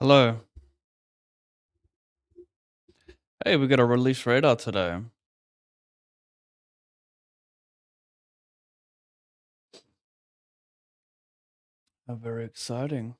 Hello. Hey, we got a release radar today. Very exciting.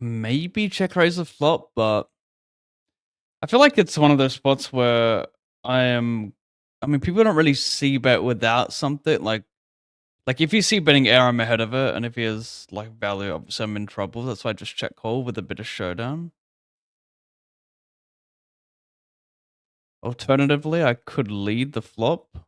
Maybe check raise a flop, but I feel like it's one of those spots where I mean, people don't really see bet without something like if you see betting air, I'm ahead of it, and if he has like value, obviously I'm in trouble. That's why I just check call with a bit of showdown. Alternatively, I could lead the flop.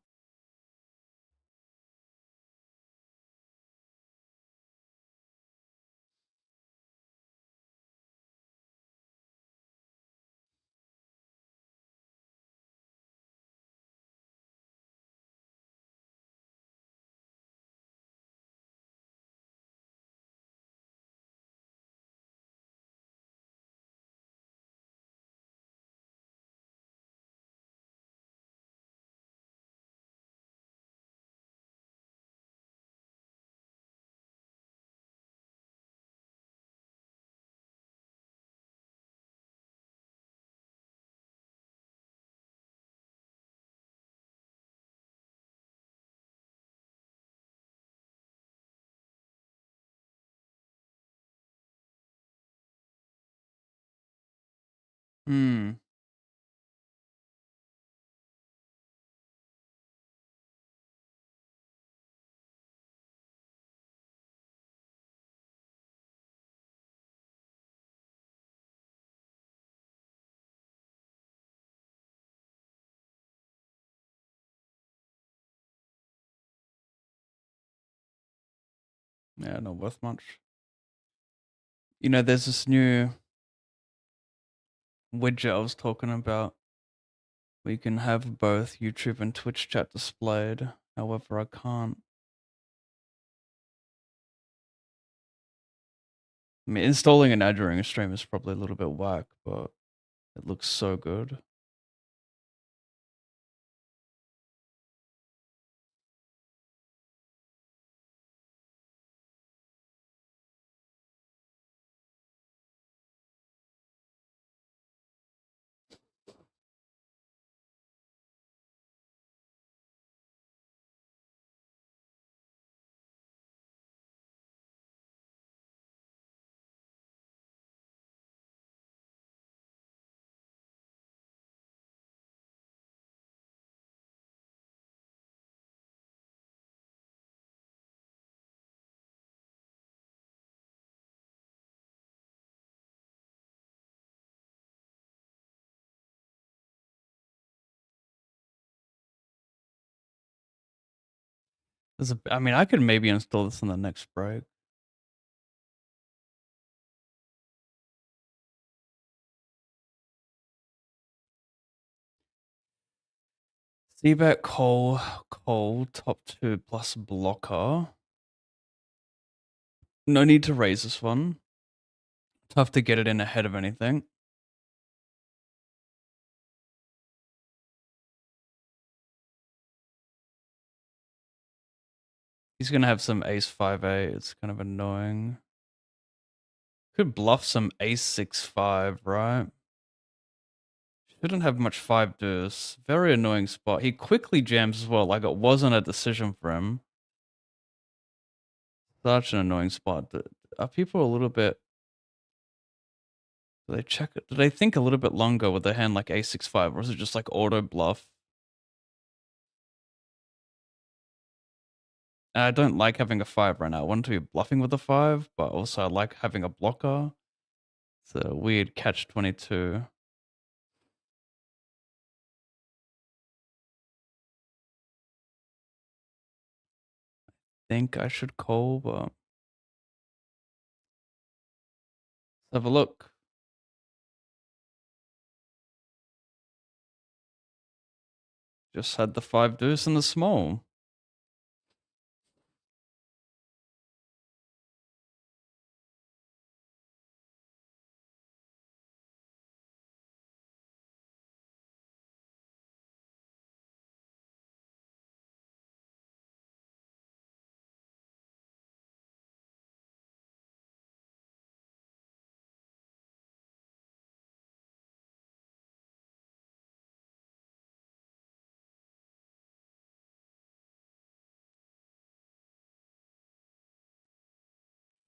Hmm. Yeah, not worth much. You know, there's this new widget I was talking about. We can have both YouTube and Twitch chat displayed. However, I can't. I mean, installing an ad during a stream is probably a little bit whack, but it looks so good. I mean, I could maybe install this in the next break. C-bet call, top 2 plus blocker. No need to raise this one. Tough to get it in ahead of anything. He's gonna have some ace 5-8. It's kind of annoying. Could bluff some ace 6-5, right? Shouldn't have much 5 deuce. Very annoying spot. He quickly jams as well, like it wasn't a decision for him. Such an annoying spot. Are people a little bit... Do they check it? Do they think a little bit longer with their hand like ace 6-5, or is it just like auto bluff? I don't like having a 5 right now. I want to be bluffing with a 5, but also I like having a blocker. It's a weird catch-22. Think I should call, but let's have a look. Just had the 5 deuce in the small.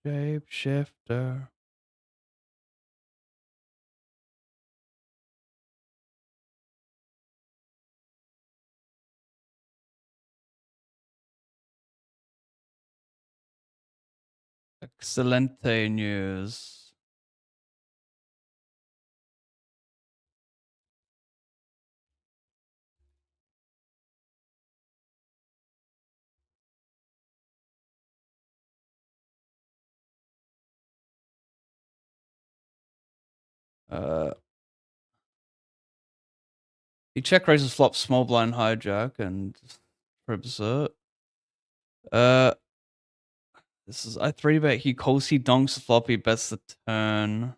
Shapeshifter. Excelente news. He check raises flop small blind hijack and trips it. This is I 3-bet. He calls, he donks the flop, he bets the turn.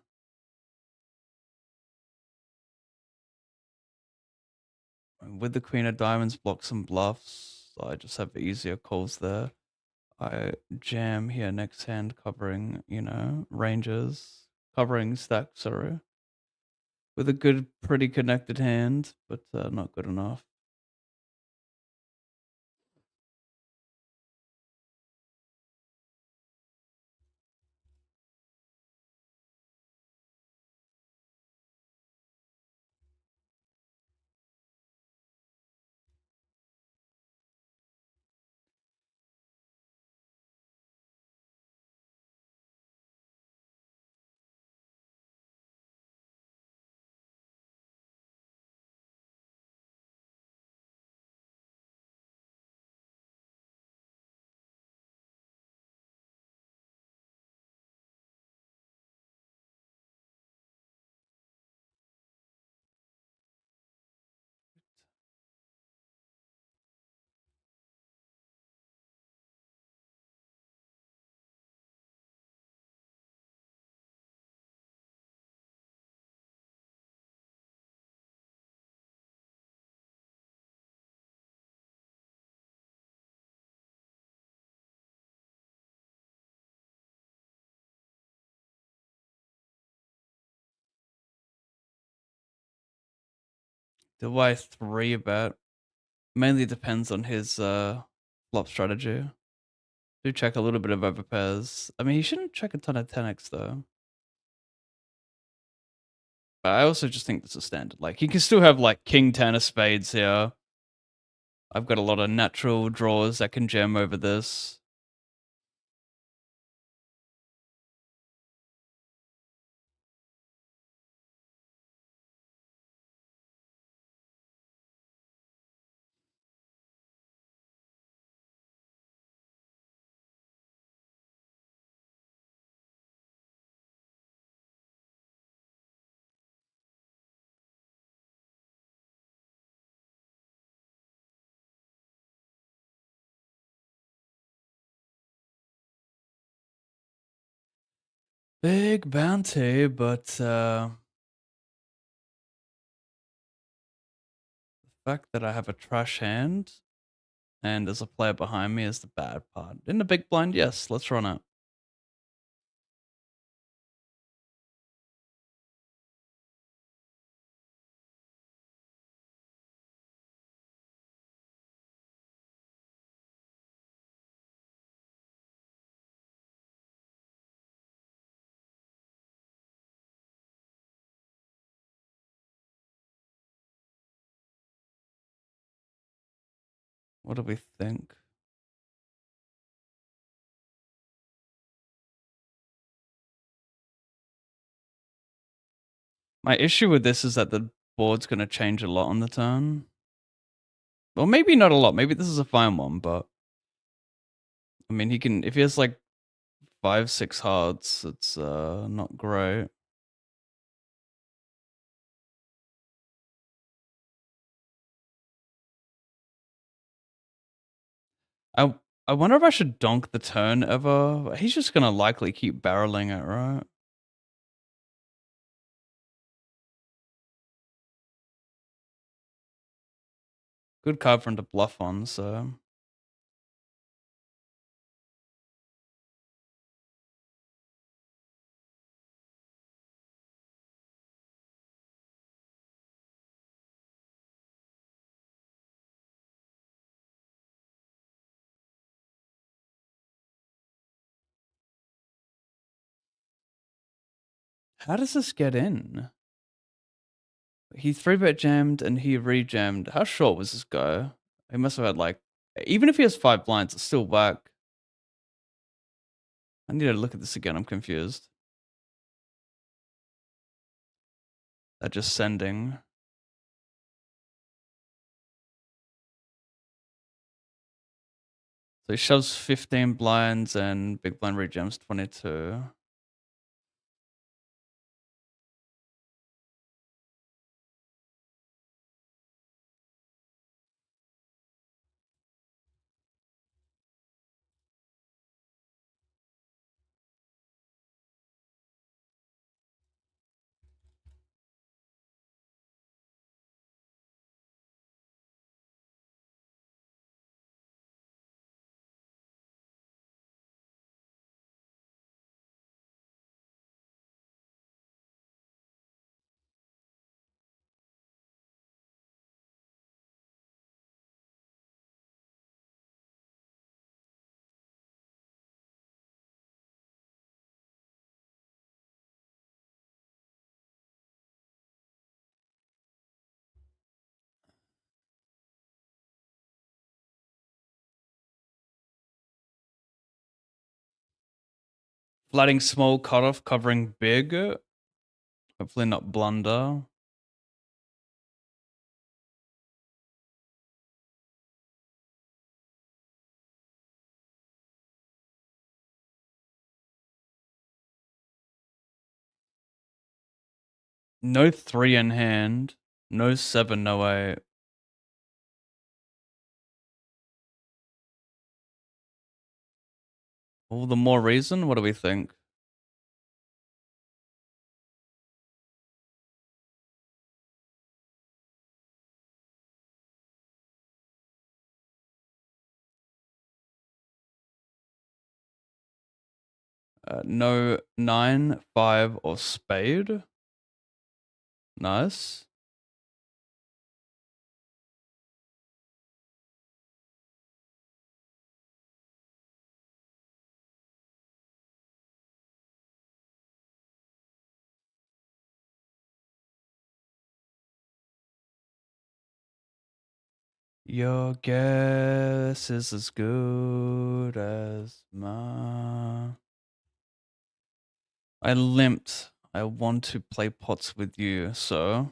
With the queen of diamonds, block some bluffs. I just have easier calls there. I jam here next hand, covering, you know, ranges, covering stacks, sorry. With a good, pretty connected hand, but not good enough. Do I 3-bet? Mainly depends on his flop strategy. Do check a little bit of overpairs. I mean, he shouldn't check a ton of 10x though. But I also just think that's a standard. Like, he can still have like king 10 of spades here. I've got a lot of natural draws that can jam over this. Big bounty, but the fact that I have a trash hand And there's a player behind me is the bad part. In the big blind, yes, let's run it. What do we think? My issue with this is that the board's going to change a lot on the turn. Well, maybe not a lot. Maybe this is a fine one, but I mean, he can, if he has like 5, 6 hearts, it's not great. I I wonder if I should donk the turn ever. He's just gonna likely keep barreling it, right? Good card for him to bluff on, so how does this get in? He 3-bet jammed and he re-jammed. How short was this guy? He must have had like, even if he has 5 blinds, it's still whack. I need to look at this again. I'm confused. They're just sending. So he shoves 15 blinds and big blind re-jams 22. Flooding small cutoff, covering big. Hopefully not blunder. No 3 in hand. No 7, no 8. All the more reason. What do we think? No 9, 5, or spade. Nice. Your guess is as good as mine. I limped. I want to play pots with you, sir.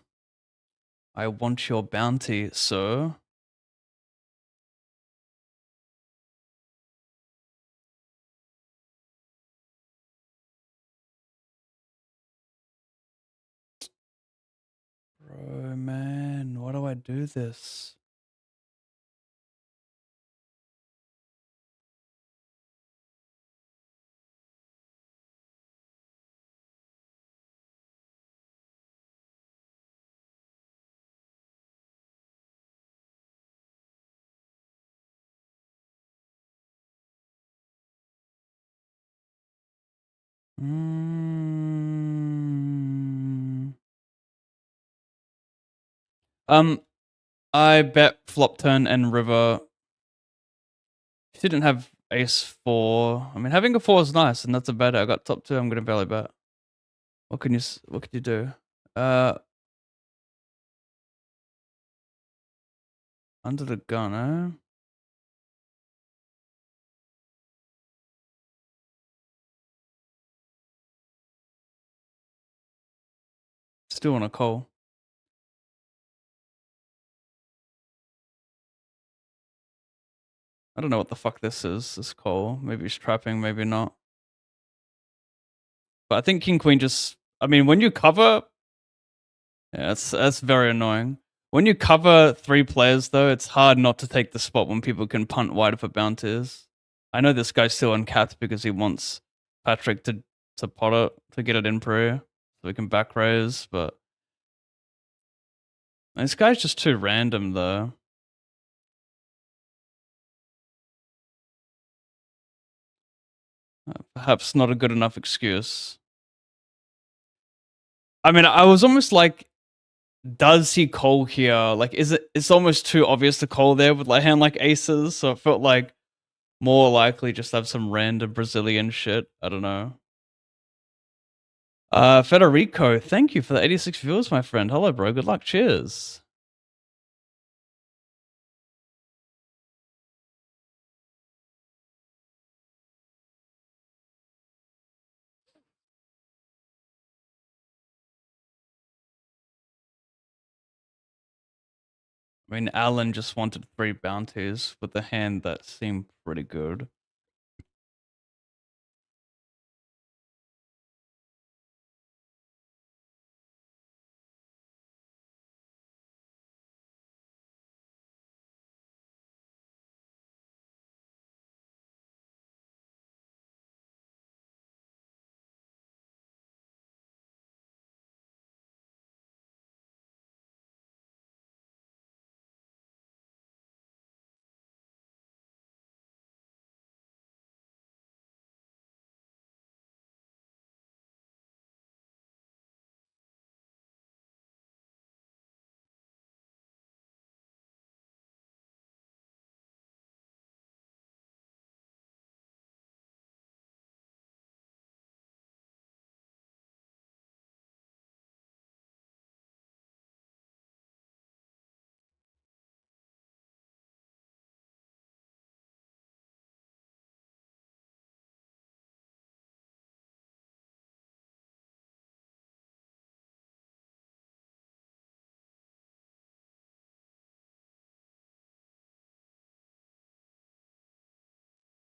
I want your bounty, sir. Bro, man, why do I do this? Mm. I bet flop turn and river. She didn't have ace 4. I mean, having a 4 is nice, and that's a bet. I got top 2. I'm gonna barely bet. What can you do? Under the gun, eh? Still on a call. I don't know what the fuck this is. This call. Maybe he's trapping, maybe not. But I think king queen just. I mean, when you cover, yeah, that's very annoying. When you cover 3 players, though, it's hard not to take the spot when people can punt wide for bounties. I know this guy's still uncapped because he wants Patrick to pot it to get it in pre, so we can back raise. But this guy's just too random, though. Perhaps not a good enough excuse. I mean, I was almost like, does he call here? Like, it's almost too obvious to call there with like hand like aces, so it felt like more likely just have some random Brazilian shit. I don't know. Federico, thank you for the 86 viewers, my friend. Hello, bro. Good luck. Cheers. I mean, Alan just wanted 3 bounties with a hand that seemed pretty good.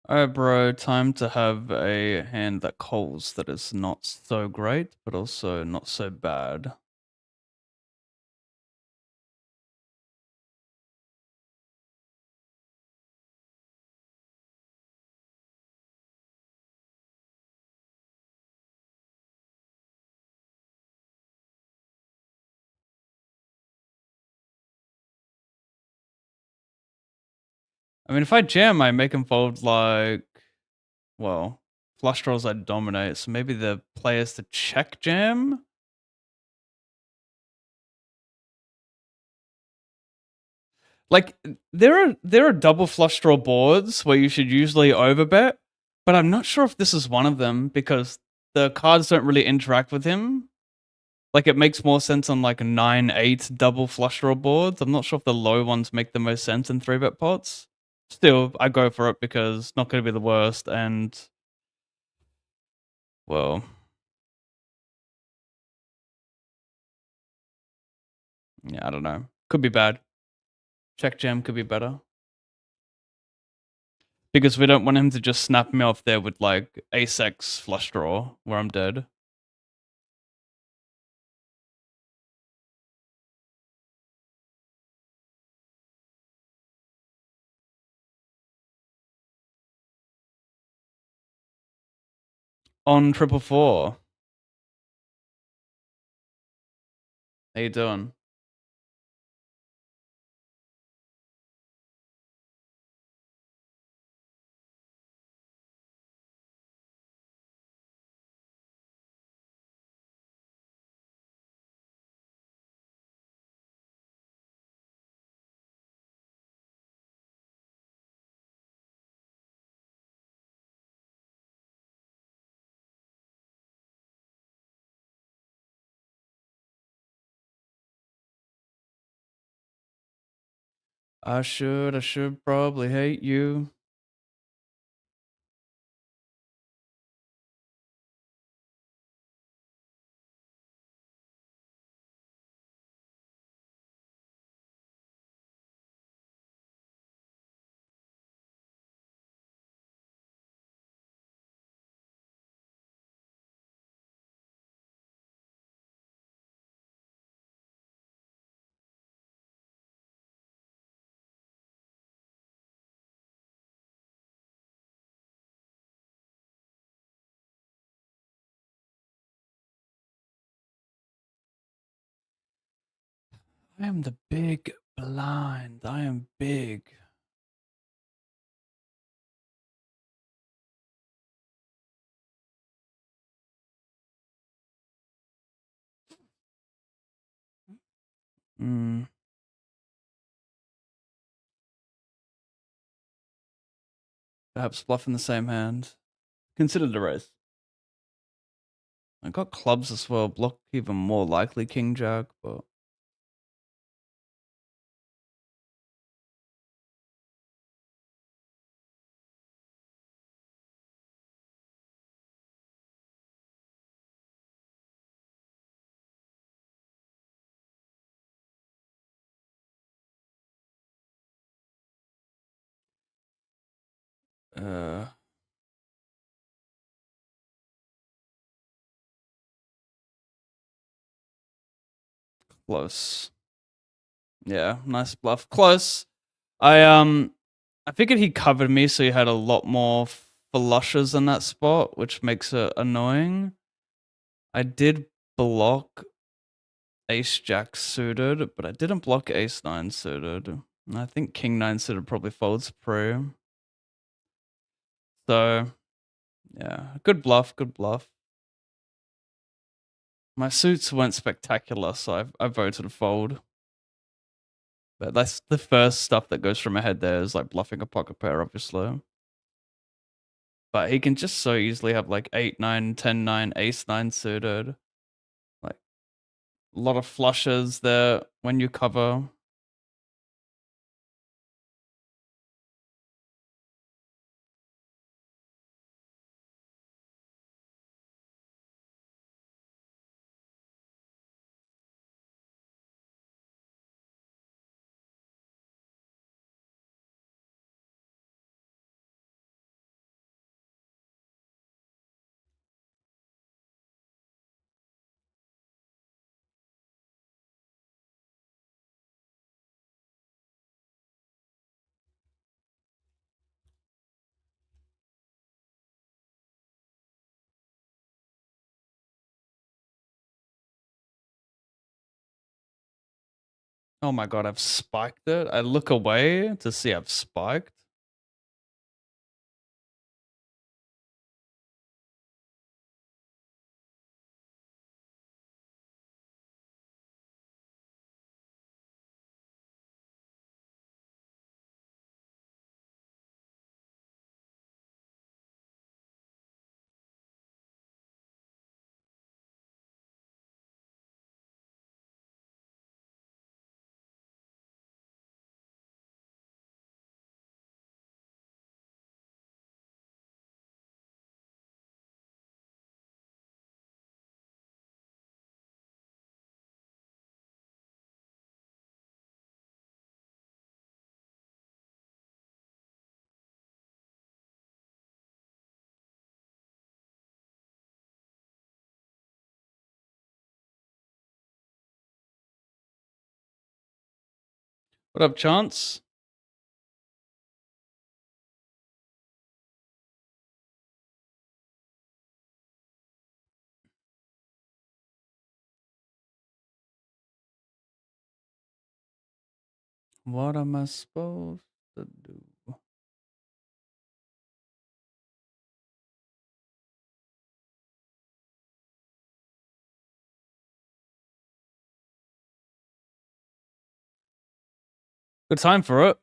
Alright, bro. Time to have a hand that calls that is not so great, but also not so bad. I mean, if I jam, I make him fold like, well, flush draws I dominate, so maybe the players to check jam? Like, there are double flush draw boards where you should usually overbet, but I'm not sure if this is one of them because the cards don't really interact with him. Like, it makes more sense on like 9-8 double flush draw boards. I'm not sure if the low ones make the most sense in 3-bet pots. Still, I go for it because it's not going to be the worst, and well, yeah, I don't know. Could be bad. Check jam could be better. Because we don't want him to just snap me off there with like ace-x flush draw where I'm dead. On 444. How you doing? I should probably hate you. I am the big blind. I am big. Hmm. Perhaps bluff in the same hand. Consider the raise. I got clubs as well. Block even more likely king jack, but uh close. Yeah, nice bluff. Close. I figured he covered me, so he had a lot more flushes in that spot, which makes it annoying. I did block ace jack suited, but I didn't block ace nine suited. And I think king nine suited probably folds pre. So yeah, good bluff, good bluff. My suits weren't spectacular, so I voted fold. But that's the first stuff that goes through my head there is like bluffing a pocket pair, obviously. But he can just so easily have like 8, 9, 10, 9, ace 9 suited. Like a lot of flushes there when you cover. Oh my god, I've spiked it. I look away to see I've spiked. What up, Chance? What am I supposed to do? Good time for it.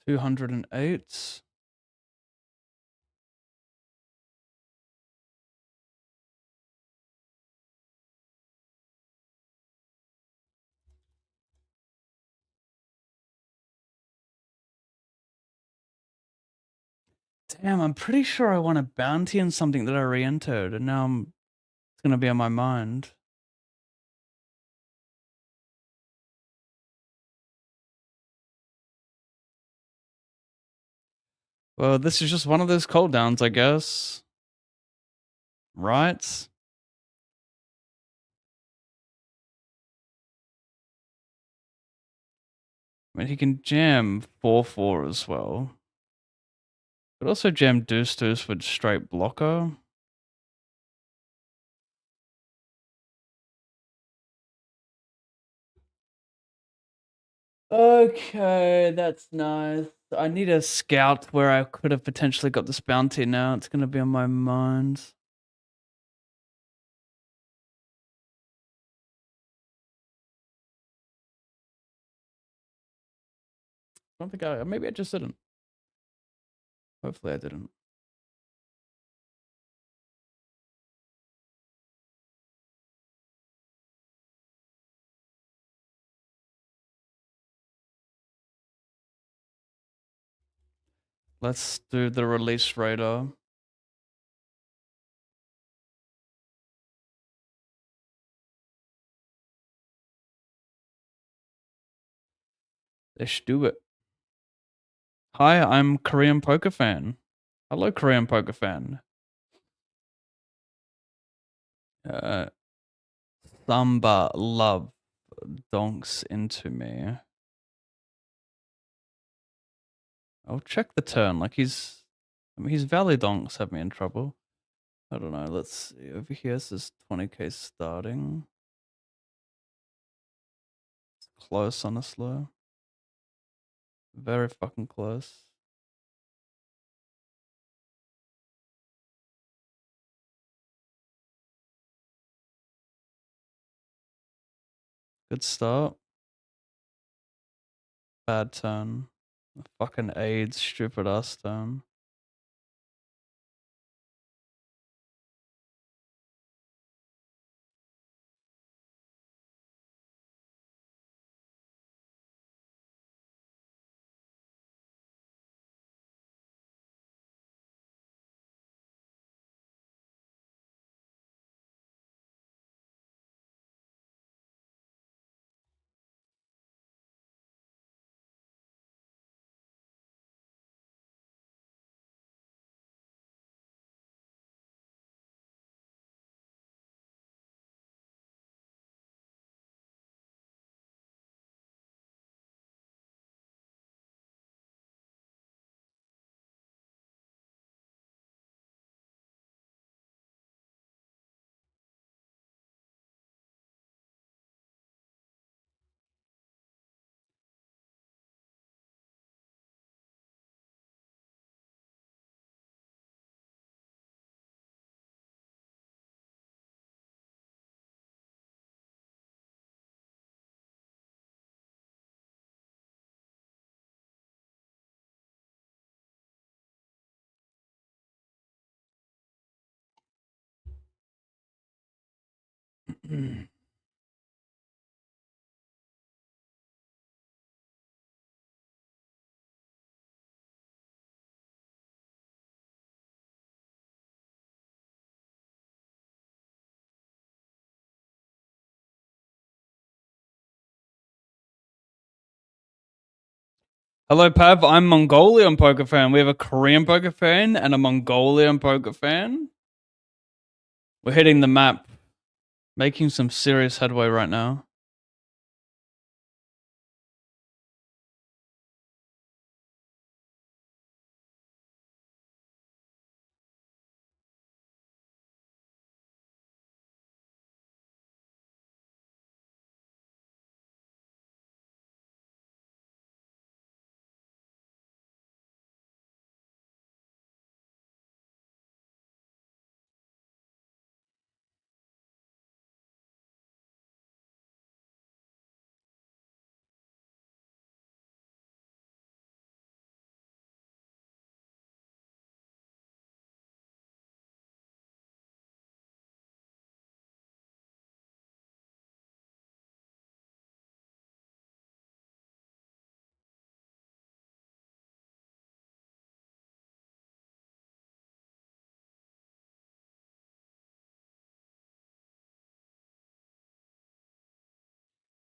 208. Damn, I'm pretty sure I want a bounty and something that I re-entered, and now it's gonna be on my mind. Well, this is just one of those cooldowns, I guess. Right? I mean, he can jam 4/4 as well. But also jam deuce with straight blocker. Okay, that's nice. I need a scout where I could have potentially got this bounty now. It's gonna be on my mind. I don't think maybe I just didn't. Hopefully I didn't. Let's do the release radar. Let's do it. Hi, I'm Korean Poker Fan. Hello, Korean Poker Fan. Samba love donks into me. I'll check the turn. Like his valley donks have me in trouble. I don't know. Let's see. Over here it says 20k starting. It's close on a slow. Very fucking close. Good start. Bad turn. Fucking AIDS, stupid ass turn. Hello, Pav. I'm Mongolian Poker Fan. We have a Korean Poker Fan and a Mongolian Poker Fan. We're hitting the map, making some serious headway right now.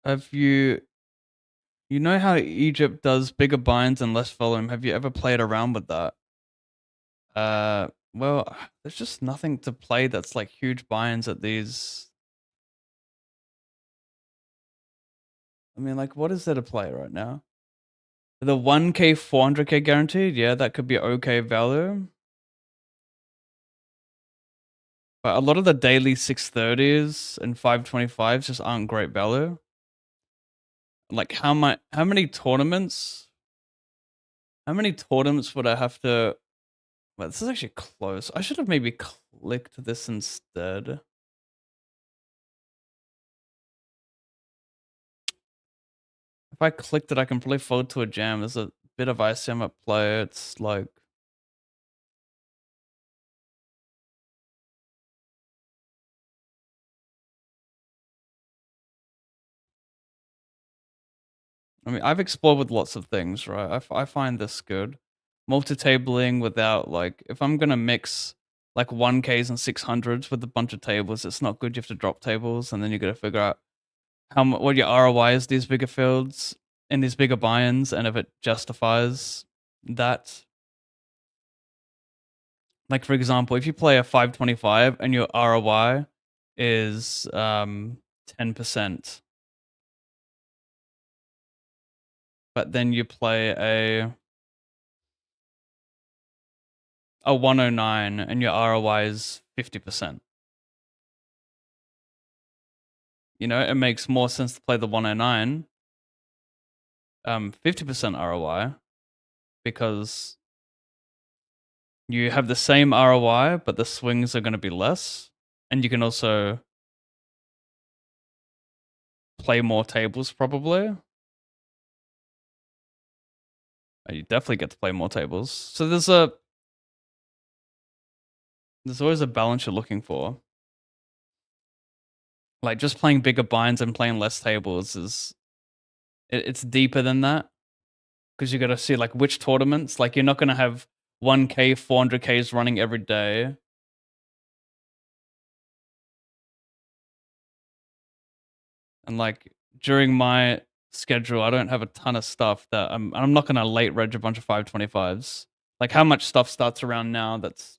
Have you know how Egypt does bigger binds and less volume? Have you ever played around with that? Well, there's just nothing to play that's like huge binds at these. I mean, like, what is there to play right now? The 1K, 400K guaranteed, yeah, that could be okay value. But a lot of the daily 630s and 525s just aren't great value. Like, how many tournaments? How many tournaments would I have to? Well, this is actually close. I should have maybe clicked this instead. If I clicked it, I can probably fold to a jam. There's a bit of ICM at play. It's like, I mean, I've explored with lots of things, right? I find this good. Multi-tabling without, like, if I'm going to mix like 1Ks and 600s with a bunch of tables, it's not good. You have to drop tables, and then you got to figure out what your ROI is these bigger fields in these bigger buy-ins, and if it justifies that. Like, for example, if you play a 525 and your ROI is 10%, but then you play a 109 and your ROI is 50%. You know, it makes more sense to play the 109, 50% ROI, because you have the same ROI, but the swings are going to be less, and you can also play more tables probably. You definitely get to play more tables. So there's always a balance you're looking for. Like, just playing bigger binds and playing less tables it's deeper than that, because you got to see like which tournaments. Like, you're not going to have 1K, 400Ks running every day. And like, during my schedule, I don't have a ton of stuff that I'm not going to late reg a bunch of 525s. Like, how much stuff starts around now that's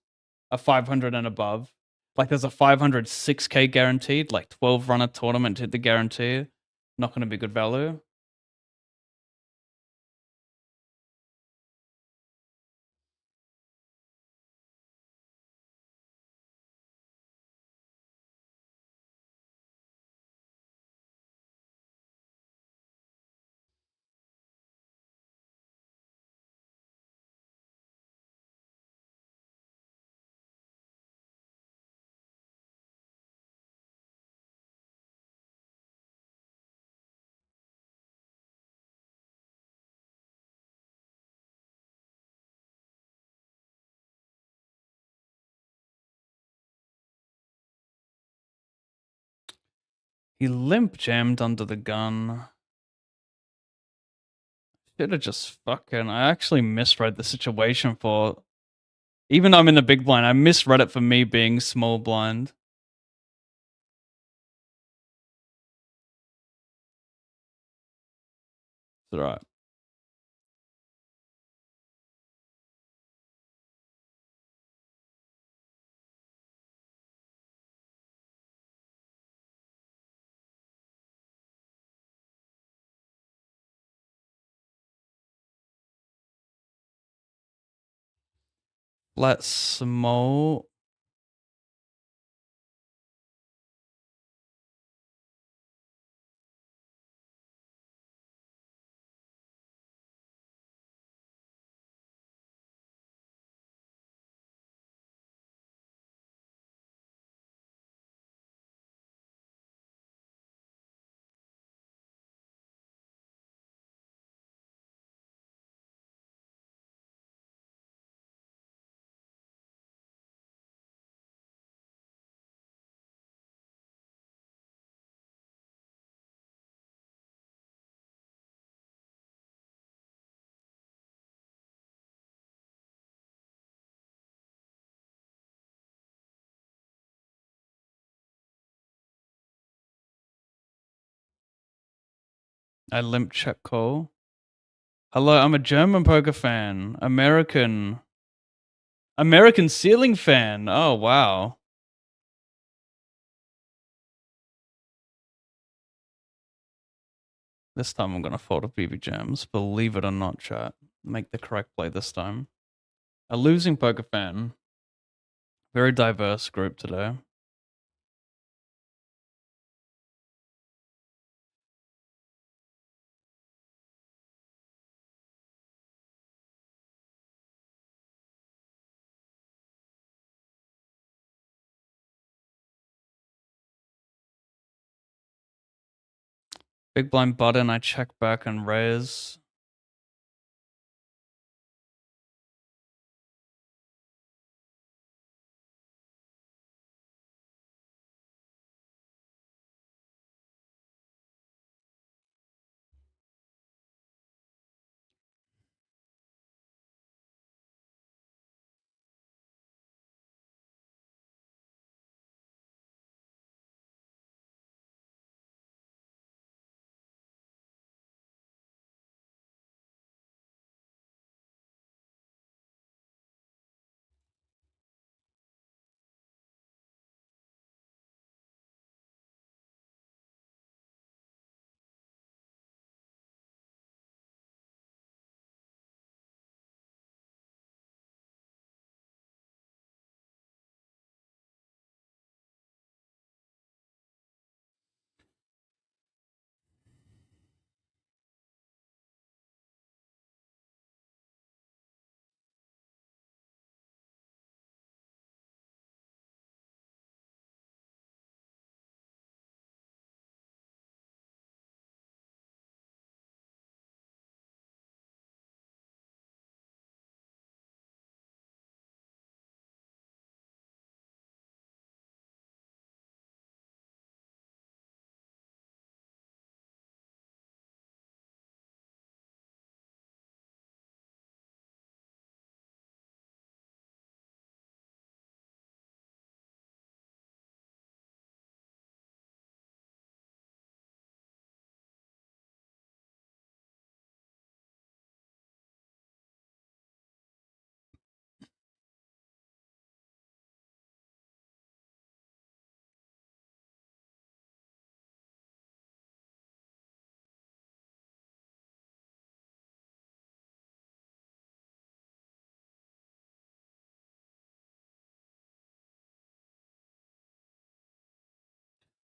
a 500 and above? Like, there's a 506K guaranteed, like 12 runner tournament hit the guarantee. Not going to be good value. He limp jammed under the gun. Should have just fucking. I actually misread the situation for. Even though I'm in the big blind, I misread it for me being small blind. It's alright. Flat small. I limp check call. Hello, I'm a German poker fan. American ceiling fan. Oh, wow. This time I'm gonna fold a BB Jams. Believe it or not, chat. Make the correct play this time. A losing poker fan. Very diverse group today. Big blind button, I check back and raise.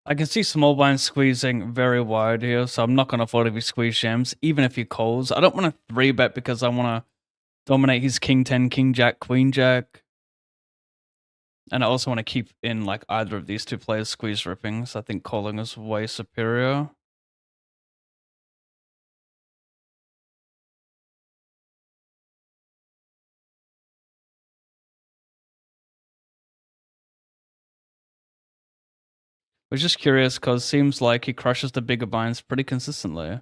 I can see small blind squeezing very wide here, so I'm not going to fold if he squeeze jams, even if he calls. I don't want to 3-bet because I want to dominate his king 10, king jack, queen jack. And I also want to keep in like either of these two players squeeze ripping, so I think calling is way superior. Was just curious because seems like he crushes the bigger binds pretty consistently.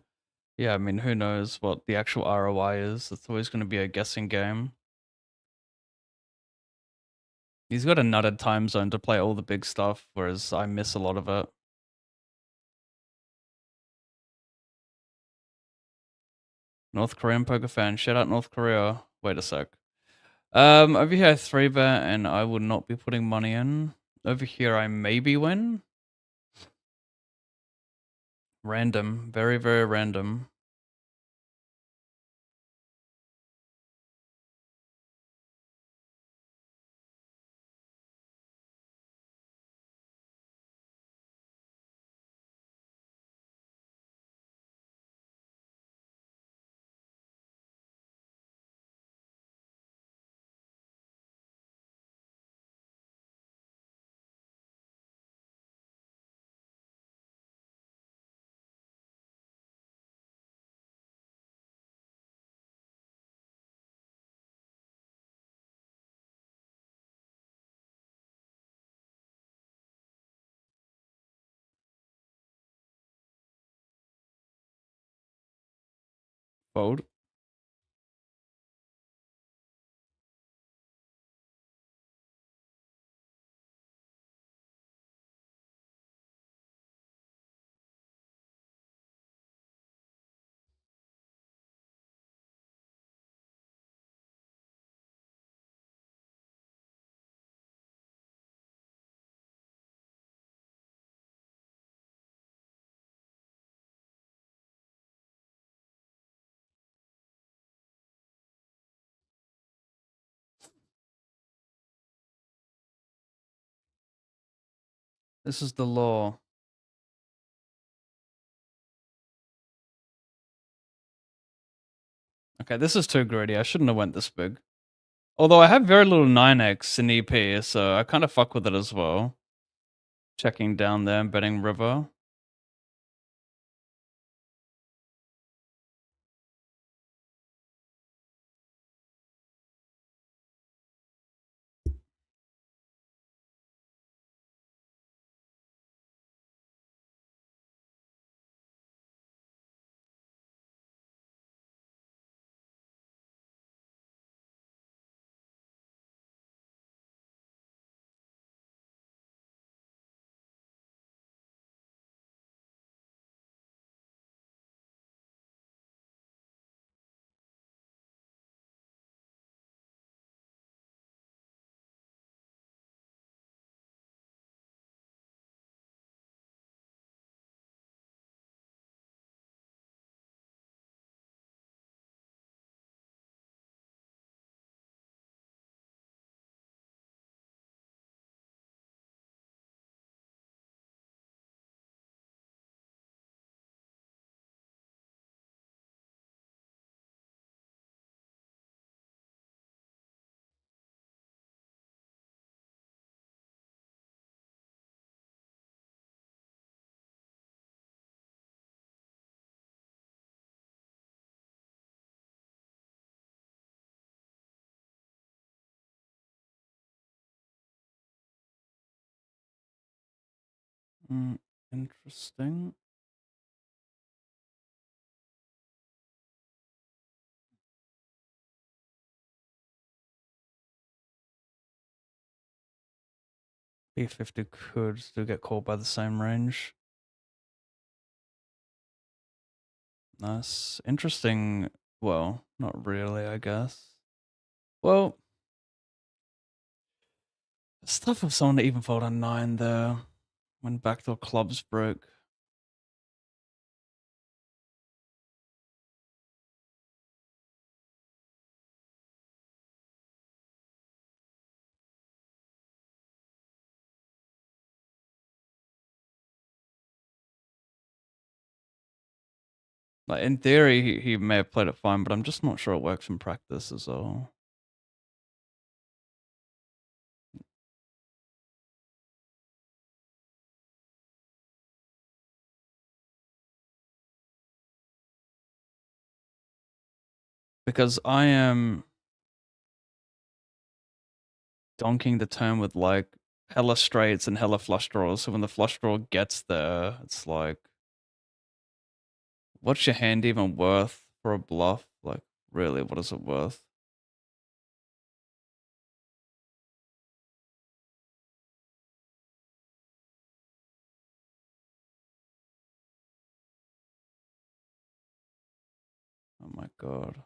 Yeah, I mean, who knows what the actual ROI is? It's always going to be a guessing game. He's got a nutted time zone to play all the big stuff, whereas I miss a lot of it. North Korean poker fan. Shout out North Korea. Wait a sec. Over here I 3-bet and I would not be putting money in. Over here I maybe win. Random. Very, very random. Fold. This is the law. Okay, this is too greedy. I shouldn't have went this big. Although I have very little 9x in EP, so I kind of fuck with it as well. Checking down there and betting river. Interesting. B50 could still get called by the same range. Nice. Interesting. Well, not really, I guess. Well, it's tough for someone to even fold a 9 there when backdoor clubs broke. Like in theory, he may have played it fine, but I'm just not sure it works in practice as well. Because I am donking the turn with like hella straights and hella flush draws. So when the flush draw gets there, it's like, what's your hand even worth for a bluff? Like, really, what is it worth? Oh my god.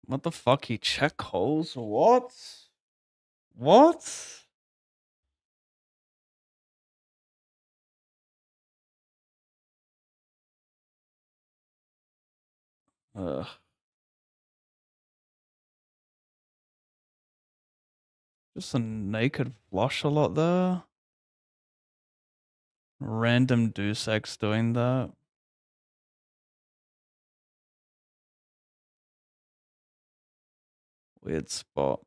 What the fuck? He check calls? What? What? Ugh. Just a naked flush a lot there. Random deuce X doing that. Weird spot.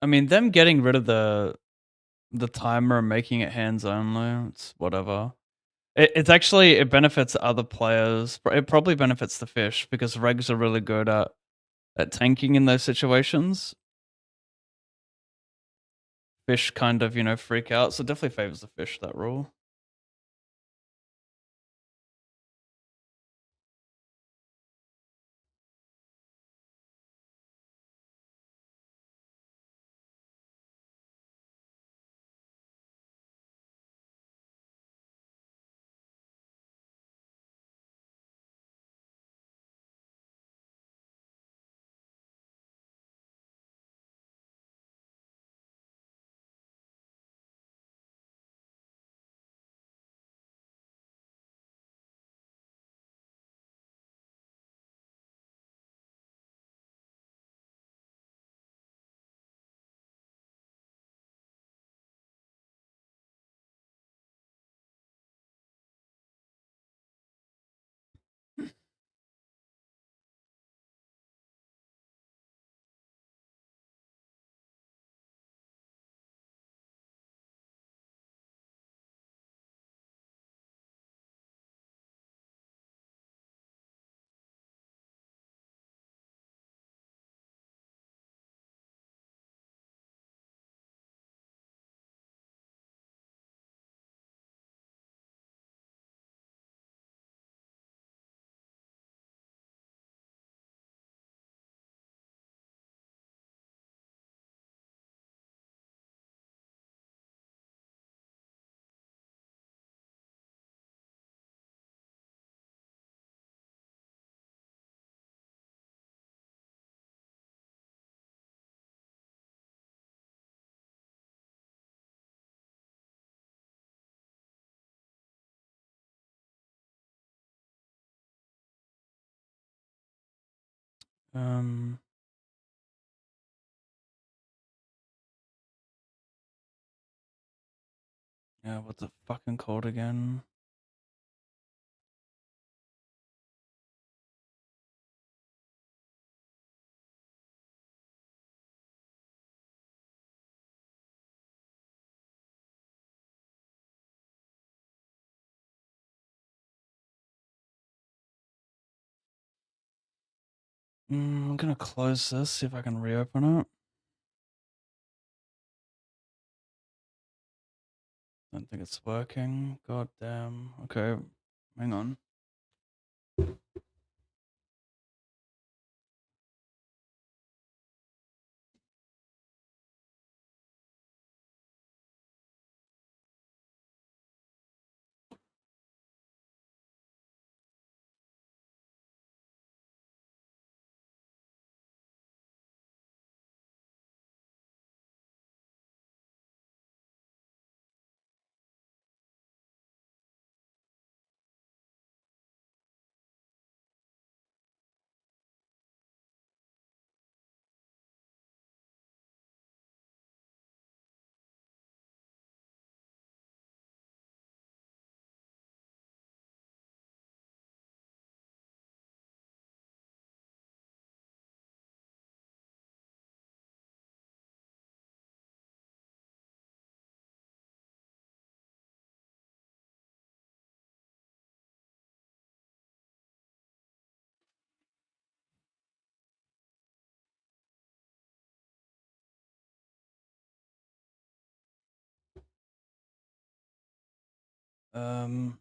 I mean, them getting rid of the timer and making it hands only, it's whatever. It's actually it benefits other players. It probably benefits the fish because regs are really good at tanking in those situations. Fish kind of, freak out, so it definitely favors the fish, that rule. Um, yeah, what's it fucking called again? I'm gonna close this, see if I can reopen it. Don't think it's working. God damn. Okay, hang on. Um,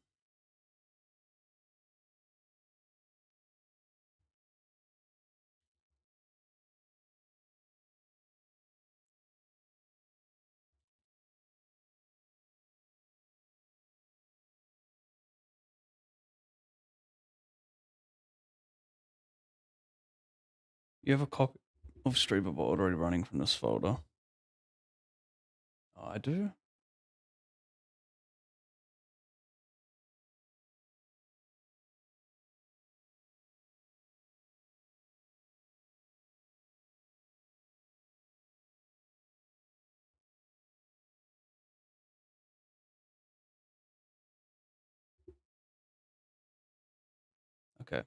you have a copy of Streamable already running from this folder. Oh, I do? Okay.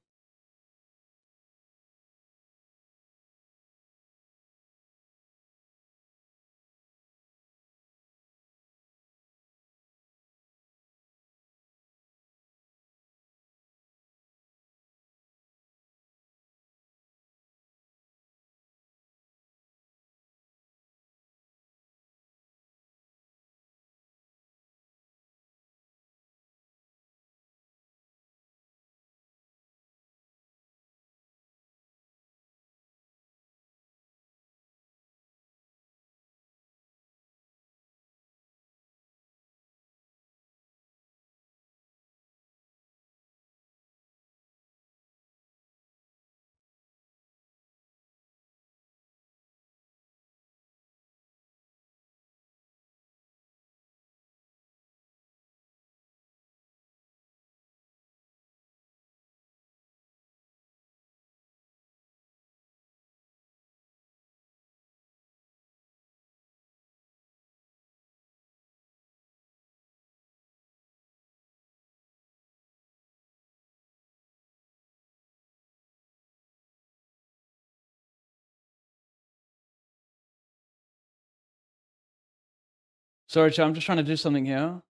Sorry, chat, I'm just trying to do something here.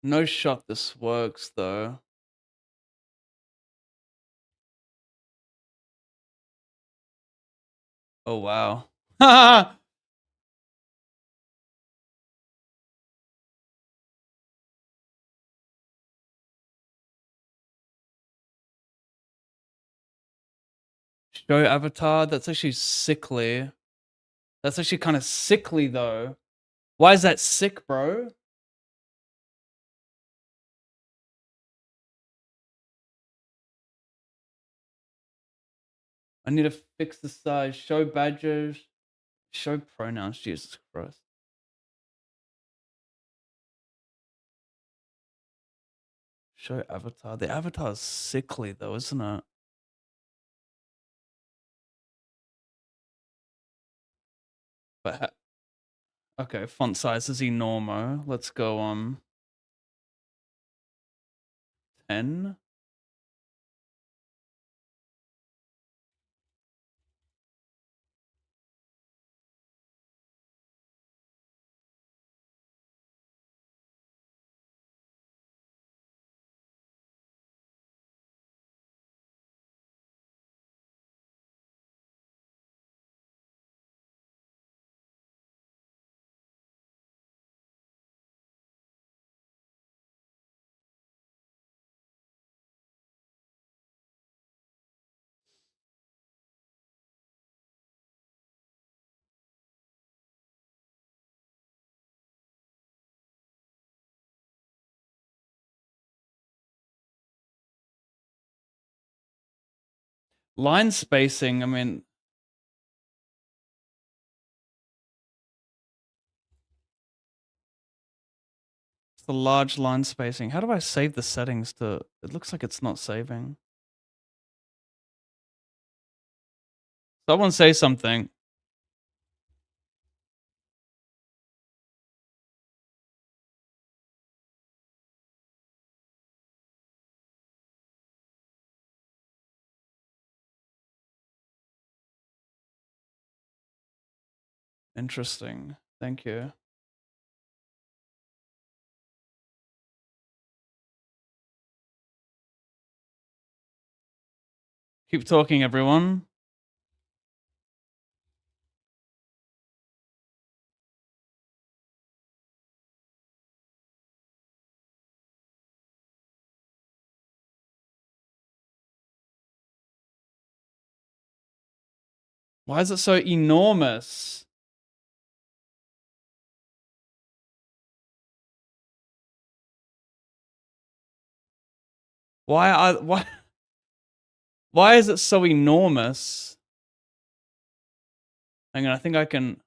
No shot this works, though. Oh, wow. Show avatar. That's actually sickly. That's actually kind of sickly, though. Why is that sick, bro? I need to fix the size. Show badges. Show pronouns. Jesus Christ. Show avatar. The avatar is sickly, though, isn't it? But okay, font size is enormo. Let's go 10. Line spacing, I mean, it's the large line spacing. How do I save the settings to... It looks like it's not saving. Someone say something. Interesting. Thank you. Keep talking, everyone. Why is it so enormous? Why is it so enormous? Hang on, I think I can...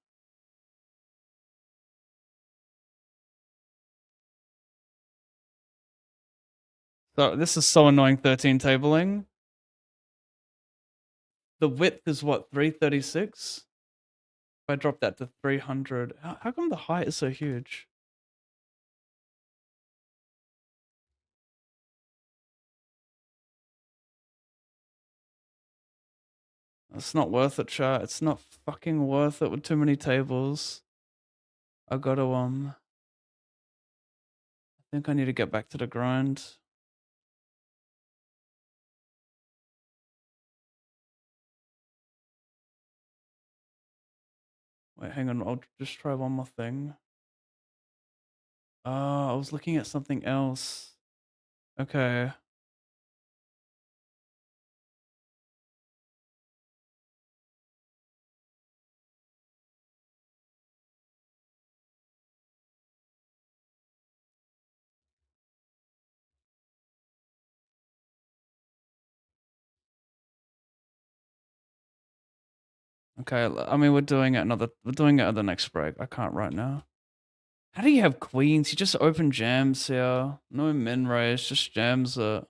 So this is so annoying, 13 tabling. The width is what, 336? If I drop that to 300, how come the height is so huge? It's not worth it, chat. It's not fucking worth it with too many tables. I gotta, I think I need to get back to the grind. Wait, hang on. I'll just try one more thing. I was looking at something else. Okay. Okay, I mean, we're doing it at the next break. I can't right now. How do you have queens? You just open jams here. No min raise, just jams it.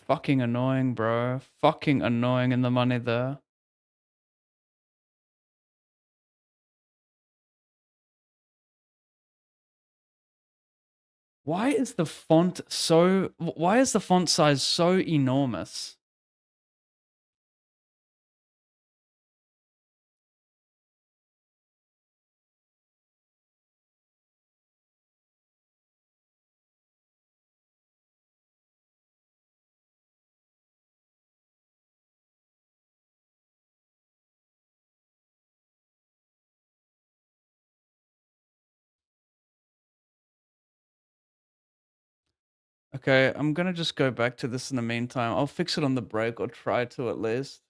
Fucking annoying, bro. Fucking annoying in the money there. Why is the font size so enormous? Okay, I'm gonna just go back to this in the meantime. I'll fix it on the break, or try to at least.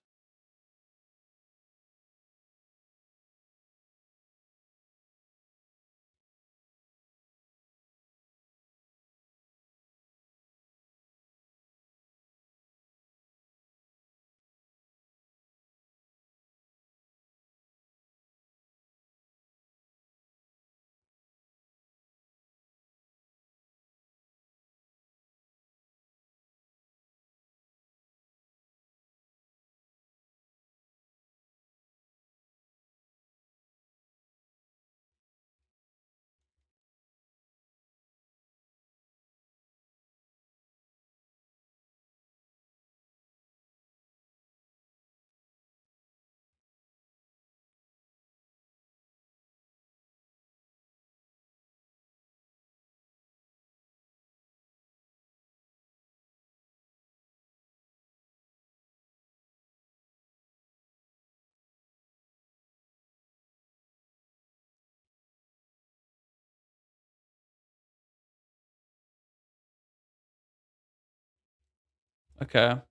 Okay.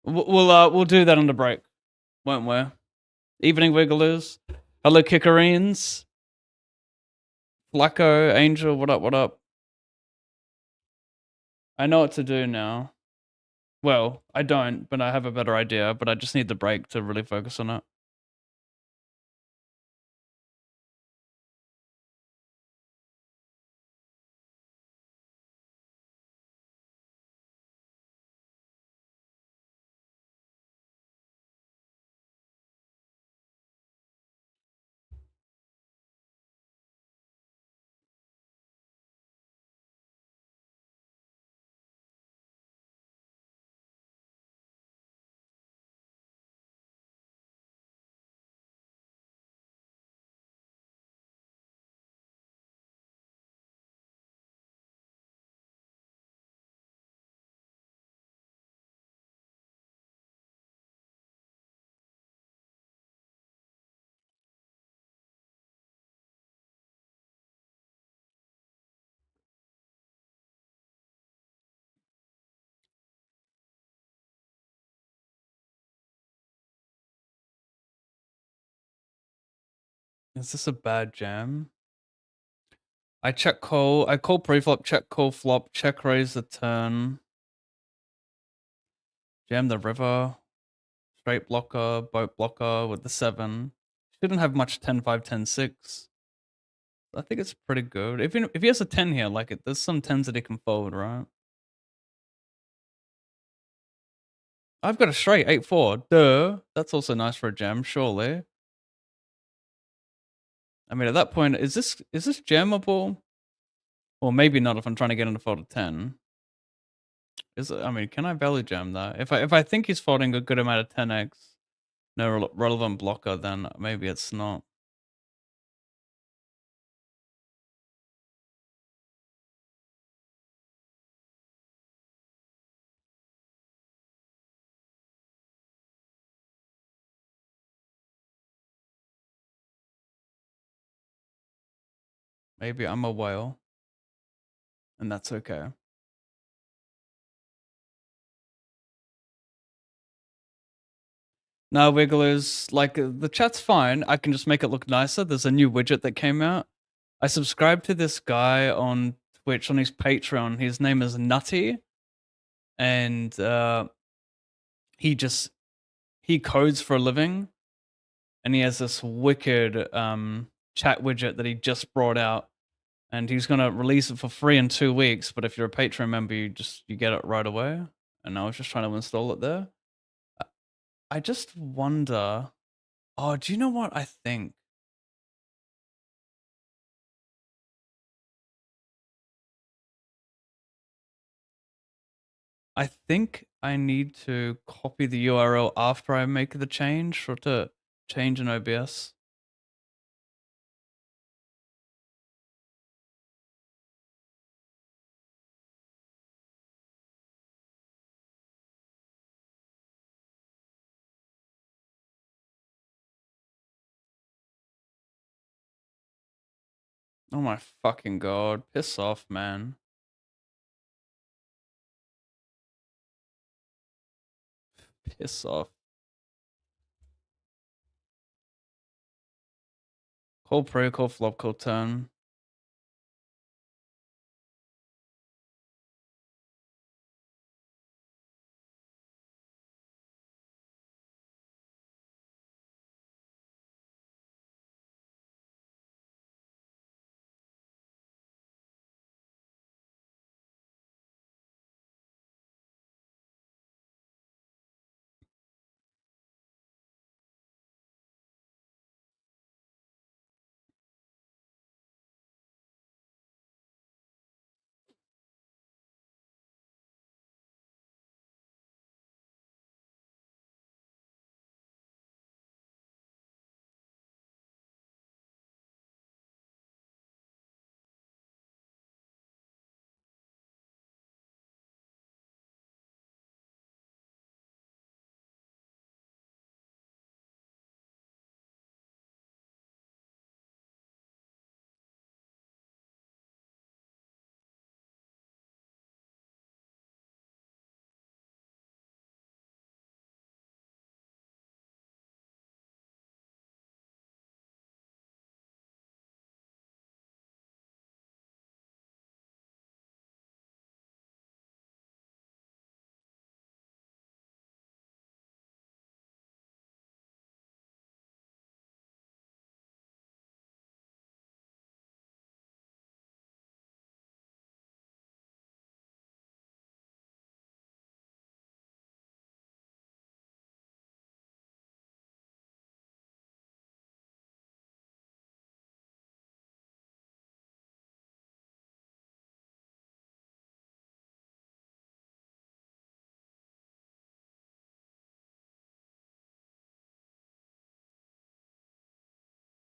We'll do that on the break, won't we? Evening Wigglers. Hello, Kickerines. Flacco, Angel, what up, what up? I know what to do now. Well, I don't, but I have a better idea, but I just need the break to really focus on it. Is this a bad jam? I call preflop, check call flop, check raise the turn. Jam the river. Straight blocker, boat blocker with the 7. Shouldn't have much 10-5, 10-6. I think it's pretty good. If he has a 10 here, like there's some 10s that he can fold, right? I've got a straight 8-4. Duh. That's also nice for a jam, surely. I mean, at that point, is this jammable? Or maybe not if I'm trying to get him to fold a 10. I mean, can I value jam that? If I think he's folding a good amount of 10x, no relevant blocker, then maybe it's not. Maybe I'm a whale. And that's okay. No, Wigglers, like the chat's fine. I can just make it look nicer. There's a new widget that came out. I subscribed to this guy on Twitch on his Patreon. His name is Nutty. And he codes for a living. And he has this wicked chat widget that he just brought out, and he's gonna release it for free in 2 weeks. But if you're a Patreon member, you get it right away. And I was just trying to install it there. I just wonder. Oh, do you know what I think? I think I need to copy the URL after I make the change, or to change in OBS. Oh my fucking god. Piss off, man. Piss off. Call pre, call flop, call turn.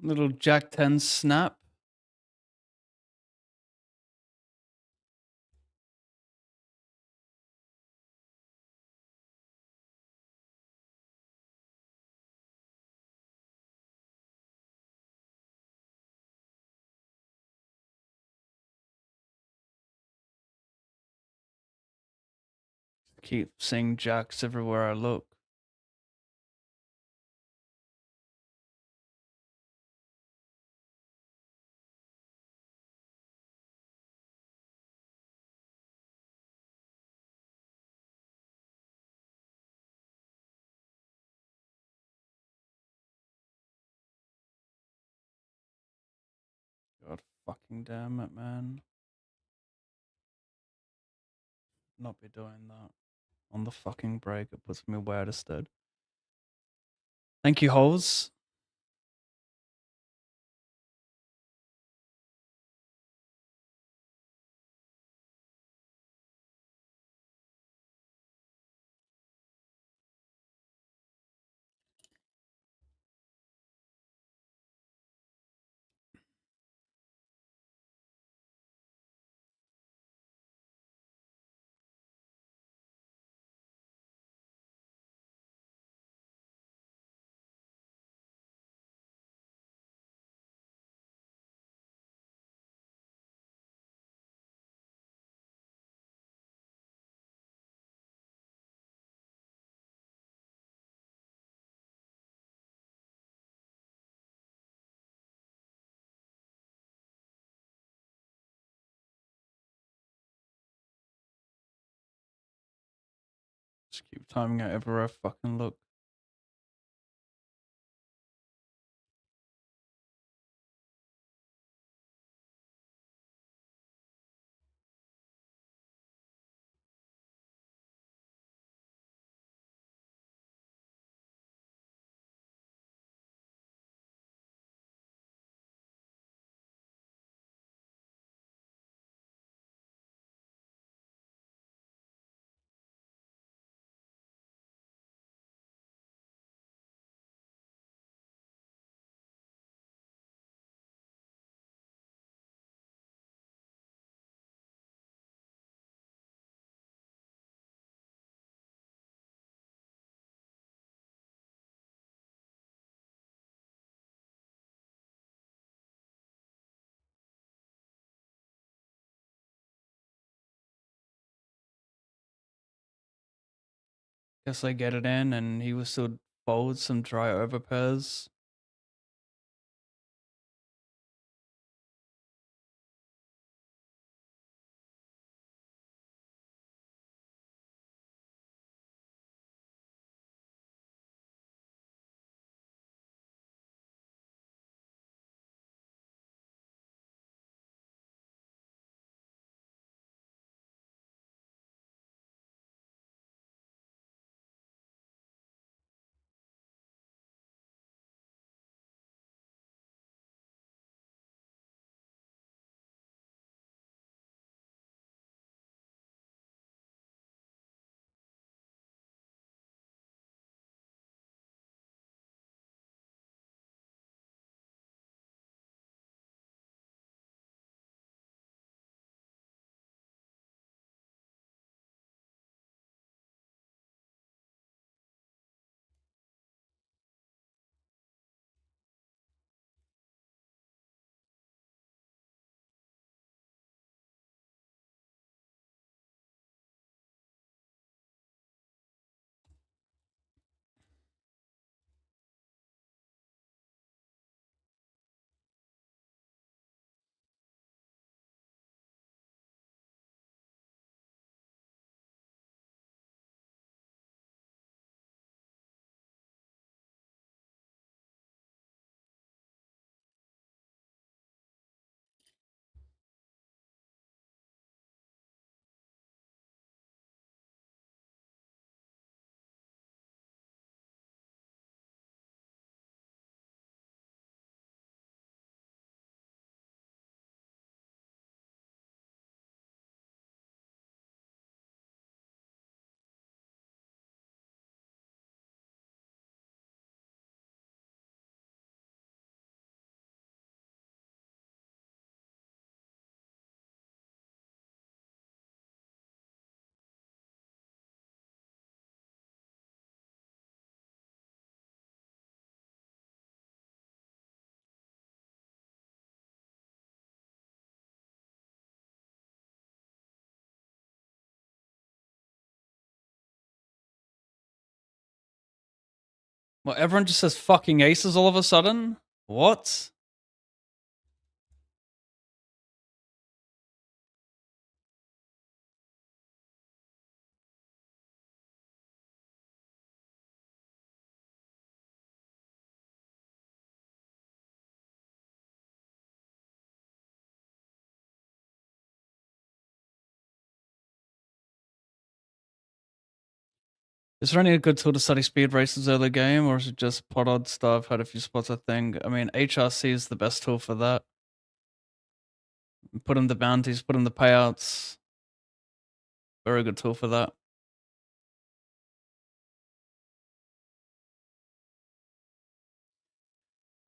Little Jack 10 snap. Keep seeing jacks everywhere I look. God fucking damn it, man. Not be doing that. On the fucking break, it puts me way out of stead. Thank you, hoes. Just keep timing out everywhere I fucking look. Guess I get it in, and he was still fold some dry over pairs. Well, everyone just says fucking aces all of a sudden? What? Is there any good tool to study speed races early game, or is it just pot odd stuff? Had a few spots, I think. I mean, HRC is the best tool for that. Put in the bounties, put in the payouts. Very good tool for that.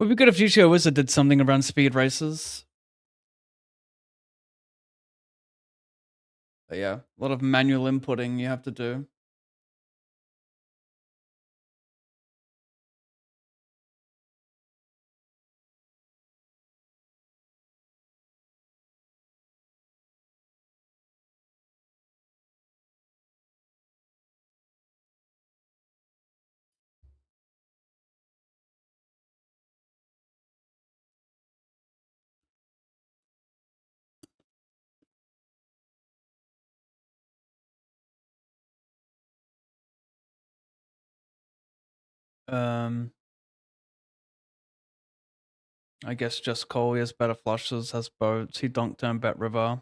Would be good if GTO Wizard did something around speed races. But yeah, a lot of manual inputting you have to do. I guess just Cole, he has better flushes, has boats. He donked down Bet River.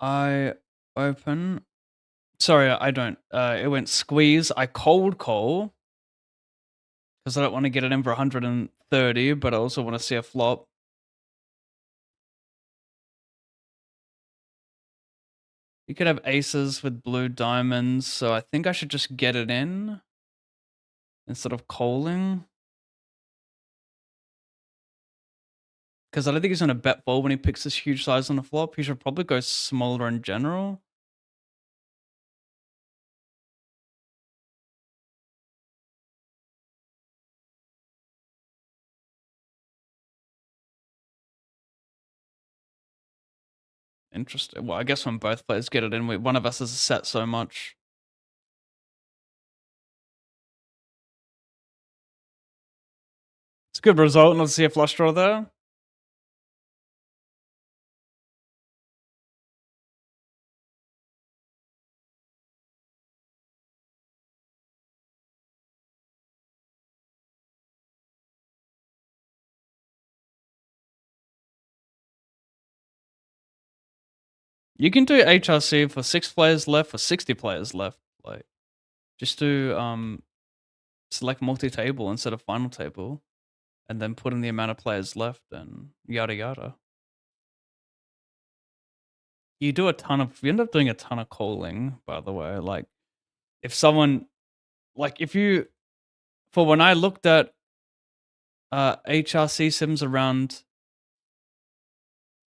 I open. Sorry, I don't. It went squeeze. I cold call because I don't want to get it in for 130, but I also want to see a flop. You could have aces with blue diamonds, so I think I should just get it in instead of calling. Because I don't think he's going to bet fold when he picks this huge size on the flop. He should probably go smaller in general. Interesting. Well, I guess when both players get it in, one of us is set so much. It's a good result. Let's see a flush draw there. You can do HRC for 6 players left, for 60 players left. Like, just do select multi-table instead of final table, and then put in the amount of players left, and yada yada. You end up doing a ton of calling, by the way. Like, if someone, like, for when I looked at HRC sims around,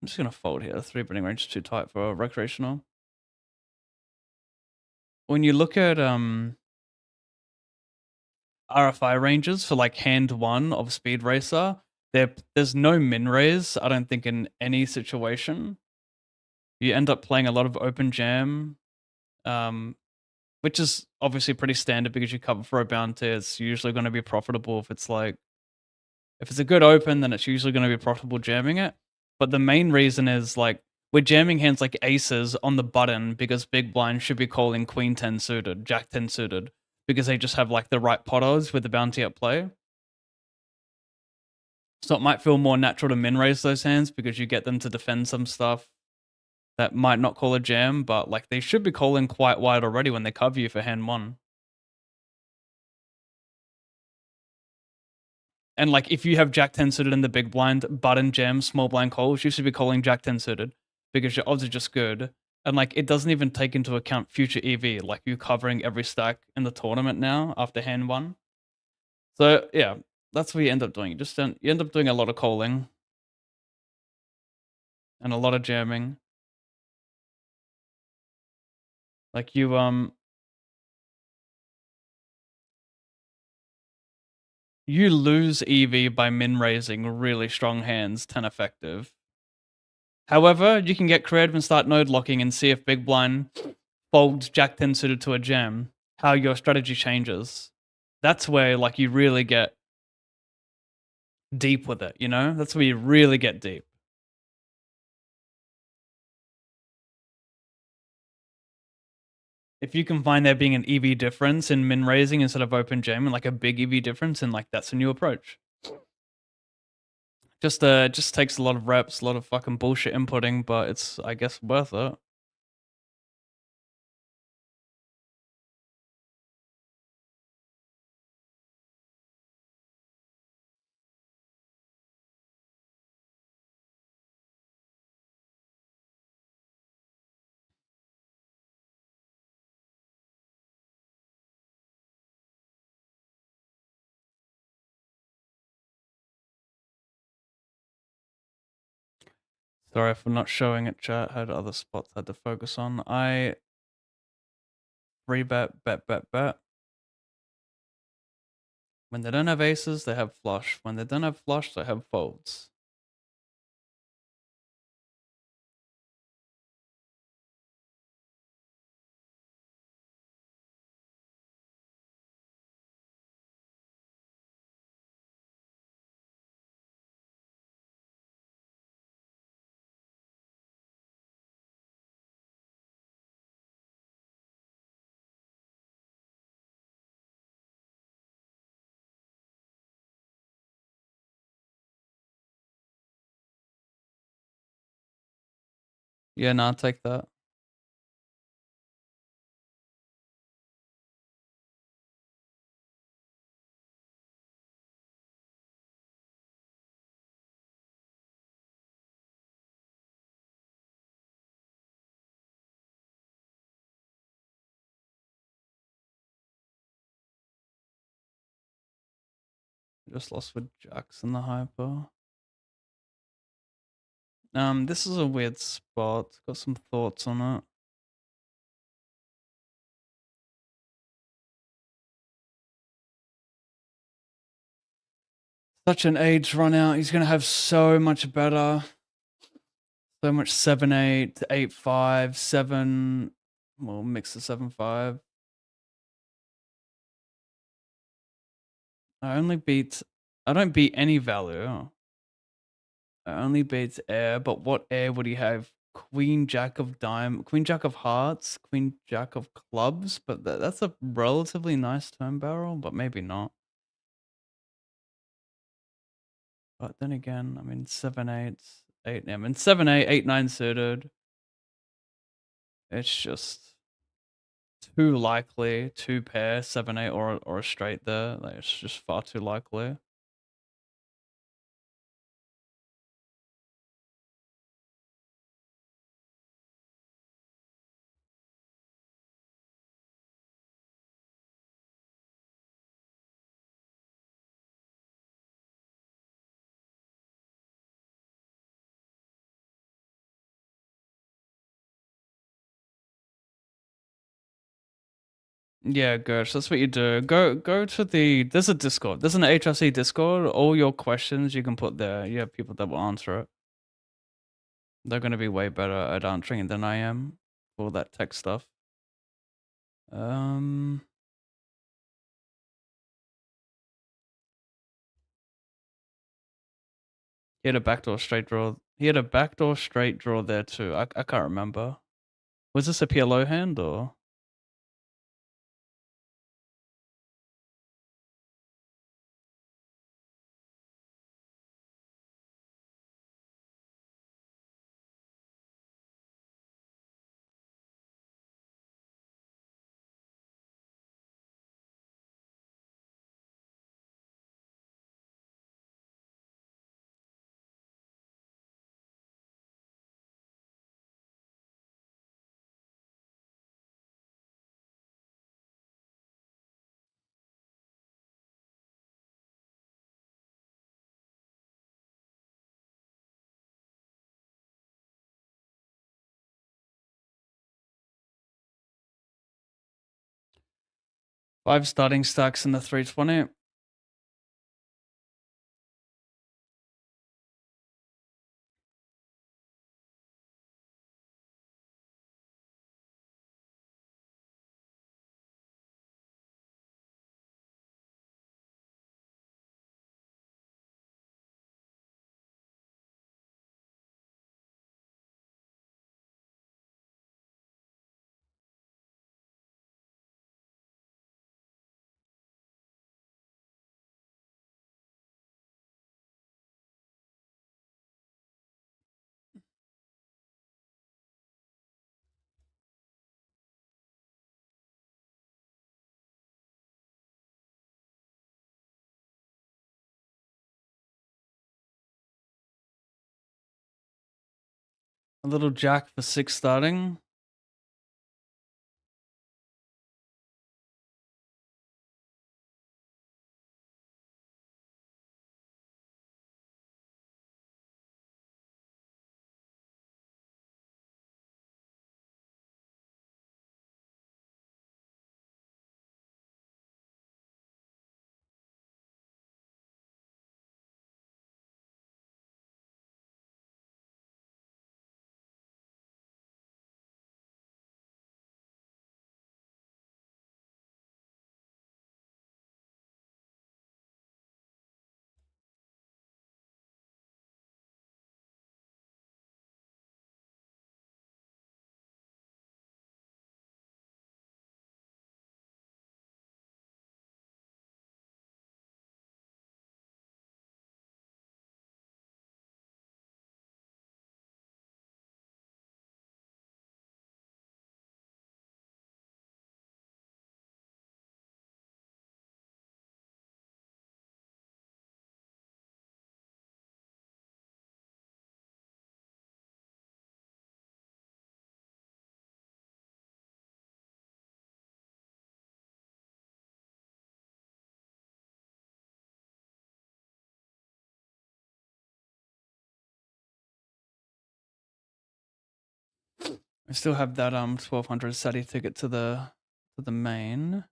I'm just gonna fold here. 3 betting range is too tight for recreational. When you look at RFI ranges for like hand 1 of Speed Racer, there's no min raise, I don't think, in any situation. You end up playing a lot of open jam, which is obviously pretty standard because you cover for a bounty. It's usually going to be profitable if it's a good open, then it's usually going to be profitable jamming it. But the main reason is like we're jamming hands like aces on the button because big blind should be calling queen 10 suited, jack 10 suited, because they just have like the right pot odds with the bounty at play. So it might feel more natural to min raise those hands because you get them to defend some stuff that might not call a jam, but like they should be calling quite wide already when they cover you for hand 1. And like if you have jack 10 suited in the big blind, button jam, small blind calls, you should be calling jack 10 suited because your odds are just good. And like it doesn't even take into account future EV, like you covering every stack in the tournament now after hand 1. So yeah, that's what you end up doing. You end up doing a lot of calling and a lot of jamming. Like you lose EV by min raising really strong hands 10 effective. However, you can get creative and start node locking and see if big blind folds jack 10 suited to a jam, how your strategy changes. That's where like you really get deep with it, you know? That's where you really get deep. If you can find there being an EV difference in min raising instead of open jamming, like a big EV difference, and like that's a new approach. Just takes a lot of reps, a lot of fucking bullshit inputting, but it's I guess worth it. Sorry for not showing it, chat. Had other spots I had to focus on. I bet. When they don't have aces, they have flush. When they don't have flush, they have folds. Yeah, no, I'll take that. Just lost with jacks in the hyper. This is a weird spot. Got some thoughts on it. Such an age run out. He's gonna have so much better. So much 7-8, 8-5, 7. Well, mix the 7-5. I don't beat any value. I only beat air, but what air would he have? Queen Jack of Queen Jack of Hearts, Queen Jack of Clubs, but that's a relatively nice turn barrel, but maybe not. But then again, I mean 7-8, 8. I mean 7-8, 8-9 suited. It's just too likely, 2 pair, 7-8 or a straight there. Like, it's just far too likely. Yeah, Gersh, that's what you do. Go to there's a Discord. There's an HRC Discord. All your questions you can put there. You have people that will answer it. They're gonna be way better at answering it than I am for all that tech stuff. He had a backdoor straight draw. He had a backdoor straight draw there too. I can't remember. Was this a PLO hand or? Five starting stacks in the 320. A little jack for 6 starting. I still have that 1200 SATI ticket to the main.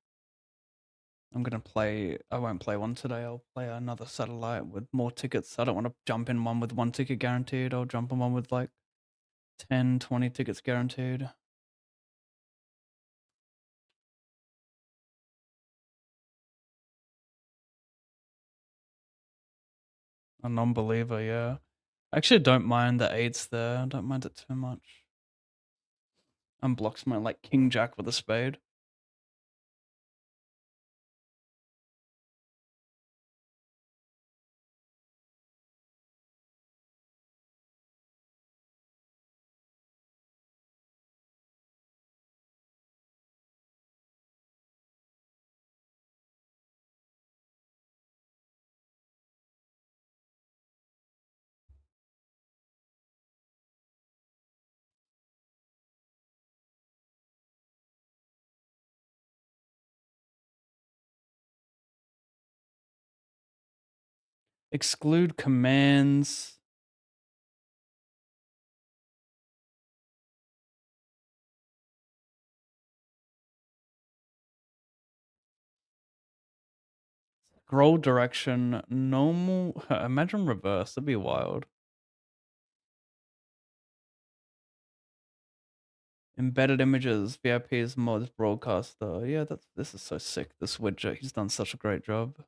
I'm gonna play. I won't play one today. I'll play another satellite with more tickets. I don't want to jump in one with 1 ticket guaranteed. I'll jump in one with like 10, 20 tickets guaranteed. A non-believer, yeah. I actually don't mind the 8s there. I don't mind it too much. Unblocks my like king jack with a spade. Exclude commands. Scroll direction. Normal. Imagine reverse. That'd be wild. Embedded images. VIP's mods broadcaster. Yeah, this is so sick. This widget. He's done such a great job.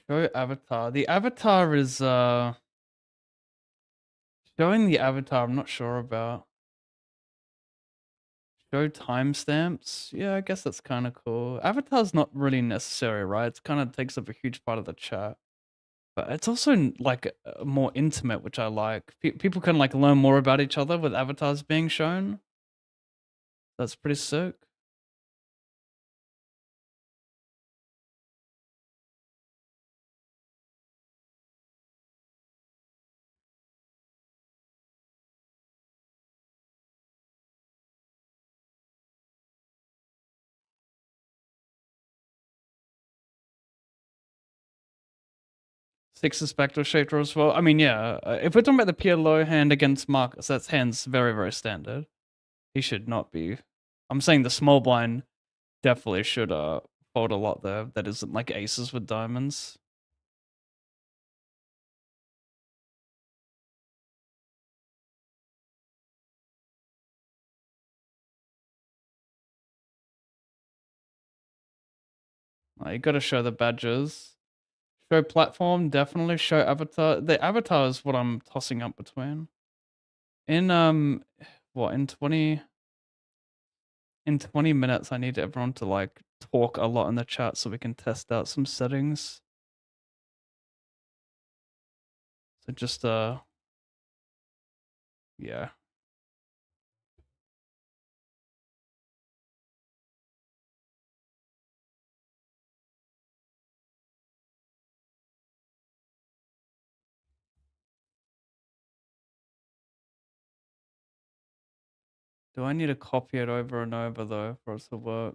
Show avatar. The avatar is showing the avatar. I'm not sure about. Show timestamps. Yeah, I guess that's kind of cool. Avatar's not really necessary, right? It kind of takes up a huge part of the chat. But it's also like more intimate, which I like. People can like learn more about each other with avatars being shown. That's pretty sick. Six is backdoor shape draw as well. I mean, yeah. If we're talking about the PLO hand against Marcus, that's hand's very, very standard. He should not be. I'm saying the small blind definitely should fold a lot there. That isn't like aces with diamonds. You got to show the badges. Show platform, definitely show avatar. The avatar is what I'm tossing up between. In what in 20 minutes I need everyone to like talk a lot in the chat so we can test out some settings. So just yeah. Do I need to copy it over and over though for it to work?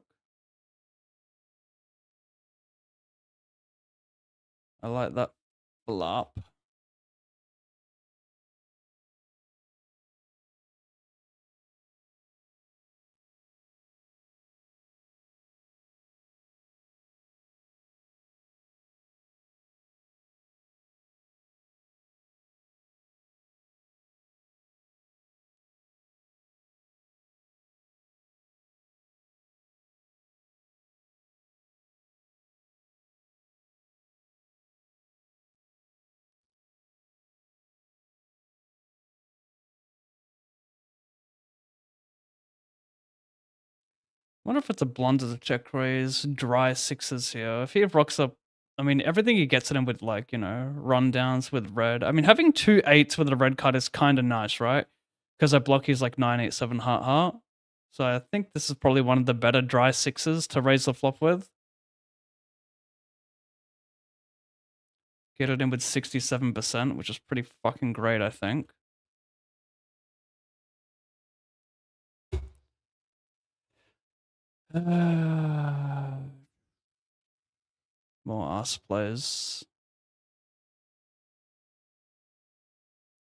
I like that blop. Wonder if it's a blunder to check raise, dry sixes here. If he rocks up I mean, everything he gets it in with, like, rundowns with red. I mean, having 2 8s with a red card is kind of nice, right? Because I block his, like, 9, 8, 7 heart heart. So I think this is probably one of the better dry 6s to raise the flop with. Get it in with 67%, which is pretty fucking great, I think. More ass plays.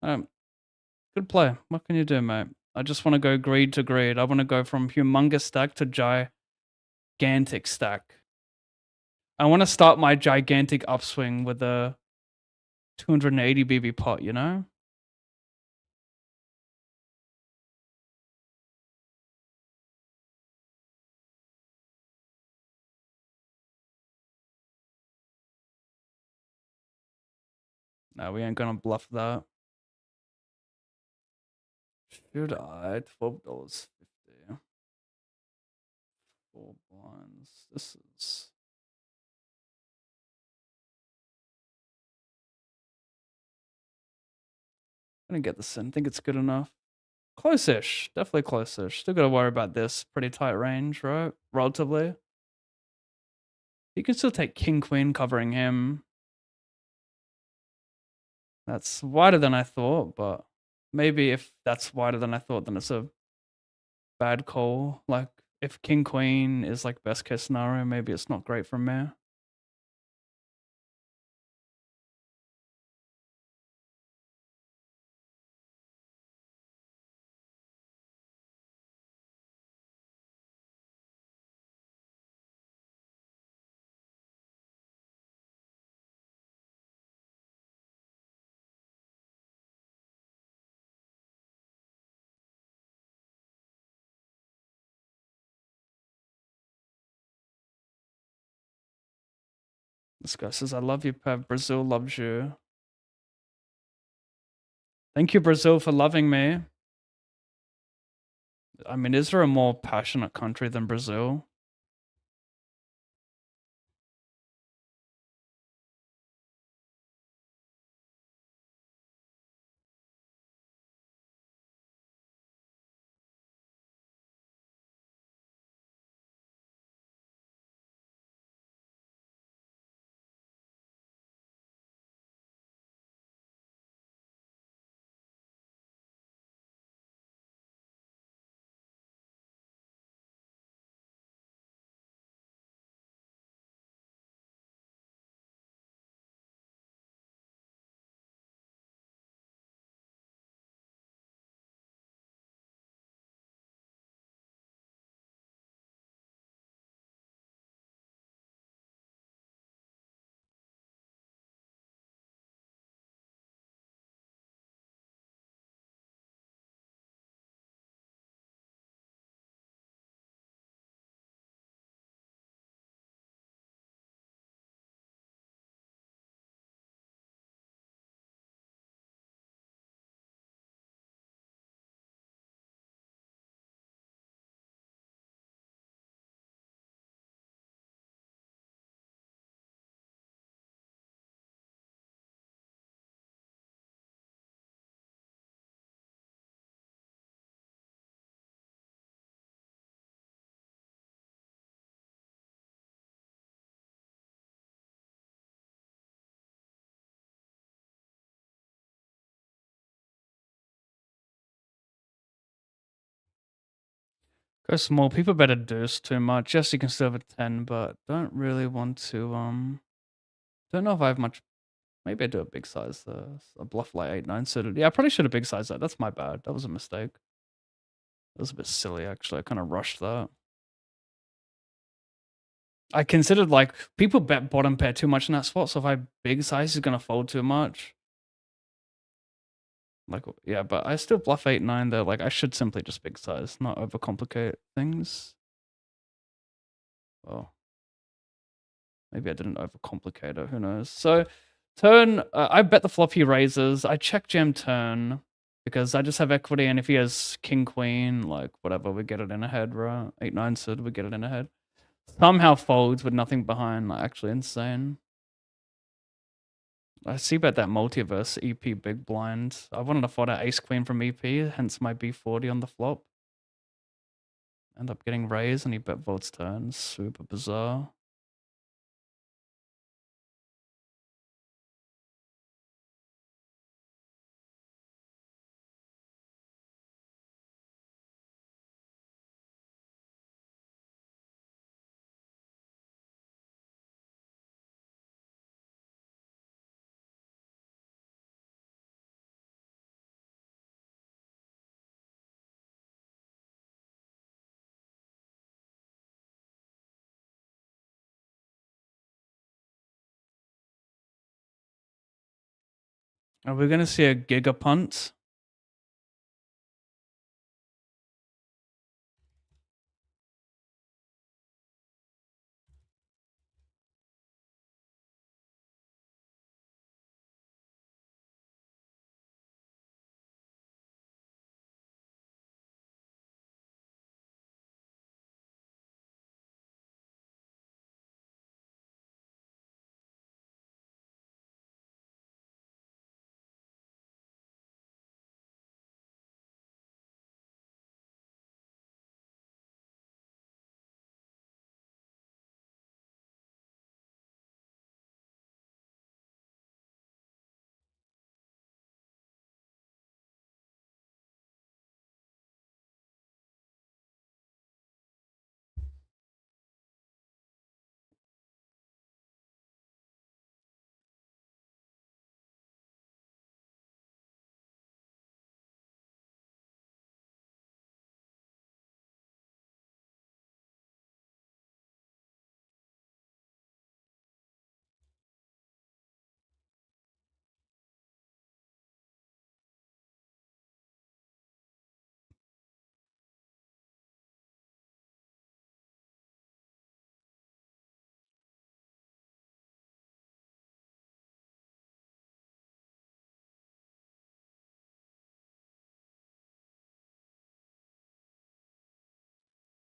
Good play. What can you do, mate? I just want to go greed to greed. I want to go from humongous stack to gigantic stack. I want to start my gigantic upswing with a 280 BB pot, you know? No, we ain't gonna bluff that. Should I? $12.50. 4 blinds. This is... I didn't get this in. I think it's good enough. Close-ish. Definitely close-ish. Still gotta worry about this. Pretty tight range, right? Relatively. You can still take king-queen covering him. That's wider than I thought, but maybe if that's wider than I thought, then it's a bad call. Like, if king-queen is, like, best-case scenario, maybe it's not great for me. This guy says, I love you, Pev. Brazil loves you. Thank you, Brazil, for loving me. I mean, is there a more passionate country than Brazil? Go small. People better deuce too much. Yes, you can still have a 10, but don't really want to, don't know if I have much. Maybe I do a big size, a bluff like 8, 9 suited. Yeah, I probably should have big size that. That's my bad. That was a mistake. That was a bit silly, actually. I kind of rushed that. I considered, like, people bet bottom pair too much in that spot, so if I big size, is gonna fold too much. Like, yeah, but I still bluff 8, 9 though. Like, I should simply just big size, not overcomplicate things. Well, maybe I didn't overcomplicate it. Who knows? So, turn, I bet the flop he raises. I check jam turn because I just have equity, and if he has king, queen, like, whatever, we get it in ahead, right? 8, 9 suited, we get it in ahead. Somehow folds with nothing behind, like, actually insane. I see about that multiverse EP big blind. I wanted to find out ace queen from EP, hence my B40 on the flop. End up getting raised and he bet votes turns. Super bizarre. Are we gonna see a giga punt?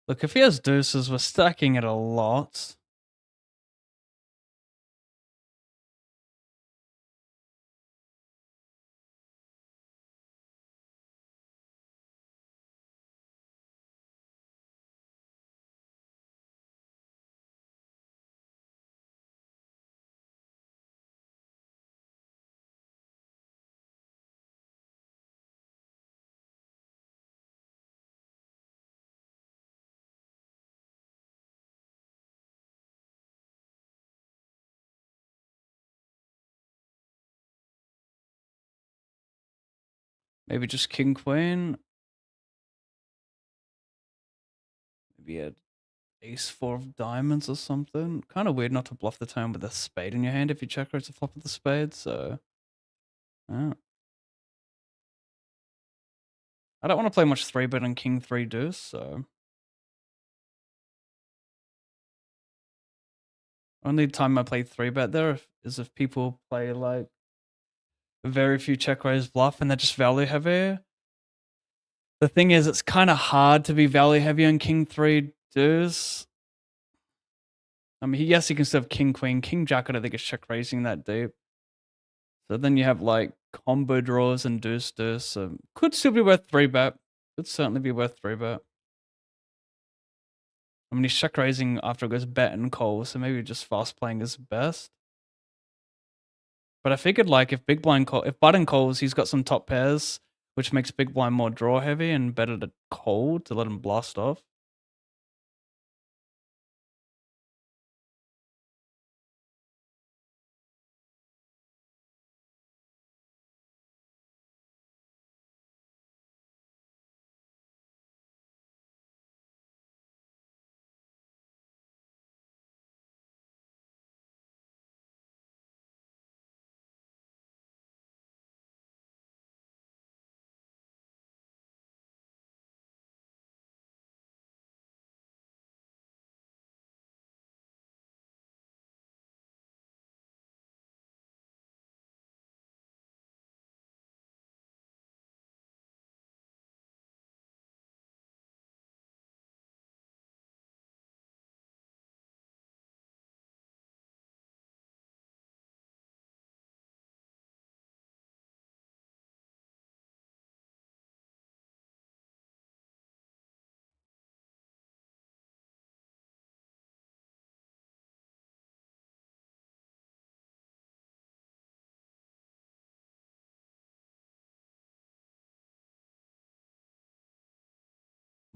Look, if he has deuces, we're stacking it a lot. Maybe just king queen. Maybe a ace four of diamonds or something. Kind of weird not to bluff the turn with a spade in your hand if you check raise a flop with the spade. So, yeah. I don't want to play much 3-bet on king 3 deuce, so. Only time I play 3-bet there is if people play like very few check raise bluff and they're just value heavy. The thing is, it's kind of hard to be value heavy on king 3 deuce. I mean, yes, you can still have king queen, king jack. I don't think it's check raising that deep. So then you have like combo draws and deuce deuce. So could still be worth 3-bet. Could certainly be worth 3-bet. I mean, he's check raising after it goes bet and call, so maybe just fast playing is best. But I figured like if big blind call, if button calls, he's got some top pairs, which makes big blind more draw heavy and better to call to let him blast off.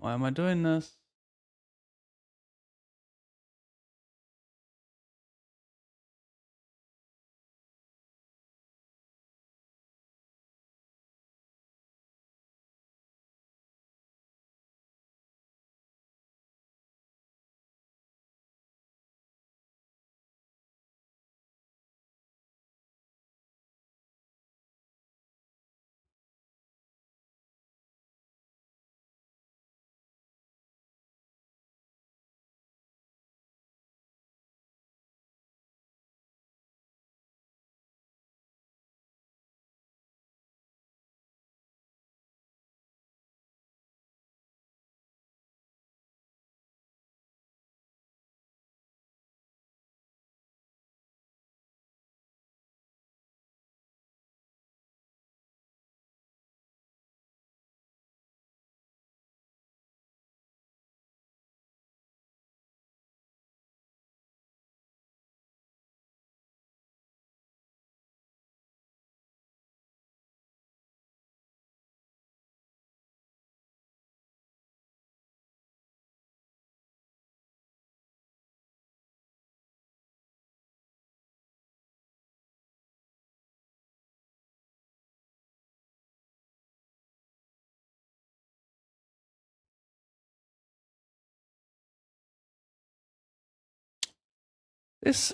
Why am I doing this?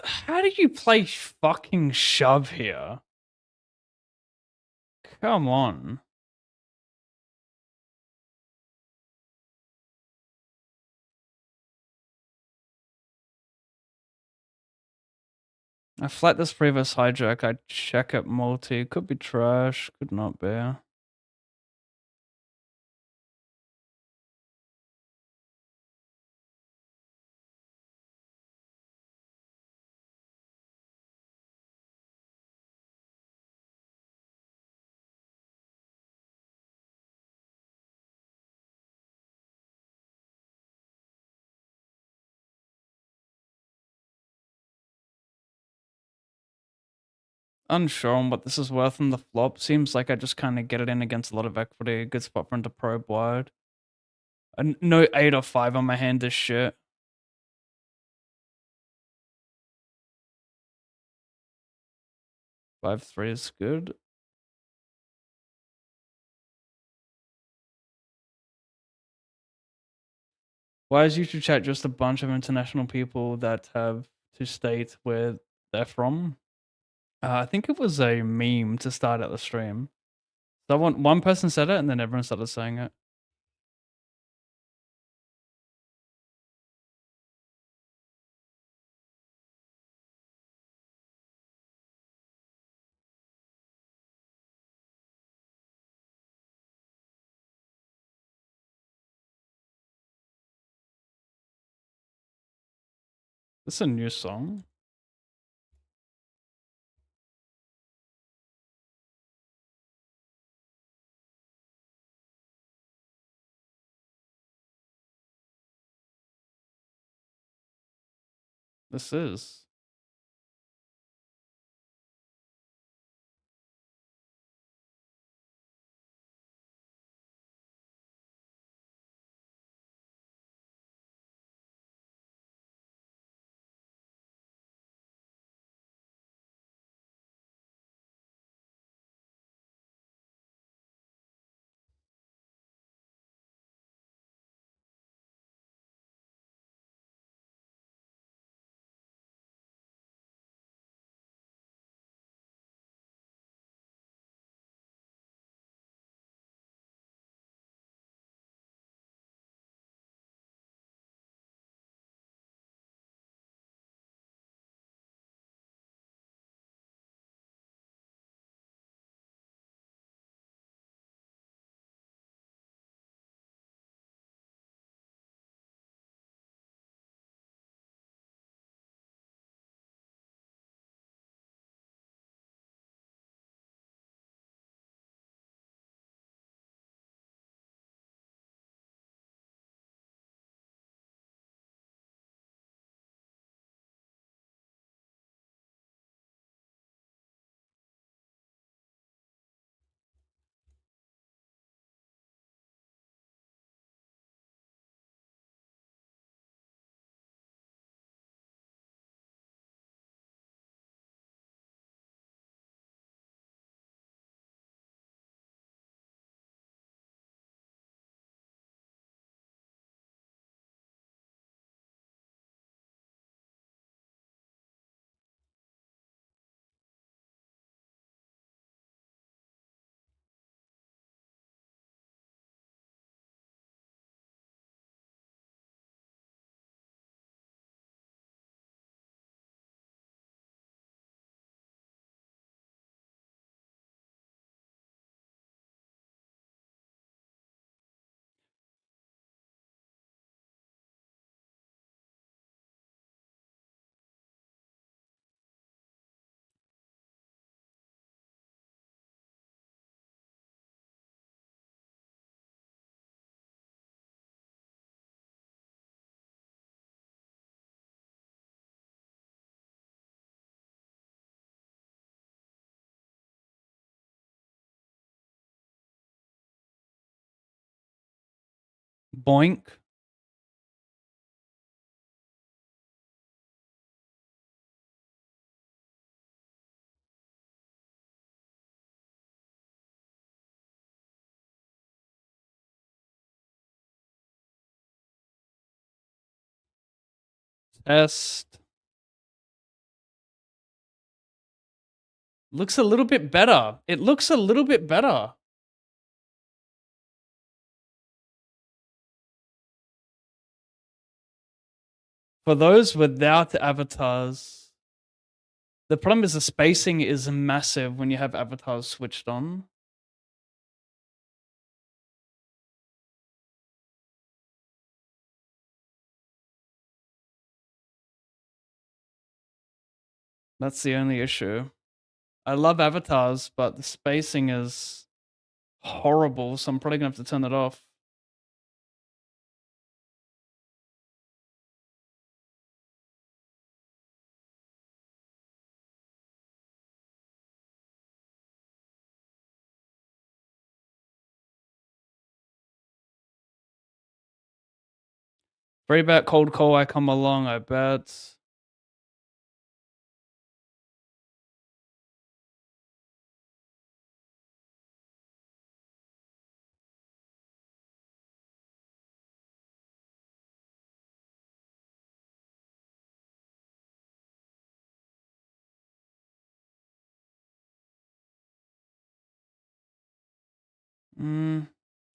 How do you play fucking shove here? Come on. I flat this previous hijack. I check it multi. Could be trash. Could not be. Unsure on what this is worth on the flop. Seems like I just kind of get it in against a lot of equity. Good spot for him to probe wide. No 8 or 5 on my hand is shit. 5-3 is good. Why is YouTube chat just a bunch of international people that have to state where they're from? I think it was a meme to start out the stream. One person said it, and then everyone started saying it. This is a new song. This is. Boink. Test. Looks a little bit better. It looks a little bit better. For those without avatars, the problem is the spacing is massive when you have avatars switched on. That's the only issue. I love avatars, but the spacing is horrible, so I'm probably gonna have to turn it off. Free bet cold call, I come along, I bet.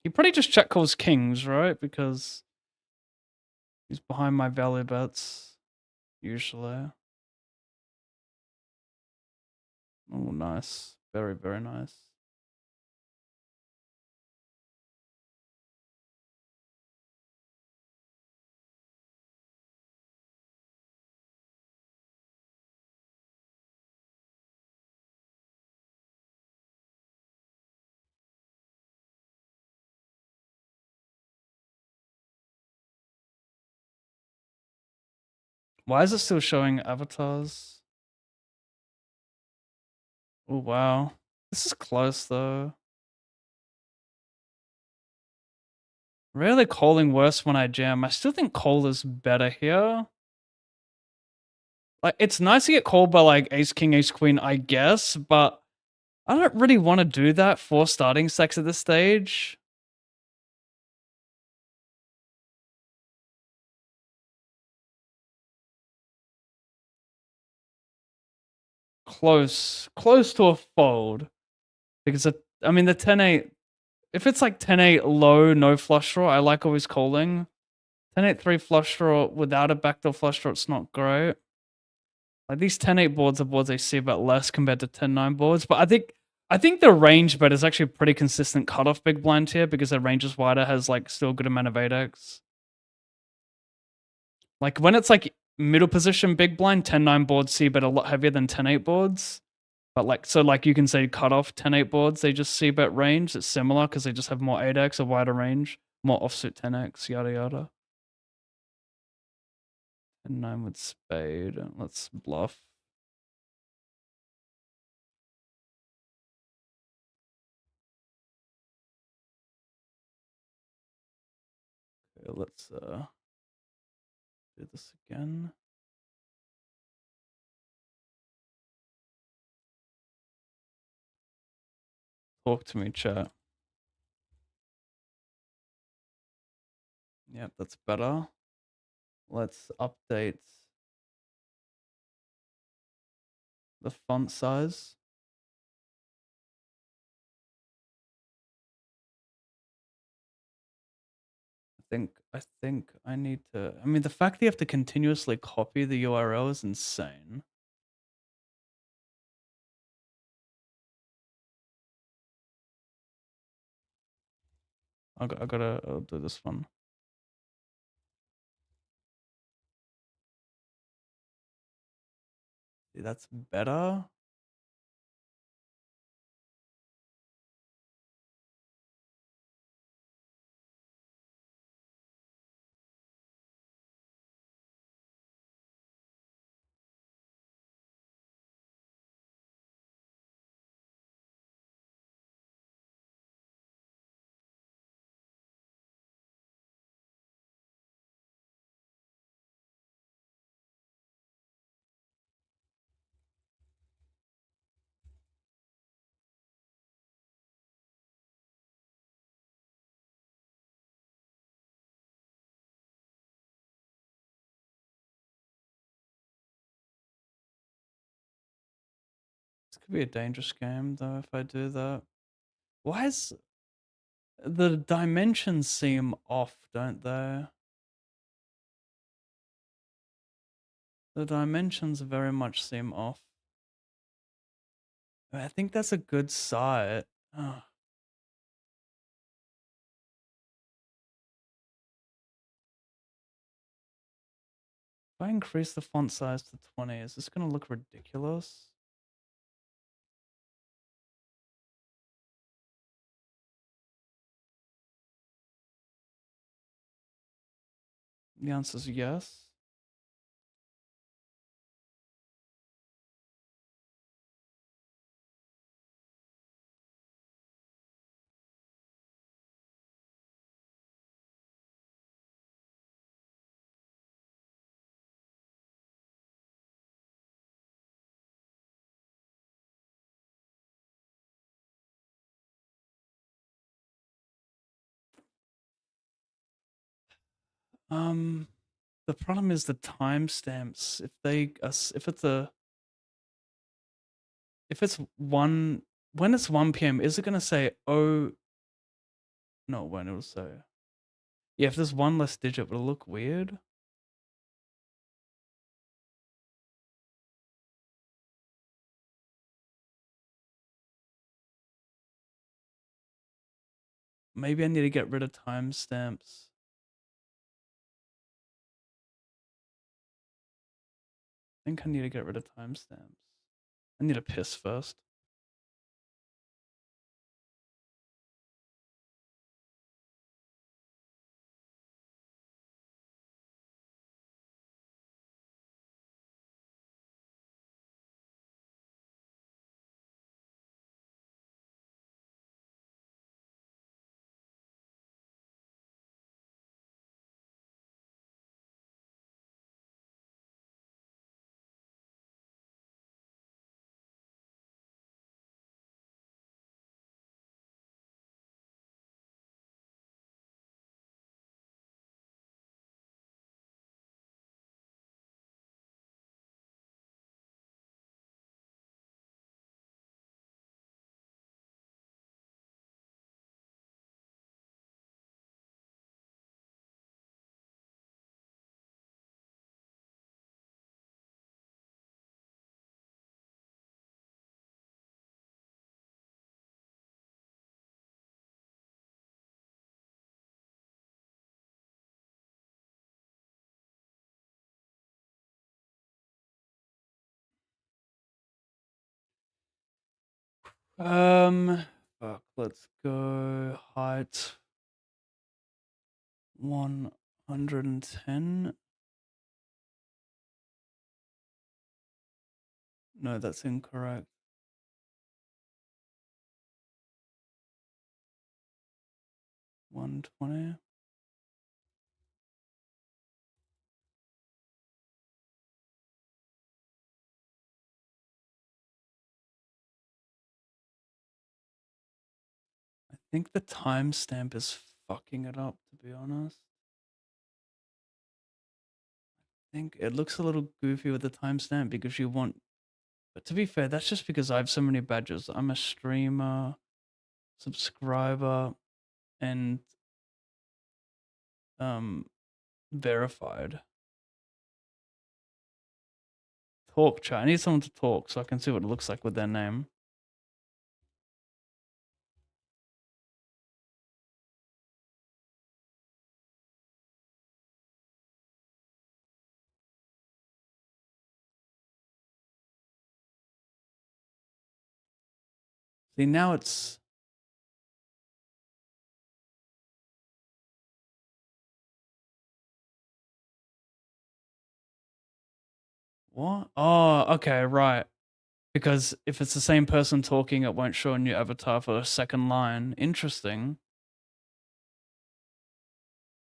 He probably just check calls kings, right? Because he's behind my value bets, usually. Oh, nice. Very, very nice. Why is it still showing avatars? Oh, wow. This is close, though. Really calling worse when I jam. I still think call is better here. Like, it's nice to get called by, like, ace, king, ace, queen, I guess, but I don't really want to do that for starting stacks at this stage. Close to a fold. Because, I mean, the 10-8, if it's like 10-8 low, no flush draw, I like always calling. 10-8 3 flush draw without a backdoor flush draw, it's not great. Like these 10-8 boards are boards I see about less compared to 10-9 boards. But I think the range bet is actually a pretty consistent cutoff big blind here because the range is wider, has like still a good amount of 8x. Like when it's like middle position big blind, 10-9 boards see bet a lot heavier than 10-8 boards. But like, so like you can say cutoff 10-8 boards, they just see bet range. It's similar because they just have more 8x, a wider range, more offsuit 10x, yada yada. And 9 with spade. Let's bluff. Okay, let's do this again. Talk to me, chat. Yep, that's better. Let's update the font size. I think I need to. I mean, the fact that you have to continuously copy the URL is insane. I'll do this one. See, that's better. Could be a dangerous game though if I do that. Why is the dimensions seem off, don't they? The dimensions very much seem off. I think that's a good site. Oh. If I increase the font size to 20, is this going to look ridiculous? The answer is yes. The problem is the timestamps. If it's one when it's 1 p.m., is it gonna say oh no when it'll say yeah, if there's one less digit, will it look weird? Maybe I need to get rid of timestamps. I think I need to get rid of timestamps. I need to piss first. Fuck, let's go height 110. No, that's incorrect. 120. I think the timestamp is fucking it up, to be honest. I think it looks a little goofy with the timestamp because you want, but to be fair, that's just because I have so many badges. I'm a streamer, subscriber, and verified. Talk chat. I need someone to talk so I can see what it looks like with their name. See, now it's what? Oh, okay, right. Because if it's the same person talking, it won't show a new avatar for the second line. Interesting.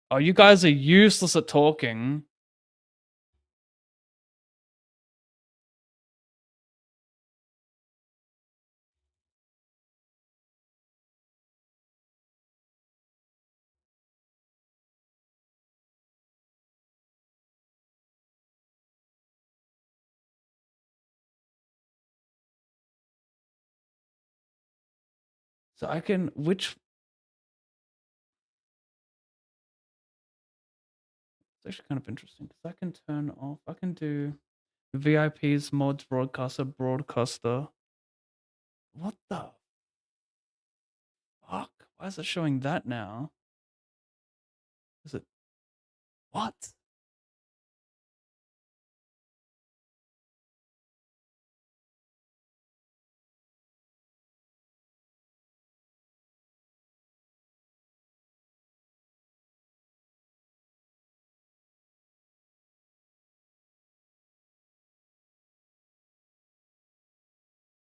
Oh, you guys are useless at talking. So I can which it's actually kind of interesting because I can turn off. I can do VIPs, mods, broadcaster, broadcaster. What the fuck? Why is it showing that now? Is it what?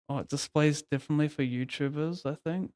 Oh, it displays differently for YouTubers, I think.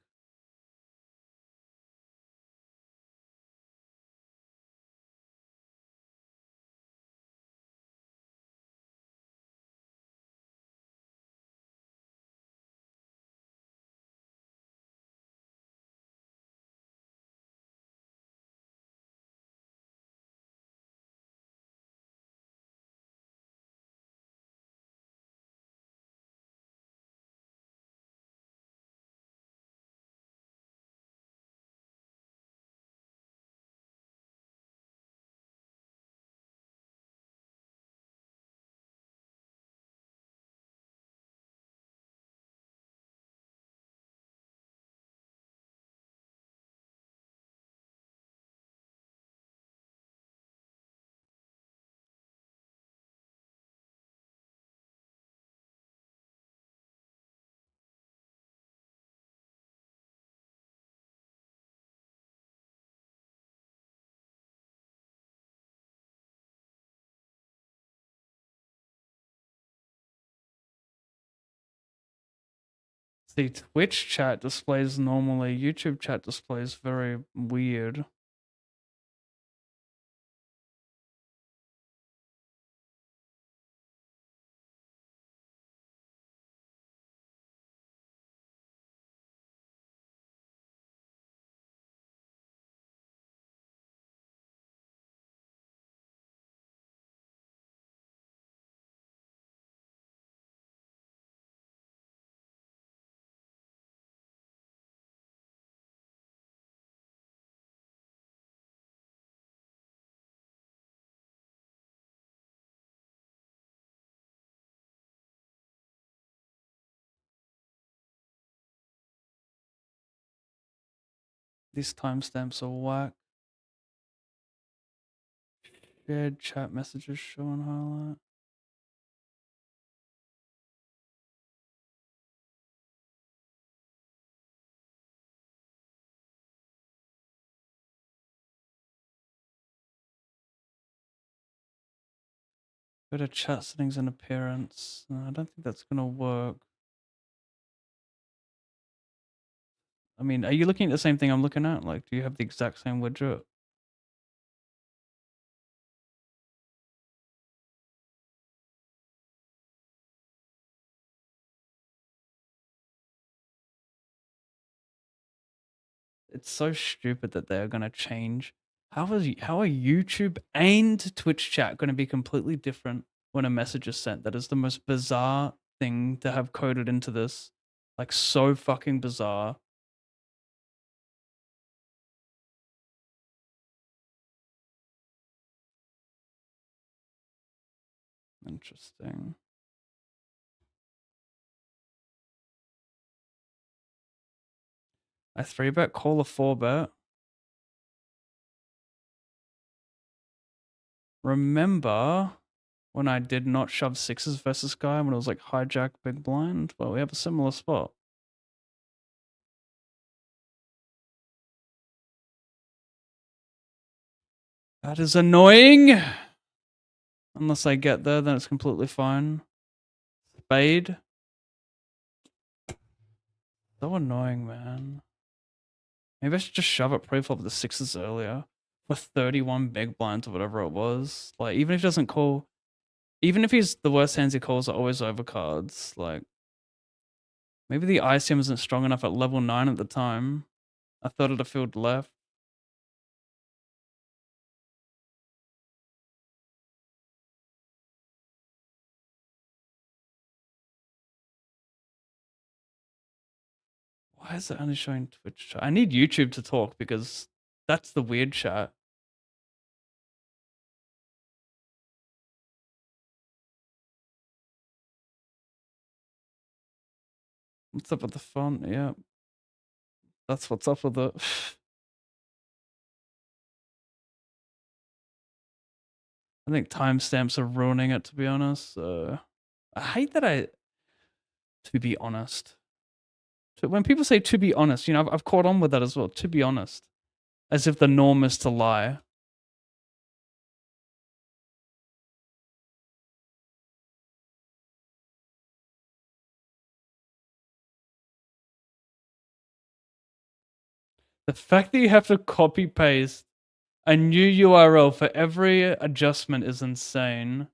See, Twitch chat displays normally. YouTube chat displays very weird. These timestamps are whack. Shared chat messages show and highlight. Go to chat settings and appearance. No, I don't think that's gonna work. I mean, are you looking at the same thing I'm looking at? Like, do you have the exact same widget? It's so stupid that they're gonna change. How are YouTube and Twitch chat gonna be completely different when a message is sent? That is the most bizarre thing to have coded into this. Like, so fucking bizarre. Interesting. I 3-bet call a 4-bet. Remember when I did not shove sixes versus guy when it was like hijack big blind? Well, we have a similar spot. That is annoying. Unless I get there, then it's completely fine. Spade. So annoying, man. Maybe I should just shove it pre-flop the sixes earlier for 31 big blinds or whatever it was. Like, even if he doesn't call, even if he's the worst hands he calls are always overcards. Like, maybe the ICM isn't strong enough at level 9 at the time. I thought it'd have filled left. Why is it only showing Twitch chat? I need YouTube to talk because that's the weird chat. What's up with the font? Yeah. That's what's up with it. I think timestamps are ruining it, to be honest. I hate that to be honest. When people say to be honest, you know, I've caught on with that as well. To be honest. As if the norm is to lie. The fact that you have to copy paste a new URL for every adjustment is insane.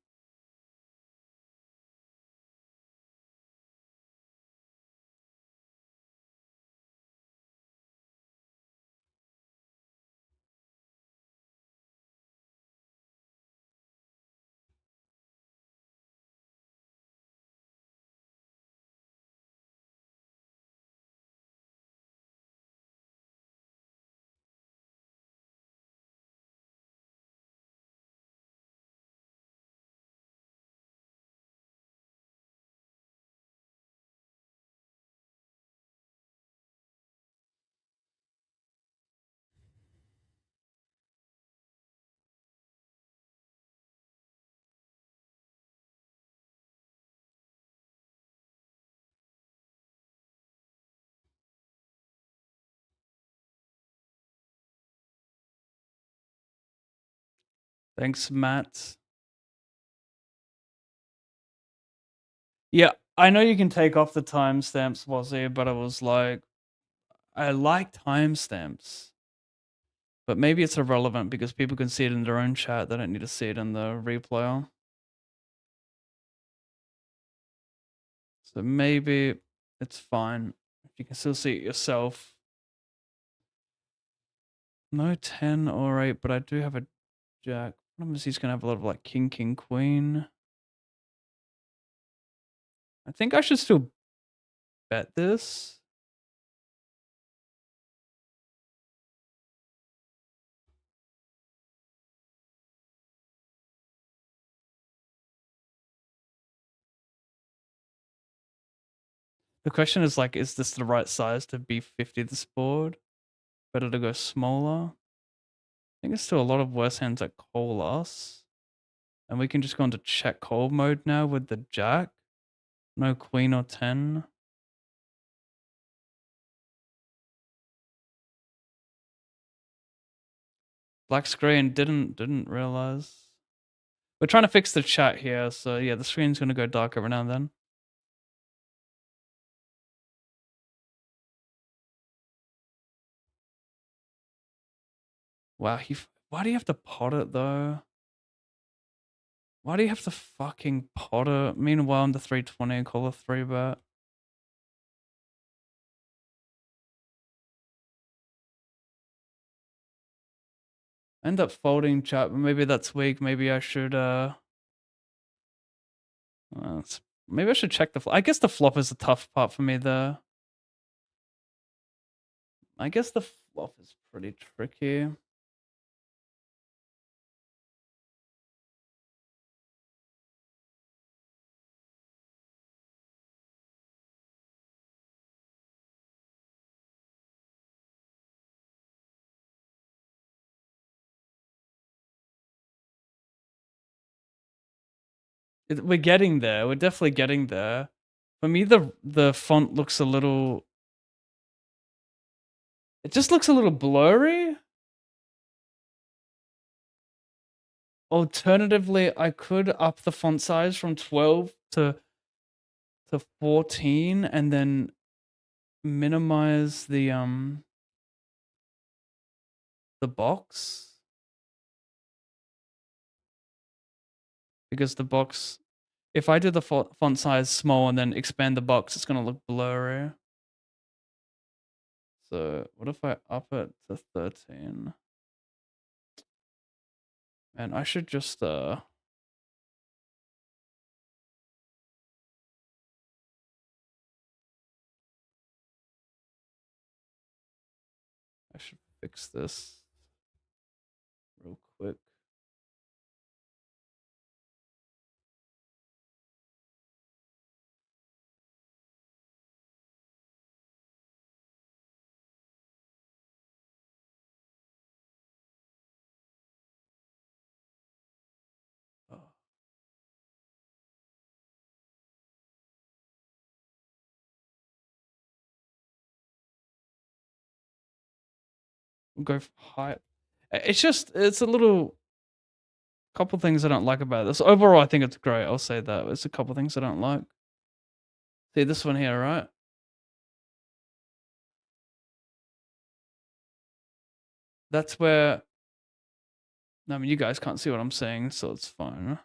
Thanks, Matt. Yeah, I know you can take off the timestamps, Wazzy, but I was like, I like timestamps. But maybe it's irrelevant because people can see it in their own chat. They don't need to see it in the replayer. So maybe it's fine. If you can still see it yourself. No 10 or 8, but I do have a jack. Problem is he's going to have a lot of like king, king, queen. I think I should still bet this. The question is like, is this the right size to B50 this board? Better to go smaller? I think there's still a lot of worse hands that call us. And we can just go into check call mode now with the jack. No queen or 10. Black screen didn't realize. We're trying to fix the chat here, so yeah, the screen's gonna go dark every now and then. Wow, why do you have to pot it though? Why do you have to fucking pot it? Meanwhile, I'm the 320 and call a 3-bet. End up folding chat, but maybe that's weak. Maybe I should maybe I should check the flop. I guess the flop is the tough part for me there. I guess the flop is pretty tricky. We're getting there. We're definitely getting there. For me, the font looks a little. It just looks a little blurry. Alternatively, I could up the font size from 12 to 14 and then minimize the box. Because the box, if I do the font size small and then expand the box, it's going to look blurry. So what if I up it to 13? And I should just fix this real quick. Oh. We'll go for height. It's a little couple things I don't like about this. Overall, I think it's great. I'll say that. It's a couple things I don't like. See this one here, right? That's where. I mean, you guys can't see what I'm saying, so it's fine.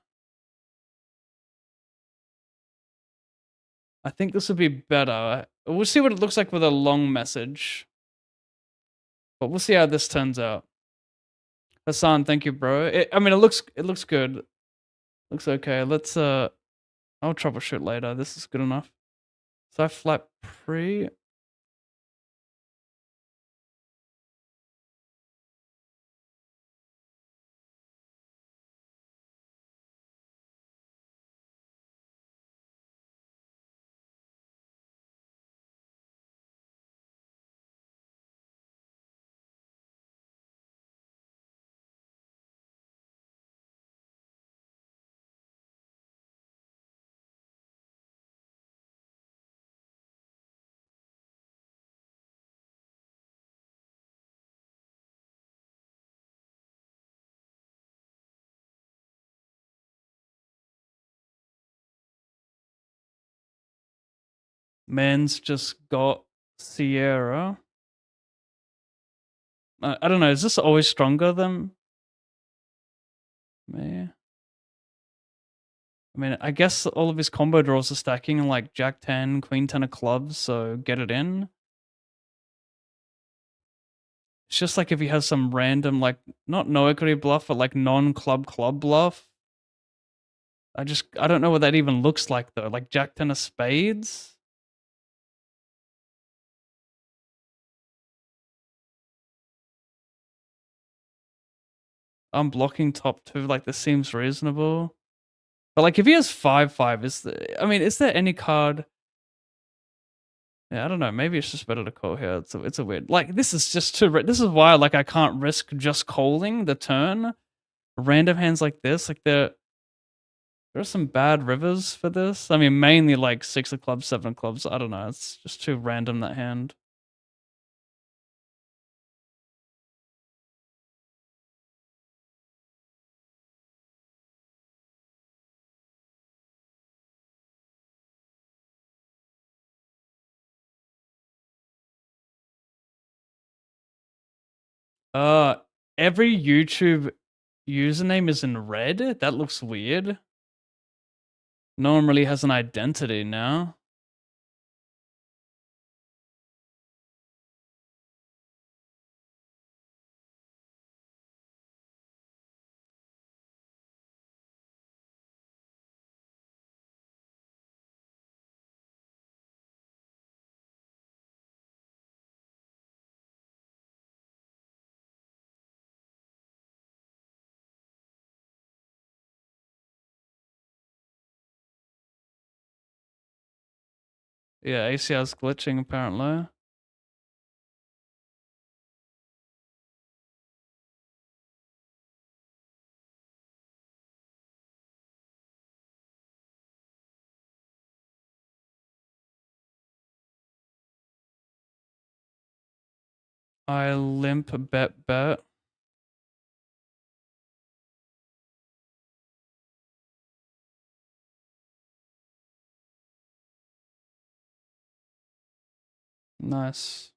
I think this would be better. We'll see what it looks like with a long message. But we'll see how this turns out. Hassan, thank you, bro. I mean, it looks good. Looks okay. Let's I'll troubleshoot later. This is good enough. So I flat pre. Man's just got Sierra. I don't know. Is this always stronger than me? I mean, I guess all of his combo draws are stacking like Jack 10, Queen 10 of clubs, so get it in. It's just like if he has some random, like, not no equity bluff, but like non-club club bluff. I don't know what that even looks like though. Like Jack 10 of spades? I'm blocking top two, like this seems reasonable. But like if he has 5-5, is there any card? Yeah, I don't know. Maybe it's just better to call here. It's a weird. Like this is just too. This is why like I can't risk just calling the turn. Random hands like this, like there are some bad rivers for this. I mean, mainly like 6 of clubs, 7 of clubs. I don't know. It's just too random that hand. Uh, every YouTube username is in red. That looks weird. No one really has an identity now. Yeah, ACR's glitching apparently. I limp bet. Nice.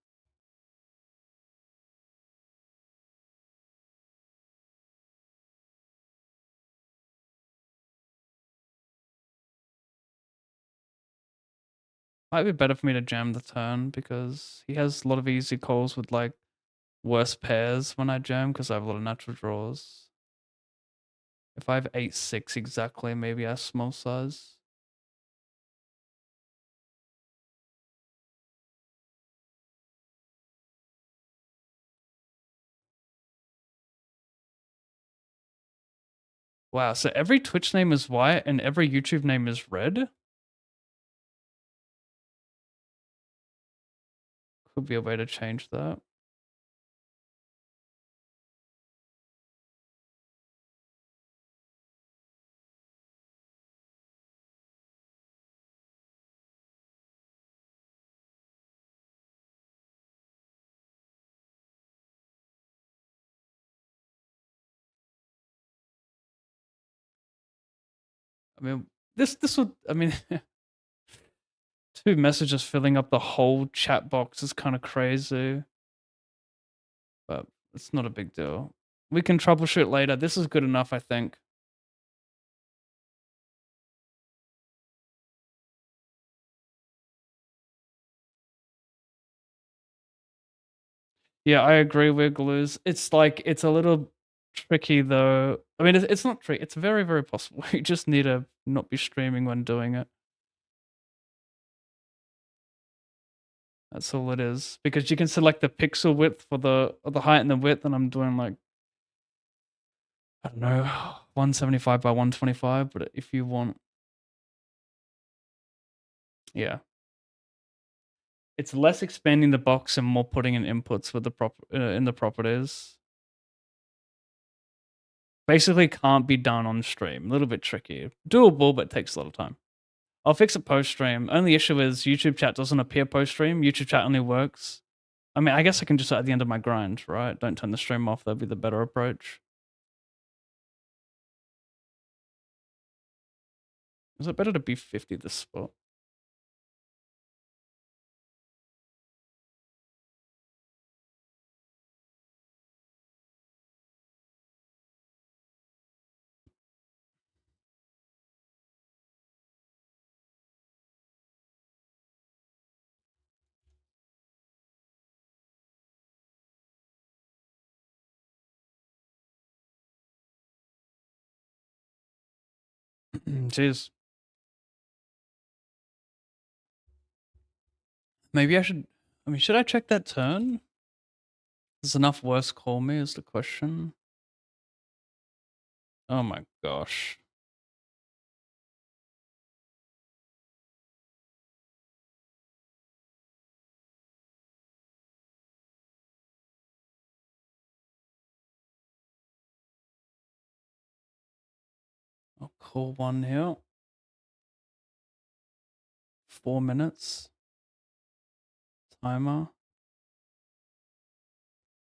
Might be better for me to jam the turn because he has a lot of easy calls with like worse pairs when I jam because I have a lot of natural draws. If I have 8-6 exactly, maybe I small size. Wow, so every Twitch name is white and every YouTube name is red? Could be a way to change that. I mean, this would, I mean, 2 messages filling up the whole chat box is kind of crazy. But it's not a big deal. We can troubleshoot later. This is good enough, I think. Yeah, I agree with Glues. It's like, it's a little tricky though. I mean, it's not tricky. It's very, very possible. You just need to not be streaming when doing it. That's all it is. Because you can select the pixel width for the height and the width, and I'm doing like, I don't know, 175 by 125. But if you want, yeah, it's less expanding the box and more putting in inputs with the in the properties. Basically can't be done on stream. A little bit tricky. Doable, but takes a lot of time. I'll fix it post stream. Only issue is YouTube chat doesn't appear post stream. YouTube chat only works. I mean, I guess I can just at the end of my grind, right? Don't turn the stream off. That'd be the better approach. Is it better to be 50 this spot? Jeez. Maybe I should. I mean, should I check that turn? Does enough worse call me is the question. Oh my gosh. I'll call one here. 4 minutes. Timer.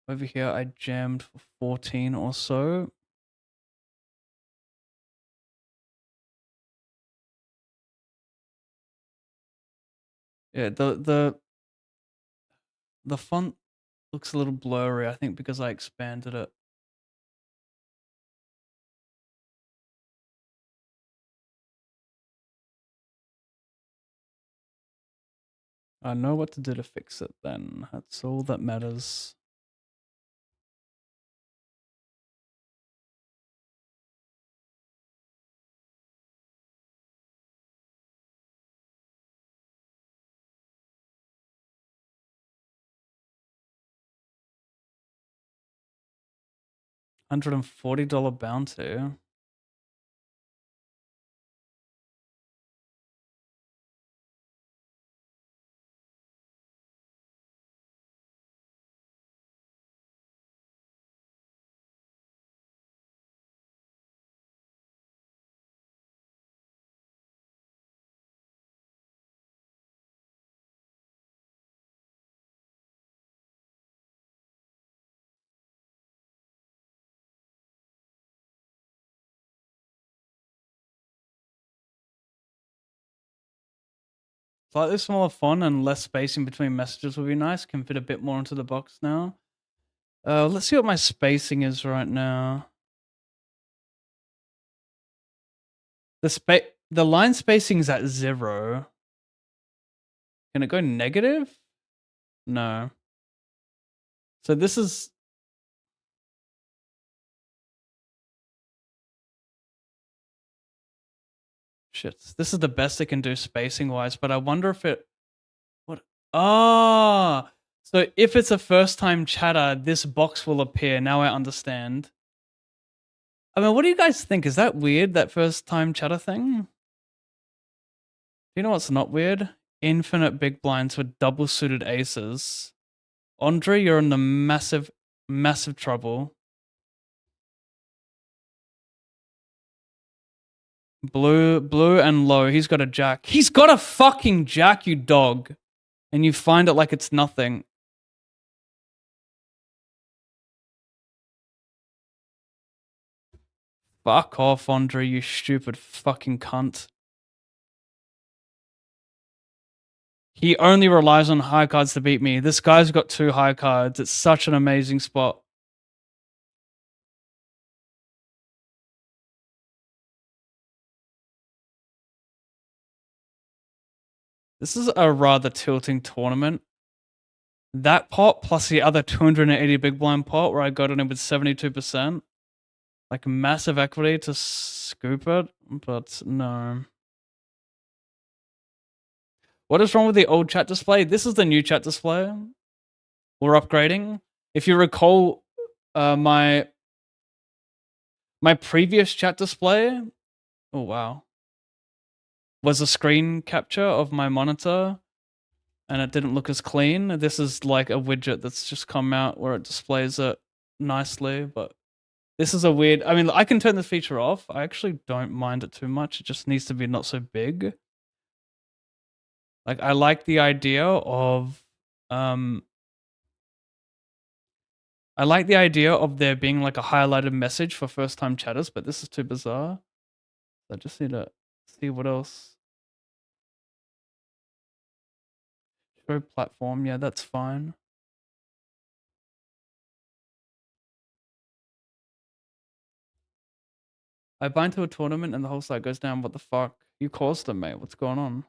Over here, I jammed for 14 or so. Yeah, the font looks a little blurry, I think, because I expanded it. I know what to do to fix it then. That's all that matters. $140 bounty. Slightly smaller font and less spacing between messages would be nice. Can fit a bit more into the box now. Let's see what my spacing is right now. The line spacing is at 0. Can it go negative? No. So this is... Shit. This is the best it can do spacing-wise, but I wonder if it... What? Ah! So if it's a first-time chatter, this box will appear. Now I understand. I mean, what do you guys think? Is that weird, that first time chatter thing? You know what's not weird? Infinite big blinds with double suited aces. Andre, you're in the massive, massive trouble. Blue and low. He's got a jack. He's got a fucking jack, you dog. And you find it like it's nothing. Fuck off, Andre, you stupid fucking cunt. He only relies on high cards to beat me. This guy's got 2 high cards. It's such an amazing spot. This is a rather tilting tournament. That pot plus the other 280 big blind pot where I got in with 72%. Like massive equity to scoop it, but no. What is wrong with the old chat display? This is the new chat display. We're upgrading. If you recall, my previous chat display, oh wow, was a screen capture of my monitor, and it didn't look as clean. This is like a widget that's just come out where it displays it nicely, but this is a weird. I mean, I can turn this feature off. I actually don't mind it too much. It just needs to be not so big. Like, I like the idea of there being like a highlighted message for first time chatters, but this is too bizarre. I just need to see what else. Show platform, yeah, that's fine. I bind to a tournament and the whole site goes down. What the fuck? You caused them, mate. What's going on?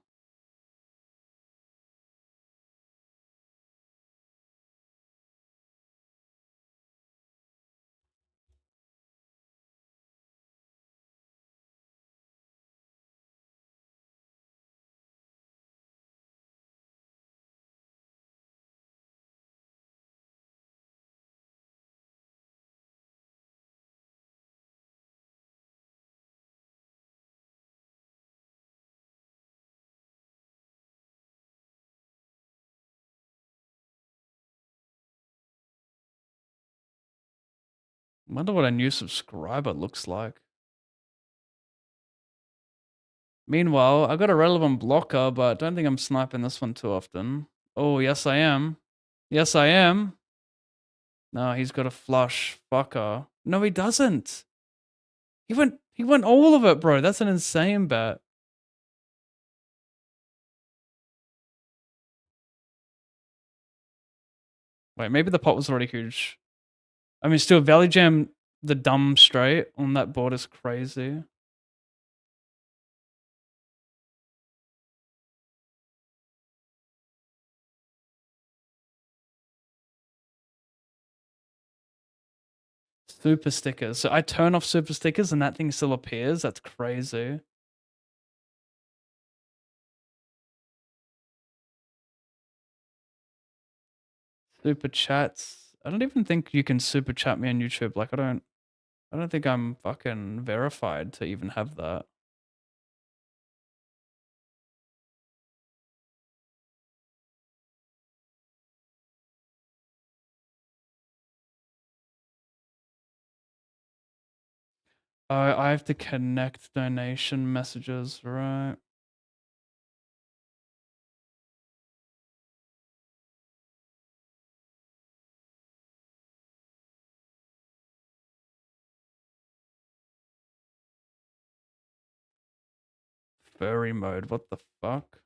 I wonder what a new subscriber looks like. Meanwhile, I got a relevant blocker, but don't think I'm sniping this one too often. Oh, yes I am. Yes I am. No, he's got a flush. Fucker. No, he doesn't. He went all of it, bro. That's an insane bet. Wait, maybe the pot was already huge. I mean, still, Valley Jam the dumb straight on that board is crazy. Super stickers. So I turn off super stickers and that thing still appears. That's crazy. Super chats. I don't even think you can super chat me on YouTube. Like I don't think I'm fucking verified to even have that. Oh, I have to connect donation messages, right? Furry mode. What the fuck?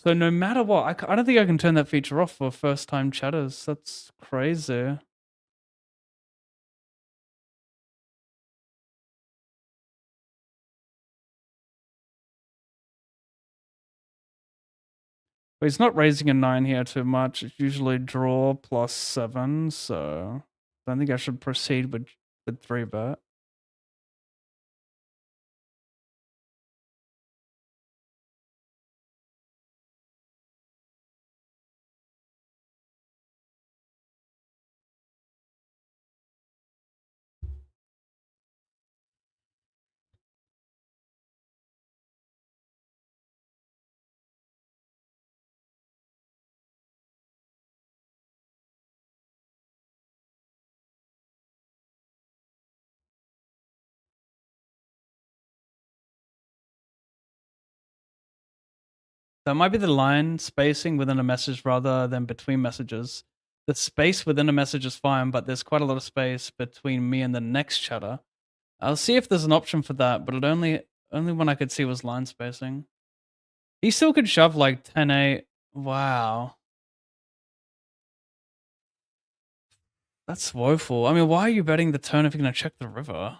So no matter what, I don't think I can turn that feature off for first-time chatters. That's crazy. But he's not raising a 9 here too much. It's usually draw plus 7, so I don't think I should proceed with 3-bet. That might be the line spacing within a message rather than between messages. The space within a message is fine, but there's quite a lot of space between me and the next chatter. I'll see if there's an option for that, but only one I could see was line spacing. He still could shove like 10-8. Wow. That's woeful. I mean, why are you betting the turn if you're going to check the river?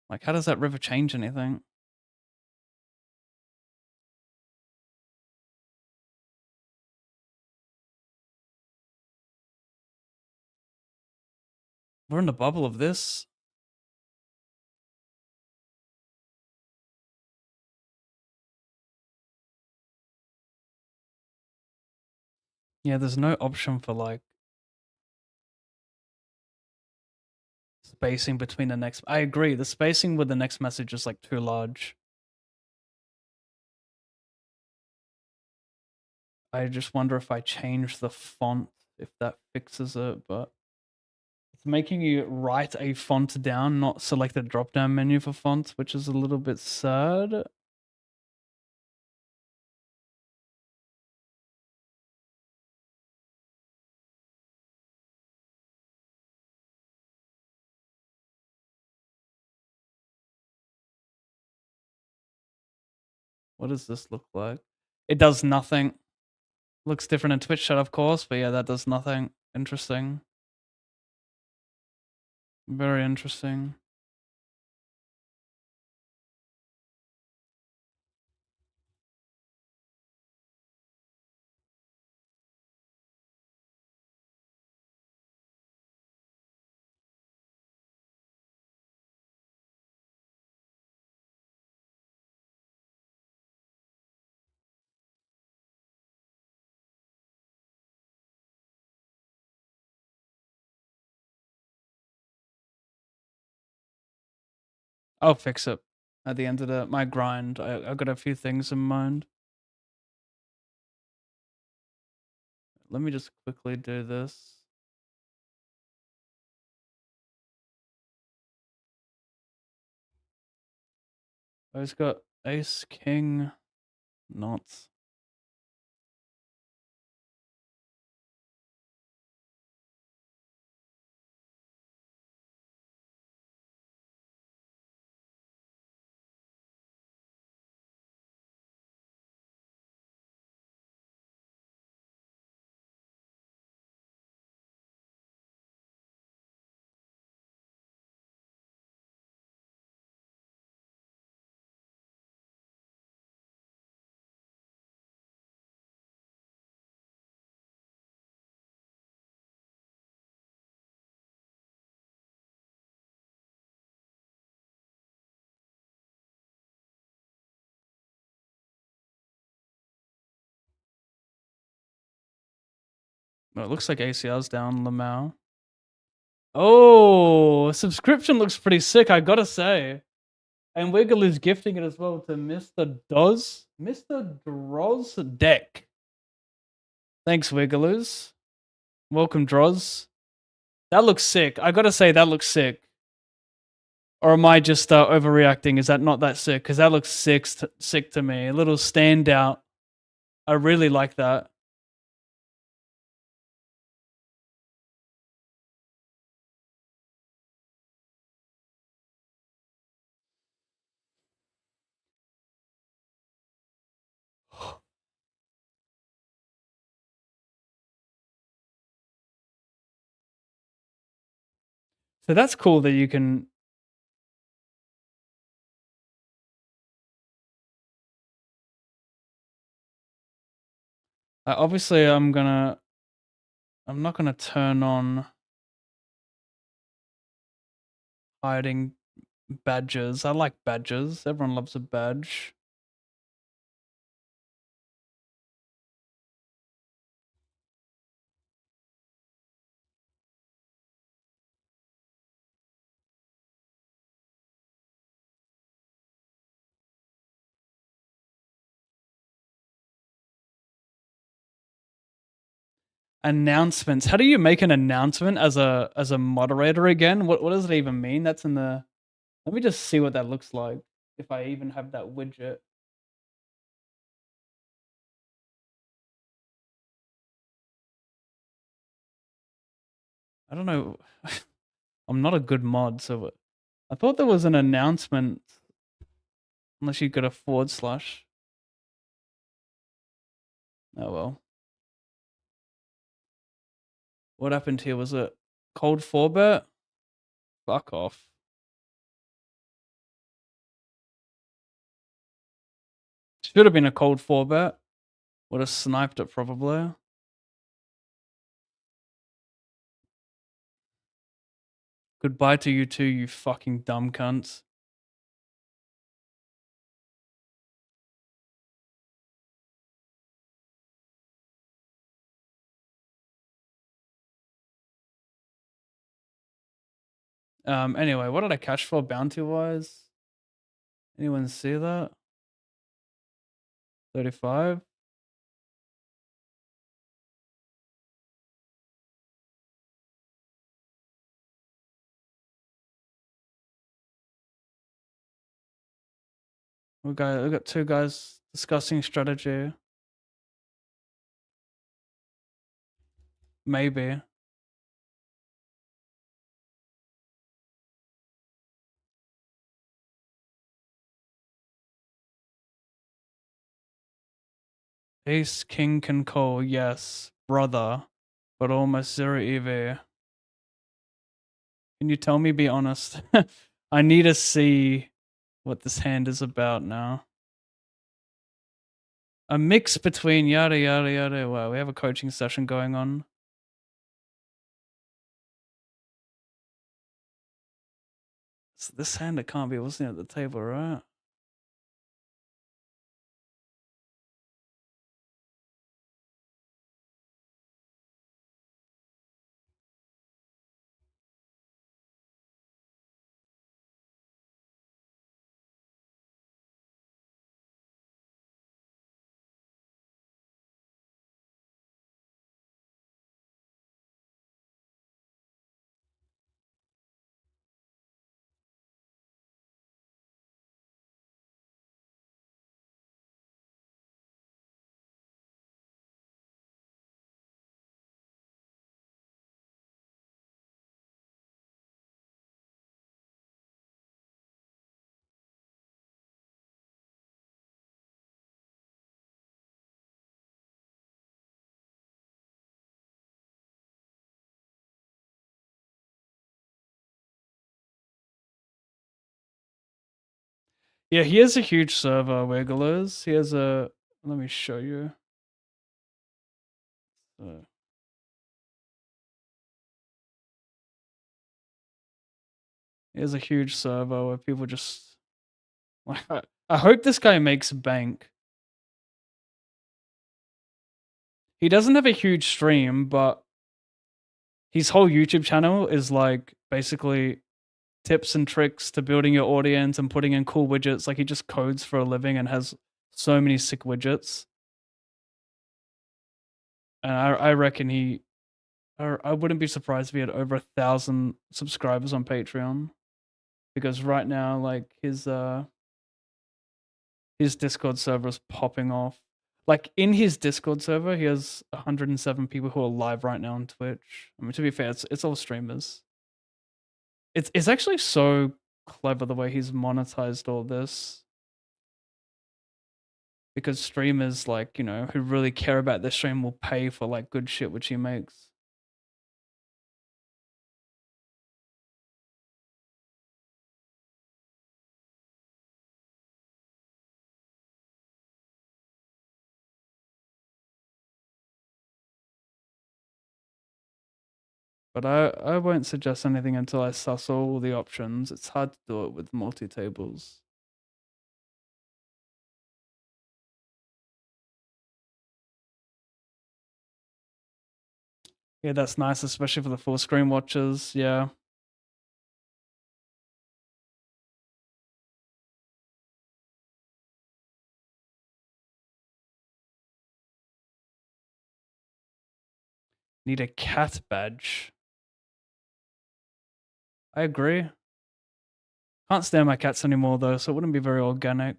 Like, how does that river change anything? We're in the bubble of this. Yeah, there's no option for like spacing between the next. I agree. The spacing with the next message is like too large. I just wonder if I change the font, if that fixes it, but it's making you write a font down, not select a drop down menu for fonts, which is a little bit sad. What does this look like? It does nothing. Looks different in Twitch chat, of course, but yeah, that does nothing. Interesting. Very interesting. I'll fix it at the end of my grind. I've got a few things in mind. Let me just quickly do this. Oh, he's got ace, king, nuts. Well, it looks like ACR's down, Lamau. Oh, subscription looks pretty sick, I gotta say. And Wiggle is gifting it as well to Mr. Doz. Mr. Droz Deck. Thanks, Wigglers. Welcome, Droz. That looks sick. I gotta say, that looks sick. Or am I just overreacting? Is that not that sick? Because that looks sick to me. A little standout. I really like that. So that's cool that you can. Obviously, I'm not gonna turn on hiding badges. I like badges. Everyone loves a badge. Announcements. How do you make an announcement as a moderator again? What does it even mean? That's in the. Let me just see what that looks like. If I even have that widget. I don't know. I'm not a good mod, so I thought there was an announcement. Unless you got a forward slash. Oh well. What happened here? Was it cold 4-bet? Fuck off. Should have been a cold 4-bet. Would have sniped it probably. Goodbye to you too, you fucking dumb cunts. Anyway, what did I cash for bounty wise? Anyone see that? 35? We got two guys discussing strategy. Maybe. Ace King can call, yes, brother, but almost 0 EV. Can you tell me, be honest? I need to see what this hand is about now. A mix between yada yada yada. Wow, we have a coaching session going on. So this hand, it can't be listening at the table, right? Yeah, he has a huge server, Wigglers. He has a. Let me show you. He has a huge server where people just. I hope this guy makes bank. He doesn't have a huge stream, but his whole YouTube channel is like basically tips and tricks to building your audience and putting in cool widgets. Like he just codes for a living and has so many sick widgets. And I reckon I wouldn't be surprised if he had over 1,000 subscribers on Patreon, because right now, like his Discord server is popping off. Like in his Discord server, he has 107 people who are live right now on Twitch. I mean, to be fair, it's all streamers. It's actually so clever the way he's monetized all this, because streamers, like, you know, who really care about their stream will pay for like good shit which he makes. But I won't suggest anything until I suss all the options. It's hard to do it with multi-tables. Yeah, that's nice, especially for the full screen watches. Yeah. Need a cat badge. I agree. Can't stand my cats anymore though, so it wouldn't be very organic.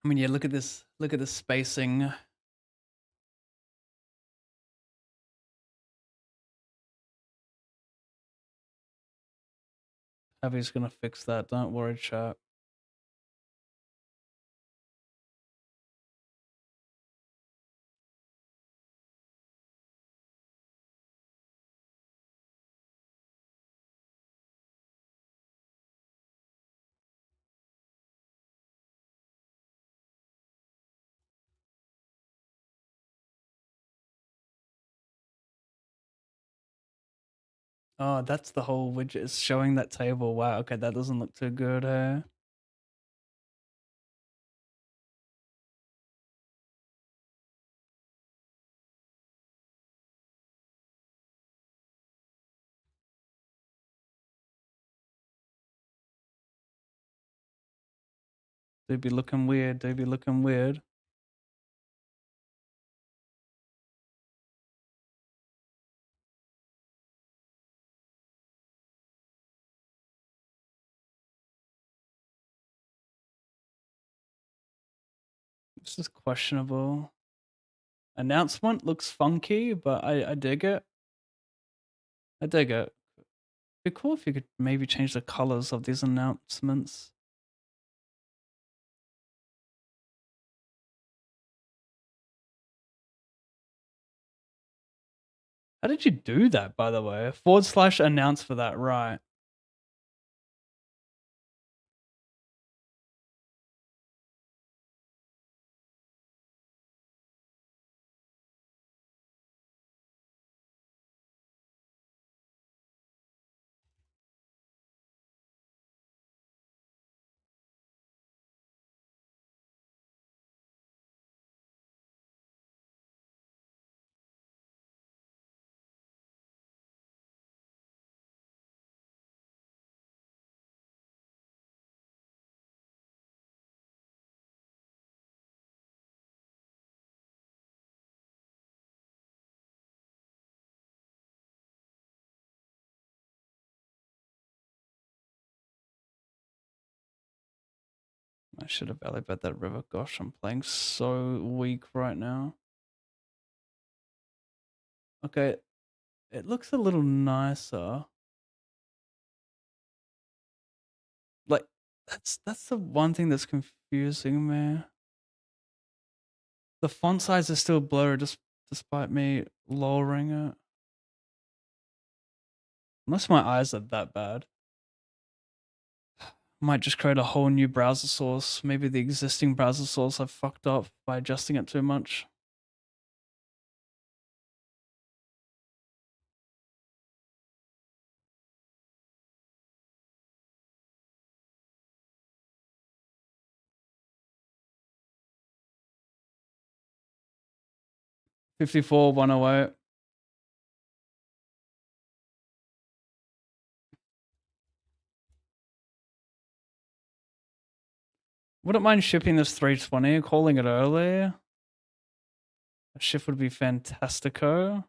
I mean, yeah, look at this. Look at the spacing. Abby's gonna fix that. Don't worry, chat. Oh, that's the whole widget is showing that table. Wow, okay, that doesn't look too good, eh? They'd be looking weird. They'd be looking weird. This is questionable. Announcement looks funky, but I dig it. I dig it. Be cool if you could maybe change the colors of these announcements. How did you do that, by the way? / announce for that, right? I should have value bet that river. Gosh, I'm playing so weak right now. Okay, it looks a little nicer. Like that's the one thing that's confusing me. The font size is still blurry despite me lowering it. Unless my eyes are that bad. Might just create a whole new browser source. Maybe the existing browser source I've fucked up by adjusting it too much. $54 108. Wouldn't mind shipping this 320, calling it early. A shift would be fantastico.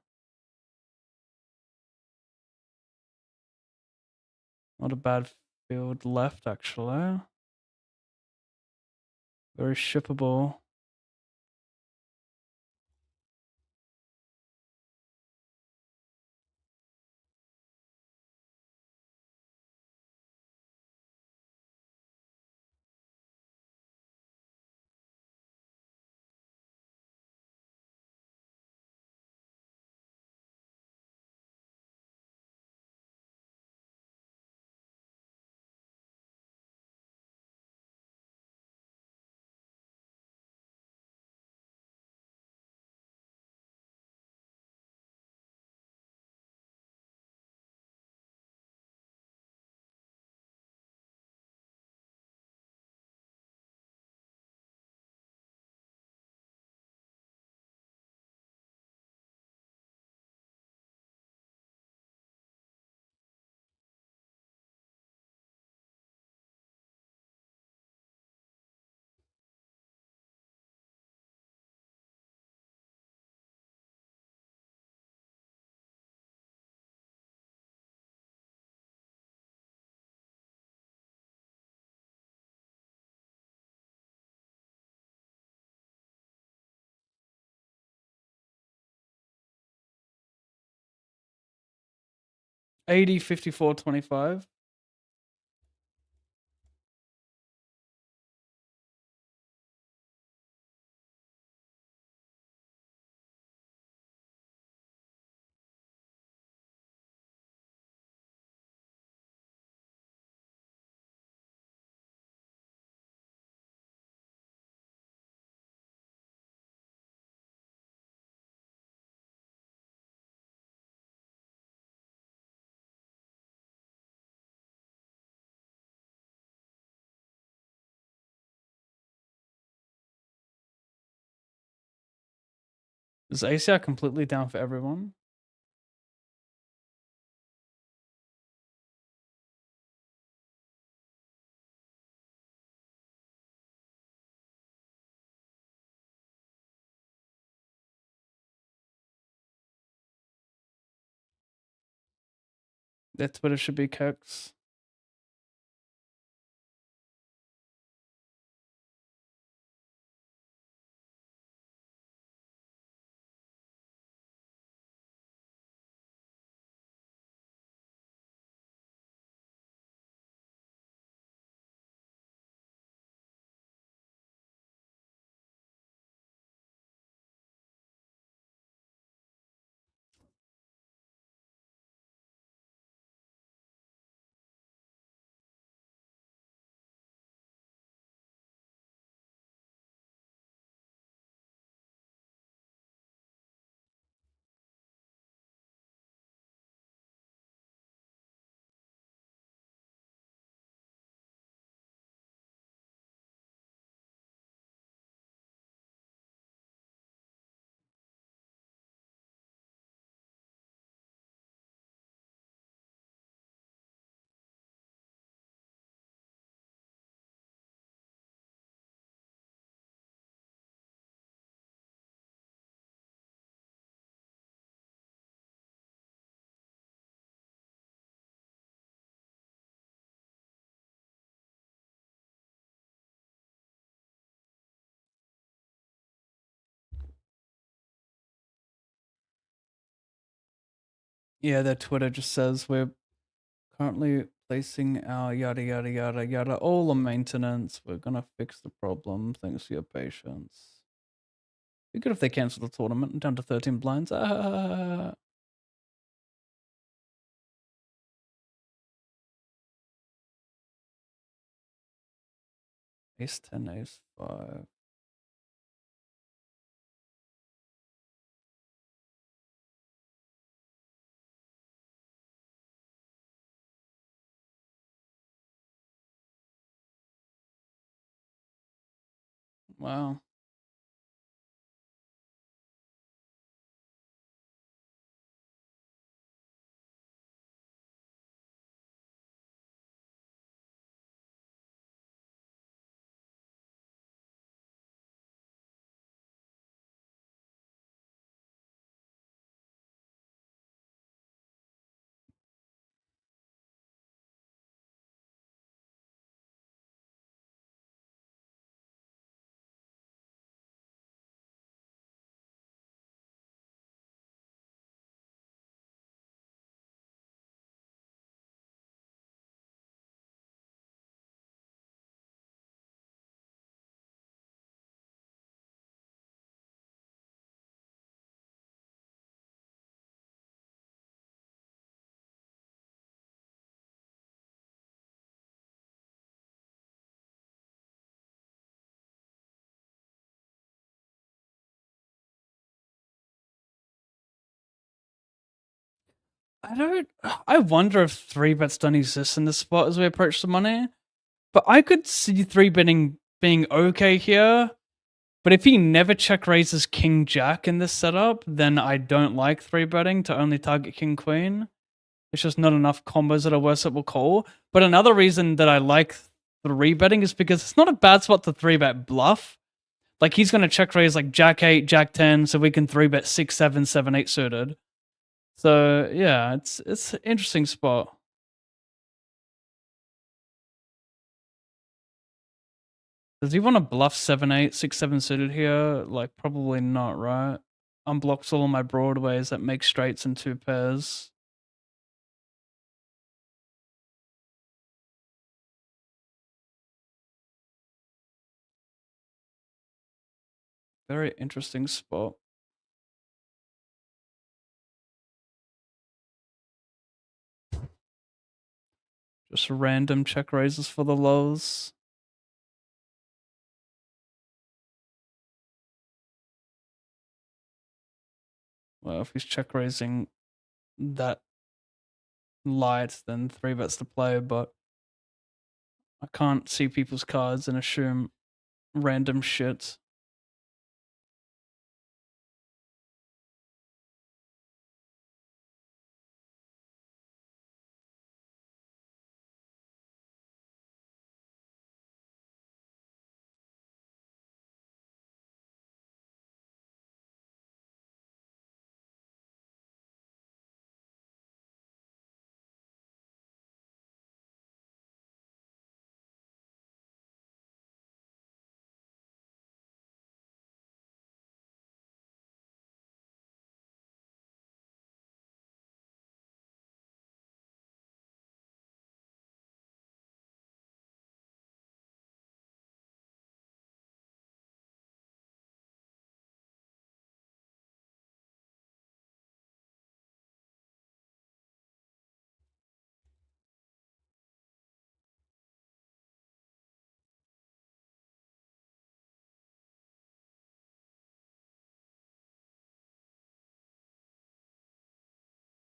Not a bad field left, actually. Very shippable. 80, 54, 25. Is ACR completely down for everyone? Their Twitter should be Kex. Yeah, their Twitter just says we're currently placing our yada yada yada yada all on maintenance. We're gonna fix the problem. Thanks for your patience. Be good if they cancel the tournament down to 13 blinds. Ace 10, ace 5. Wow. I wonder if 3-bets don't exist in this spot as we approach the money. But I could see 3-betting being okay here. But if he never check raises King Jack in this setup, then I don't like 3-betting to only target King Queen. It's just not enough combos that are worse that will call. But another reason that I like 3-betting is because it's not a bad spot to 3-bet bluff. Like he's gonna check raise like Jack 8, Jack 10, so we can 3-bet 6, 7, 7, 8 suited. So yeah, it's an interesting spot. Does he want to bluff 7, 8, 6, 7 suited here? Like probably not, right? Unblocks all of my broadways that make straights in 2 pairs. Very interesting spot. Just random check raises for the lows. Well, if he's check raising that light, then 3-bets to play, but I can't see people's cards and assume random shit.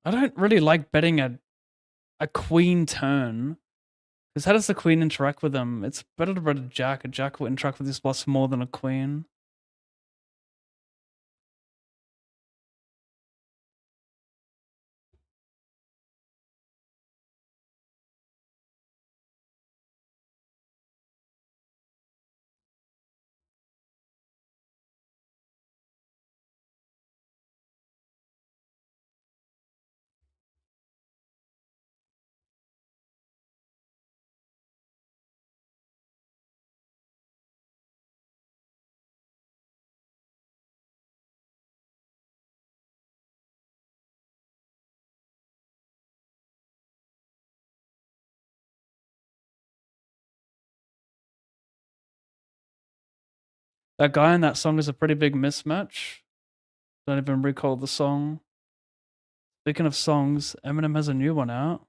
I don't really like betting a queen turn. Because how does the queen interact with them? It's better to bet a jack. A jack will interact with this bluff more than a queen. That guy in that song is a pretty big mismatch. Don't even recall the song. Speaking of songs, Eminem has a new one out.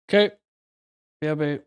Okay. Yeah, babe.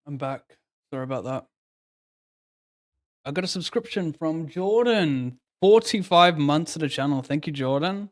I'm back. Sorry about that. I got a subscription from Jordan. 45 months to the channel. Thank you, Jordan.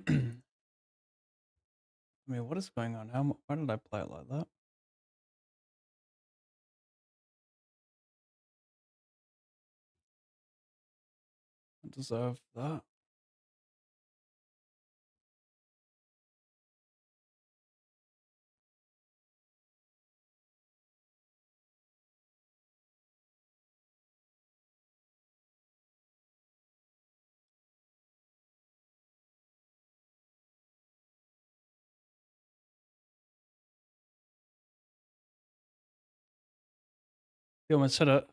I mean, what is going on? Why did I play it like that? I deserve that. You almost hit it.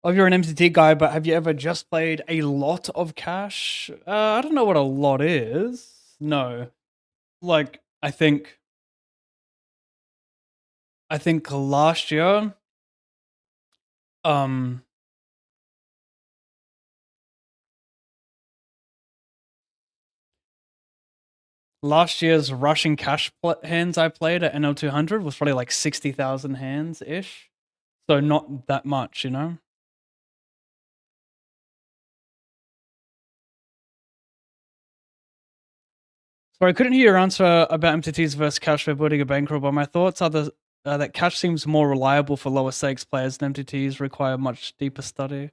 Oh, you're an MCT guy, but have you ever just played a lot of cash? I don't know what a lot is. No. Like, I think last year, um, last year's Russian cash hands I played at NL200 was probably like 60,000 hands ish. So not that much, you know? Sorry, I couldn't hear your answer about MTTs versus cash for building a bankroll, but my thoughts are that cash seems more reliable for lower stakes players and MTTs require much deeper study.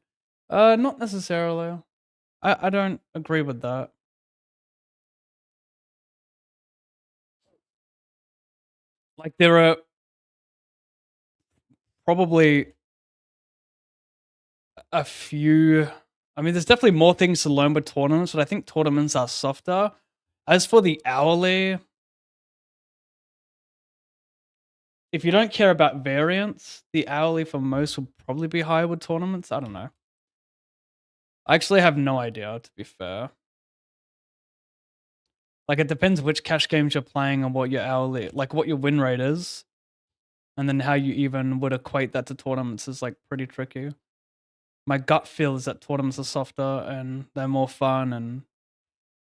Not necessarily. I don't agree with that. Like, there are probably a few. I mean, there's definitely more things to learn with tournaments, but I think tournaments are softer. As for the hourly, if you don't care about variance, the hourly for most will probably be higher with tournaments. I don't know. I actually have no idea, to be fair. Like, it depends which cash games you're playing and what your hourly, like what your win rate is, and then how you even would equate that to tournaments is like pretty tricky. My gut feel is that tournaments are softer and they're more fun, and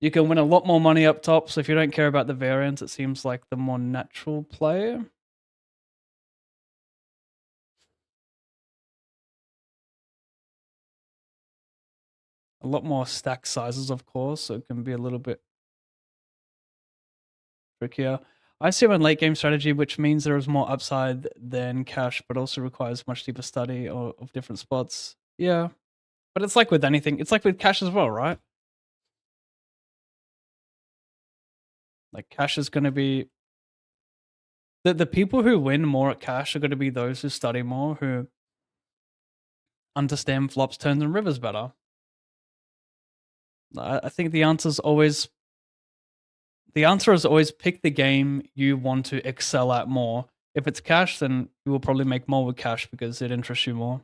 you can win a lot more money up top. So if you don't care about the variance, it seems like the more natural play. A lot more stack sizes, of course, so it can be a little bit trickier. I see in late game strategy, which means there is more upside than cash, but also requires much deeper study of different spots. Yeah, but it's like with anything. It's like with cash as well, right? Like, cash is going to be The people who win more at cash are going to be those who study more, who understand flops, turns, and rivers better. I think the answer is always pick the game you want to excel at more. If it's cash, then you will probably make more with cash because it interests you more.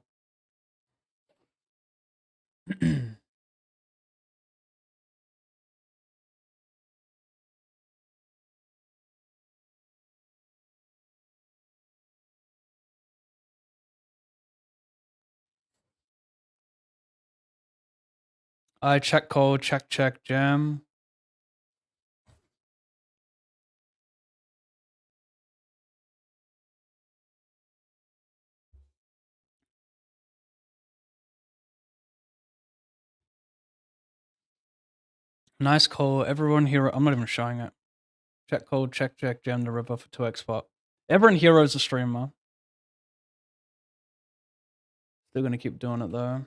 I check call, check, jam. Nice call. Everyone here. I'm not even showing it. Check call, check, jam the river for 2x spot. Everyone hero's a streamer. Still gonna keep doing it though.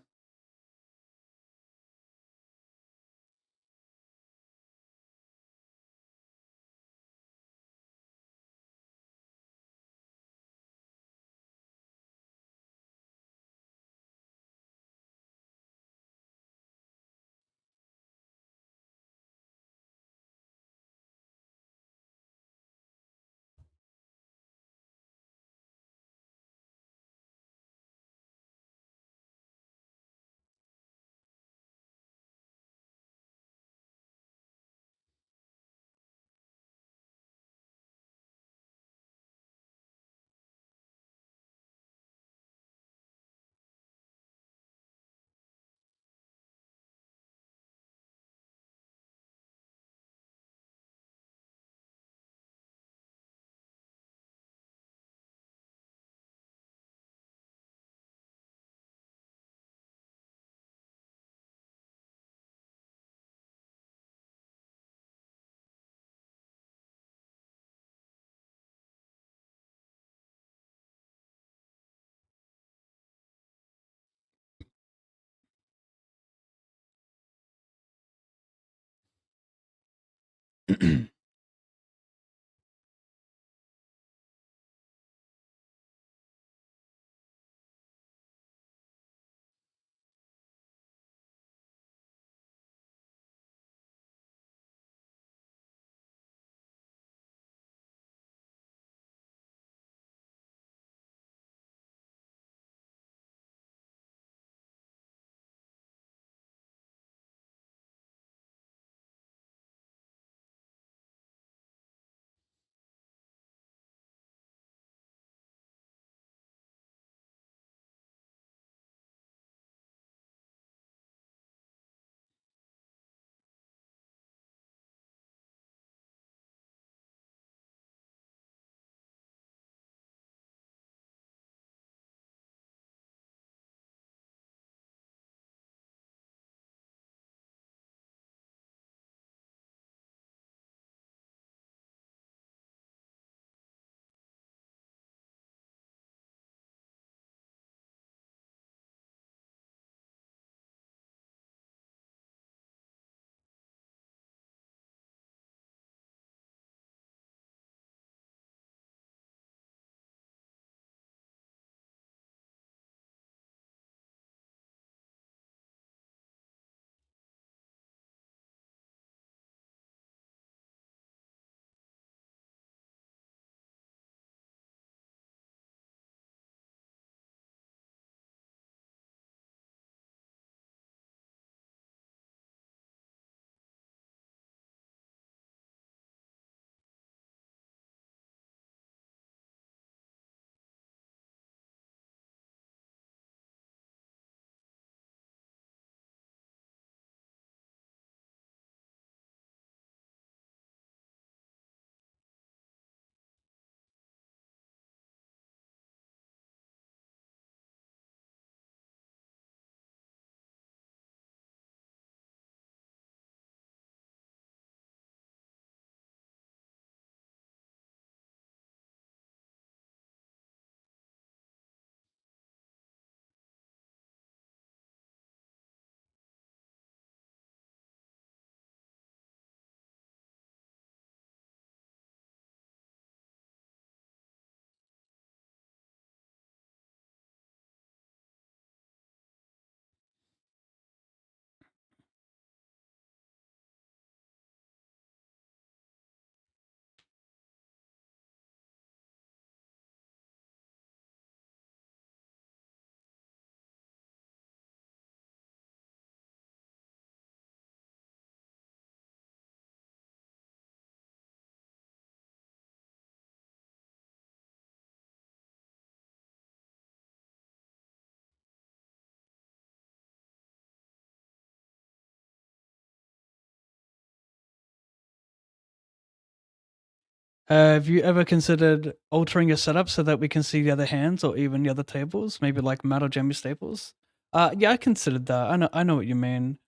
Have you ever considered altering your setup so that we can see the other hands or even the other tables? Maybe like Matt or Jamie Staples? Yeah, I considered that. I know what you mean.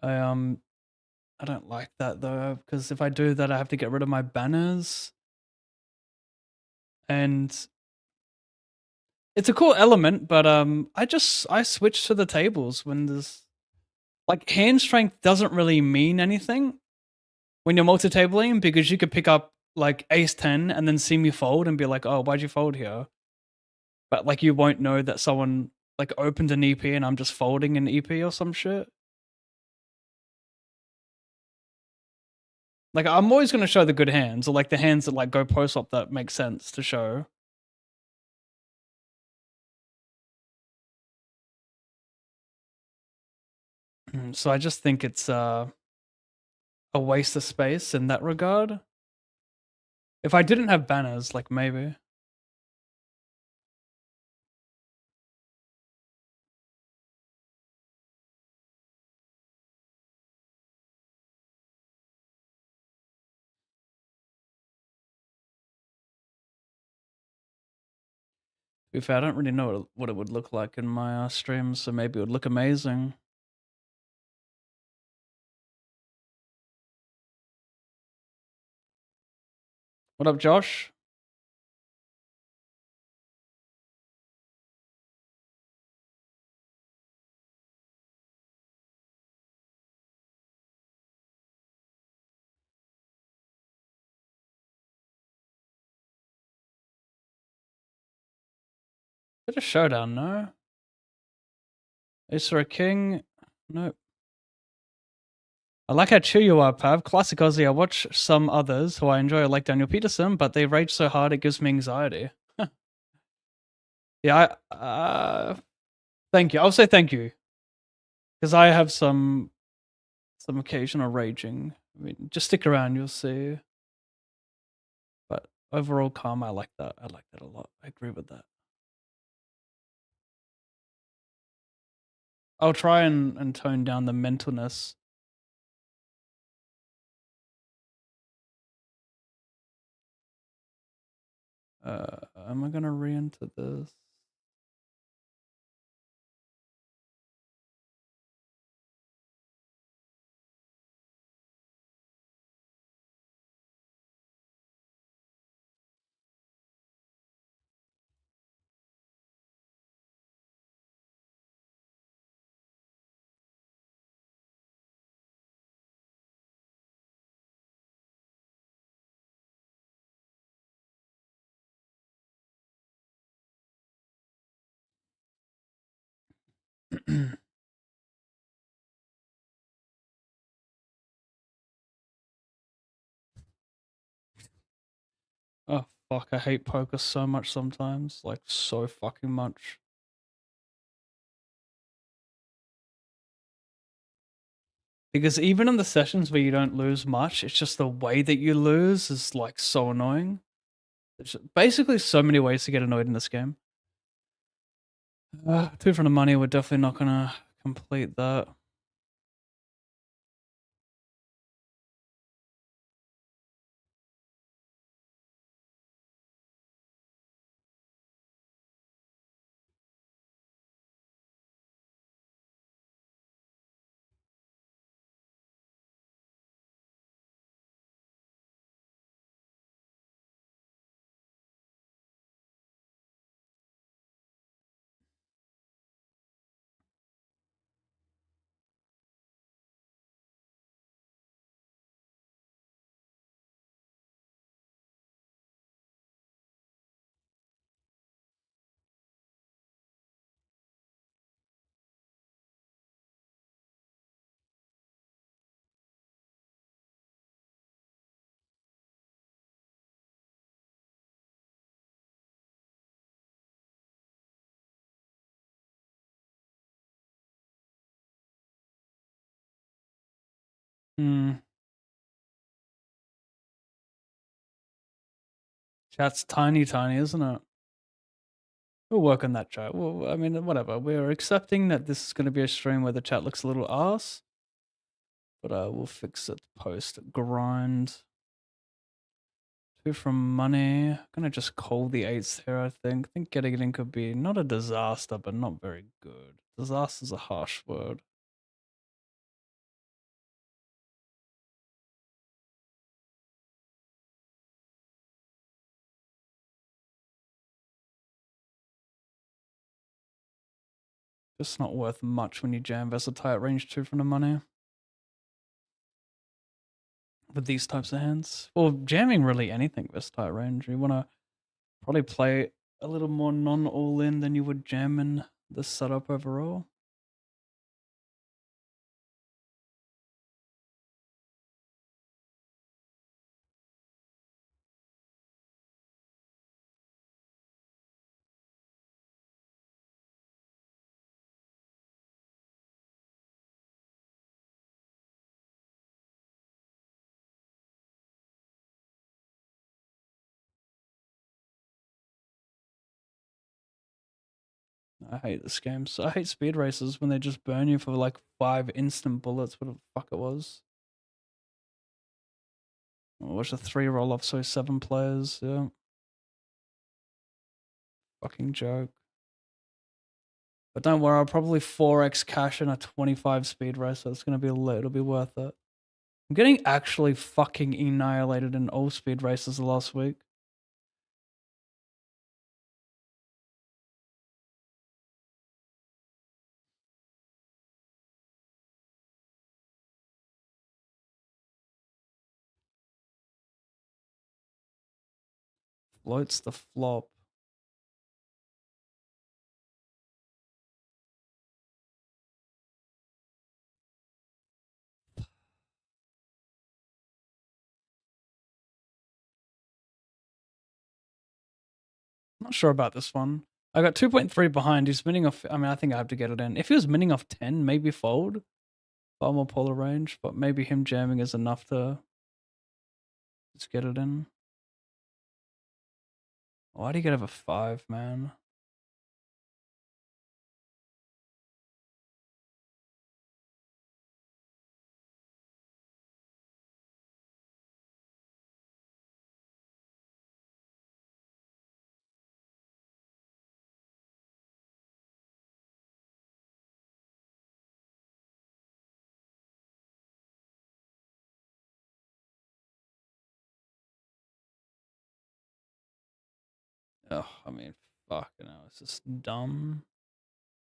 I I don't like that though, because if I do that, I have to get rid of my banners, and it's a cool element. But I switch to the tables when there's like hand strength doesn't really mean anything when you're multi-tabling because you could pick up like ace 10 and then see me fold and be like, oh, why'd you fold here? But like you won't know that someone like opened an EP and I'm just folding an EP or some shit. Like I'm always gonna show the good hands or like the hands that like go post up that make sense to show. So I just think it's a waste of space in that regard. If I didn't have banners, like maybe. To be fair, I don't really know what it would look like in my streams, so maybe it would look amazing. What up, Josh? Is it a showdown? No. Is there a king? Nope. I like how chill you are, Pav. Classic Aussie. I watch some others who I enjoy, like Daniel Peterson, but they rage so hard it gives me anxiety. Yeah, thank you. I'll say thank you because I have some occasional raging. I mean, just stick around, you'll see. But overall, calm. I like that. I like that a lot. I agree with that. I'll try and tone down the mentalness. Am I gonna re-enter this? Oh fuck! I hate poker so much sometimes, like so fucking much. Because even in the sessions where you don't lose much, it's just the way that you lose is like so annoying. There's basically so many ways to get annoyed in this game. Two from the money, we're definitely not gonna complete that. Hmm. Chat's tiny, isn't it? We'll work on that chat. Well, I mean, whatever. We're accepting that this is going to be a stream where the chat looks a little arse, but we'll fix it post grind. 2 from money. Gonna just call the 8s here, I think. I think getting it in could be not a disaster, but not very good. Disaster's a harsh word. Just not worth much when you jam versus a tight range 2 from the money. With these types of hands. Well, jamming really anything versus tight range. You wanna probably play a little more non-all-in than you would jam in this setup overall. I hate this game. So I hate speed races when they just burn you for like 5 instant bullets, whatever the fuck it was. Watch a 3 roll off, so 7 players, yeah. Fucking joke. But don't worry, I'll probably 4x cash in a 25 speed race, so it's gonna be it'll be worth it. I'm getting actually fucking annihilated in all speed races last week. Floats the flop. Not sure about this one. I got 2.3 behind. He's minning off. I mean, I think I have to get it in. If he was minning off 10, maybe fold. Far more polar range, but maybe him jamming is enough to just get it in. Why do you get over 5, man? Oh, I mean, fucking hell, it's just dumb.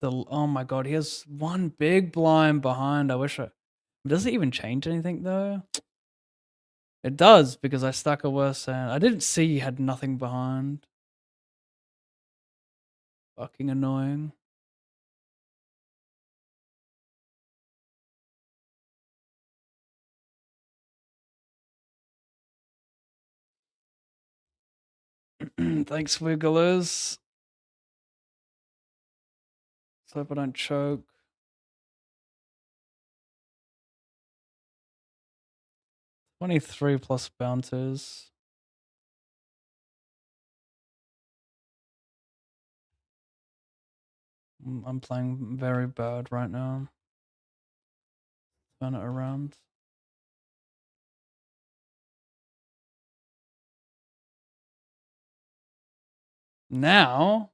Oh my god, he has one big blind behind. I wish I. Does it even change anything though? It does because I stuck a worse hand. I didn't see he had nothing behind. Fucking annoying. Thanks, Wigglers. Let's hope I don't choke. 23 plus bounties. I'm playing very bad right now. Turn it around. Now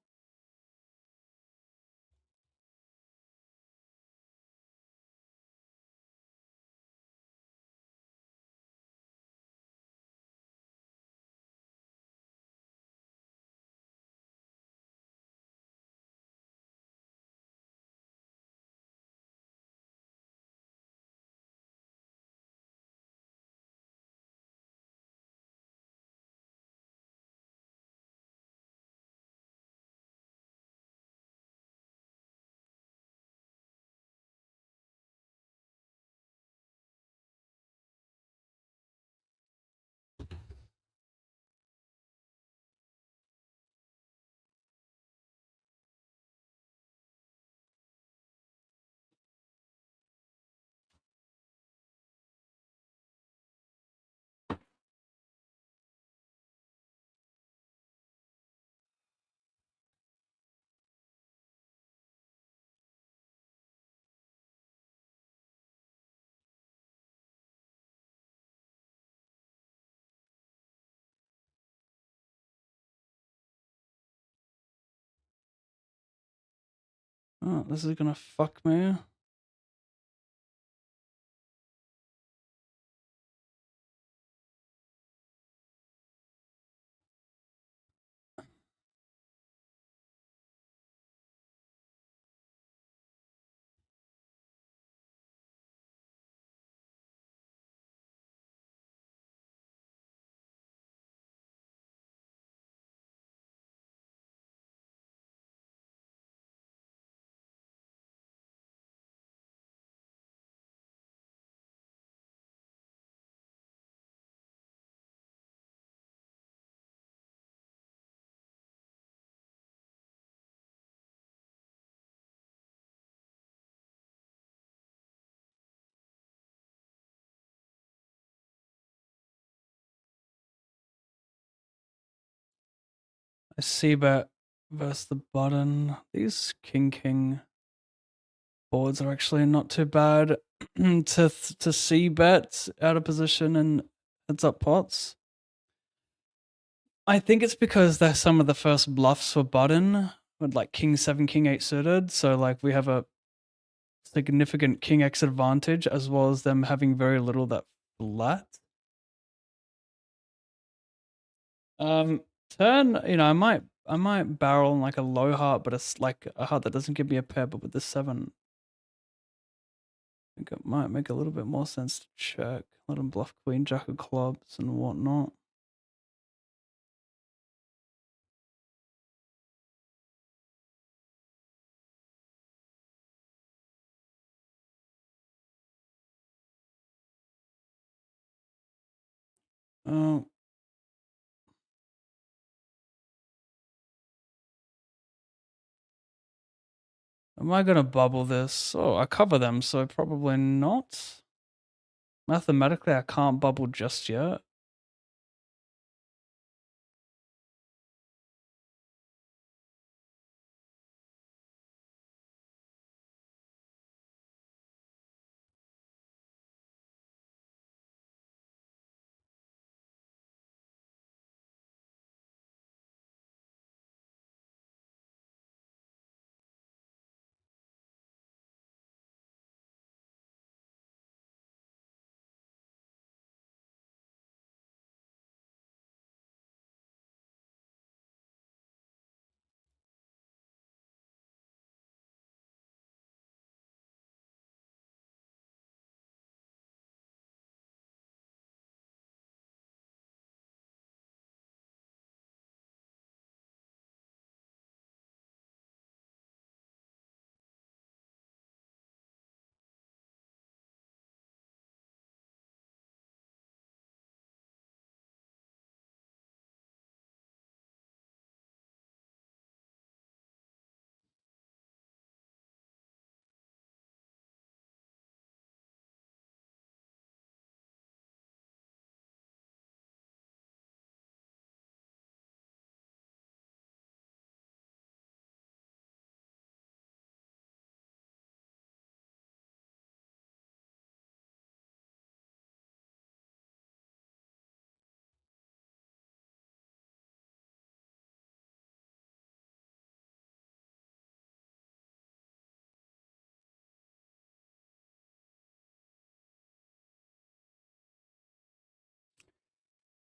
Oh, this is gonna fuck me. I see bet versus the button. These king boards are actually not too bad to see bet out of position and heads up pots. I think it's because they're some of the first bluffs for button with like king 7, king 8 suited. So like we have a significant king X advantage as well as them having very little that flat. Turn, you know, I might barrel on like a low heart, but it's like a heart that doesn't give me a pair, but with the 7, I think it might make a little bit more sense to check. Let him bluff queen, jack of clubs and whatnot. Oh, am I gonna bubble this? Oh, I cover them, so probably not. Mathematically, I can't bubble just yet.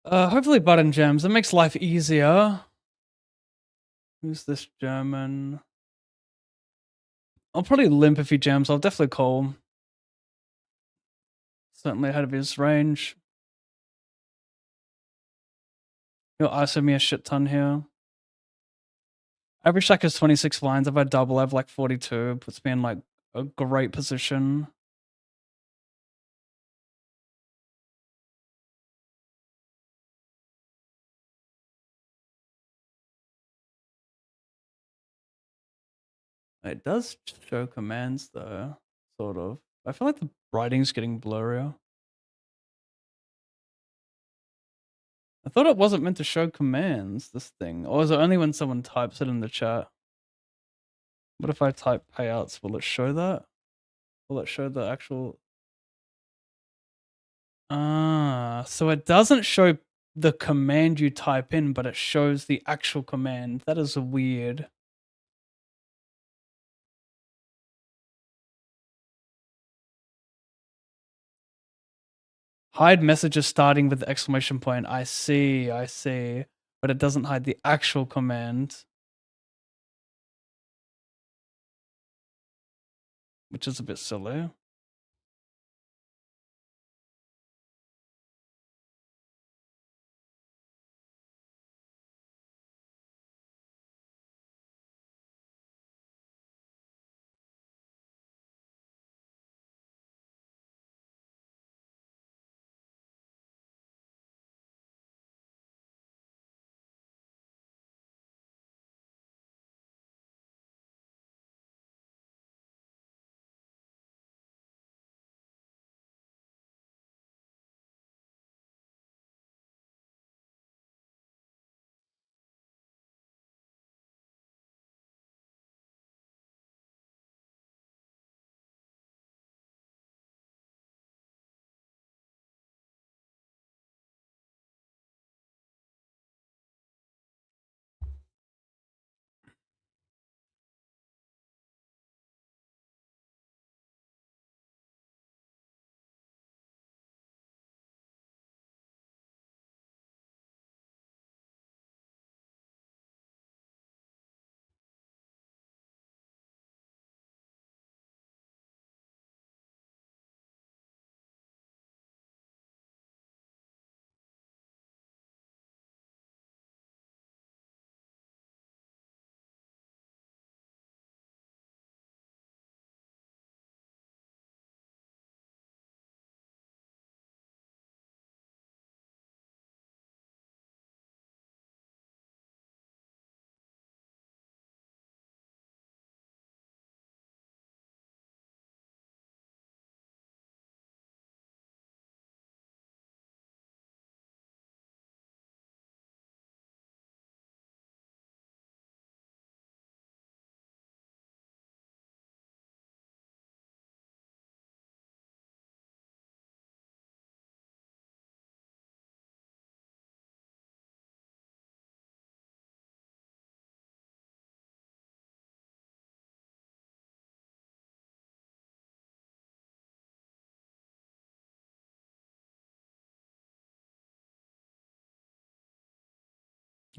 Hopefully button jams. It makes life easier. Who's this German? I'll probably limp if he jams. I'll definitely call. Certainly ahead of his range. He'll ISO me a shit ton here. Average stack is 26 lines. If I double, I have like 42. Puts me in like a great position. It does show commands though, sort of. I feel like the writing's getting blurrier. I thought it wasn't meant to show commands, this thing. Or is it only when someone types it in the chat? What if I type payouts? Will it show that? Will it show the actual... so it doesn't show the command you type in, but it shows the actual command. That is weird. Hide messages starting with the exclamation point. I see. But it doesn't hide the actual command, which is a bit silly.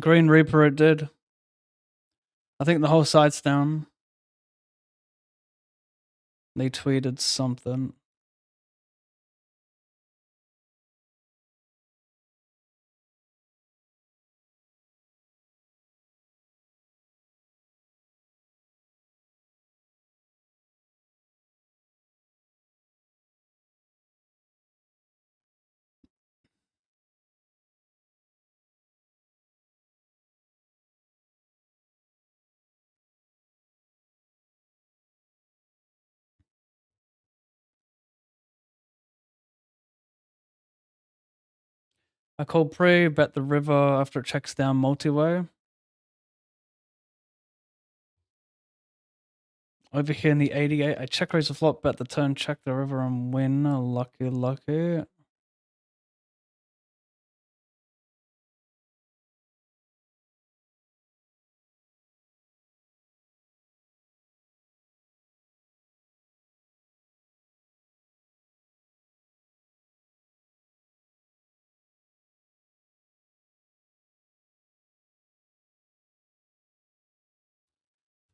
Green Reaper, it did. I think the whole site's down. They tweeted something. I call pre, bet the river after it checks down multi-way. Over here in the 88, I check raise the flop, bet the turn, check the river, and win. Lucky, lucky.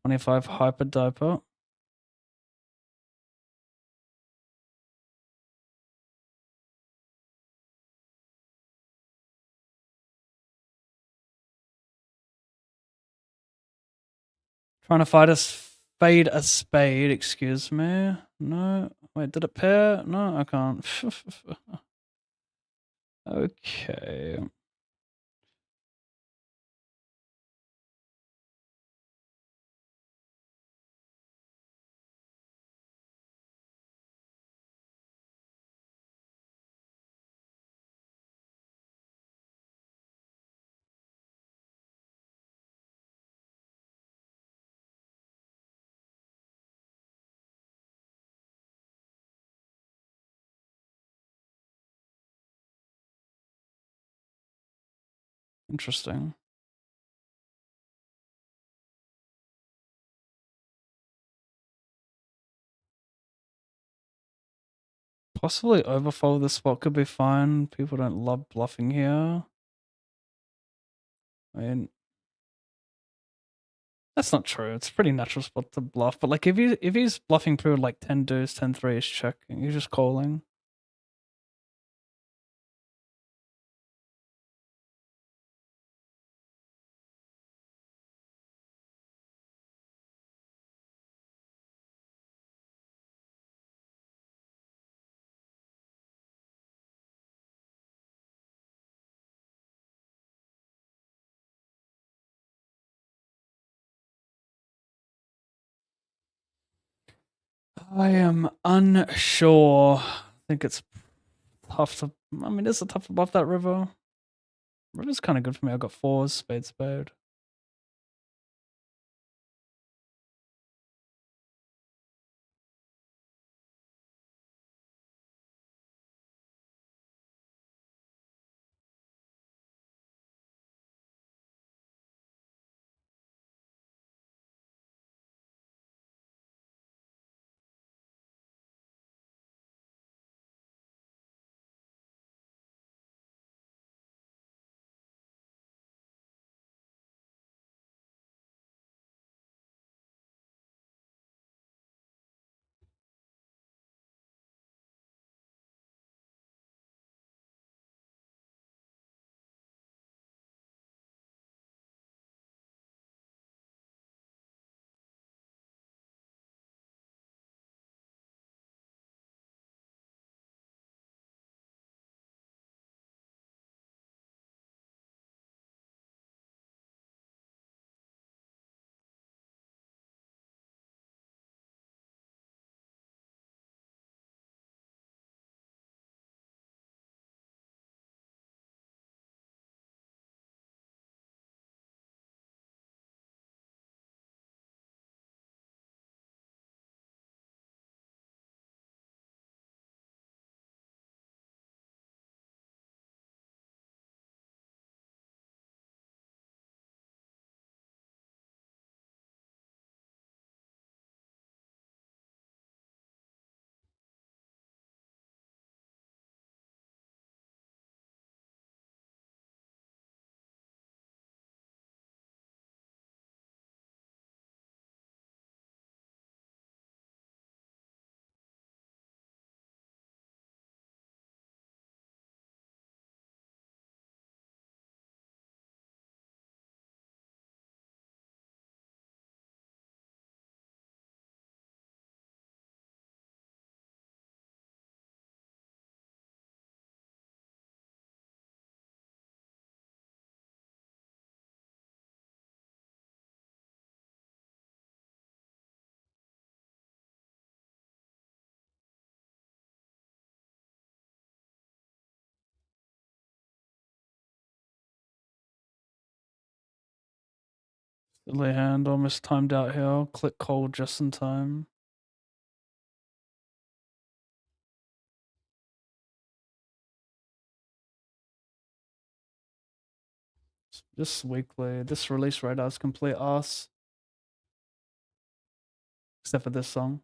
$25 hyper diaper. Trying to fight us, fade a spade, excuse me. No. Wait, did it pair? No, I can't. Okay. Interesting. Possibly overfold this spot could be fine. People don't love bluffing here. I mean, that's not true. It's a pretty natural spot to bluff. But like if he's bluffing through like 10 deuce, 10-3, he's checking. He's just calling. I am unsure. I think it's tough to. I mean, is it tough to bluff that river? River's kind of good for me. I got fours, spade, spade. Silly hand, almost timed out here. Click call just in time. Just weekly. This release radar is complete ass. Except for this song.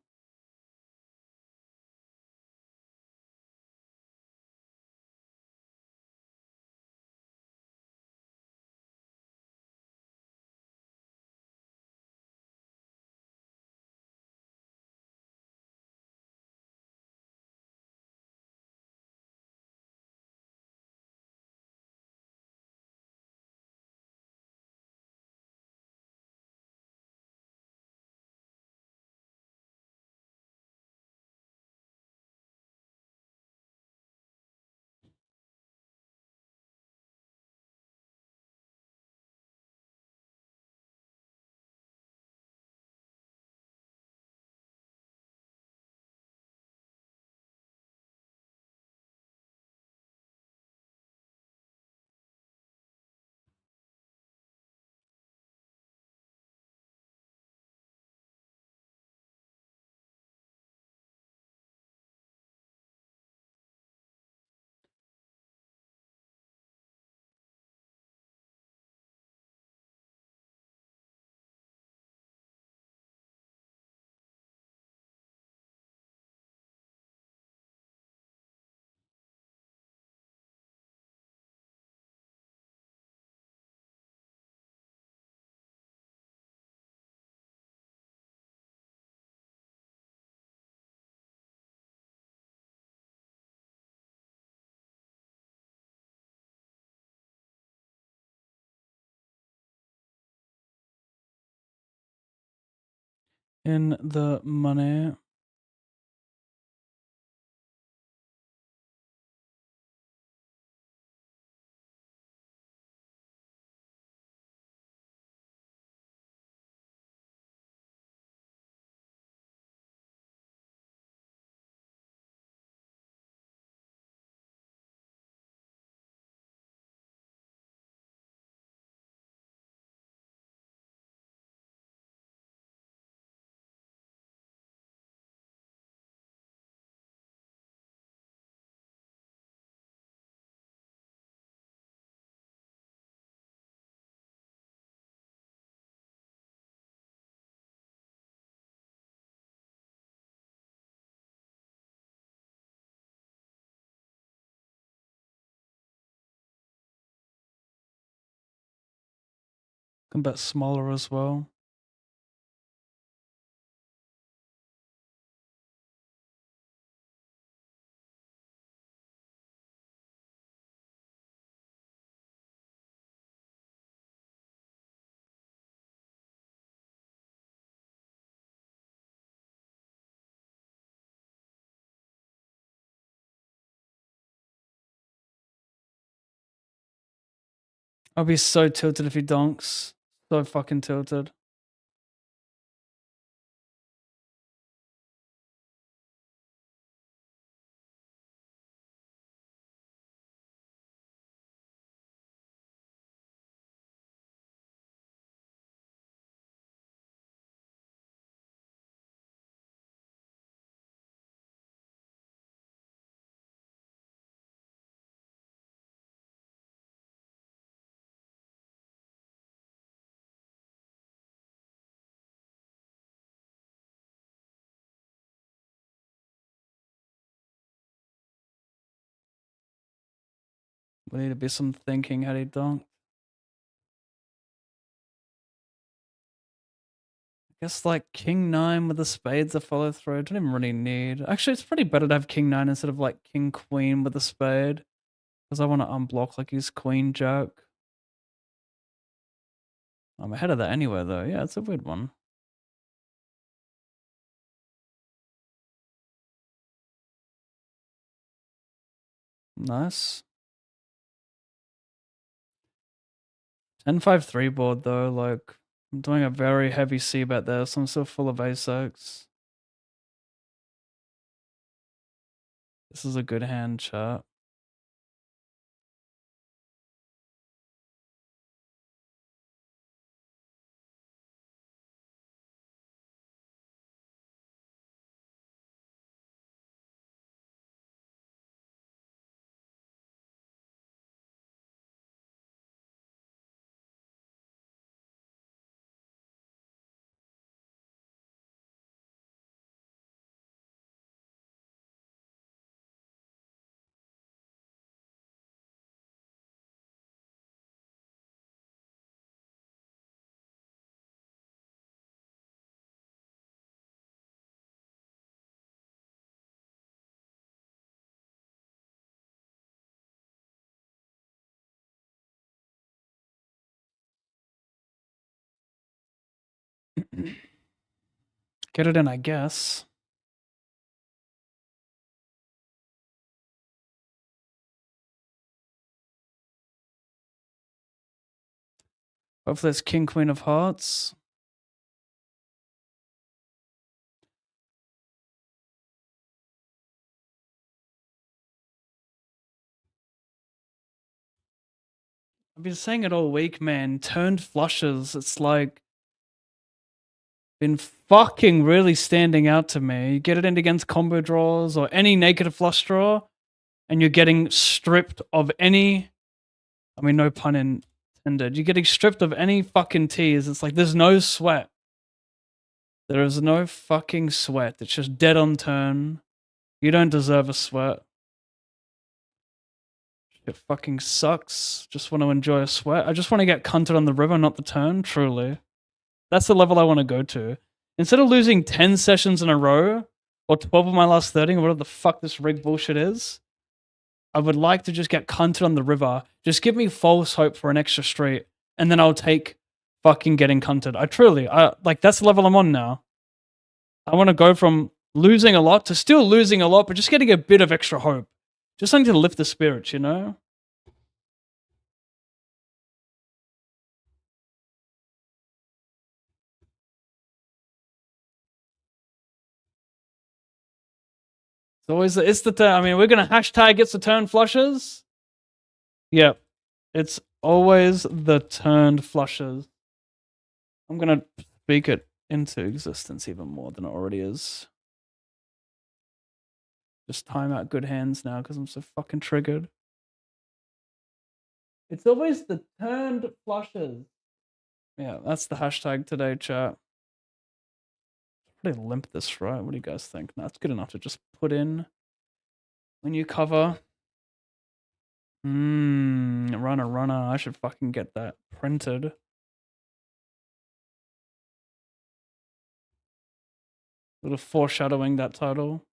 in the money. A bit smaller as well. I'll be so tilted if he donks. So fucking tilted. We need to be some thinking had he donked. I guess like king 9 with the spades a follow through. I don't even really need. Actually, it's pretty better to have king 9 instead of like king queen with a spade. Because I want to unblock like his queen jack. I'm ahead of that anyway though. Yeah, it's a weird one. Nice. 10-5-3 board though, like I'm doing a very heavy C bet there, so I'm still full of ace-x. This is a good hand, chat. Get it in, I guess. Hopefully it's king queen of hearts. I've been saying it all week, man. Turned flushes. It's like been fucking really standing out to me. You get it in against combo draws or any naked flush draw, and you're getting stripped of any. I mean, no pun intended. You're getting stripped of any fucking teas. It's like there's no sweat. There is no fucking sweat. It's just dead on turn. You don't deserve a sweat. It fucking sucks. Just want to enjoy a sweat. I just want to get cunted on the river, not the turn, truly. That's the level I want to go to. Instead of losing 10 sessions in a row, or 12 of my last 30, or whatever the fuck this rig bullshit is, I would like to just get cunted on the river. Just give me false hope for an extra street, and then I'll take fucking getting cunted. I like, that's the level I'm on now. I want to go from losing a lot to still losing a lot, but just getting a bit of extra hope. Just something to lift the spirits, you know? It's always it's the turn. I mean, we're gonna hashtag it's the turn flushes. Yep, it's always the turned flushes. I'm gonna speak it into existence even more than it already is. Just time out good hands now because I'm so fucking triggered. It's always the turned flushes. Yeah, that's the hashtag today, chat. Pretty limp this, right? What do you guys think? No, it's good enough to just put in when you cover. Runner. I should fucking get that printed. Little foreshadowing that title.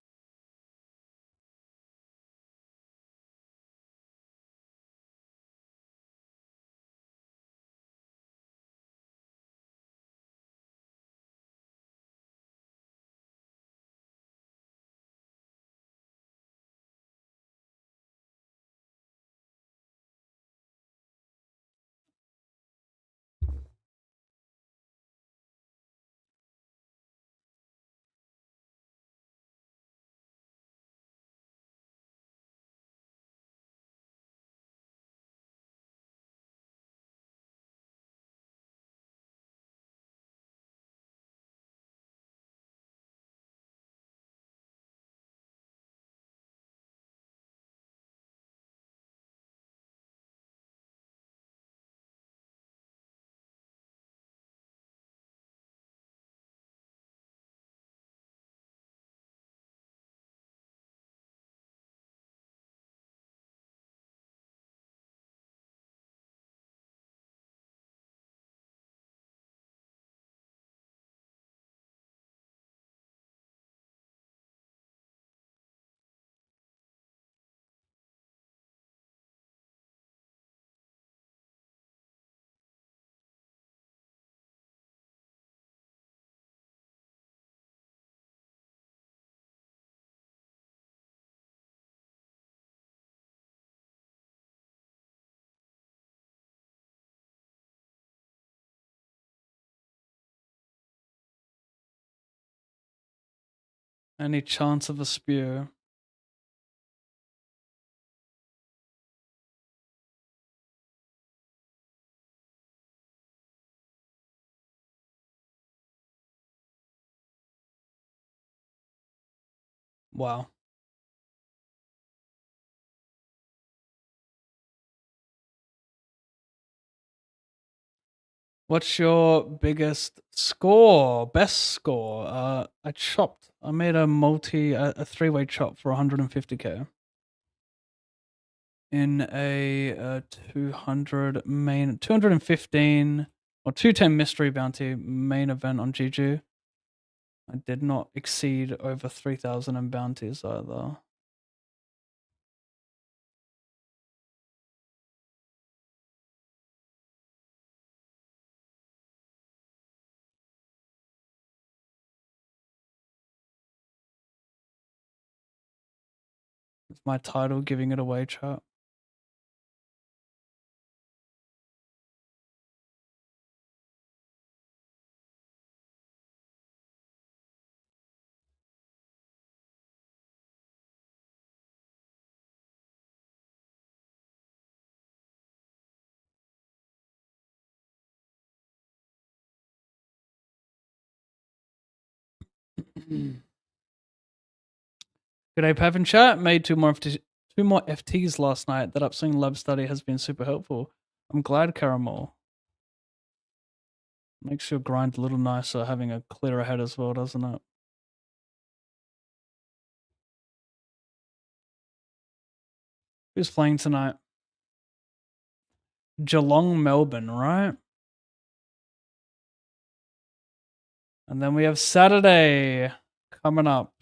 Any chance of a spew? Wow. What's your biggest score? Best score? I chopped. I made a three-way chop for 150k in a 215 or 210 mystery bounty main event on GG. I did not exceed over 3,000 in bounties either. It's my title giving it away, chat. G'day, Pav in chat. Made two more FTs last night. That upswing lab study has been super helpful. I'm glad, Caramel. Makes your grind a little nicer having a clearer head as well, doesn't it? Who's playing tonight? Geelong, Melbourne, right? And then we have Saturday coming up.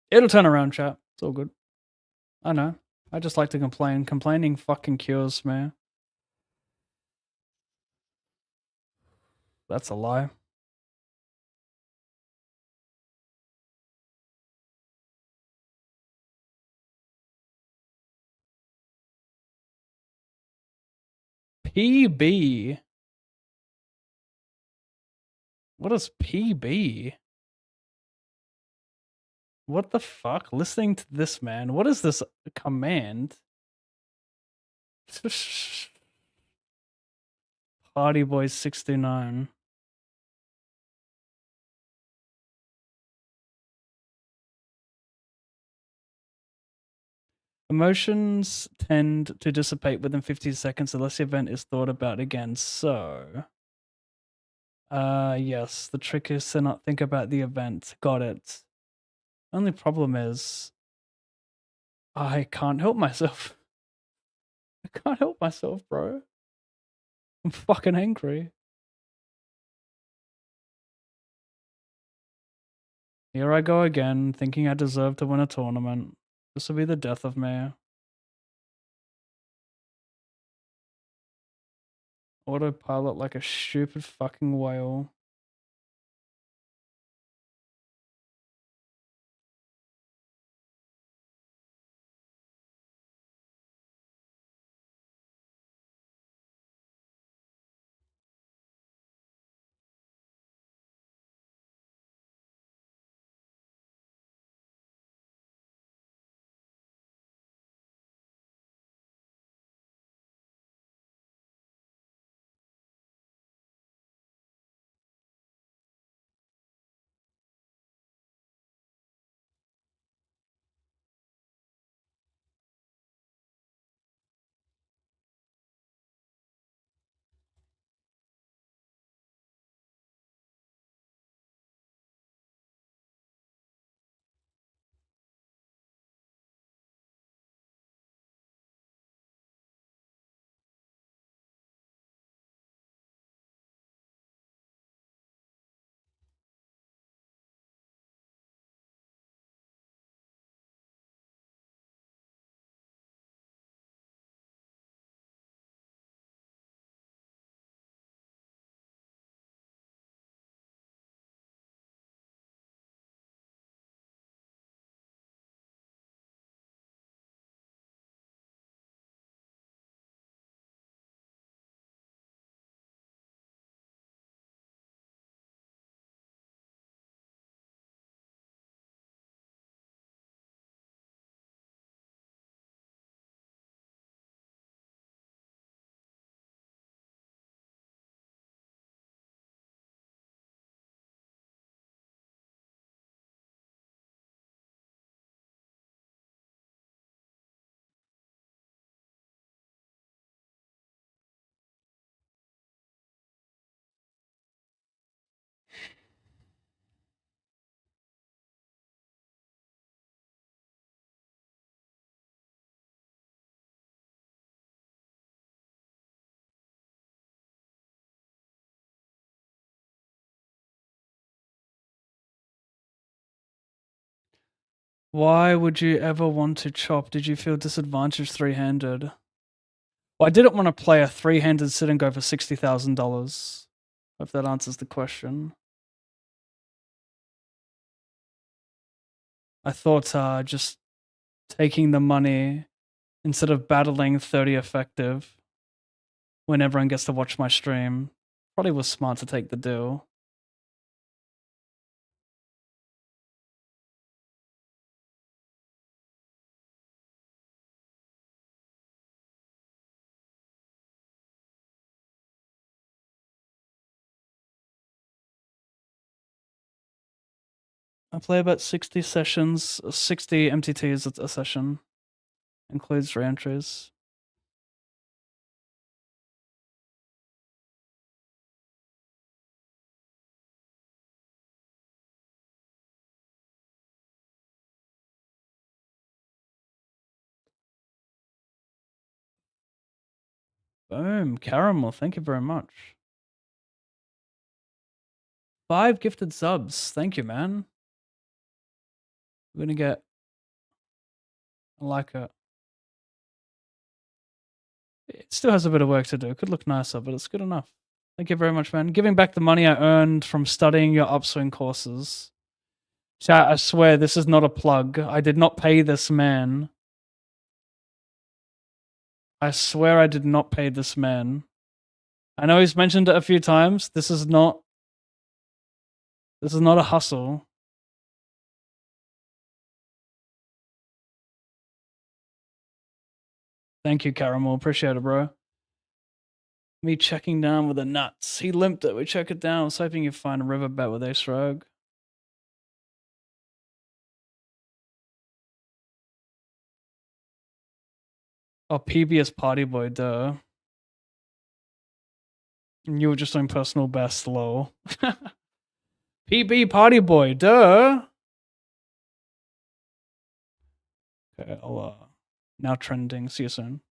It'll turn around, chat. It's all good. I know. I just like to complain. Complaining fucking cures me. That's a lie. PB. What is PB? What the fuck? Listening to this man. What is this command? Party Boy 69. Emotions tend to dissipate within 50 seconds unless the event is thought about again. So, yes, the trick is to not think about the event. Got it. Only problem is I can't help myself. I can't help myself, bro. I'm fucking angry. Here I go again, thinking I deserve to win a tournament. This will be the death of me. Autopilot like a stupid fucking whale. Why would you ever want to chop? Did you feel disadvantaged three-handed? Well, I didn't want to play a three-handed sit and go for $60,000. Hope that answers the question. I thought just taking the money instead of battling 30 effective when everyone gets to watch my stream probably was smart to take the deal. I play about 60 sessions, 60 MTTs a session. Includes reentries. Boom, Caramel, thank you very much. 5 gifted subs, thank you, man. We're gonna get. I like it. It still has a bit of work to do. It could look nicer, but it's good enough. Thank you very much, man. Giving back the money I earned from studying your upswing courses. Chat, I swear this is not a plug. I did not pay this man. I swear I did not pay this man. I know he's mentioned it a few times. This is not a hustle. Thank you, Caramel. Appreciate it, bro. Me checking down with the nuts. He limped it. We check it down. I was hoping you'd find a riverbed with Ace Rogue. Oh, PBS Party Boy, duh. And you were just doing personal best, lol. PB Party Boy, duh. Okay, I'll now trending. See you soon.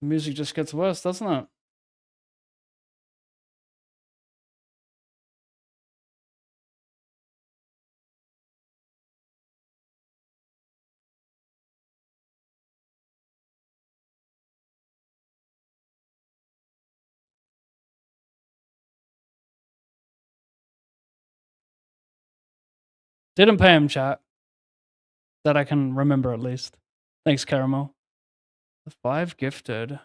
The music just gets worse, doesn't it? Didn't pay him, chat. That I can remember at least. Thanks, Caramel. The 5 gifted.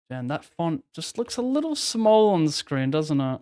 Man, that font just looks a little small on the screen, doesn't it?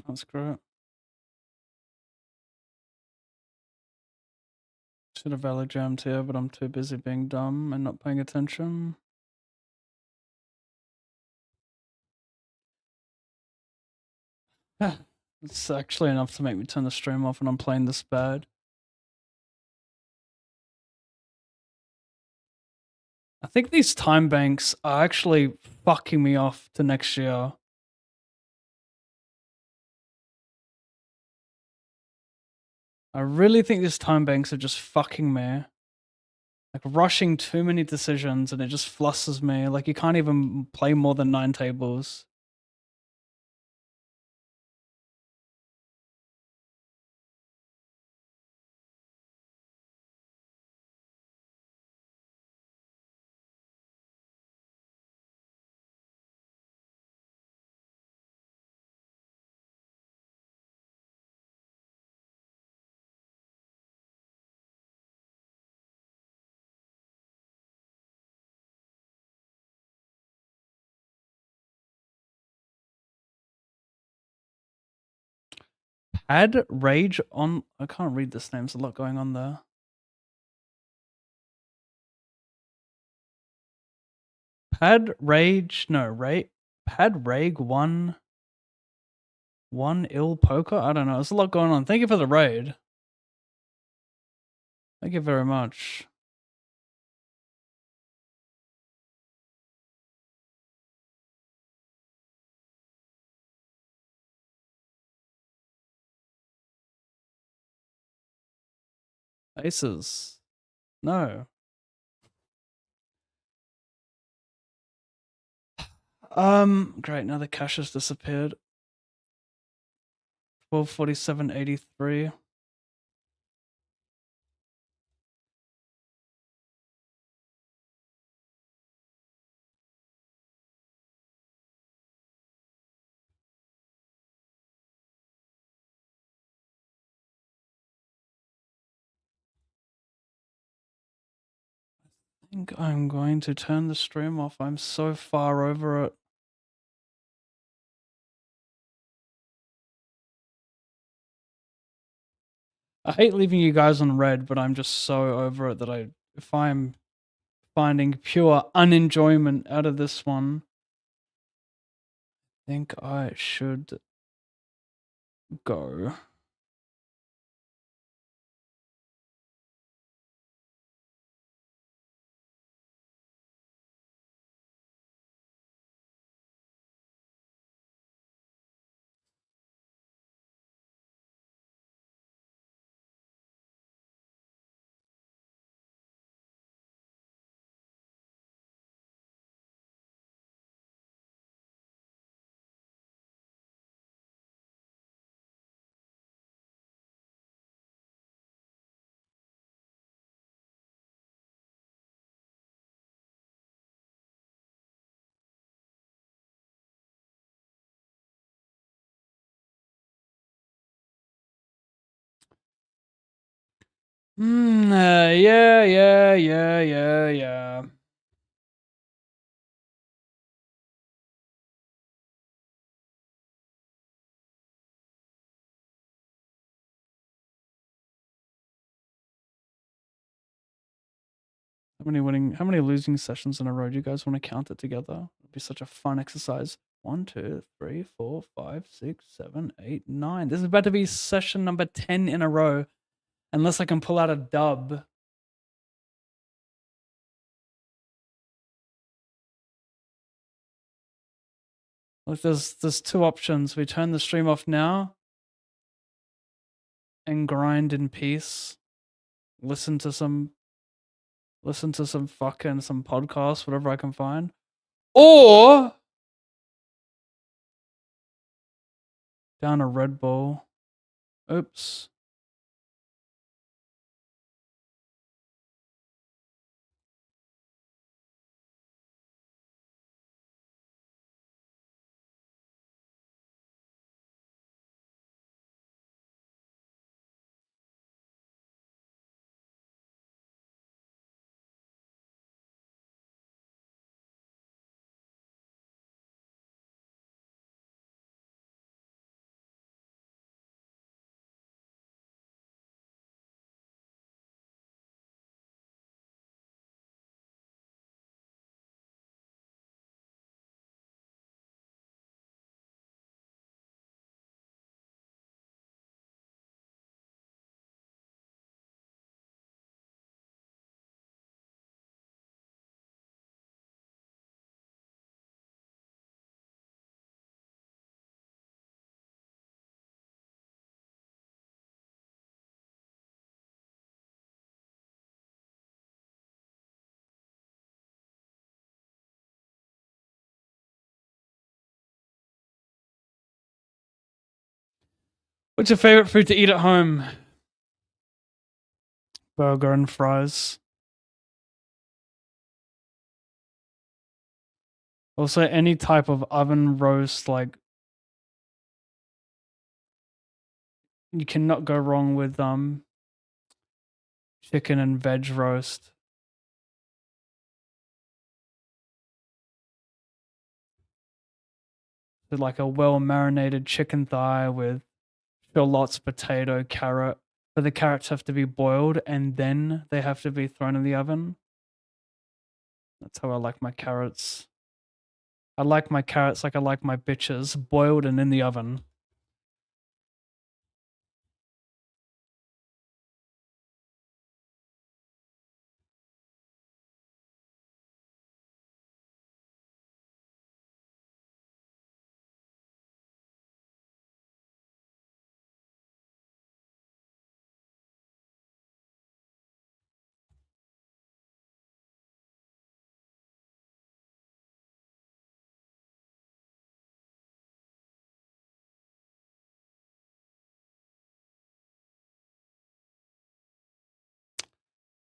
That's great. Should have valid jammed here, but I'm too busy being dumb and not paying attention. It's actually enough to make me turn the stream off when I'm playing this bad. I think these time banks are actually fucking me off to next year. I really think these time banks are just fucking me. Like rushing too many decisions and it just flusses me. Like you can't even play more than 9 tables. Add rage on. I can't read this name. There's a lot going on there. Pad rage. No, rate. Pad rage one ill poker. I don't know. There's a lot going on. Thank you for the raid. Thank you very much. Aces. No. Great. Now the cash has disappeared. 1247.83. I think I'm going to turn the stream off. I'm so far over it. I hate leaving you guys on red, but I'm just so over it that if I'm finding pure unenjoyment out of this one, I think I should go. Yeah. How many losing sessions in a row? Do you guys want to count it together? It'd be such a fun exercise. 1, 2, 3, 4, 5, 6, 7, 8, 9. This is about to be session number 10 in a row. Unless I can pull out a dub. Look, there's two options. We turn the stream off now and grind in peace. Listen to some fucking some podcast, whatever I can find. Or down a Red Bull. Oops. What's your favorite food to eat at home? Burger and fries. Also, any type of oven roast, like you cannot go wrong with chicken and veg roast. So like a well marinated chicken thigh with shallots, potato, carrot. But the carrots have to be boiled and then they have to be thrown in the oven. That's how I like my carrots. I like my carrots like I like my bitches, boiled and in the oven.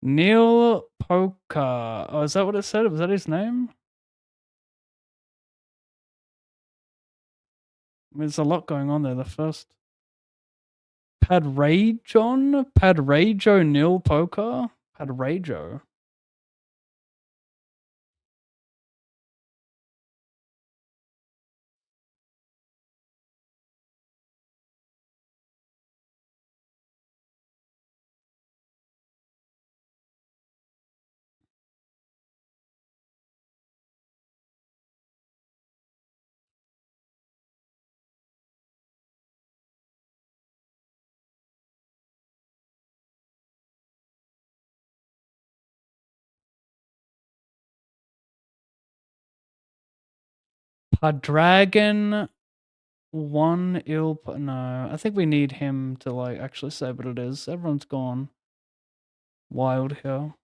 Neil Poker. Oh, is that what it said? Was that his name? I mean, there's a lot going on there. The first Padrajo Neil Poker? Padrajo. Dragon, one ill. No, I think we need him to like actually say what it is. Everyone's gone wild here.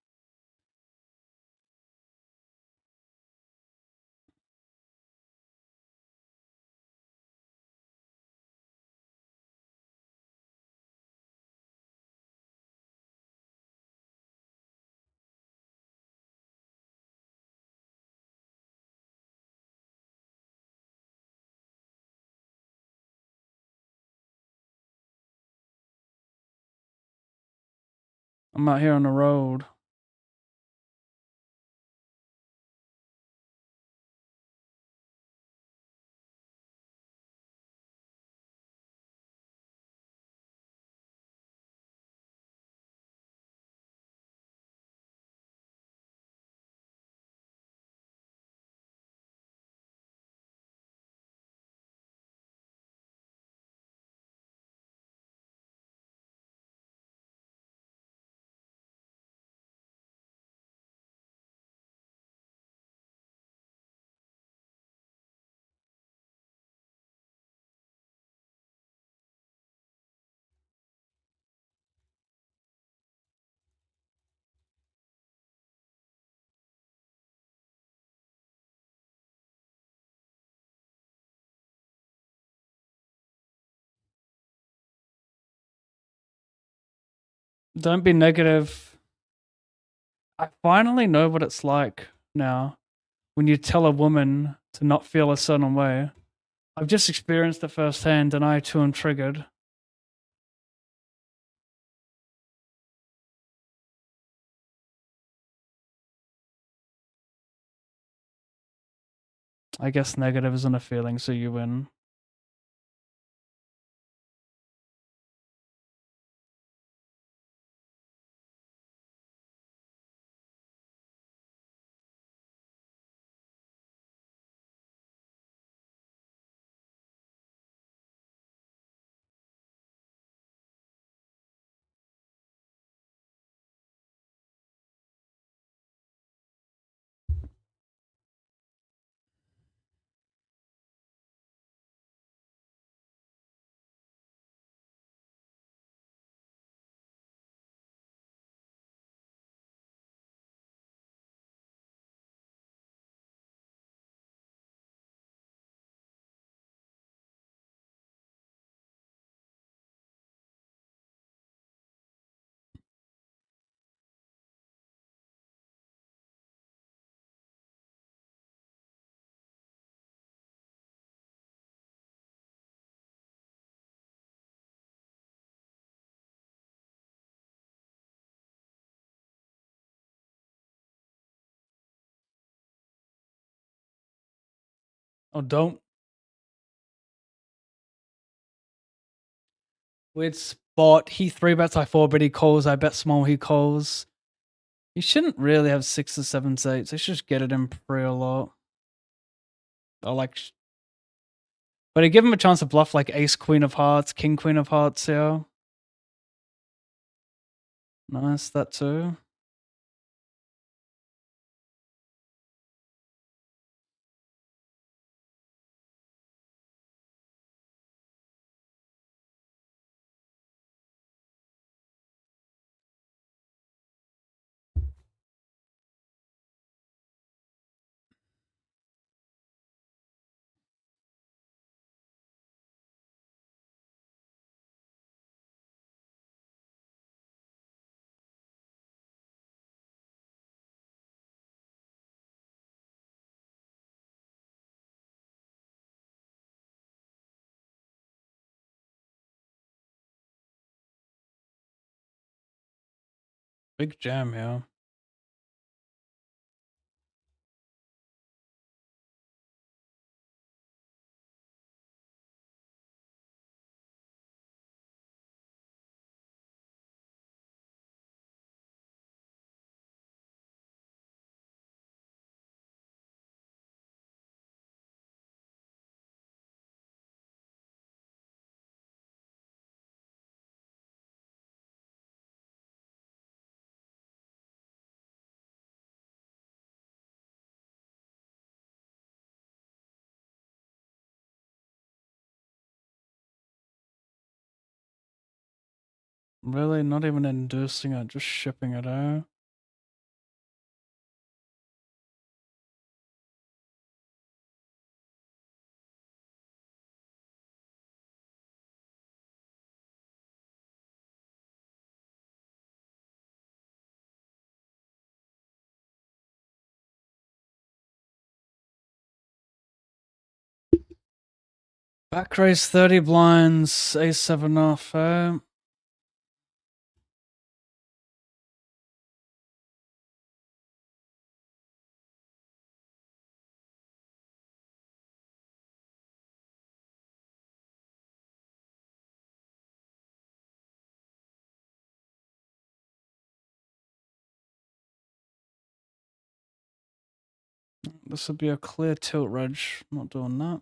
I'm out here on the road. Don't be negative. I finally know what it's like now when you tell a woman to not feel a certain way. I've just experienced it firsthand and I too am triggered. I guess negative isn't a feeling, so you win. Oh, don't. Weird spot. He 3-bets, I 4-bet, he calls. I bet small, he calls. He shouldn't really have 6s, 7s, 8s. He should just get it in pre a lot. Or like, but I give him a chance to bluff like ace, queen of hearts, king, queen of hearts here. Nice, that too. Big jam here. Really? Not even inducing it, just shipping it out? Back raise 30 blinds, A7 off, This would be a clear tilt reg. Not doing that.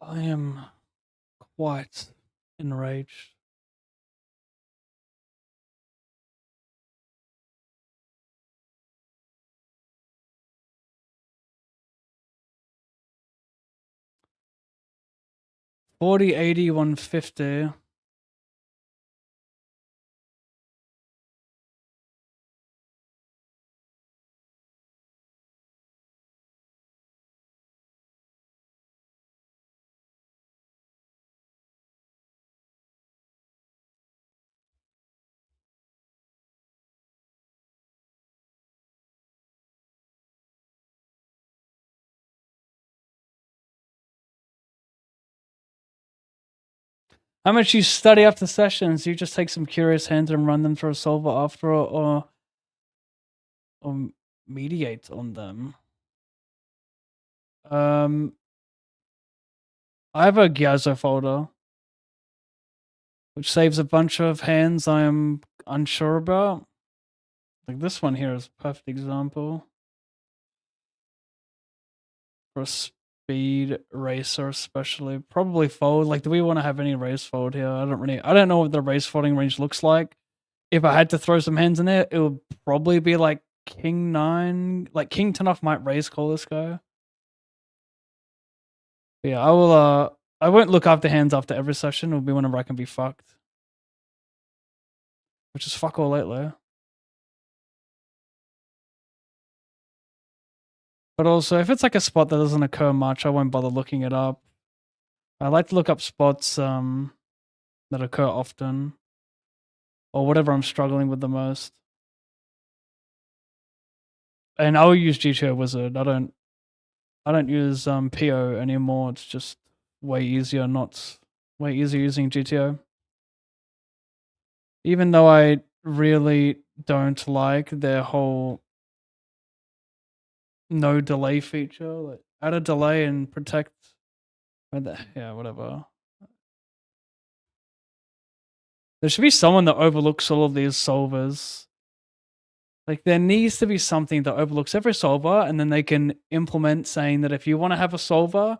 I am quite enraged. $40, $80, $150. How much you study after sessions? You just take some curious hands and run them through a solver after, or mediate on them. I have a Gyazo folder, which saves a bunch of hands I am unsure about. Like this one here is a perfect example. For a speed racer especially. Probably fold. Like, do we want to have any race fold here? I don't know what the race folding range looks like. If I had to throw some hands in there, it would probably be like King 9. Like King 10 off might raise call this guy. But yeah, I won't look after hands after every session. It'll be whenever I can be fucked. Which is fuck all lately. But also, if it's like a spot that doesn't occur much, I won't bother looking it up. I like to look up spots that occur often, or whatever I'm struggling with the most. And I'll use GTO Wizard. I don't use PO anymore. It's just way easier using GTO. Even though I really don't like their whole no delay feature, like add a delay and protect. Yeah, whatever. There should be someone that overlooks all of these solvers. Like there needs to be something that overlooks every solver, and then they can implement saying that if you want to have a solver,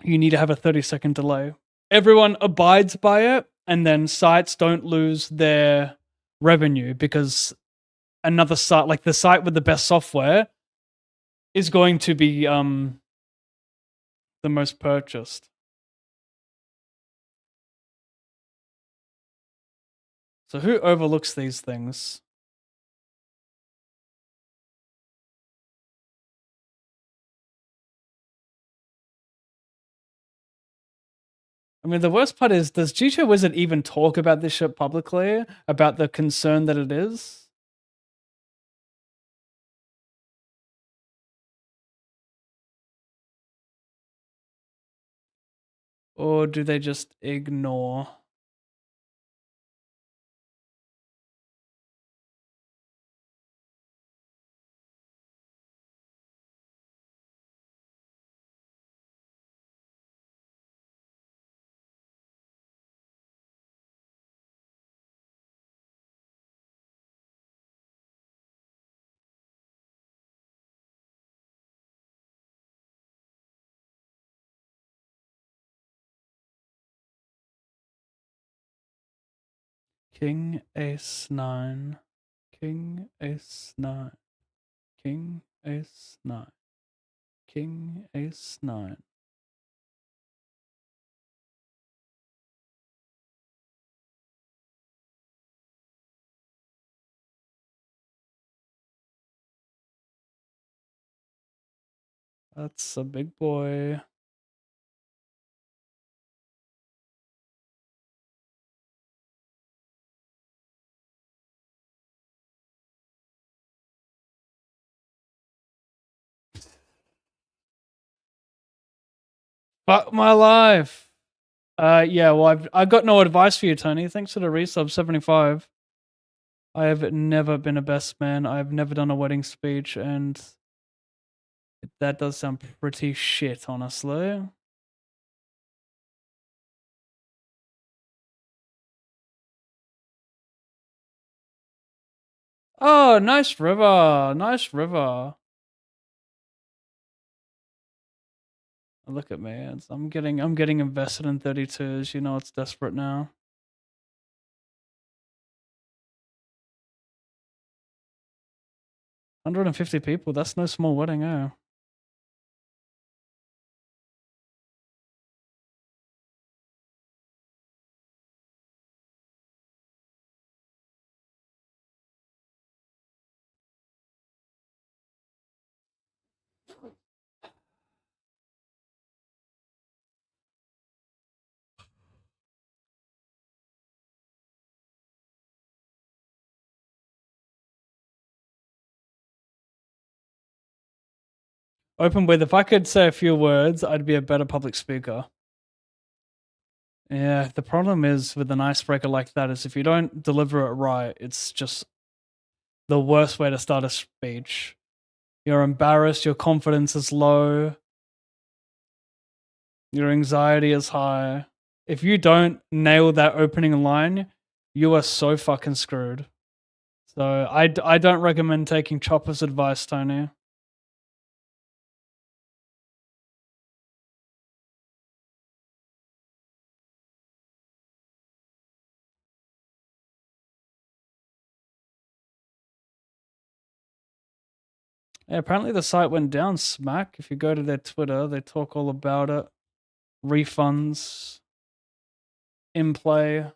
you need to have a 30-second delay. Everyone abides by it, and then sites don't lose their revenue because another site, like the site with the best software, is going to be the most purchased. So who overlooks these things? I mean, the worst part is, does GTO Wizard even talk about this shit publicly? About the concern that it is? Or do they just ignore? King, ace, 9. King, ace, 9. King, ace, 9. King, ace, 9. That's a big boy. Fuck my life. Yeah, well, I've got no advice for you, Tony. Thanks for the resub, 75. I have never been a best man. I've never done a wedding speech, and that does sound pretty shit, honestly. Oh, nice river. Nice river. Look at me. I'm getting invested in 32s. You know, it's desperate now. 150 people. That's no small wedding, eh? Open with, if I could say a few words, I'd be a better public speaker. Yeah, the problem is with an icebreaker like that is if you don't deliver it right, it's just the worst way to start a speech. You're embarrassed, your confidence is low, your anxiety is high. If you don't nail that opening line, you are so fucking screwed. So I don't recommend taking Chopper's advice, Tony. Yeah, apparently the site went down, Smack. If you go to their Twitter, they talk all about it. Refunds in play.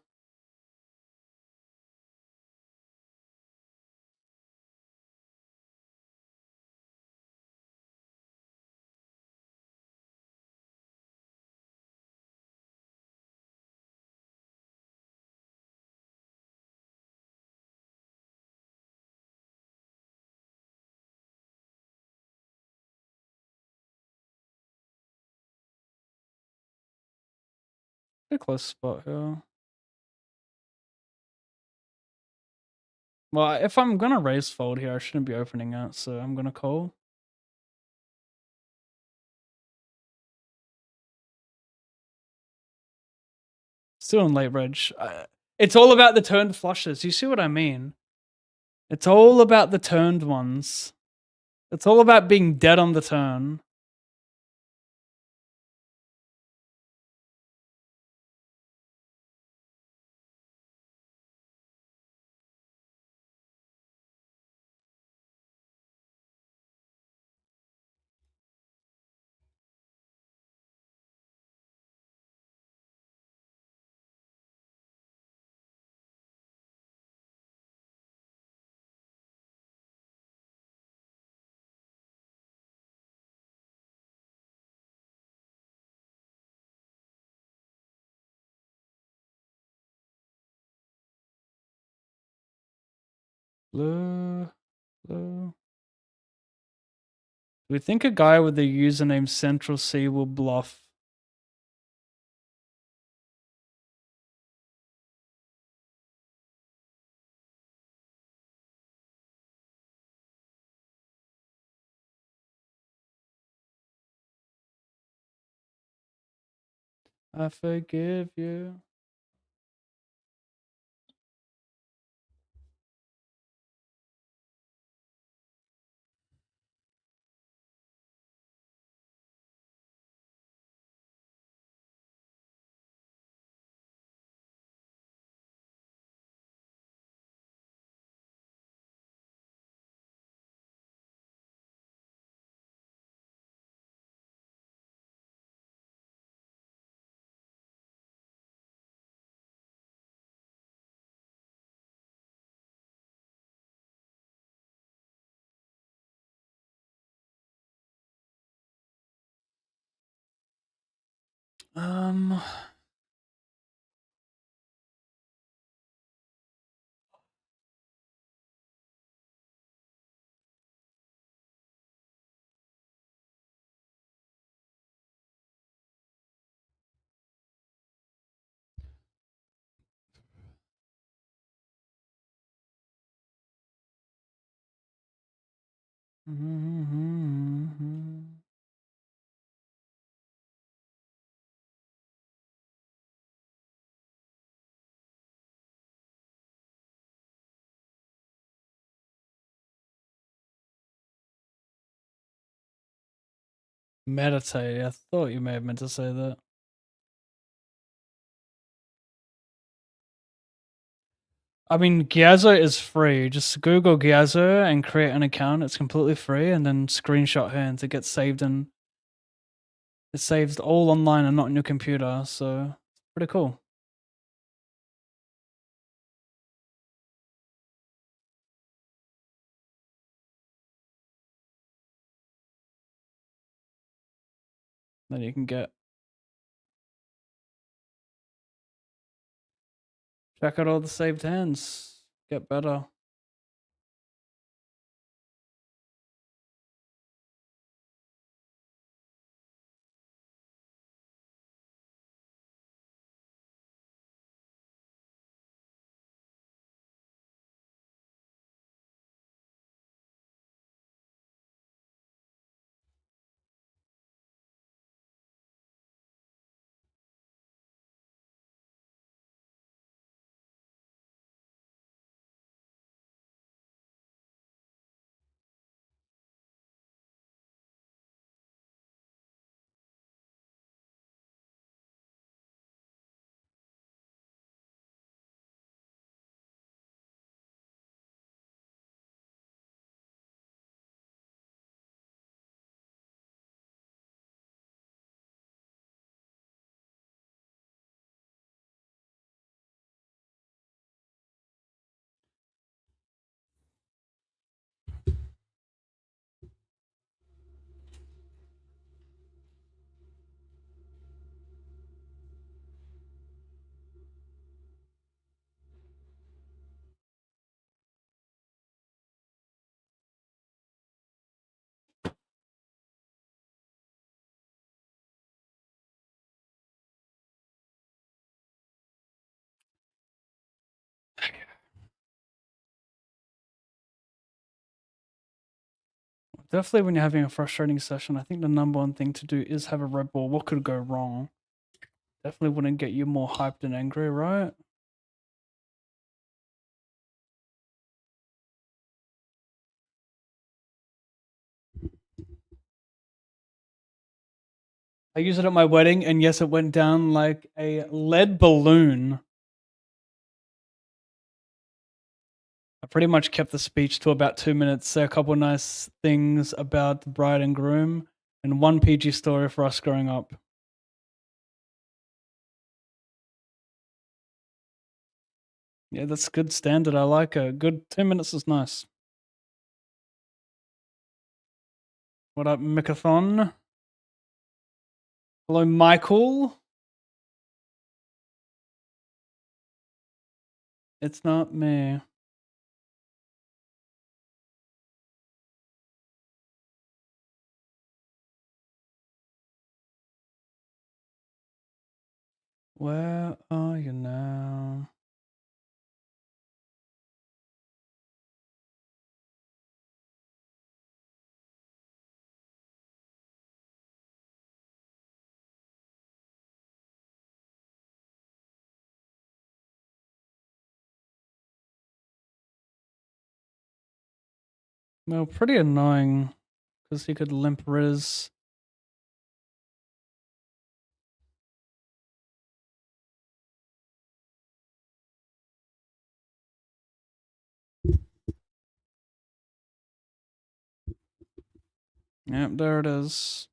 A close spot here. Well, if I'm gonna raise fold here, I shouldn't be opening it, so I'm gonna call. Still in late reg. It's all about the turned flushes. You see what I mean? It's all about the turned ones. It's all about being dead on the turn. Blue, blue. Do we think a guy with the username Central C will bluff? I forgive you. Um, meditate. I thought you may have meant to say that. I mean, Gyazo is free. Just Google Gyazo and create an account. It's completely free, and then screenshot hands. It gets saved and it's saved all online and not on your computer. So it's pretty cool. Then you can check out all the saved hands. Get better. Definitely when you're having a frustrating session, I think the number one thing to do is have a red ball. What could go wrong? Definitely wouldn't get you more hyped and angry, right? I used it at my wedding, and yes, it went down like a lead balloon. I pretty much kept the speech to about 2 minutes, say a couple nice things about the bride and groom, and one PG story for us growing up. Yeah, that's good standard. I like a good 2 minutes is nice. What up, Mikathon? Hello, Michael. It's not me. Where are you now? Well, pretty annoying because he could limp Riz. Yep, there it is.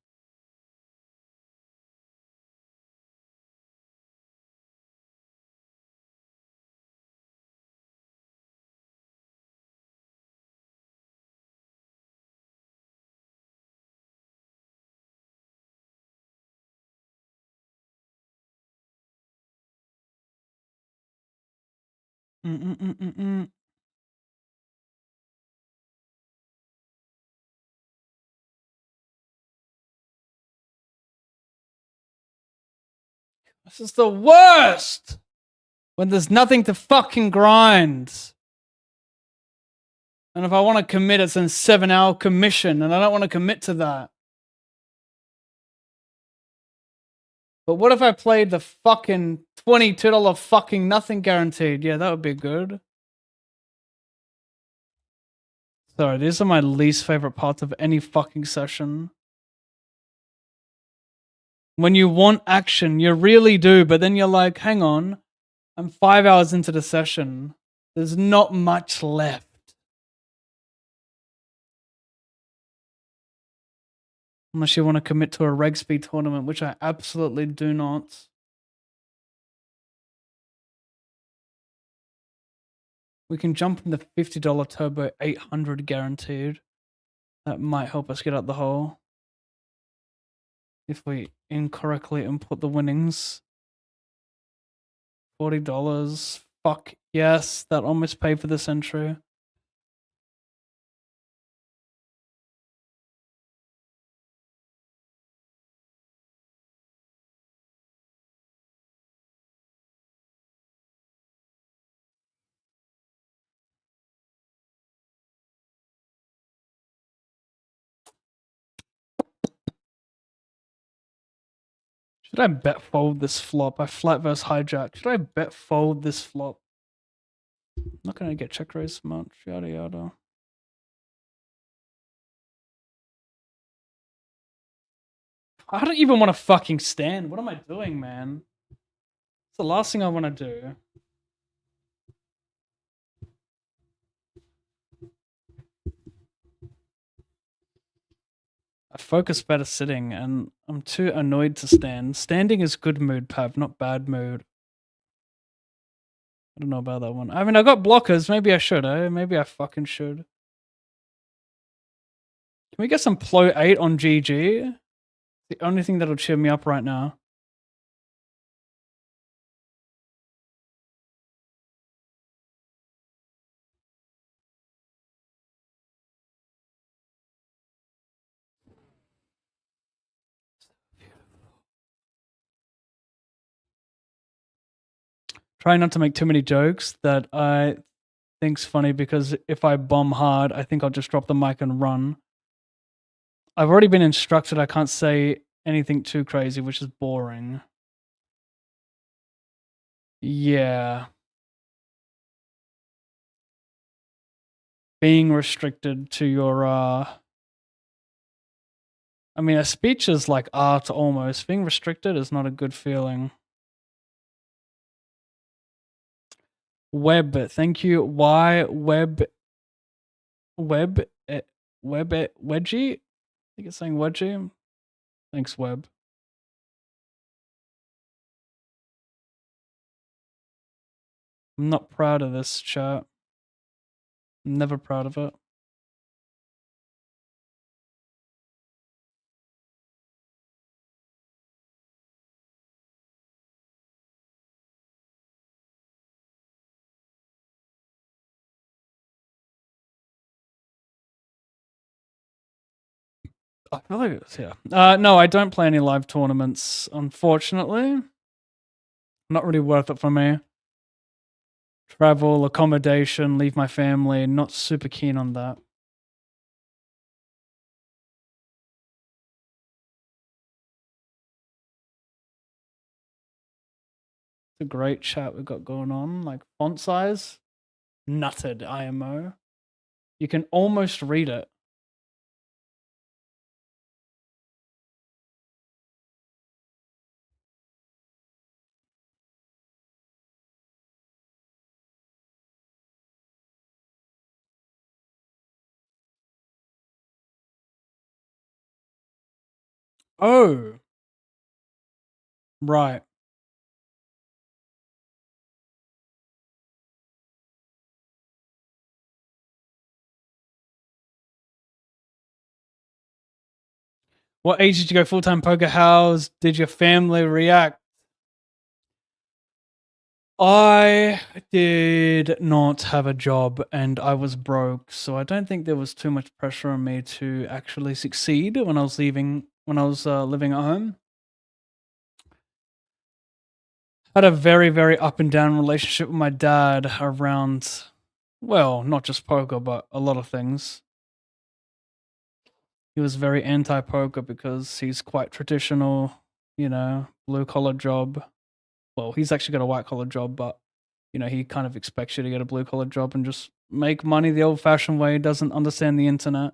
Mm-mm-mm-mm-mm. This is the worst! When there's nothing to fucking grind. And if I want to commit, it's a 7-hour commission, and I don't want to commit to that. But what if I played the fucking $22 fucking nothing guaranteed? Yeah, that would be good. Sorry, these are my least favorite parts of any fucking session. When you want action, you really do, but then you're like, hang on, I'm 5 hours into the session. There's not much left. Unless you want to commit to a reg speed tournament, which I absolutely do not. We can jump in the $50 turbo 800 guaranteed. That might help us get out the hole. If we incorrectly input the winnings. $40. Fuck yes, that almost paid for this entry. Should I bet fold this flop? I flat versus hijack. Should I bet fold this flop? I'm not gonna get check raised much. Yada yada. I don't even want to fucking stand. What am I doing, man? It's the last thing I want to do. I focus better sitting, and I'm too annoyed to stand. Standing is good mood, Pav, not bad mood. I don't know about that one. I mean, I got blockers. Maybe I should, eh? Maybe I fucking should. Can we get some Plo 8 on GG? The only thing that'll cheer me up right now. Try not to make too many jokes that I think's funny, because if I bomb hard, I think I'll just drop the mic and run. I've already been instructed I can't say anything too crazy, which is boring. Yeah. Being restricted to your I mean, a speech is like art almost. Being restricted is not a good feeling. Web, thank you. Why web wedgie? I think it's saying wedgie. Thanks, Web. I'm not proud of this chat. I'm never proud of it. I feel like it's no, I don't play any live tournaments, unfortunately. Not really worth it for me. Travel, accommodation, leave my family, not super keen on that. It's a great chat we've got going on. Like font size, nutted IMO. You can almost read it. Oh, right. What age did you go full-time poker? How did your family react? I did not have a job and I was broke, so I don't think there was too much pressure on me to actually succeed when I was living at home. I had a very, very up and down relationship with my dad around, well, not just poker, but a lot of things. He was very anti-poker because he's quite traditional, blue collar job. Well, he's actually got a white collar job, but he kind of expects you to get a blue collar job and just make money the old fashioned way. He doesn't understand the internet.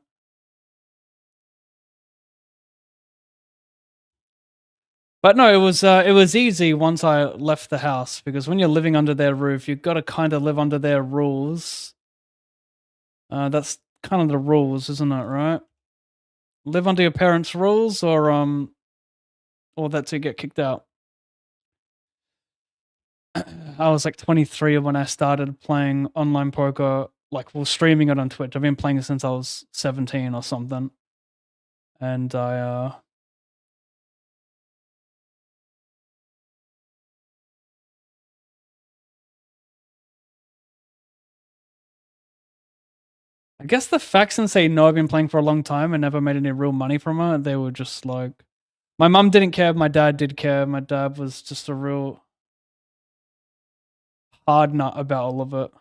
But no, it was easy once I left the house because when you're living under their roof, you've got to kind of live under their rules. That's kind of the rules, isn't it? Right? Live under your parents' rules, or that's you get kicked out. I was like 23 when I started playing online poker, streaming it on Twitch. I've been playing it since I was 17 or something. And I guess the facts and say no, I've been playing for a long time and never made any real money from it. They were just like, my mum didn't care, my dad did care. My dad was just a real hard nut about all of it.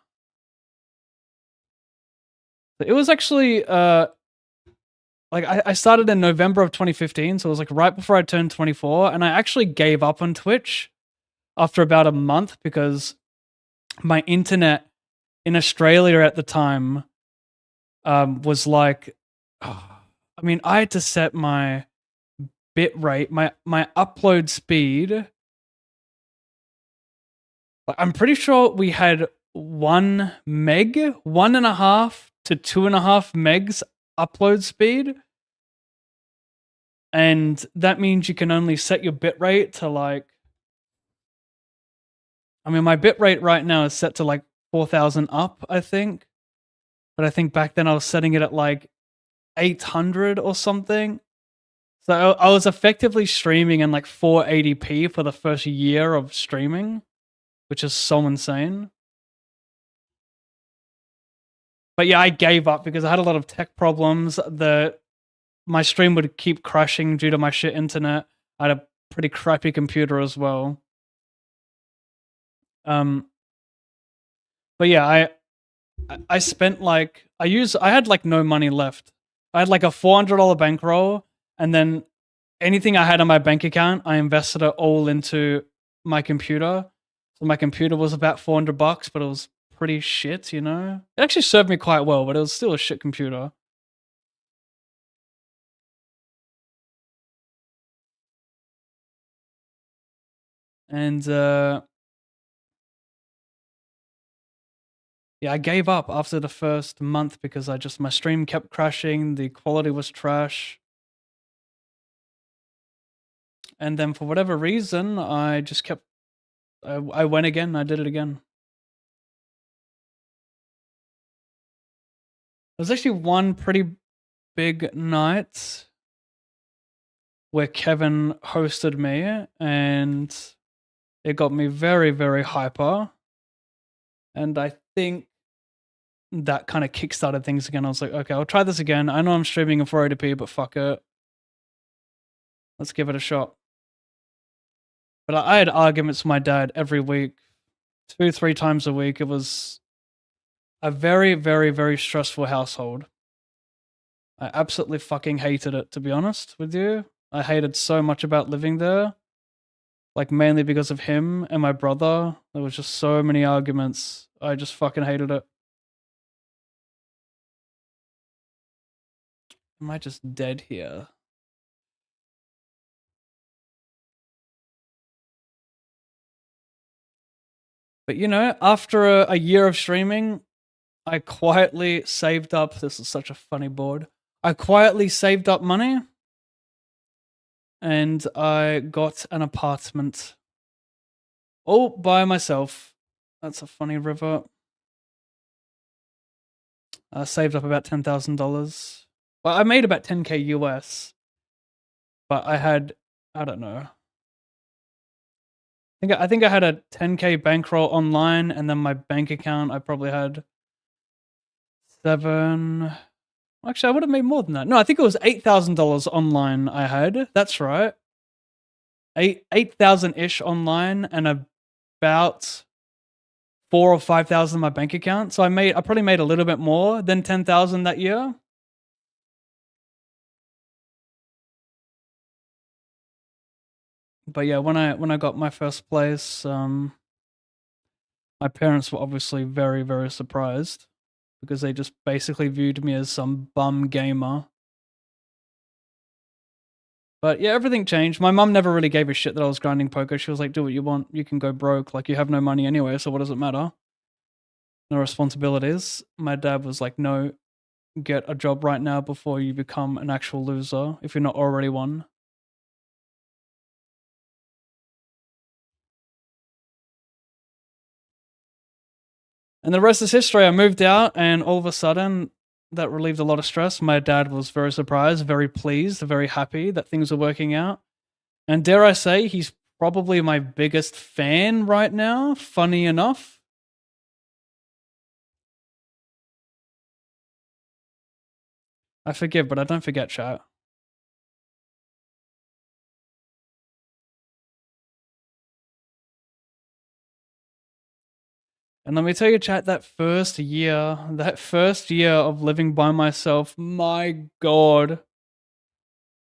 It was actually I started in November of 2015, so it was like right before I turned 24, and I actually gave up on Twitch after about a month because my internet in Australia at the time was like, I mean, I had to set my bit rate, my upload speed. I'm pretty sure we had 1 meg, 1.5 to 2.5 megs upload speed. And that means you can only set your bit rate to my bit rate right now is set to like 4,000 up, I think. But I think back then I was setting it at like 800 or something. So I was effectively streaming in like 480p for the first year of streaming, which is so insane. But yeah, I gave up because I had a lot of tech problems. My stream would keep crashing due to my shit internet. I had a pretty crappy computer as well. But yeah, I spent I had like no money left. I had like a $400 bankroll, and then anything I had on my bank account, I invested it all into my computer. So my computer was about $400, but it was pretty shit, you know? It actually served me quite well, but it was still a shit computer. And yeah, I gave up after the first month because my stream kept crashing, the quality was trash. And then for whatever reason, I just kept I went again, I did it again. There was actually one pretty big night where Kevin hosted me, and it got me very, very hyper. And I think that kind of kickstarted things again. I was like, okay, I'll try this again. I know I'm streaming in 480p, but fuck it. Let's give it a shot. But I had arguments with my dad every week, 2-3 times a week. It was a very, very, very stressful household. I absolutely fucking hated it, to be honest with you. I hated so much about living there. Like, mainly because of him and my brother. There was just so many arguments. I just fucking hated it. Am I just dead here? But you know, after a year of streaming, I quietly saved up. This is such a funny board. I quietly saved up money, and I got an apartment all by myself. That's a funny river. I saved up about $10,000. Well, I made about 10K US, but I had, I don't know. I think I had a 10K bankroll online, and then my bank account, I probably had 7. Actually, I would have made more than that. No, I think it was $8,000 online I had. That's right. 8,000-ish online, and about 4 or 5,000 in my bank account. So I probably made a little bit more than 10,000 that year. But yeah, when I got my first place, my parents were obviously very, very surprised because they just basically viewed me as some bum gamer. But yeah, everything changed. My mum never really gave a shit that I was grinding poker. She was like, do what you want. You can go broke. Like, you have no money anyway, so what does it matter? No responsibilities. My dad was like, no, get a job right now before you become an actual loser if you're not already one. And the rest is history. I moved out, and all of a sudden, that relieved a lot of stress. My dad was very surprised, very pleased, very happy that things were working out. And dare I say, he's probably my biggest fan right now, funny enough. I forgive, but I don't forget, chat. And let me tell you, chat, that first year of living by myself, my God,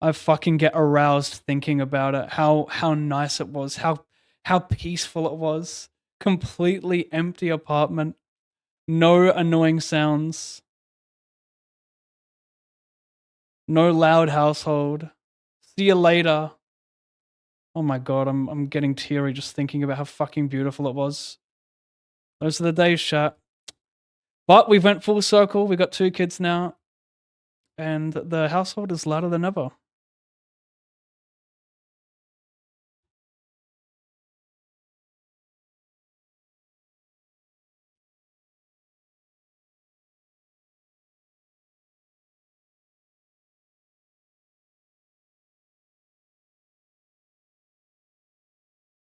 I fucking get aroused thinking about it. How nice it was, how peaceful it was. Completely empty apartment, no annoying sounds, no loud household. See you later. Oh my God, I'm getting teary just thinking about how fucking beautiful it was. Those are the days, chat. But we went full circle. We got 2 kids now, and the household is louder than ever.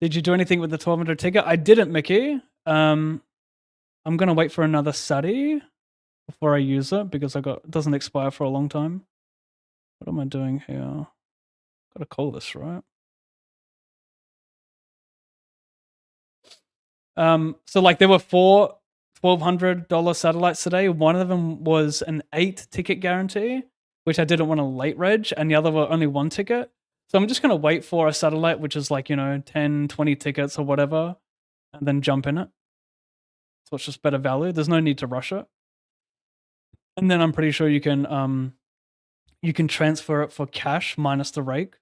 Did you do anything with the 1200 ticket? I didn't, Mickey. I'm gonna wait for another study before I use it because it doesn't expire for a long time. What am I doing here? Gotta call this, right? So like there were 4 $1,200 satellites today. One of them was an 8 ticket guarantee, which I didn't want to late reg, and the other were only 1 ticket. So I'm just going to wait for a satellite, which is like, 10, 20 tickets or whatever, and then jump in it. So it's just better value. There's no need to rush it. And then I'm pretty sure you can transfer it for cash minus the rake.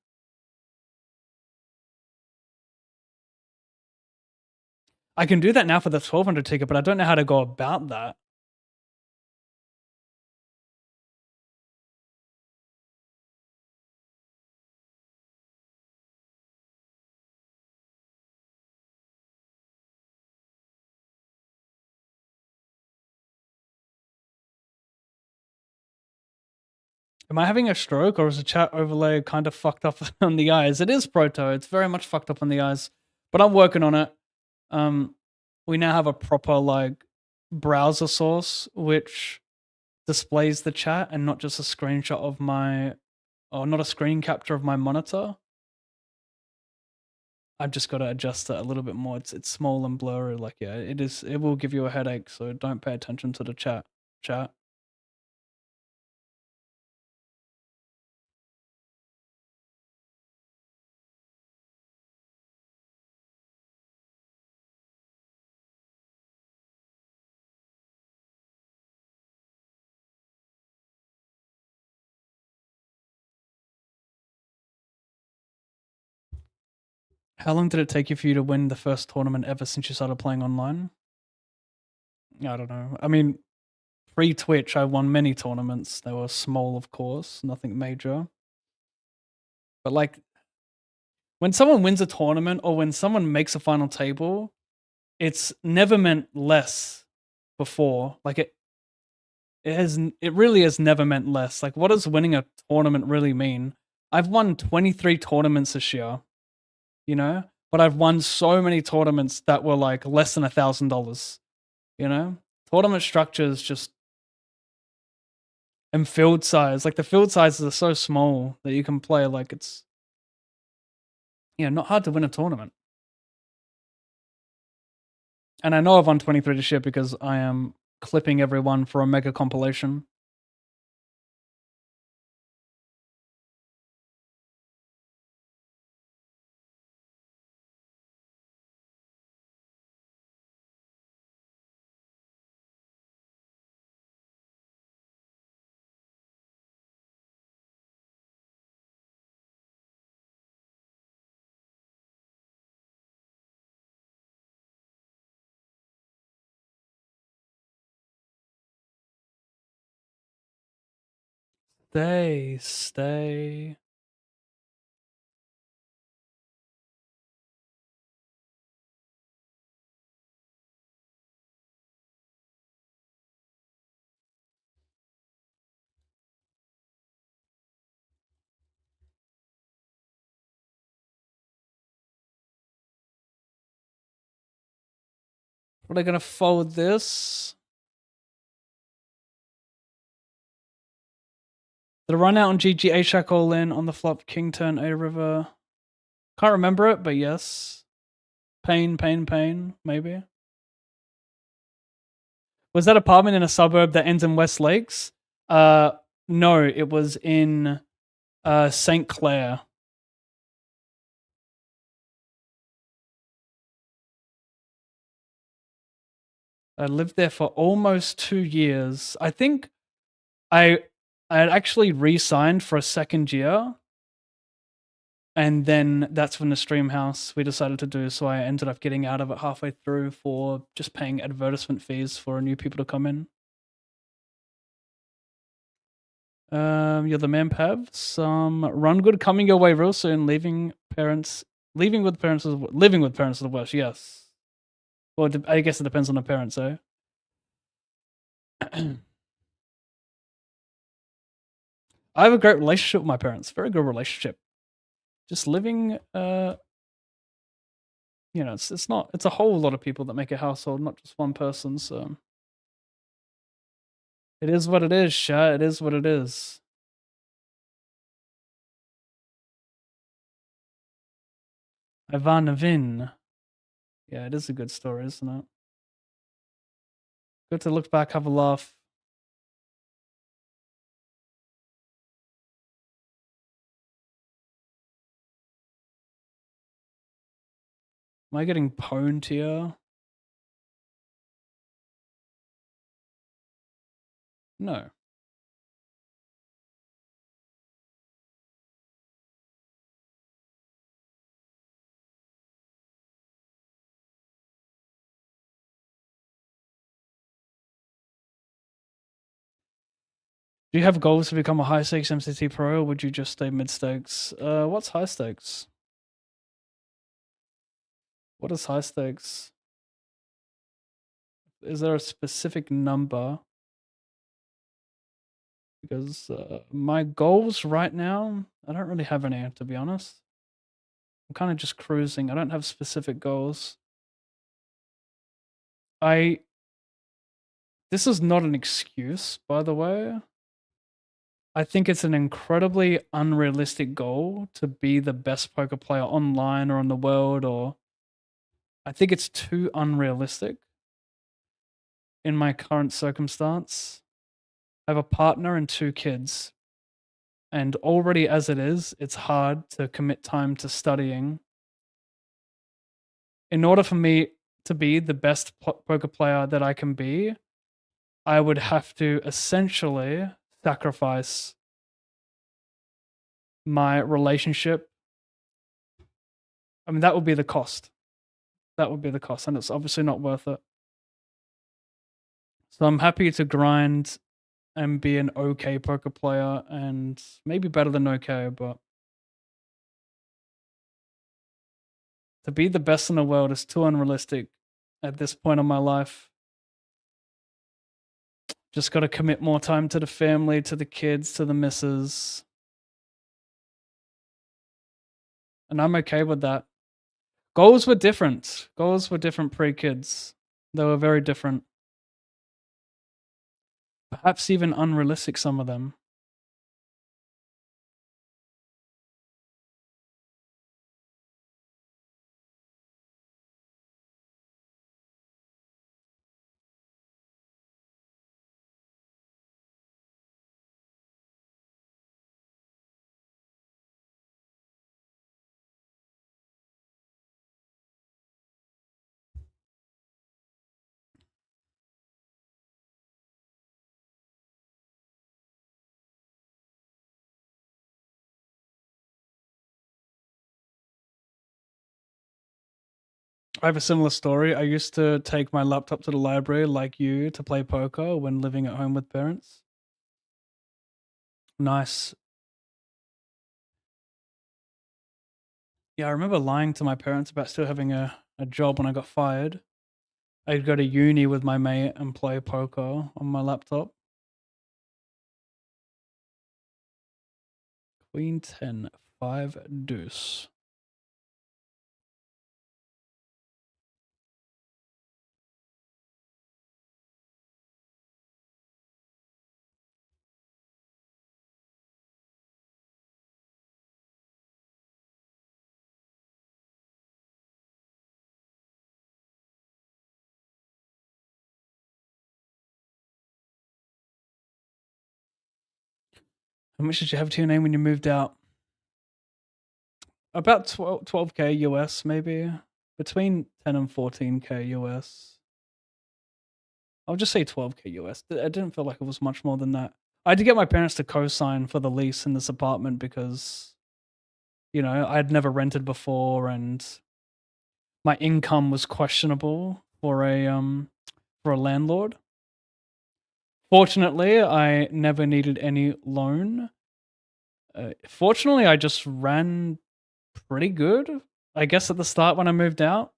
I can do that now for the 1200 ticket, but I don't know how to go about that. Am I having a stroke, or is the chat overlay kind of fucked up on the eyes? It is Proto. It's very much fucked up on the eyes, but I'm working on it. We now have a proper like browser source which displays the chat and not just a screenshot of not a screen capture of my monitor. I've just got to adjust it a little bit more. It's small and blurry. Like, yeah, it will give you a headache, so don't pay attention to the chat. How long did it take you for you to win the first tournament ever since you started playing online? I don't know. I mean, pre-Twitch, I won many tournaments. They were small, of course, nothing major. But like, when someone wins a tournament or when someone makes a final table, it's never meant less before. Like it really has never meant less. Like, what does winning a tournament really mean? I've won 23 tournaments this year, but I've won so many tournaments that were like less than $1,000, Tournament structures just, and field size, like the field sizes are so small that you can play like it's, not hard to win a tournament. And I know I've won 23 this year because I am clipping everyone for a mega compilation. Stay. What are they gonna fold this? The run out on GG A-Shack all in on the flop king turn A river. Can't remember it, but yes. Pain, maybe. Was that apartment in a suburb that ends in West Lakes? No, it was in St. Clair. I lived there for almost 2 years. I think I had actually re-signed for a second year, and then that's when the stream house we decided to do, so I ended up getting out of it halfway through for just paying advertisement fees for new people to come in. You're the man, Pav. Some run good coming your way real soon. Living with parents is the worst. Yes. Well, I guess it depends on the parents, though. I have a great relationship with my parents. Very good relationship. Just living, it's a whole lot of people that make a household, not just one person. So it is what it is, Sha. It is what it is. Ivanovin. Yeah, it is a good story, isn't it? Good to look back, have a laugh. Am I getting pwned here? No. Do you have goals to become a high stakes MCT pro, or would you just stay mid stakes? What's high stakes? What is high stakes? Is there a specific number? Because my goals right now, I don't really have any, to be honest. I'm kind of just cruising. I don't have specific goals. This is not an excuse, by the way. I think it's an incredibly unrealistic goal to be the best poker player online or in the world, or I think it's too unrealistic in my current circumstance. I have a partner and 2 kids. And already as it is, it's hard to commit time to studying. In order for me to be the best poker player that I can be, I would have to essentially sacrifice my relationship. I mean, that would be the cost. That would be the cost, and it's obviously not worth it. So I'm happy to grind and be an okay poker player, and maybe better than okay, but to be the best in the world is too unrealistic at this point in my life. Just got to commit more time to the family, to the kids, to the missus. And I'm okay with that. Goals were different. Goals were different pre-kids. They were very different. Perhaps even unrealistic, some of them. I have a similar story. I used to take my laptop to the library like you to play poker when living at home with parents. Nice. Yeah, I remember lying to my parents about still having a job when I got fired. I'd go to uni with my mate and play poker on my laptop. Queen 10, 5 deuce. How much did you have to your name when you moved out? About 12K US, maybe. Between 10 and 14K US. I'll just say 12K US. I didn't feel like it was much more than that. I had to get my parents to co-sign for the lease in this apartment because, you know, I'd never rented before and my income was questionable for a landlord. Fortunately, I never needed any loan. Fortunately, I just ran pretty good, I guess, at the start when I moved out.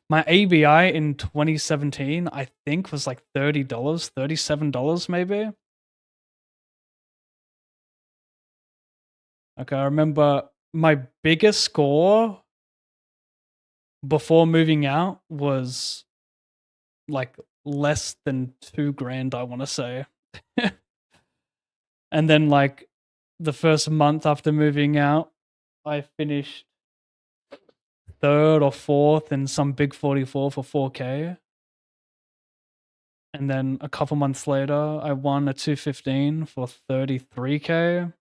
My ABI in 2017, I think, was like $30, $37 maybe. Okay, I remember my biggest score before moving out was like less than $2,000, I want to say. And then like the first month after moving out, I finished 3rd or 4th in some big 44 for 4K. And then a couple months later, I won a 215 for 33K.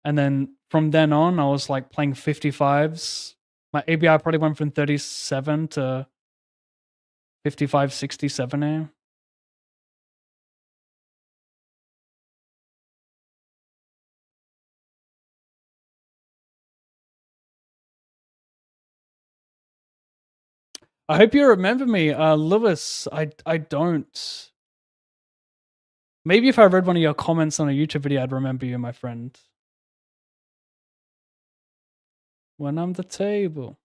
And then from then on, I was like playing 55s. My ABI probably went from 37 to 55, 60, 70. I hope you remember me, Lewis. I don't. Maybe if I read one of your comments on a YouTube video, I'd remember you, my friend. When I'm the table.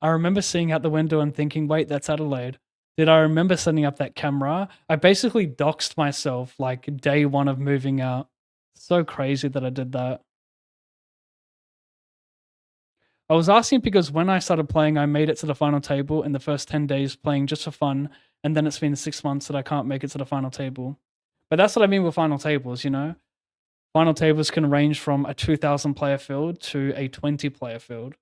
I remember seeing out the window and thinking, wait, that's Adelaide. Did I remember setting up that camera? I basically doxed myself like day one of moving out. So crazy that I did that. I was asking because when I started playing, I made it to the final table in the first 10 days playing just for fun. And then it's been 6 months that I can't make it to the final table. But that's what I mean with final tables, you know? Final tables can range from a 2,000 player field to a 20 player field.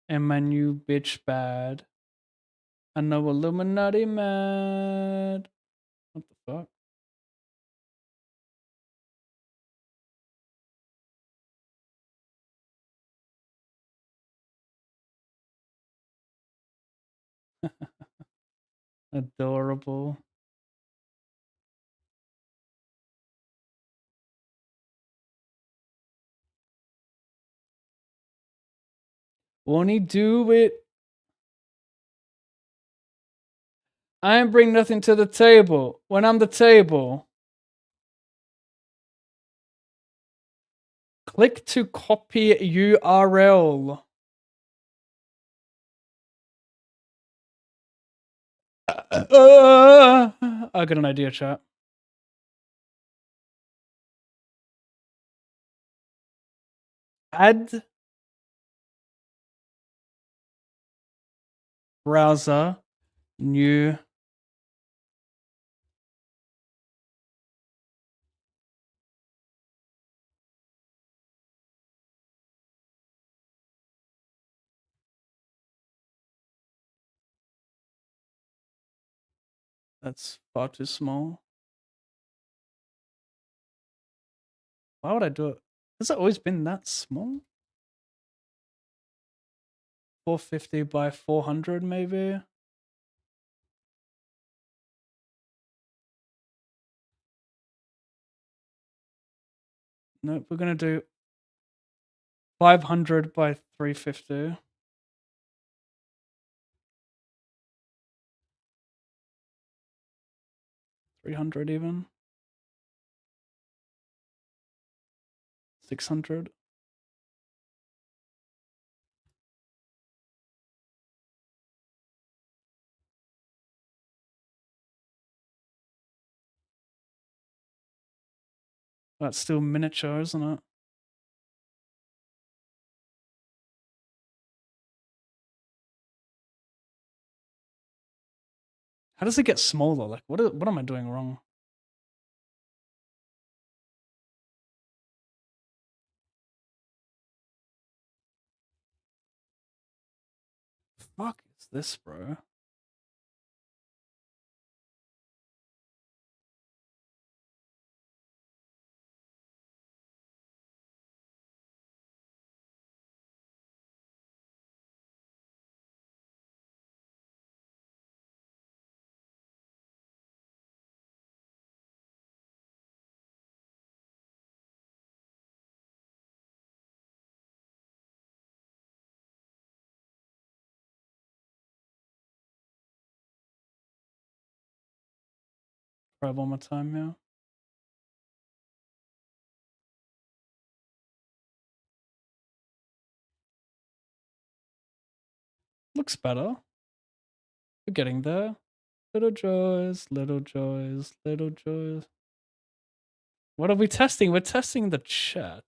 And my new bitch bad. I know Illuminati mad. What the fuck? Adorable. Won't he do it? I ain't bring nothing to the table when I'm the table. Click to copy URL. I got an idea, chat. Add browser new That's far too small. Why would I do it? Has it always been that small? 450 by 400 maybe? Nope, we're gonna do 500 by 350. 300 even. 600. That's still miniature, isn't it? How does it get smaller? Like, what am I doing wrong? Fuck is this, bro? Try one more time, yeah. Looks better. We're getting there. Little joys, little joys, little joys. What are we testing? We're testing the chat.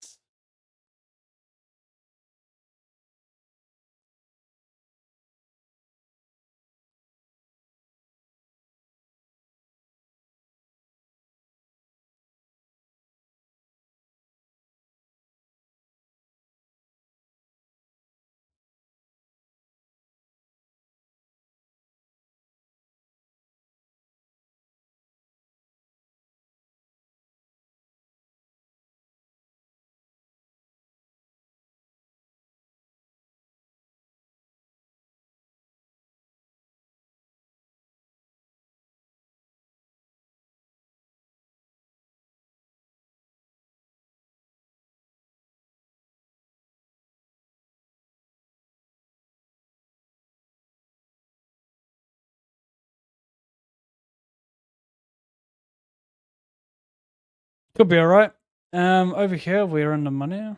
Could be alright. Over here we're in the money.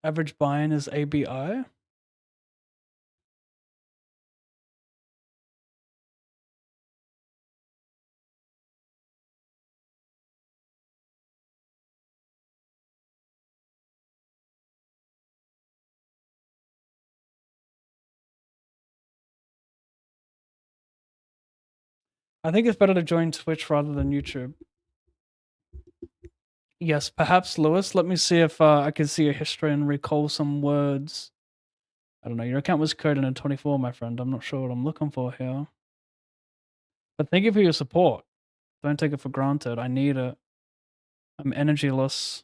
Average buy-in is ABI. I think it's better to join Twitch rather than YouTube. Yes, perhaps Lewis. Let me see if I can see your history and recall some words. I don't know. Your account was coded in 24, my friend. I'm not sure what I'm looking for here. But thank you for your support. Don't take it for granted. I need it. I'm energyless.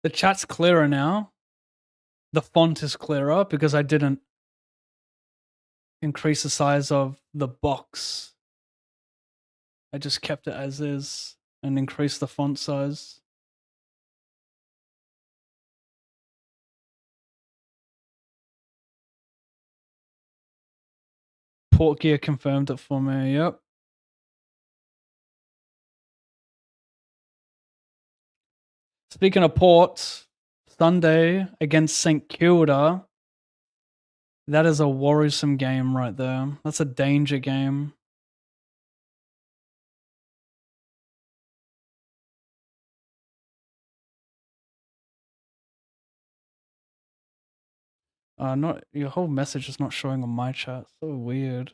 The chat's clearer now. The font is clearer because I didn't increase the size of the box. I just kept it as is and increased the font size. Port gear confirmed it for me. Yep. Speaking of ports, Sunday against St. Kilda. That is a worrisome game right there. That's a danger game. Not your whole message is not showing on my chat. So weird.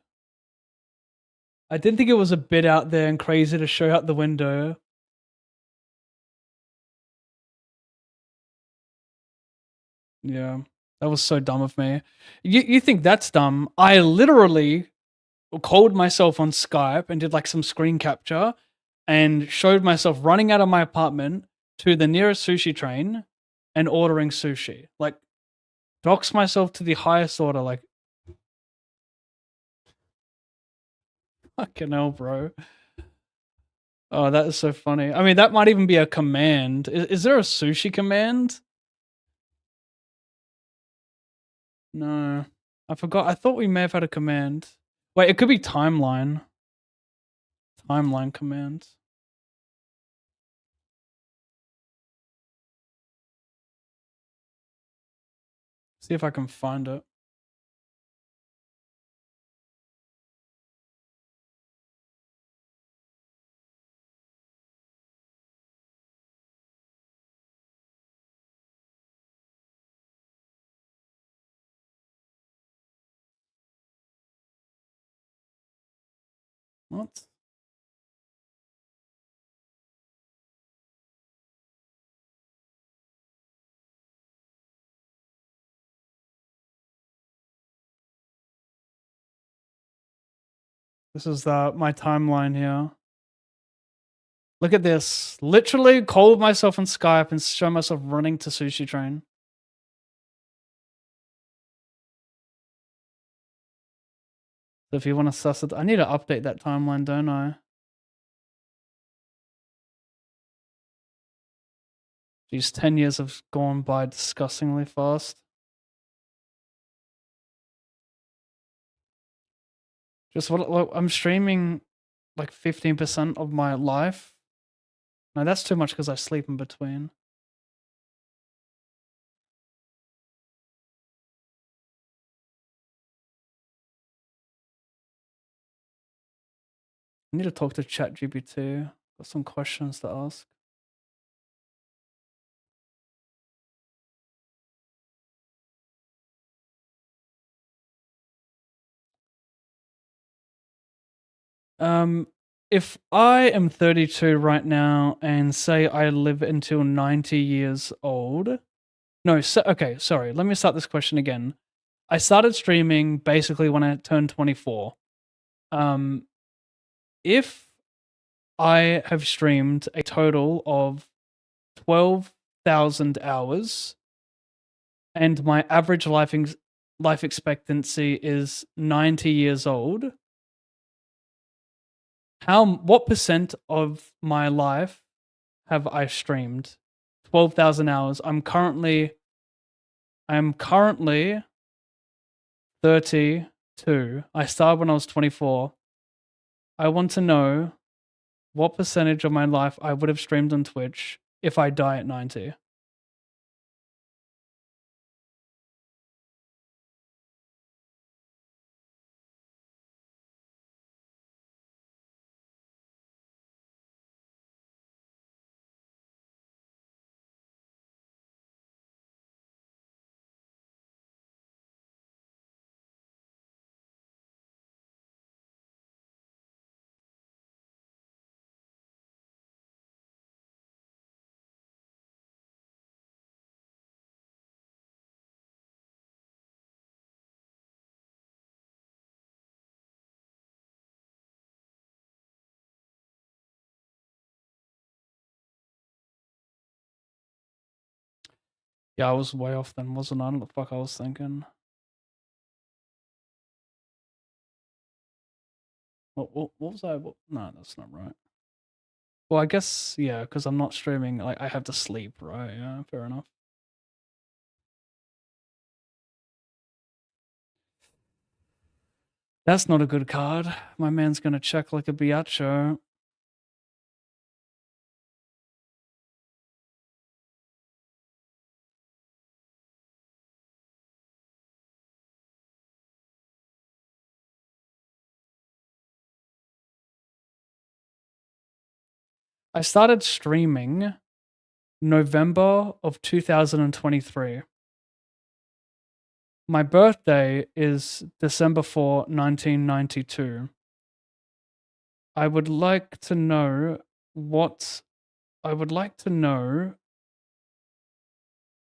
I didn't think it was a bit out there and crazy to show out the window. Yeah, that was so dumb of me. You think that's dumb? I literally called myself on Skype and did like some screen capture and showed myself running out of my apartment to the nearest sushi train and ordering sushi. Like, dox myself to the highest order. Like, fucking hell, bro. Oh, that is so funny. I mean, that might even be a command. Is there a sushi command? No. I forgot. I thought we may have had a command. Wait, it could be timeline. Timeline command. See if I can find it. What? This is my timeline here. Look at this. Literally call myself on Skype and show myself running to Sushi Train. So if you want to suss it, I need to update that timeline, don't I? These 10 years have gone by disgustingly fast. Just what I'm streaming like 15% of my life. No, that's too much because I sleep in between. I need to talk to ChatGPT. Got some questions to ask. If I am 32 right now and say I live until 90 years old. No, okay, sorry. Let me start this question again. I started streaming basically when I turned 24. If I have streamed a total of 12,000 hours and my average life expectancy is 90 years old, what percent of my life have I streamed? 12,000 hours. I'm currently 32. I started when I was 24. I want to know what percentage of my life I would have streamed on Twitch if I die at 90. Yeah, I was way off then, wasn't I? I don't know what the fuck I was thinking. What was I? No, that's not right. Well, I guess, yeah, because I'm not streaming. Like, I have to sleep, right? Yeah, fair enough. That's not a good card. My man's gonna check like a biatcho. I started streaming November of 2023. My birthday is December 4, 1992. I would like to know what. I would like to know.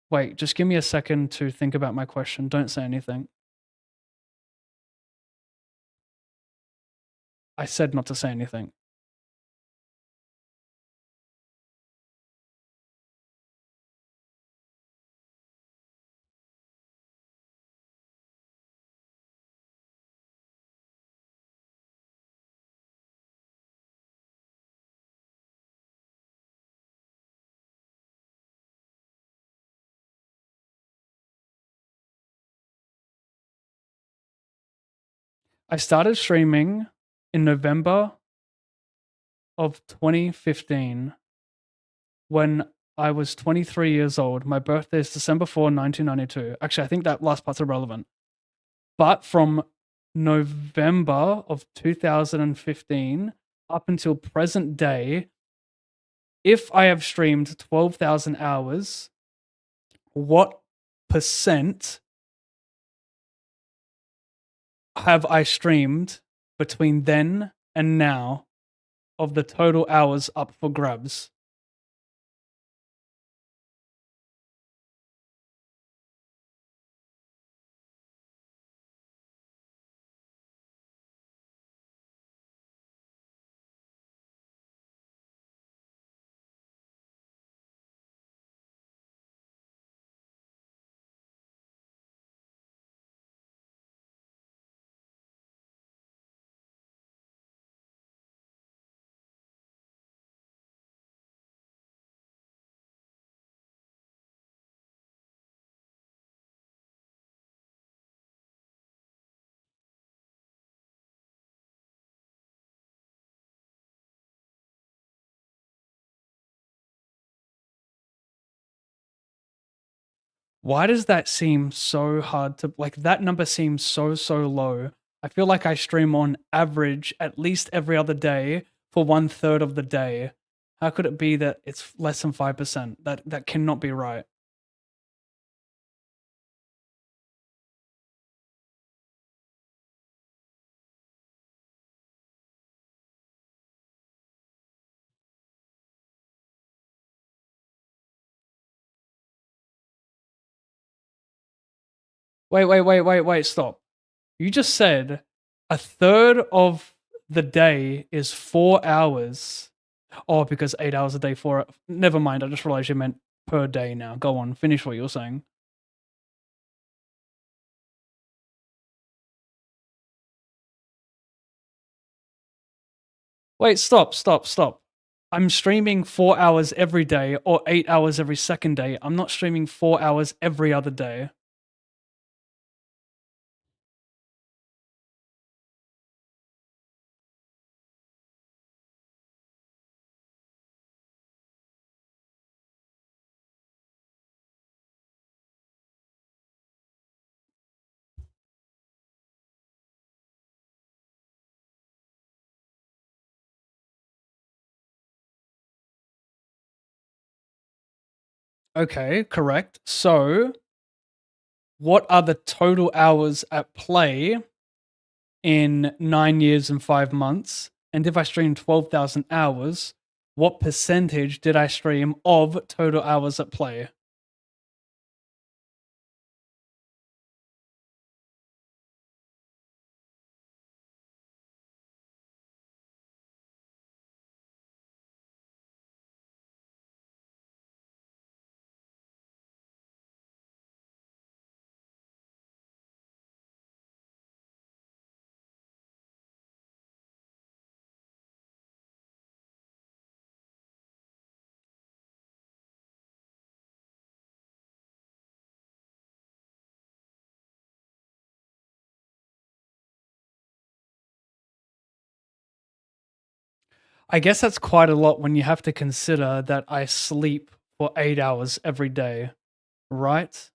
Wait, just give me a second to think about my question. Don't say anything. I said not to say anything. I started streaming in November of 2015 when I was 23 years old. My birthday is December 4, 1992. Actually, I think that last part's irrelevant. But from November of 2015 up until present day, if I have streamed 12,000 hours, what percent have I streamed between then and now of the total hours up for grabs? Why does that seem so hard to like that number seems so low? I feel like I stream on average at least every other day for 1/3 of the day. How could it be that it's less than 5%? That cannot be right. Wait, stop. You just said a third of the day is 4 hours. Oh, because 8 hours a day, 4 never mind, I just realized you meant per day now. Go on, finish what you're saying. Wait, stop. I'm streaming 4 hours every day or 8 hours every second day. I'm not streaming 4 hours every other day. Okay, correct. So, what are the total hours at play in 9 years and 5 months? And if I stream 12,000 hours, what percentage did I stream of total hours at play? I guess that's quite a lot when you have to consider that I sleep for 8 hours every day, right?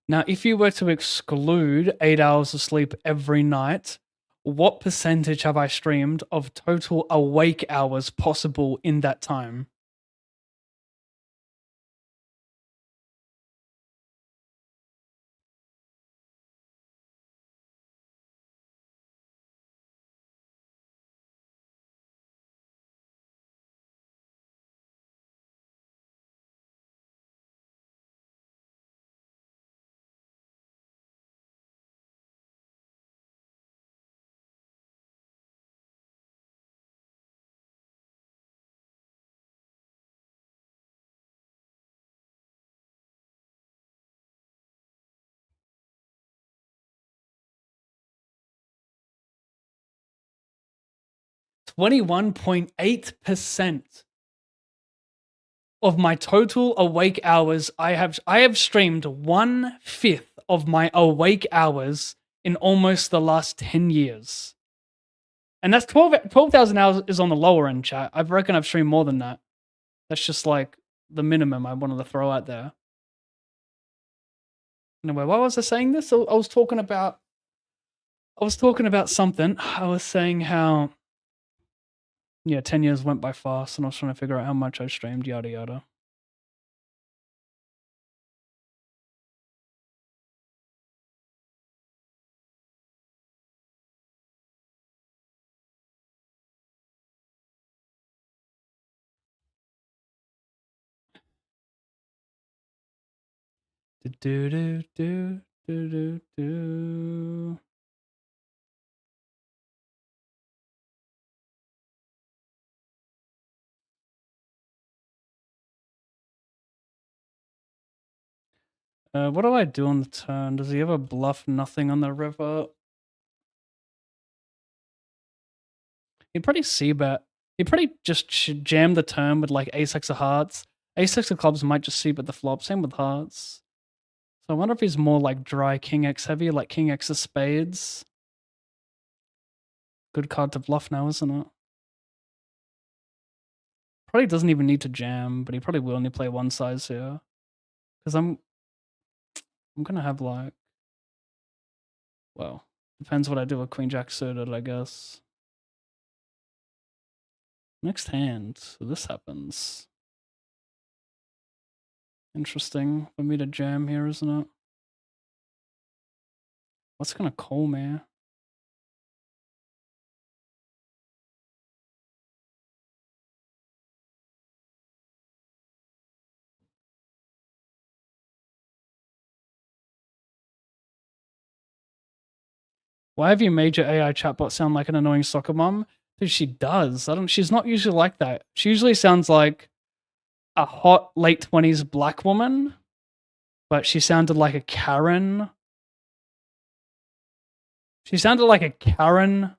Now, if you were to exclude 8 hours of sleep every night, what percentage have I streamed of total awake hours possible in that time? 21.8% of my total awake hours. I have streamed 1/5 of my awake hours in almost the last 10 years. And that's 12,000 hours is on the lower end, chat. I reckon I've streamed more than that. That's just like the minimum I wanted to throw out there. Anyway, why was I saying this? I was talking about something. I was saying how 10 years went by fast, and I was trying to figure out how much I streamed, yada yada. Do do do do do do. What do I do on the turn? Does he ever bluff nothing on the river? He'd probably c-bet. He'd probably just jam the turn with like ace-x of hearts. Ace-x of clubs might just c-bet the flop. Same with hearts. So I wonder if he's more like dry king-x heavy, like king-x of spades. Good card to bluff now, isn't it? Probably doesn't even need to jam, but he probably will only play one size here. Because I'm gonna have like, well, depends what I do with queen jack suited, I guess. Next hand, so this happens. Interesting for me to jam here, isn't it? What's gonna call me? Why have you made your AI chatbot sound like an annoying soccer mom? Dude, she does. She's not usually like that. She usually sounds like a hot late 20s black woman, but she sounded like a Karen. She sounded like a Karen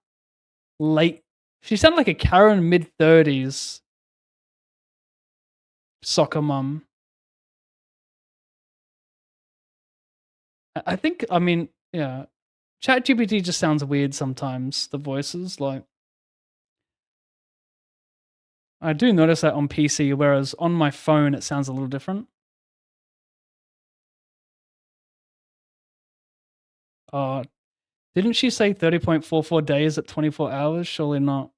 mid-30s soccer mom. I think, I mean, yeah. ChatGPT just sounds weird sometimes, the voices. Like, I do notice that on PC, whereas on my phone it sounds a little different. Didn't she say 30.44 days at 24 hours? Surely not.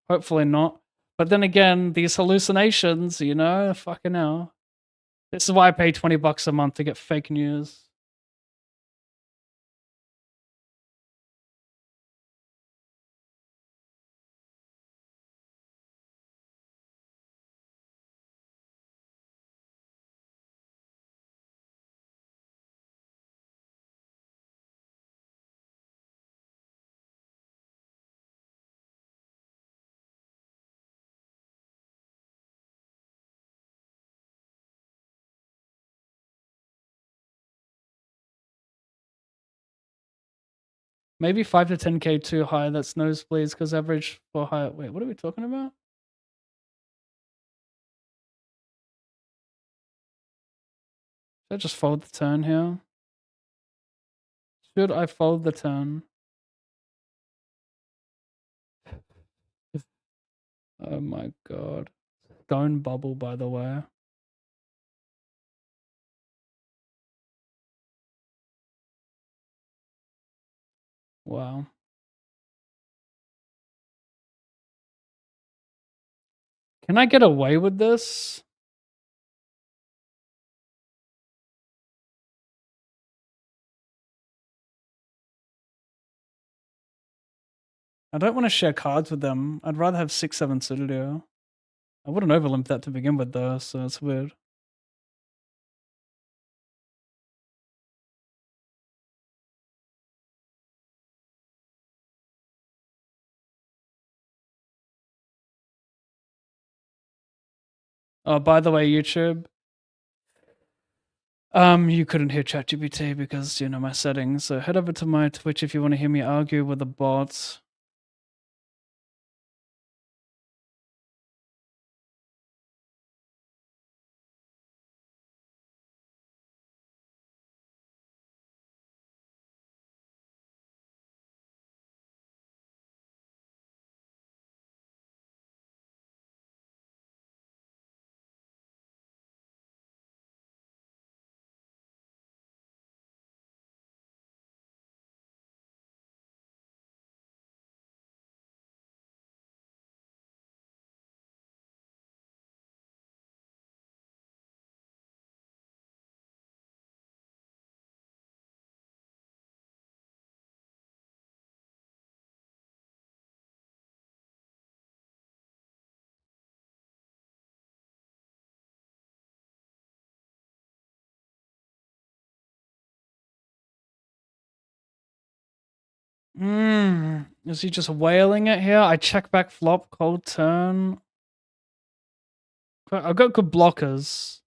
Hopefully not. But then again, these hallucinations, you know, fucking hell. This is why I pay $20 a month to get fake news. Maybe 5 to 10k too high. That's nosebleeds because average for high. Wait, what are we talking about? Should I just fold the turn here? Should I fold the turn? Oh my god. Stone bubble, by the way. Wow. Can I get away with this? I don't want to share cards with them. I'd rather have 6-7 suited here. I wouldn't overlimp that to begin with though, so it's weird. Oh, by the way, YouTube. You couldn't hear ChatGPT because, you know, my settings. So head over to my Twitch if you want to hear me argue with the bots. Is he just wailing it here? I check back flop, cold turn. I've got good blockers.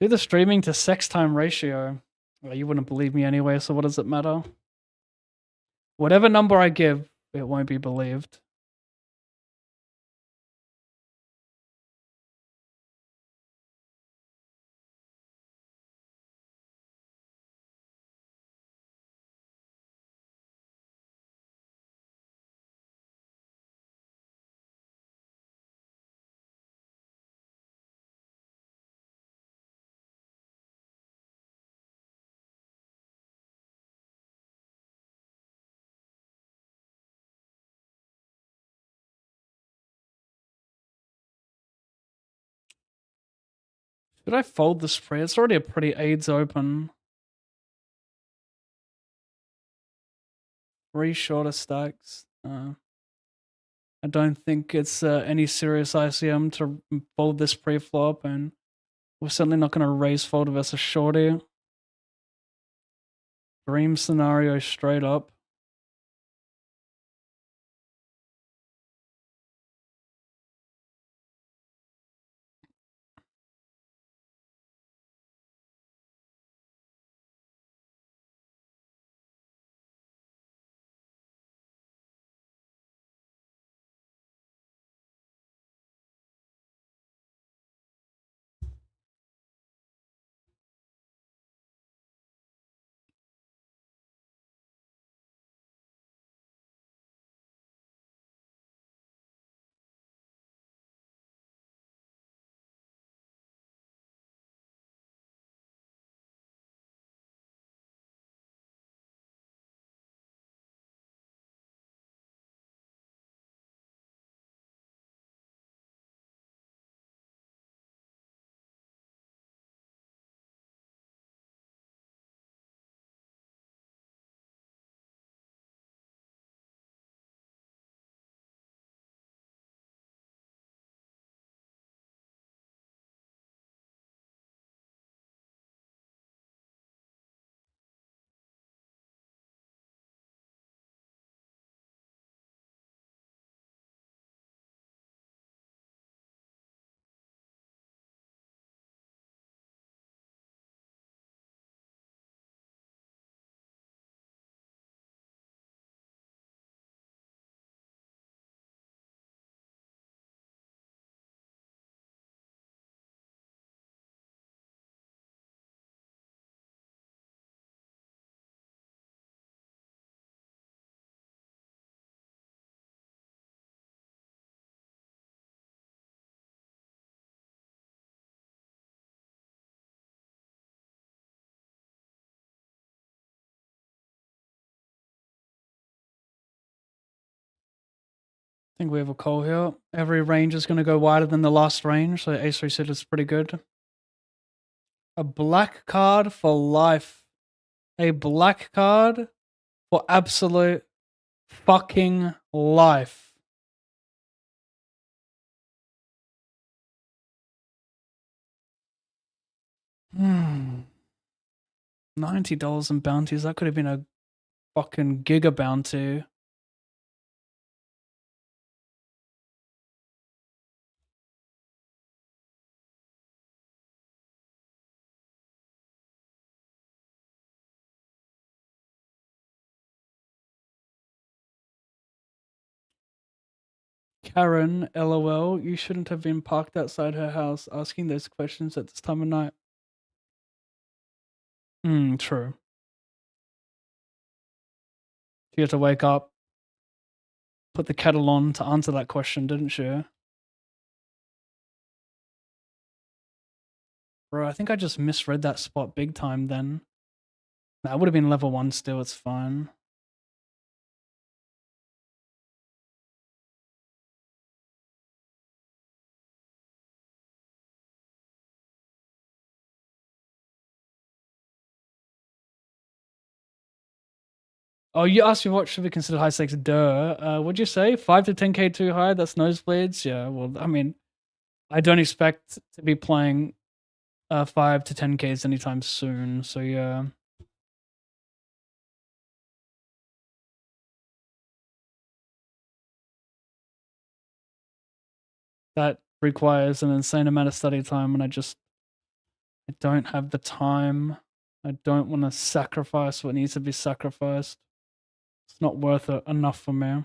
Do the streaming to sex time ratio. Well, you wouldn't believe me anyway, so what does it matter? Whatever number I give, it won't be believed. Should I fold the spray? It's already a pretty AIDS open. 3 shorter stacks. I don't think it's any serious ICM to fold this pre-flop, and we're certainly not going to raise fold versus shorty. Dream scenario straight up. I think we have a call here. Every range is going to go wider than the last range, so ace-3 suited is pretty good. A black card for life. A black card for absolute fucking life. $90 in bounties. That could have been a fucking giga bounty. Karen, LOL, you shouldn't have been parked outside her house asking those questions at this time of night. True. She had to wake up, put the kettle on to answer that question, didn't she? Bro, I think I just misread that spot big time then. That would have been level 1 still, it's fine. Oh, you asked me what should be considered high stakes. Duh. What'd you say? 5 to 10k too high? That's nosebleeds. Yeah. Well, I mean, I don't expect to be playing 5 to 10Ks anytime soon. So yeah. That requires an insane amount of study time, and I don't have the time. I don't want to sacrifice what needs to be sacrificed. It's not worth it enough for me.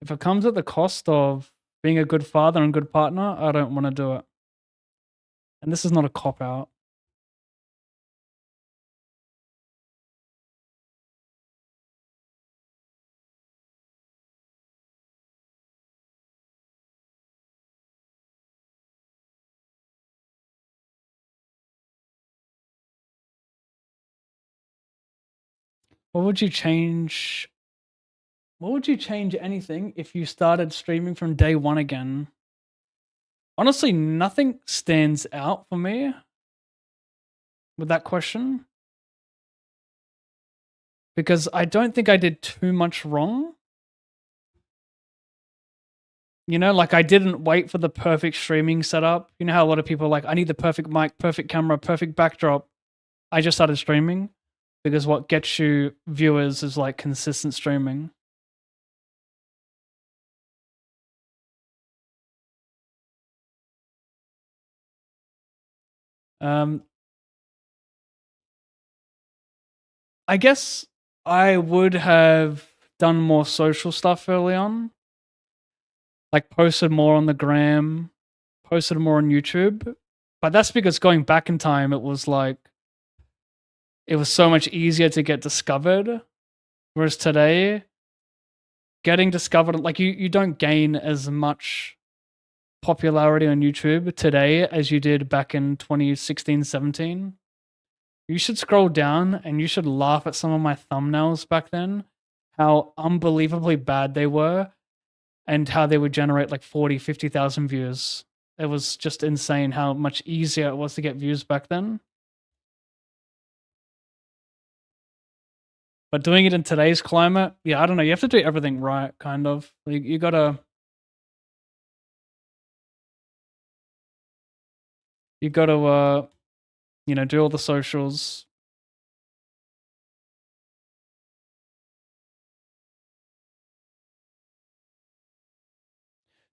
If it comes at the cost of being a good father and good partner, I don't want to do it. And this is not a cop out. What would you change? What would you change anything if you started streaming from day one again? Honestly, nothing stands out for me with that question because I don't think I did too much wrong. You know, like I didn't wait for the perfect streaming setup. You know how a lot of people are like, I need the perfect mic, perfect camera, perfect backdrop. I just started streaming because what gets you viewers is like consistent streaming. Um, I guess I would have done more social stuff early on, like posted more on the gram, posted more on YouTube. But that's because going back in time, it was so much easier to get discovered. Whereas today, getting discovered, like you don't gain as much popularity on YouTube today as you did back in 2016, 17. You should scroll down and you should laugh at some of my thumbnails back then, how unbelievably bad they were and how they would generate like 40, 50,000 views. It was just insane how much easier it was to get views back then. But doing it in today's climate, yeah, I don't know. You have to do everything right, kind of. You gotta do all the socials.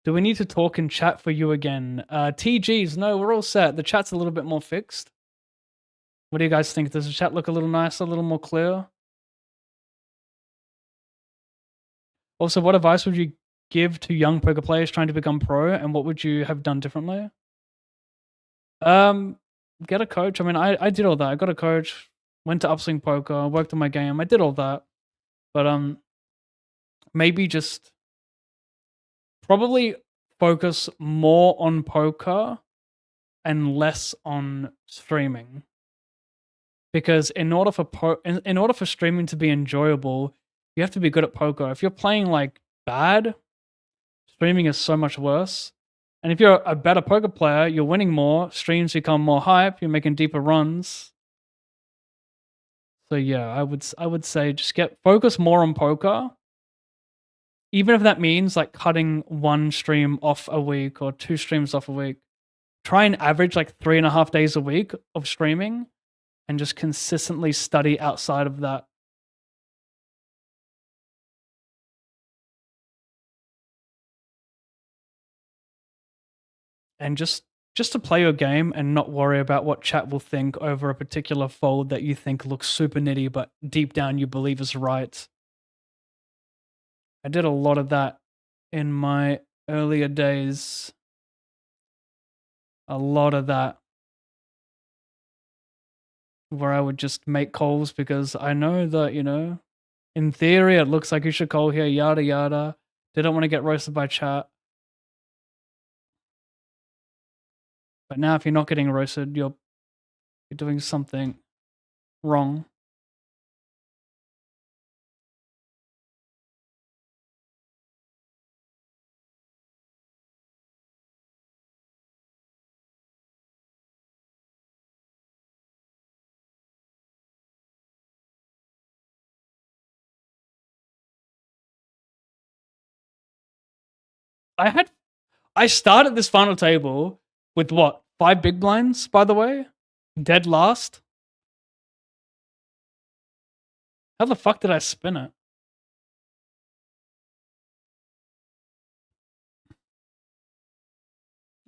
Do we need to talk in chat for you again? TGs, no, we're all set. The chat's a little bit more fixed. What do you guys think? Does the chat look a little nicer, a little more clear? Also, what advice would you give to young poker players trying to become pro, and what would you have done differently? Get a coach. I mean, I did all that. I got a coach, went to Upswing Poker, worked on my game. I did all that, but maybe just probably focus more on poker and less on streaming. Because in order for streaming to be enjoyable, you have to be good at poker. If you're playing like bad, streaming is so much worse. And if you're a better poker player, you're winning more, streams become more hype, you're making deeper runs. So yeah, I would say just focus more on poker. Even if that means like cutting one stream off a week or 2 streams off a week. Try and average like 3.5 days a week of streaming and just consistently study outside of that. And just to play your game and not worry about what chat will think over a particular fold that you think looks super nitty, but deep down you believe is right. I did a lot of that in my earlier days. A lot of that. Where I would just make calls because I know that, in theory it looks like you should call here, yada yada. Didn't want to get roasted by chat. But now if you're not getting roasted, you're doing something wrong. I started this final table with what? 5 big blinds, by the way? Dead last? How the fuck did I spin it?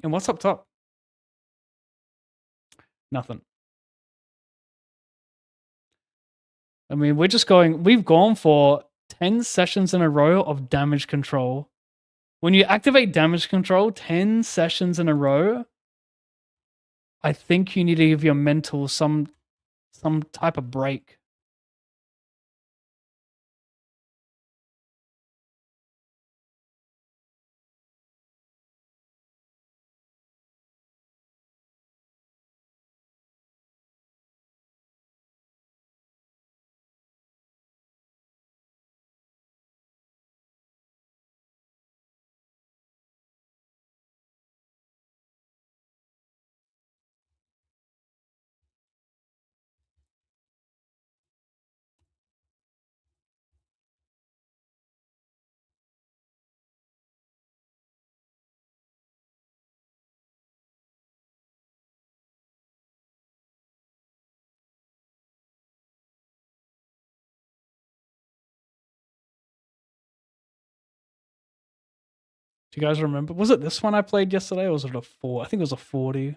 And what's up top? Nothing. I mean, we've gone for 10 sessions in a row of damage control. When you activate damage control 10 sessions in a row, I think you need to give your mental some type of break. Do you guys remember? Was it this one I played yesterday or was it a 4? I think it was a 40.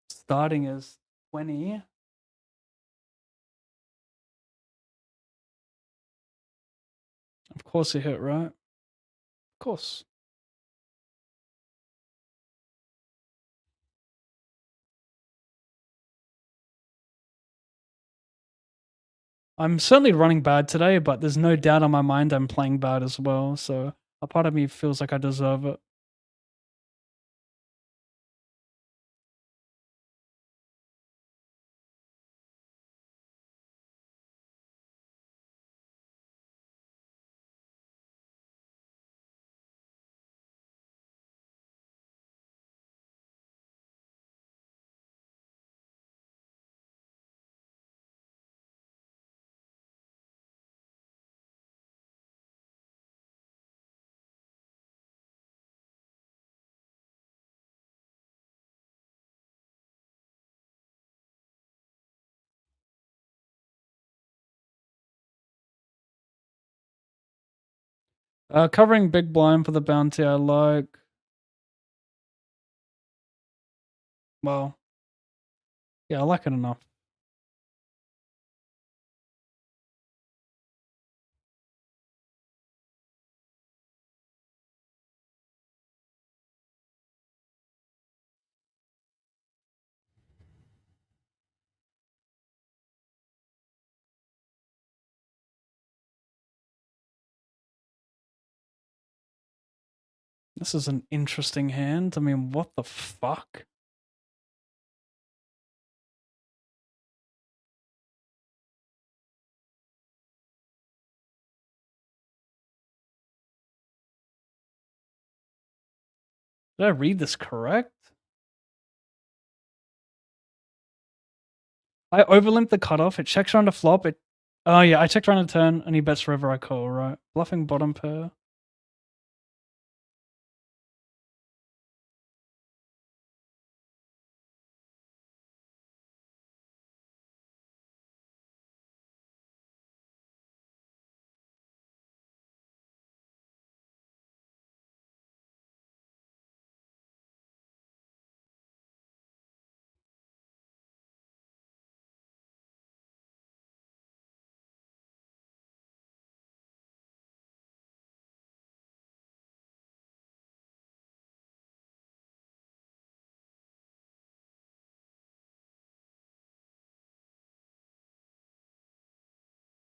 Starting is 20. Of course it hit, right? Of course. I'm certainly running bad today, but there's no doubt on my mind I'm playing bad as well, so a part of me feels like I deserve it. Covering big blind for the bounty I like. Well, yeah, I like it enough. This is an interesting hand. I mean, what the fuck? Did I read this correct? I overlimped the cutoff. It checks around a flop. Oh yeah, I checked around a turn and he bets river I call, right? Bluffing bottom pair.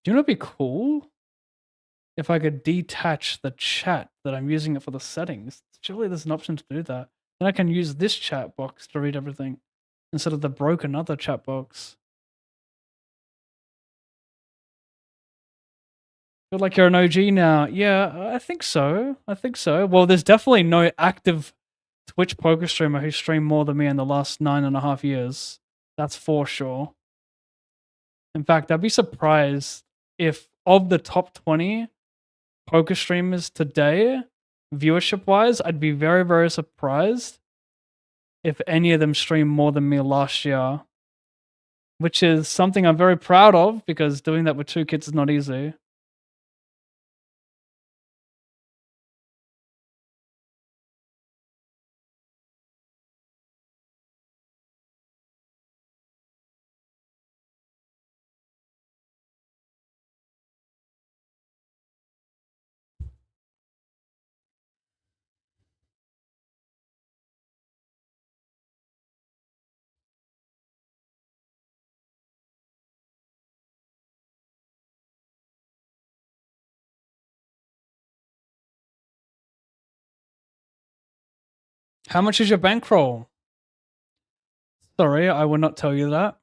Do you know what'd be cool? If I could detach the chat that I'm using it for the settings. Surely there's an option to do that. Then I can use this chat box to read everything instead of the broken other chat box. Feel like you're an OG now. Yeah, I think so. I think so. Well, there's definitely no active Twitch poker streamer who streamed more than me in the last 9.5 years. That's for sure. In fact, I'd be surprised if of the top 20 poker streamers today, viewership wise, I'd be very, very surprised if any of them stream more than me last year, which is something I'm very proud of because doing that with 2 kids is not easy. How much is your bankroll? Sorry, I will not tell you that.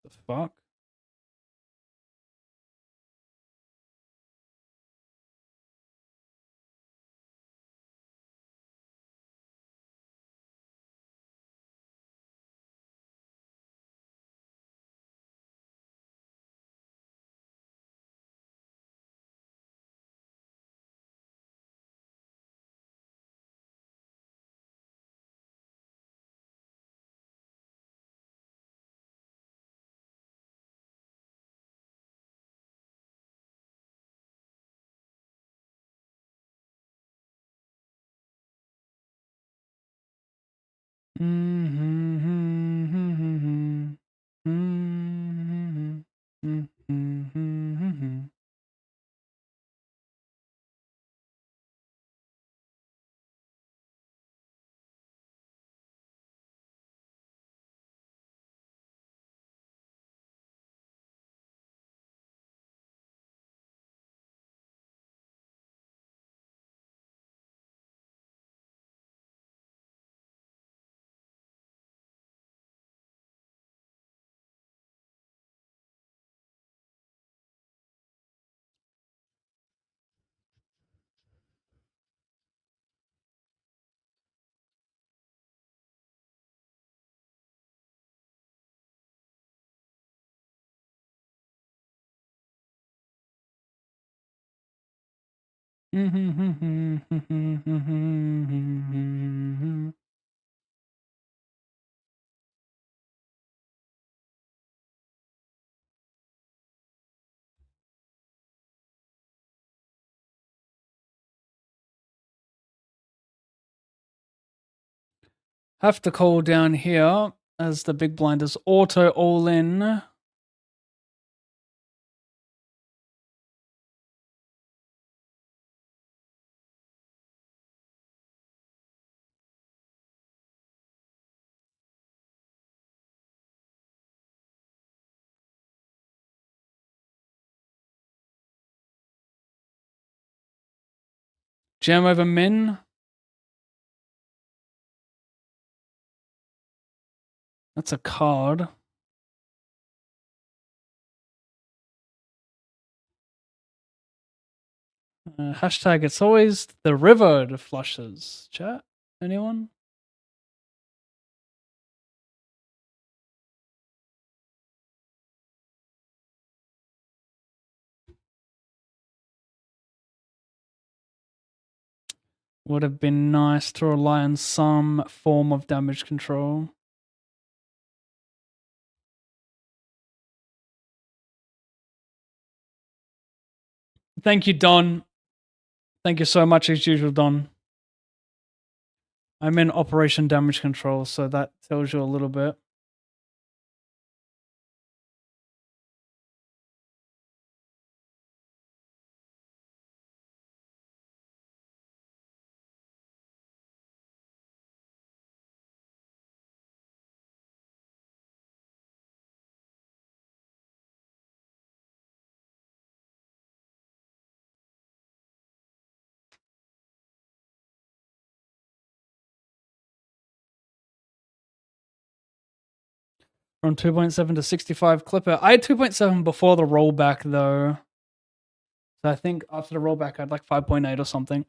The fuck? Have to call down here as the big blind is auto all in. Jam over min. That's a card. Hashtag it's always the river to flushes. Chat? Anyone? Would have been nice to rely on some form of damage control. Thank you, Don. Thank you so much as usual, Don. I'm in Operation Damage Control, so that tells you a little bit. From 2.7 to 65 clipper. I had 2.7 before the rollback though. So I think after the rollback I had like 5.8 or something.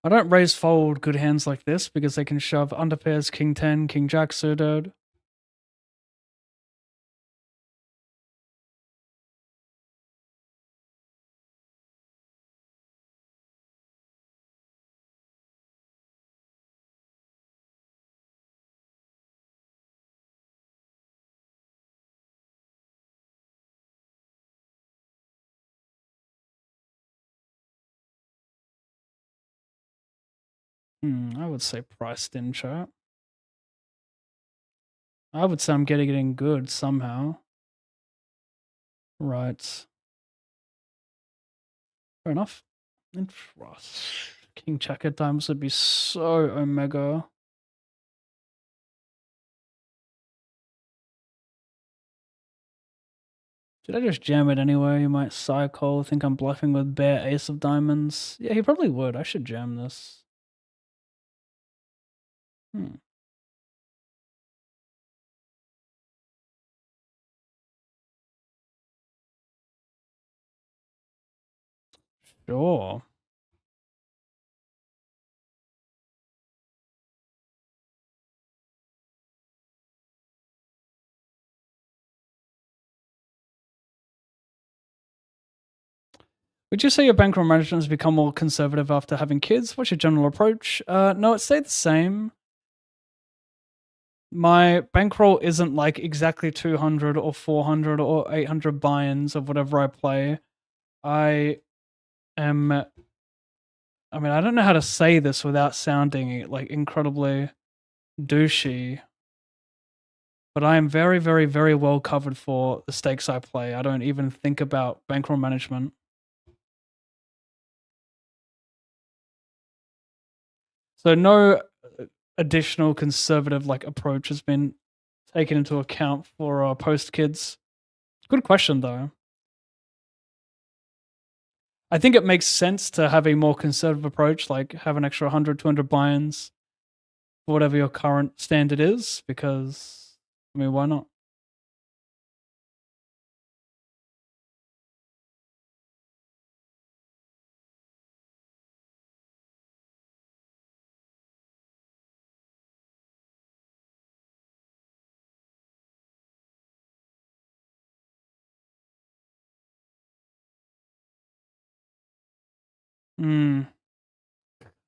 I don't raise fold good hands like this because they can shove underpairs, king 10, king jack suited. I would say priced in chat. I would say I'm getting it in good somehow. Right. Fair enough. Interest. King checker times would be so omega. Should I just jam it anyway? He might cycle, think I'm bluffing with bare ace of diamonds. Yeah, he probably would. I should jam this. Sure. Would you say your bankroll management has become more conservative after having kids? What's your general approach? No, it stayed the same. My bankroll isn't like exactly 200 or 400 or 800 buy-ins of whatever I play. I am, I mean, I don't know how to say this without sounding like incredibly douchey, but I am very, very, very well covered for the stakes I play. I don't even think about bankroll management. So no additional conservative like approach has been taken into account for post kids. Good question though. I think it makes sense to have a more conservative approach, like have an extra 100, 200 buy-ins for whatever your current standard is, because, I mean, why not?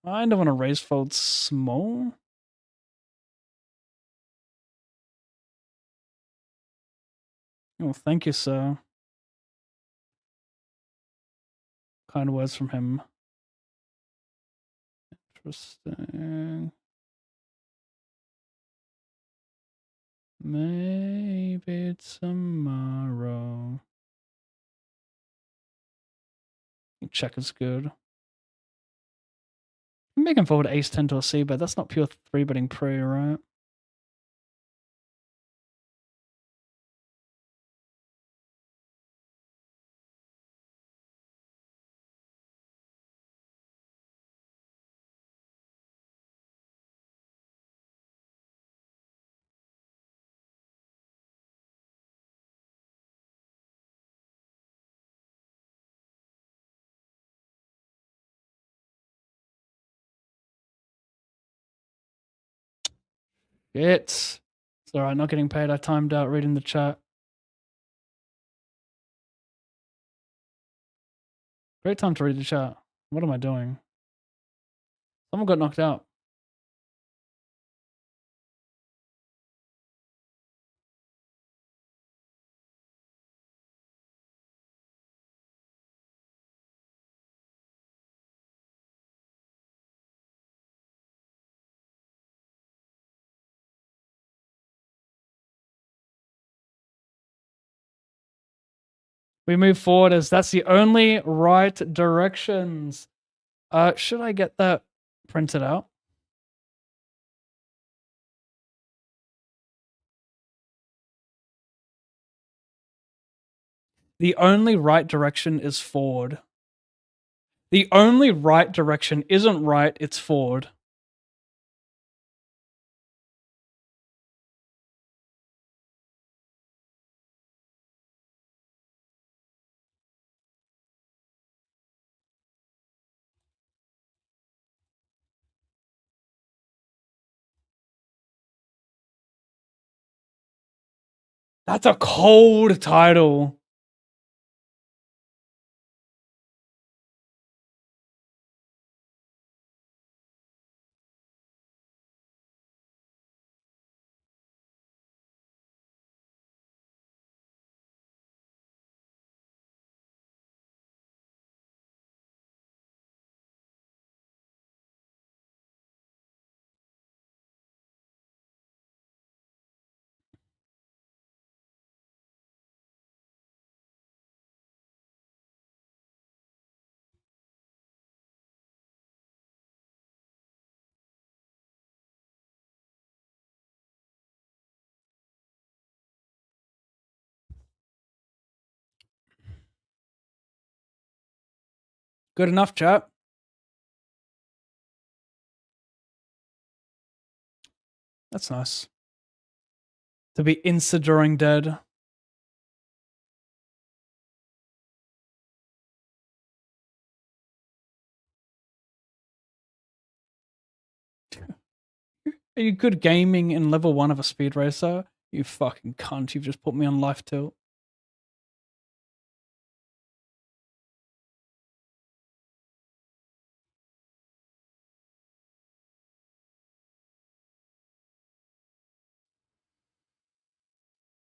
I don't want to raise fold small. Oh, thank you, sir. Kind words from him. Interesting. Maybe tomorrow. Check is good. I'm making forward ace 10 to a C, but that's not pure 3-betting pre, right? It's alright, not getting paid. I timed out reading the chat. Great time to read the chat. What am I doing? Someone got knocked out. We move forward as that's the only right directions. Should I get that printed out? The only right direction is forward. The only right direction isn't right, it's forward. That's a cold title. Good enough, chap. That's nice. To be insta-during dead. Are you good gaming in level 1 of a speed racer? You fucking cunt, you've just put me on life tilt.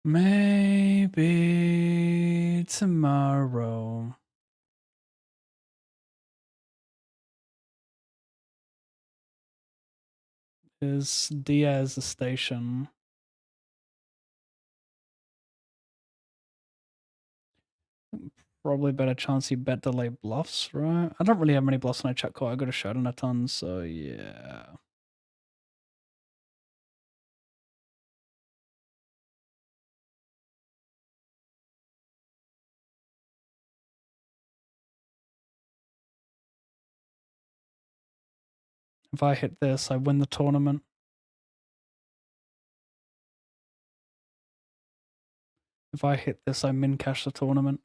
Maybe tomorrow. Is Diaz a station? Probably better chance he bet delay bluffs, right? I don't really have many bluffs in my chat call. I got a shot on a ton, so yeah. If I hit this, I win the tournament. If I hit this, I min cash the tournament.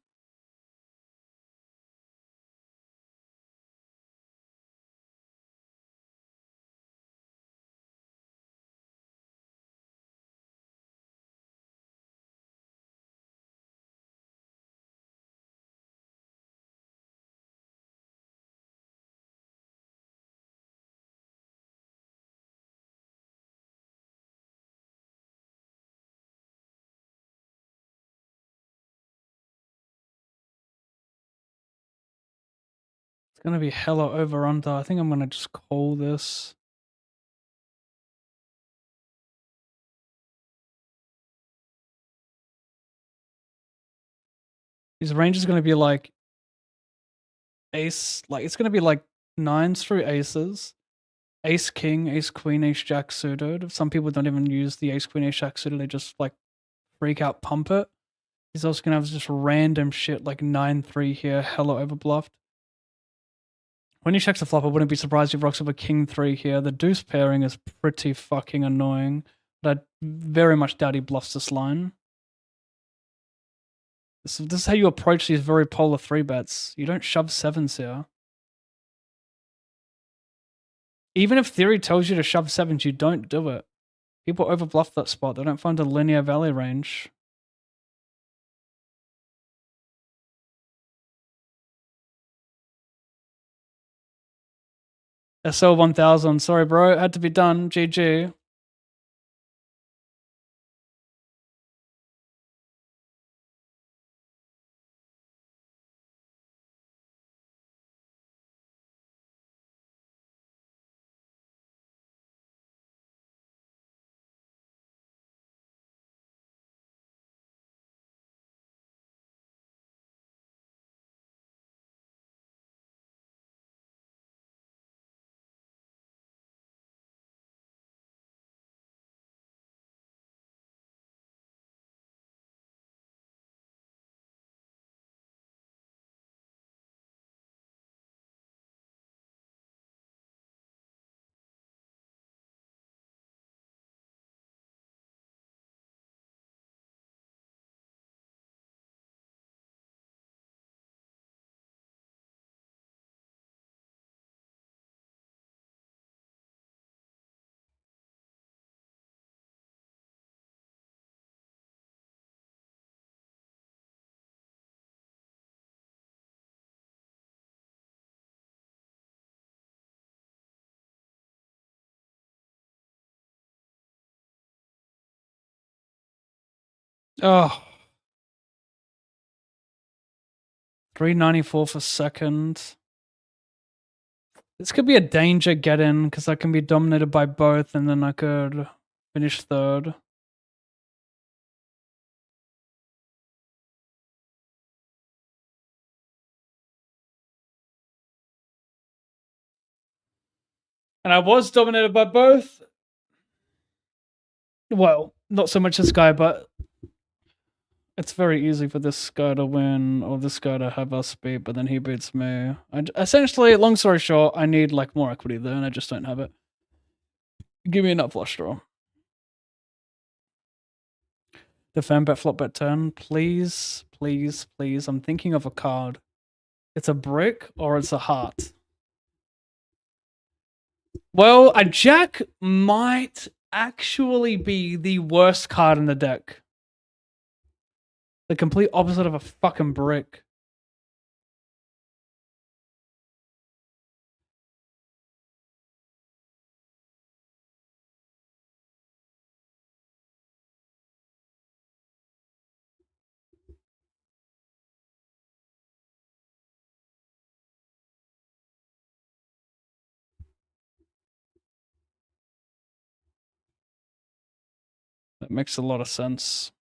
It's gonna be hella over under. I think I'm gonna just call this. His range is gonna be like ace, like it's gonna be like nines through aces, ace king, ace queen, ace jack suited. Some people don't even use the ace queen, ace jack suited. They just like freak out pump it. He's also gonna have just random shit like 9-3 here, hella overbluffed. When he checks the flop, I wouldn't be surprised if he rocks up a king 3 here. The deuce pairing is pretty fucking annoying, but I very much doubt he bluffs this line. This is how you approach these very polar 3 bets. You don't shove sevens here. Even if theory tells you to shove sevens, you don't do it. People overbluff that spot. They don't find a linear value range. SL 1000. Sorry, bro. It had to be done. GG. Oh. 394 for second. This could be a danger get in because I can be dominated by both and then I could finish third. And I was dominated by both. Well, not so much this guy, but it's very easy for this guy to win or this guy to have us beat, but then he beats me. Essentially, long story short, I need like more equity there, and I just don't have it. Give me enough flush draw. Defend bet flop bet turn, please, please, please. I'm thinking of a card. It's a brick or it's a heart. Well, a jack might actually be the worst card in the deck. The complete opposite of a fucking brick. That makes a lot of sense.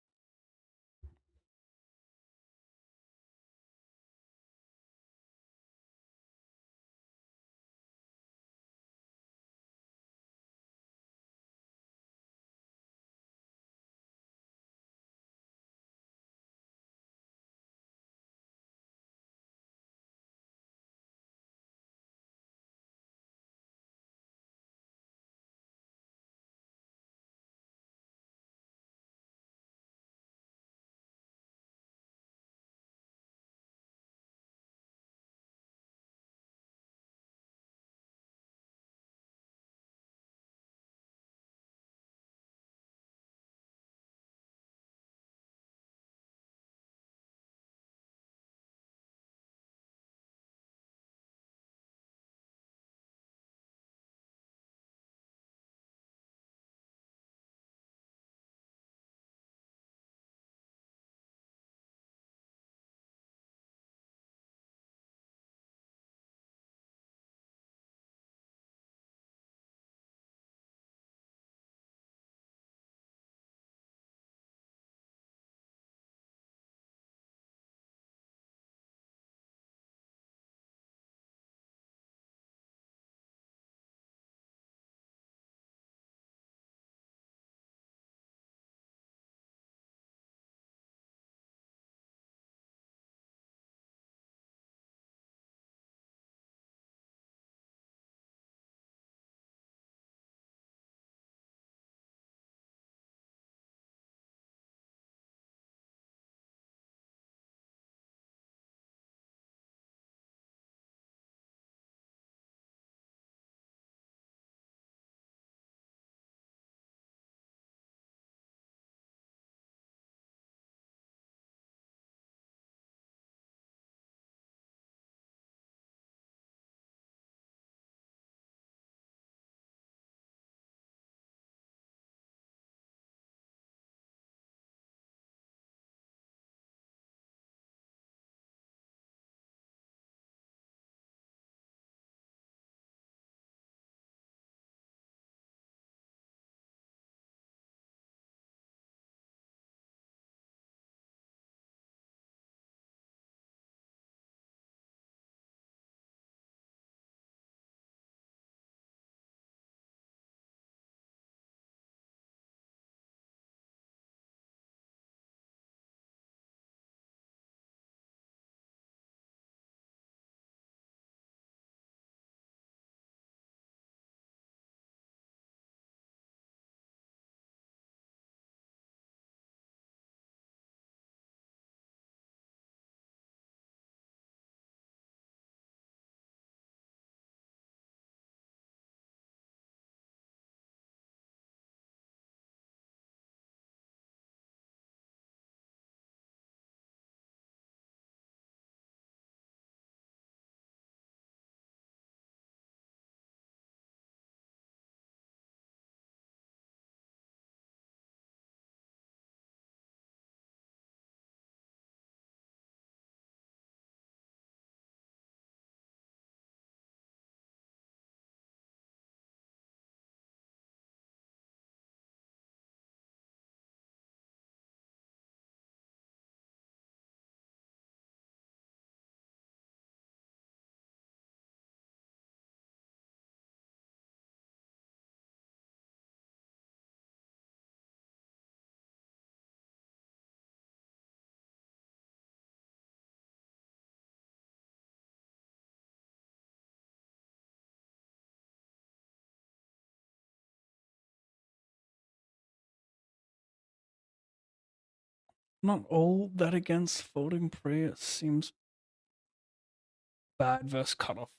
Not all that against folding pre. It seems bad versus cutoff.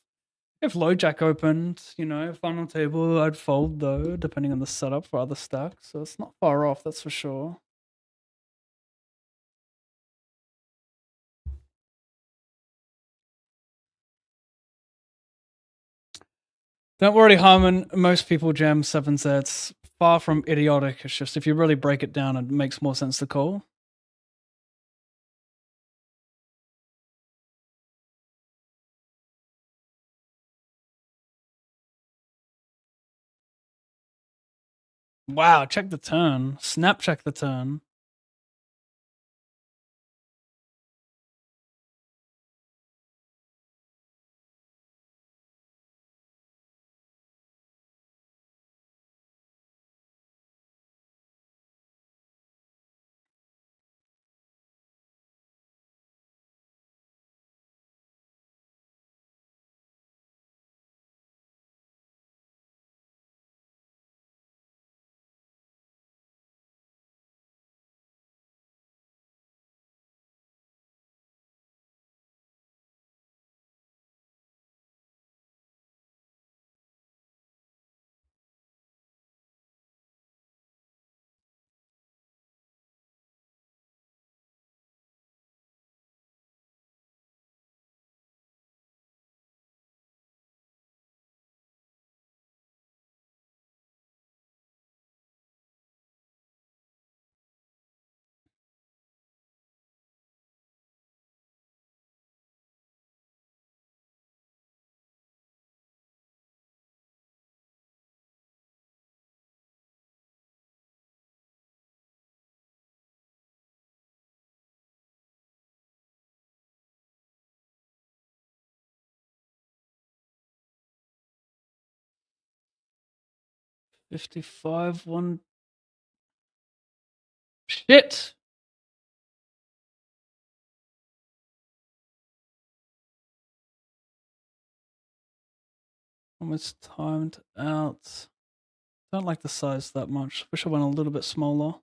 If low jack opened, final table, I'd fold though, depending on the setup for other stacks. So it's not far off, that's for sure. Don't worry, Harmon. Most people jam 7Z. It's far from idiotic. It's just if you really break it down, it makes more sense to call. Wow, check the turn. Snap check the turn. $55, one. Shit! Almost timed out. Don't like the size that much. Wish I went a little bit smaller.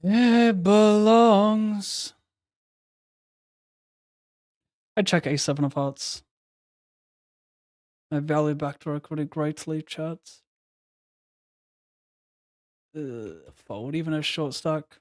It belongs. I check A7 of hearts. I value backdoor equity greatly, chat. Fold even a short stack.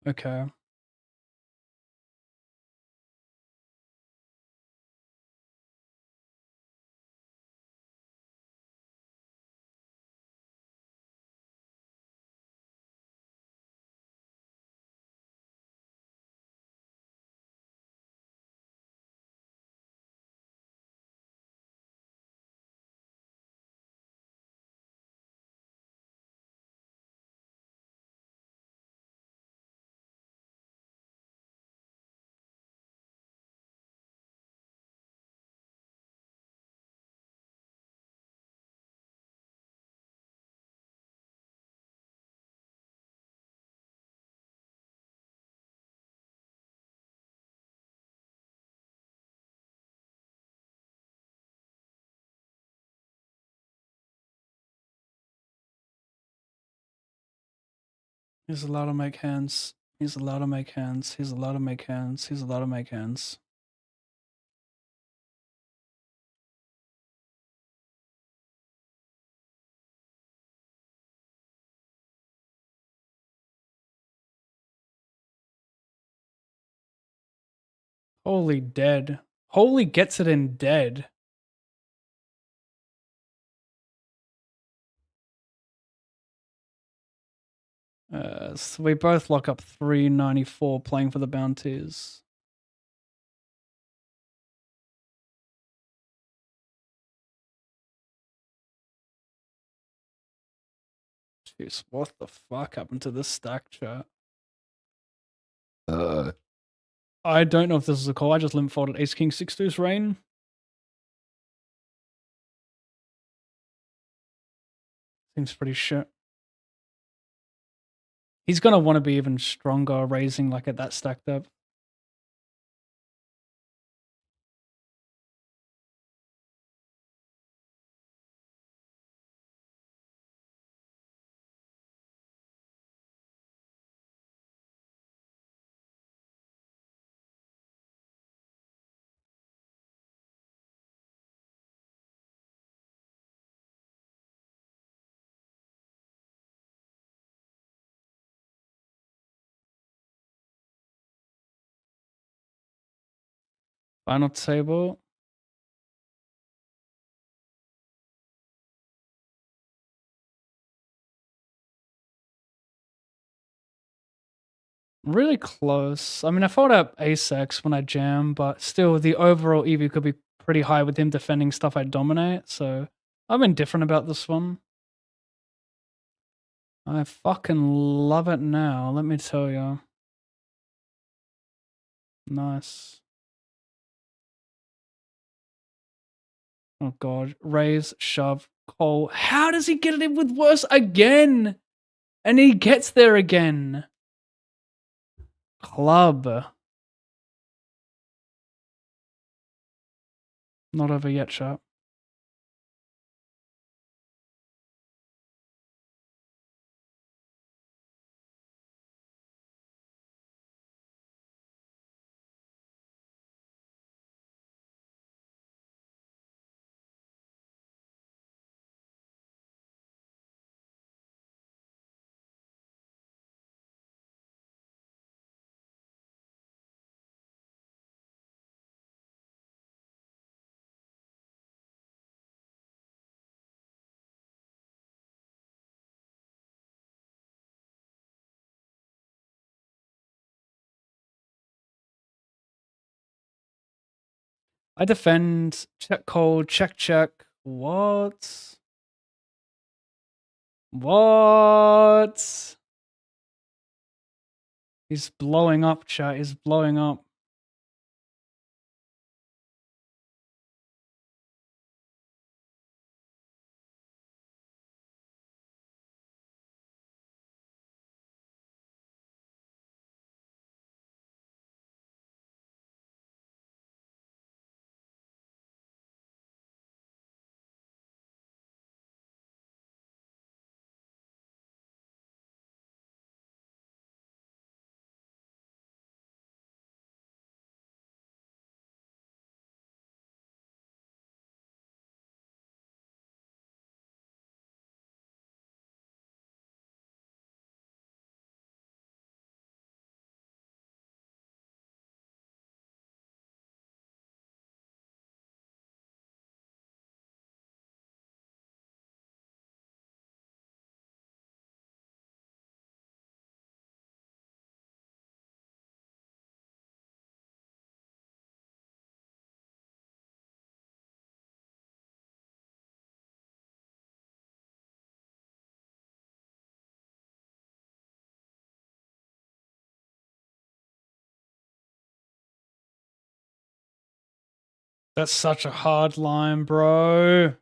Okay. He's allowed to make hands. He's allowed to make hands. He's allowed to make hands. He's allowed to make hands. Holy dead. Holy gets it in dead. So we both lock up 394 playing for the bounties. Jeez, what the fuck happened to this stack, chat? I don't know if this is a call. I just limp folded Ace King 6 deuce rain. Seems pretty shit. He's gonna want to be even stronger raising like at that stack depth. Final table. Really close. I mean, I fold up Ace X when I jam, but still the overall EV could be pretty high with him defending stuff I dominate, so I'm indifferent about this one. I fucking love it now, let me tell you. Nice. Oh god. Raise, shove, call. How does he get it in with worse again? And he gets there again. Club. Not over yet, sharp. I defend, check call, check, check. What? What? He's blowing up, chat. He's blowing up. That's such a hard line, bro.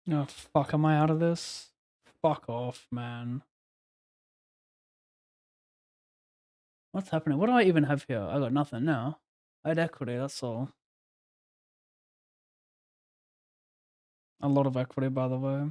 Oh, fuck, am I out of this? Fuck off, man. What's happening? What do I even have here? I got nothing now. I had equity, that's all. A lot of equity, by the way.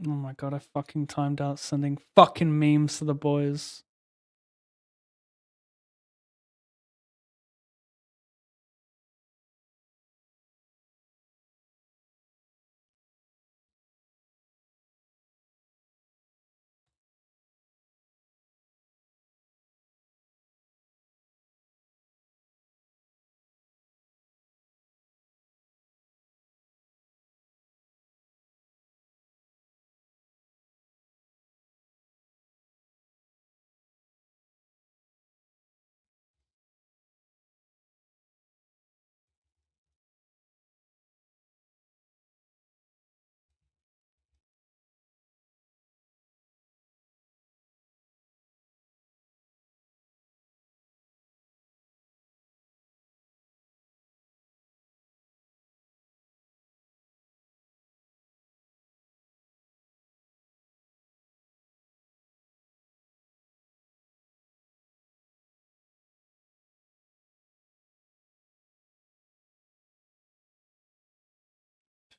Oh my god, I fucking timed out sending fucking memes to the boys.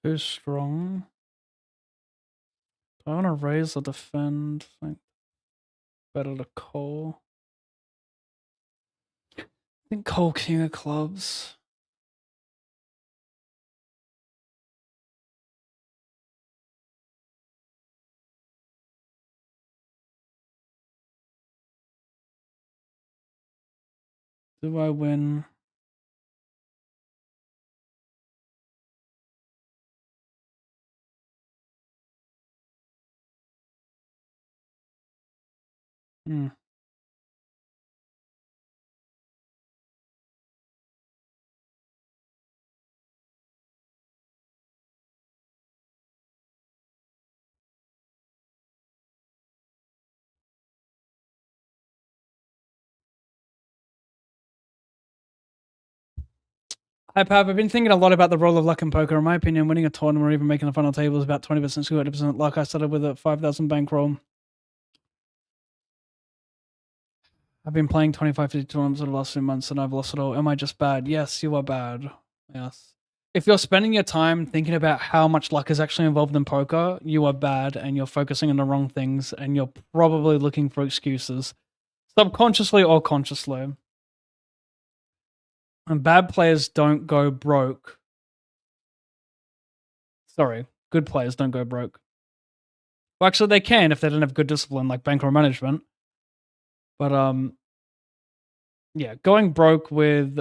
Too strong. Do I want to raise or defend? I think better to call. I think call king of clubs. Do I win? Hmm. Hi, Pav. I've been thinking a lot about the role of luck in poker. In my opinion, winning a tournament or even making the final table is about 20% skill, 80% luck. I started with a 5,000 bankroll. I've been playing 25, 50 tournaments over the last few months and I've lost it all. Am I just bad? Yes, you are bad. Yes. If you're spending your time thinking about how much luck is actually involved in poker, you are bad and you're focusing on the wrong things and you're probably looking for excuses, subconsciously or consciously. And bad players don't go broke. Sorry, good players don't go broke. Well, actually, they can if they don't have good discipline, like bankroll management. But yeah, going broke with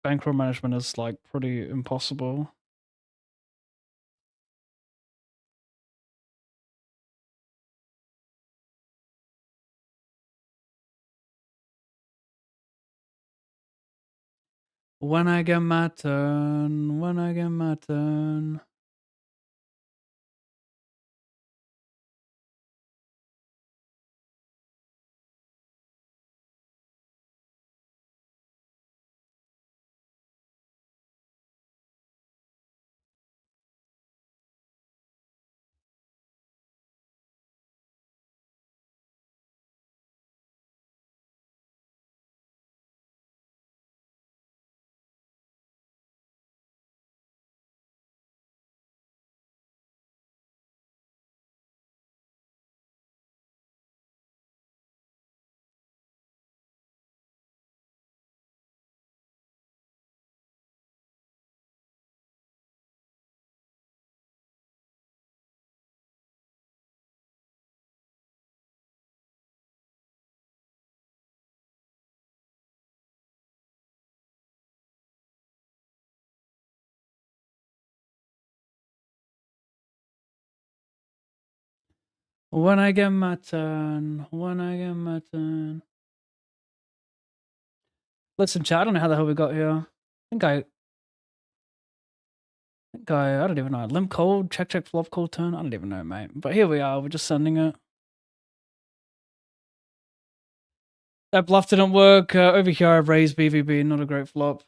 bankroll management is like pretty impossible. When I get my turn, when I get my turn. When I get my turn. When I get my turn. Listen, chat, I don't know how the hell we got here. I don't even know. Limp cold, check, flop, cold turn. I don't even know, mate. But here we are. We're just sending it. That bluff didn't work. Over here, I've raised BVB. Not a great flop.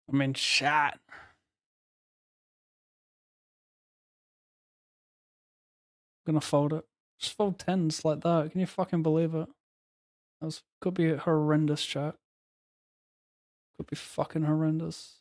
I mean, chat. Gonna fold it. Just fold tens like that. Can you fucking believe it? That could be horrendous, chat. Could be fucking horrendous.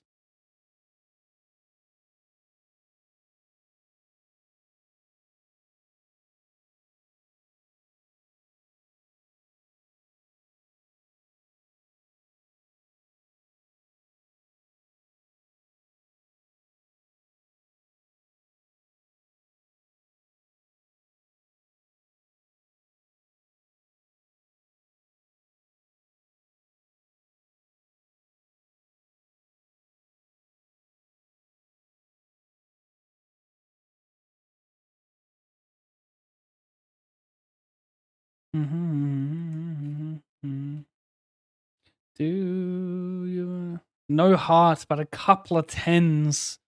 Do you... No hearts, but a couple of tens.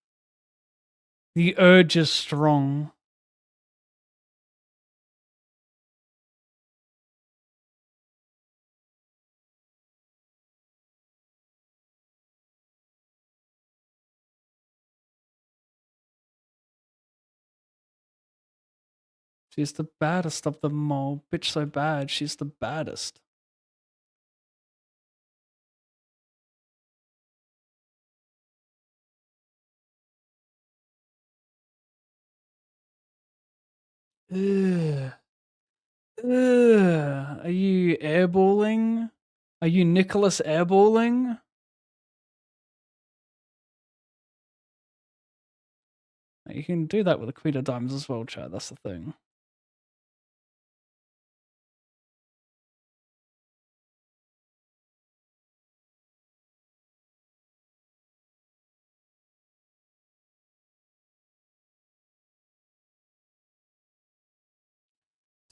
The urge is strong. She's the baddest of them all. Bitch so bad, she's the baddest. Ugh. Ugh. Are you airballing? Are you Nicholas airballing? You can do that with a queen of diamonds as well, Chad. That's the thing.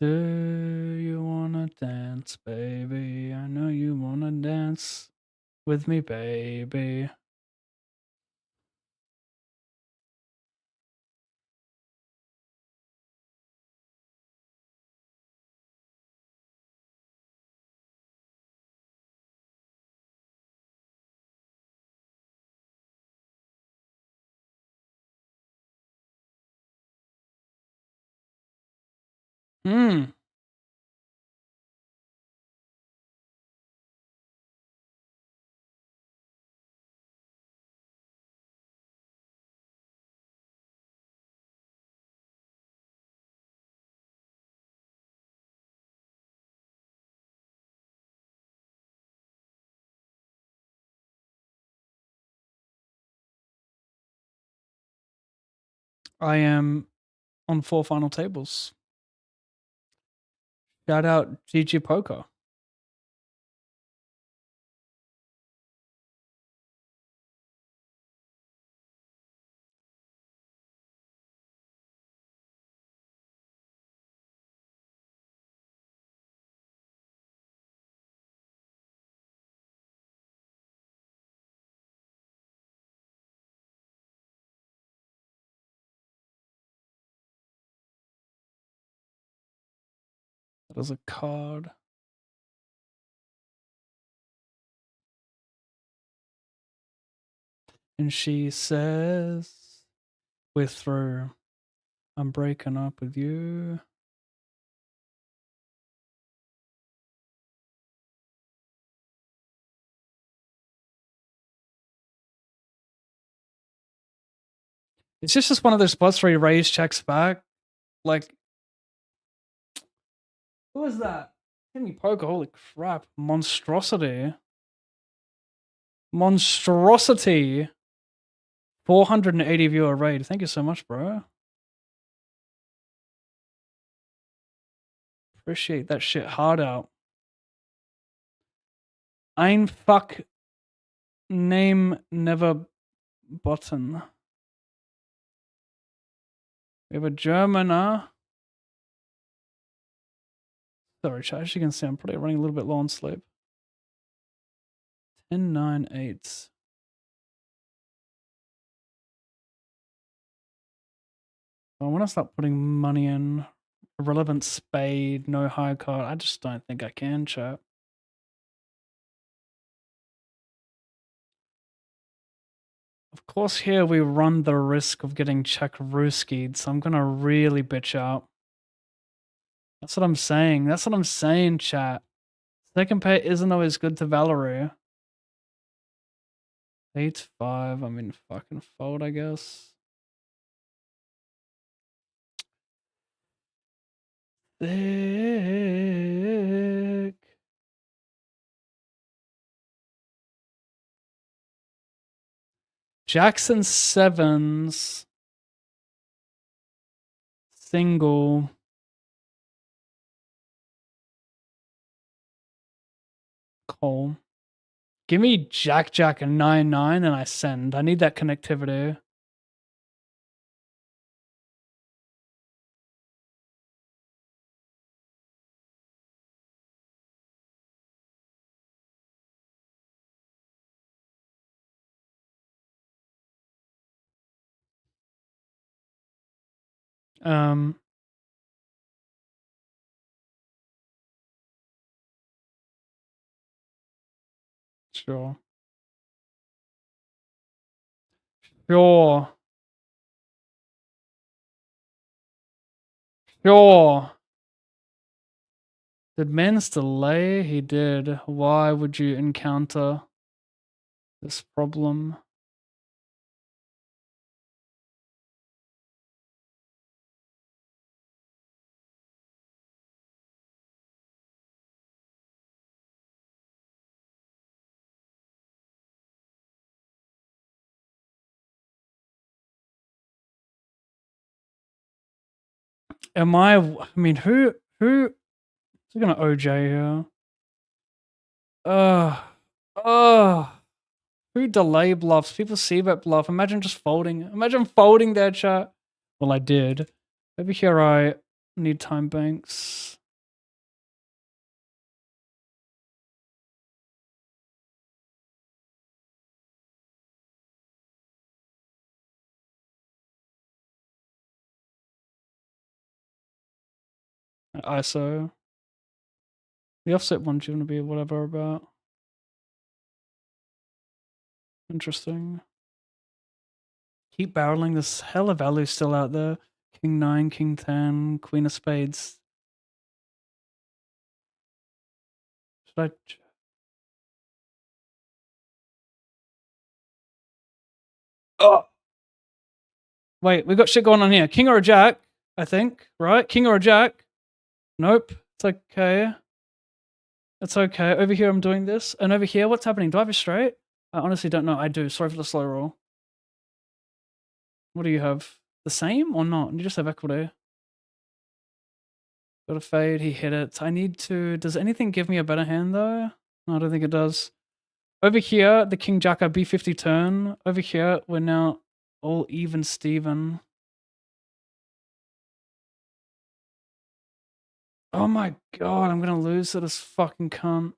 Do you wanna dance, baby? I know you wanna dance with me, baby. Hmm. I am on 4 final tables. Shout out GG Poker. That is a card. And she says, we're through. I'm breaking up with you. It's just one of those spots where he raise checks back. Like, who was that? Give me poker. Holy crap. Monstrosity. Monstrosity. 480 viewer raid. Thank you so much, bro. Appreciate that shit hard out. Ein fuck name never button. We have a Germaner. Sorry, chat. As you can see, I'm probably running a little bit low on sleep. 10, 9, 8. I want to start putting money in. Irrelevant spade, no high card. I just don't think I can, chat. Of course, here we run the risk of getting check rooskied, so I'm gonna really bitch out. That's what I'm saying. That's what I'm saying, chat. Second pair isn't always good to Valerie. 8-5. I mean, fucking fold, I guess. Thick. Jackson sevens. Single. Call. Give me Jack Jack and 9-9 and I send. I need that connectivity. Sure. Sure. Sure. Did Mans delay? He did. Why would you encounter this problem? Am I mean, who's gonna OJ here? Who delay bluffs? People see that bluff. Imagine just folding. Imagine folding their chat. Well, I did. Over here, I need time banks. ISO. The offset one's going to be whatever about. Interesting. Keep barreling. There's hella value still out there. King 9, King 10, Queen of Spades. Should I? Oh! Wait, we got shit going on here. King or a jack, I think, right? King or a jack. Nope. It's okay. It's okay. Over here, I'm doing this. And over here, what's happening? Do I have a straight? I honestly don't know. I do. Sorry for the slow roll. What do you have? The same or not? You just have equity. Got a fade. He hit it. I need to... Does anything give me a better hand, though? No, I don't think it does. Over here, the King Jack B50 turn. Over here, we're now all even Steven. Oh my god, I'm gonna lose to this fucking cunt.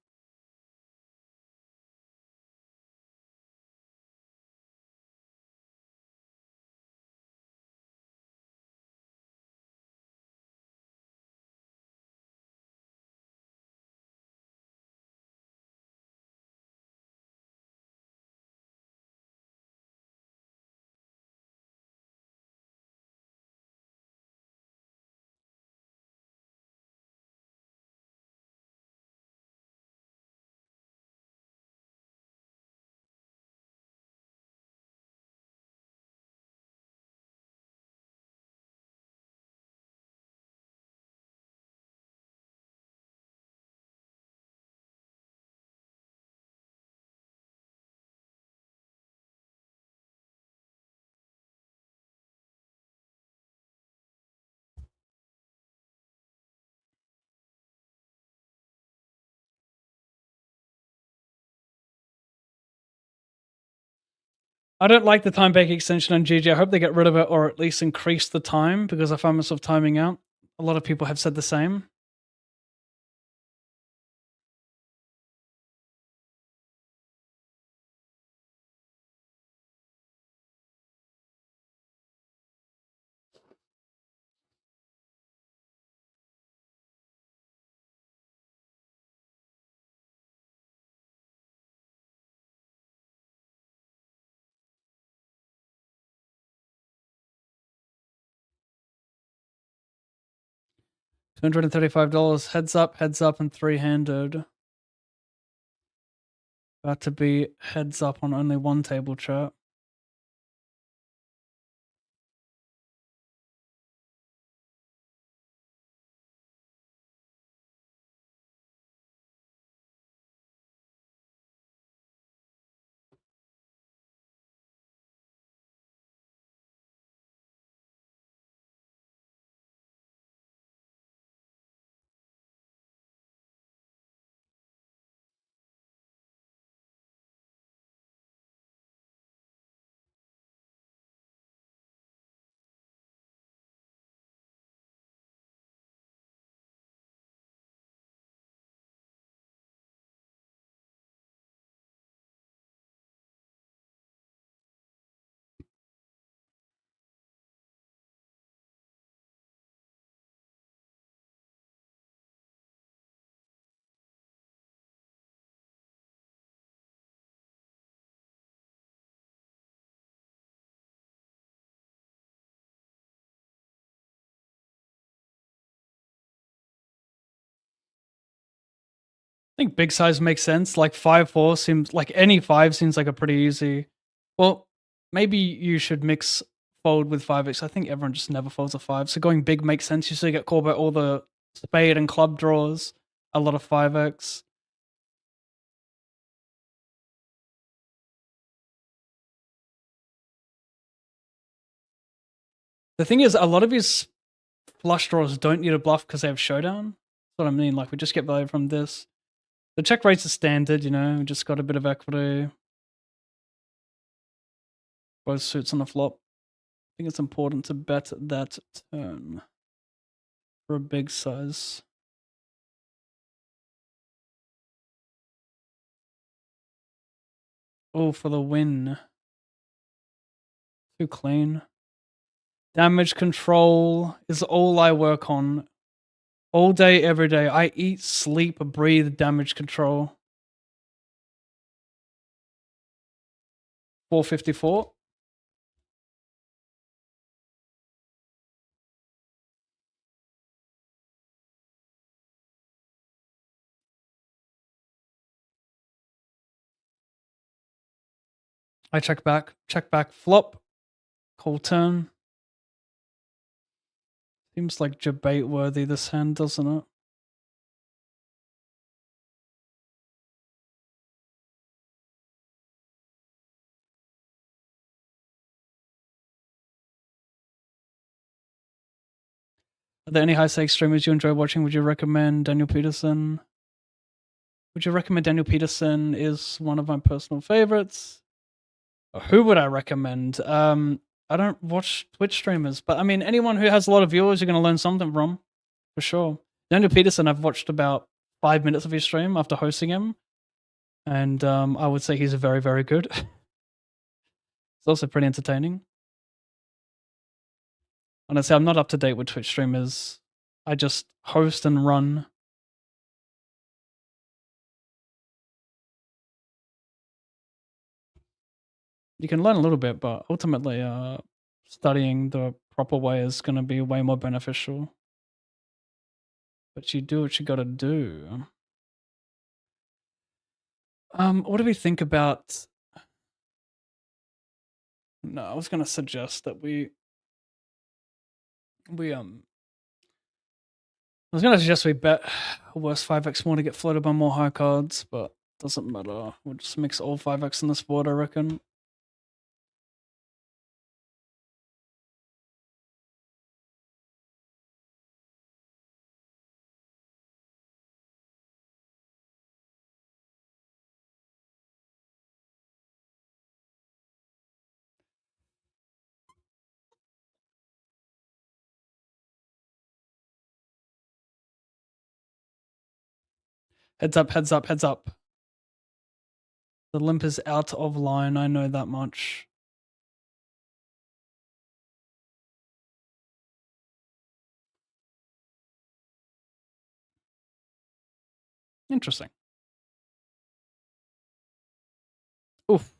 I don't like the time bank extension on GG. I hope they get rid of it or at least increase the time because I find myself timing out. A lot of people have said the same. $235. Heads up, and three-handed. About to be heads up on only one table chart. I think big size makes sense. Like 5-4 seems like any 5 seems like a pretty easy. Well, maybe you should mix fold with 5x. I think everyone just never folds a 5. So going big makes sense. You still get called by all the spade and club draws, a lot of 5x. The thing is, a lot of his flush draws don't need a bluff because they have showdown. That's what I mean. Like we just get value from this. The check rates are standard, you know, we just got a bit of equity. Both suits on the flop. I think it's important to bet that turn for a big size. Oh, for the win. Too clean. Damage control is all I work on. All day, every day. I eat, sleep, breathe damage control. 454. I check back, flop, call turn. Seems like debate worthy this hand, doesn't it? Are there any high stakes streamers you enjoy watching? Would you recommend Daniel Peterson? Would you recommend Daniel Peterson is one of my personal favorites? Or who would I recommend? I don't watch Twitch streamers, but I mean, anyone who has a lot of viewers, you're going to learn something from, for sure. Daniel Peterson, I've watched about 5 minutes of his stream after hosting him, and I would say he's very, very good. It's also pretty entertaining. Honestly, I'm not up to date with Twitch streamers. I just host and run. You can learn a little bit, but ultimately, studying the proper way is going to be way more beneficial. But you do what you got to do. What do we think about? No, I was going to suggest that I was going to suggest we bet worst 5x more to get floated by more high cards, but doesn't matter. We'll just mix all 5x in this board, I reckon. Heads up, heads up, heads up. The limp is out of line, I know that much. Interesting. Oof.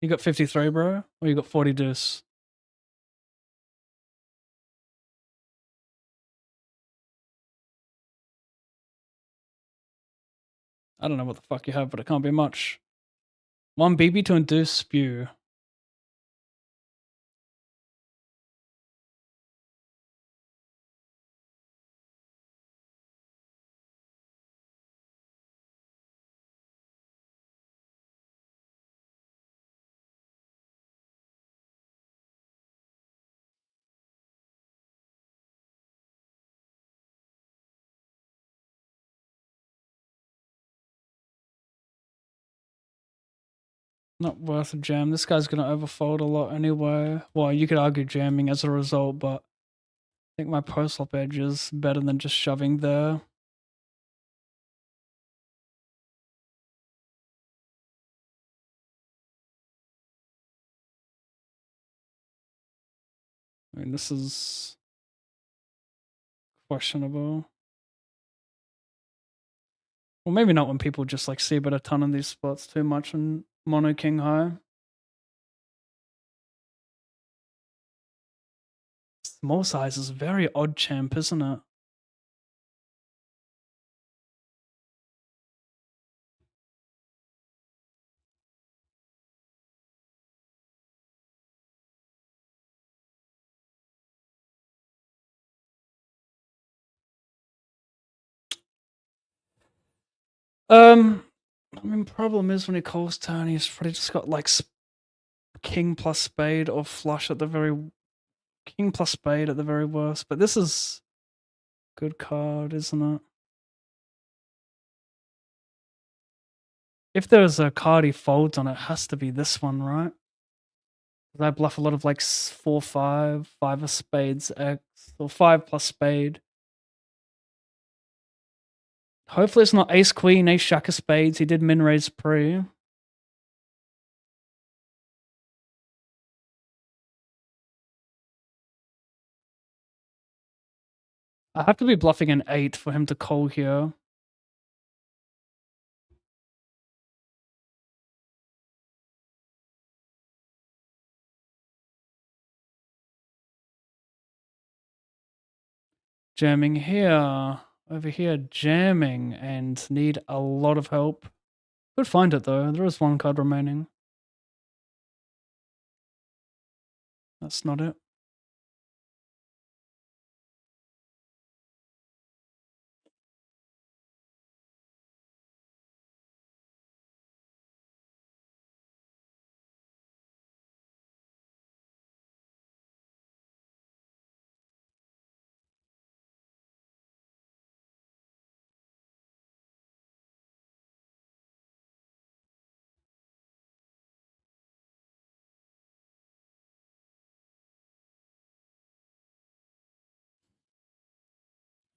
You got 53, bro? Or you got 40 deuce? I don't know what the fuck you have, but it can't be much. 1 BB to induce spew. Not worth a jam. This guy's gonna overfold a lot anyway. Well, you could argue jamming as a result, but I think my post-flop edge is better than just shoving there. I mean, this is questionable. Well, maybe not when people just like see bet a ton of these spots too much and mono king high. Small size is very odd champ, isn't it? I mean, problem is when he calls turn, he's probably just got like king plus spade or flush at the very king plus spade at the very worst. But this is good card, isn't it? If there's a card he folds on, it has to be this one, right? I bluff a lot of like 4-5, 5 of spades X, or 5 plus spade. Hopefully it's not ace queen, ace jack of spades. He did min raise pre. I have to be bluffing an 8 for him to call here. Jamming here. Over here, jamming and need a lot of help. Could find it though. There is 1 card remaining. That's not it.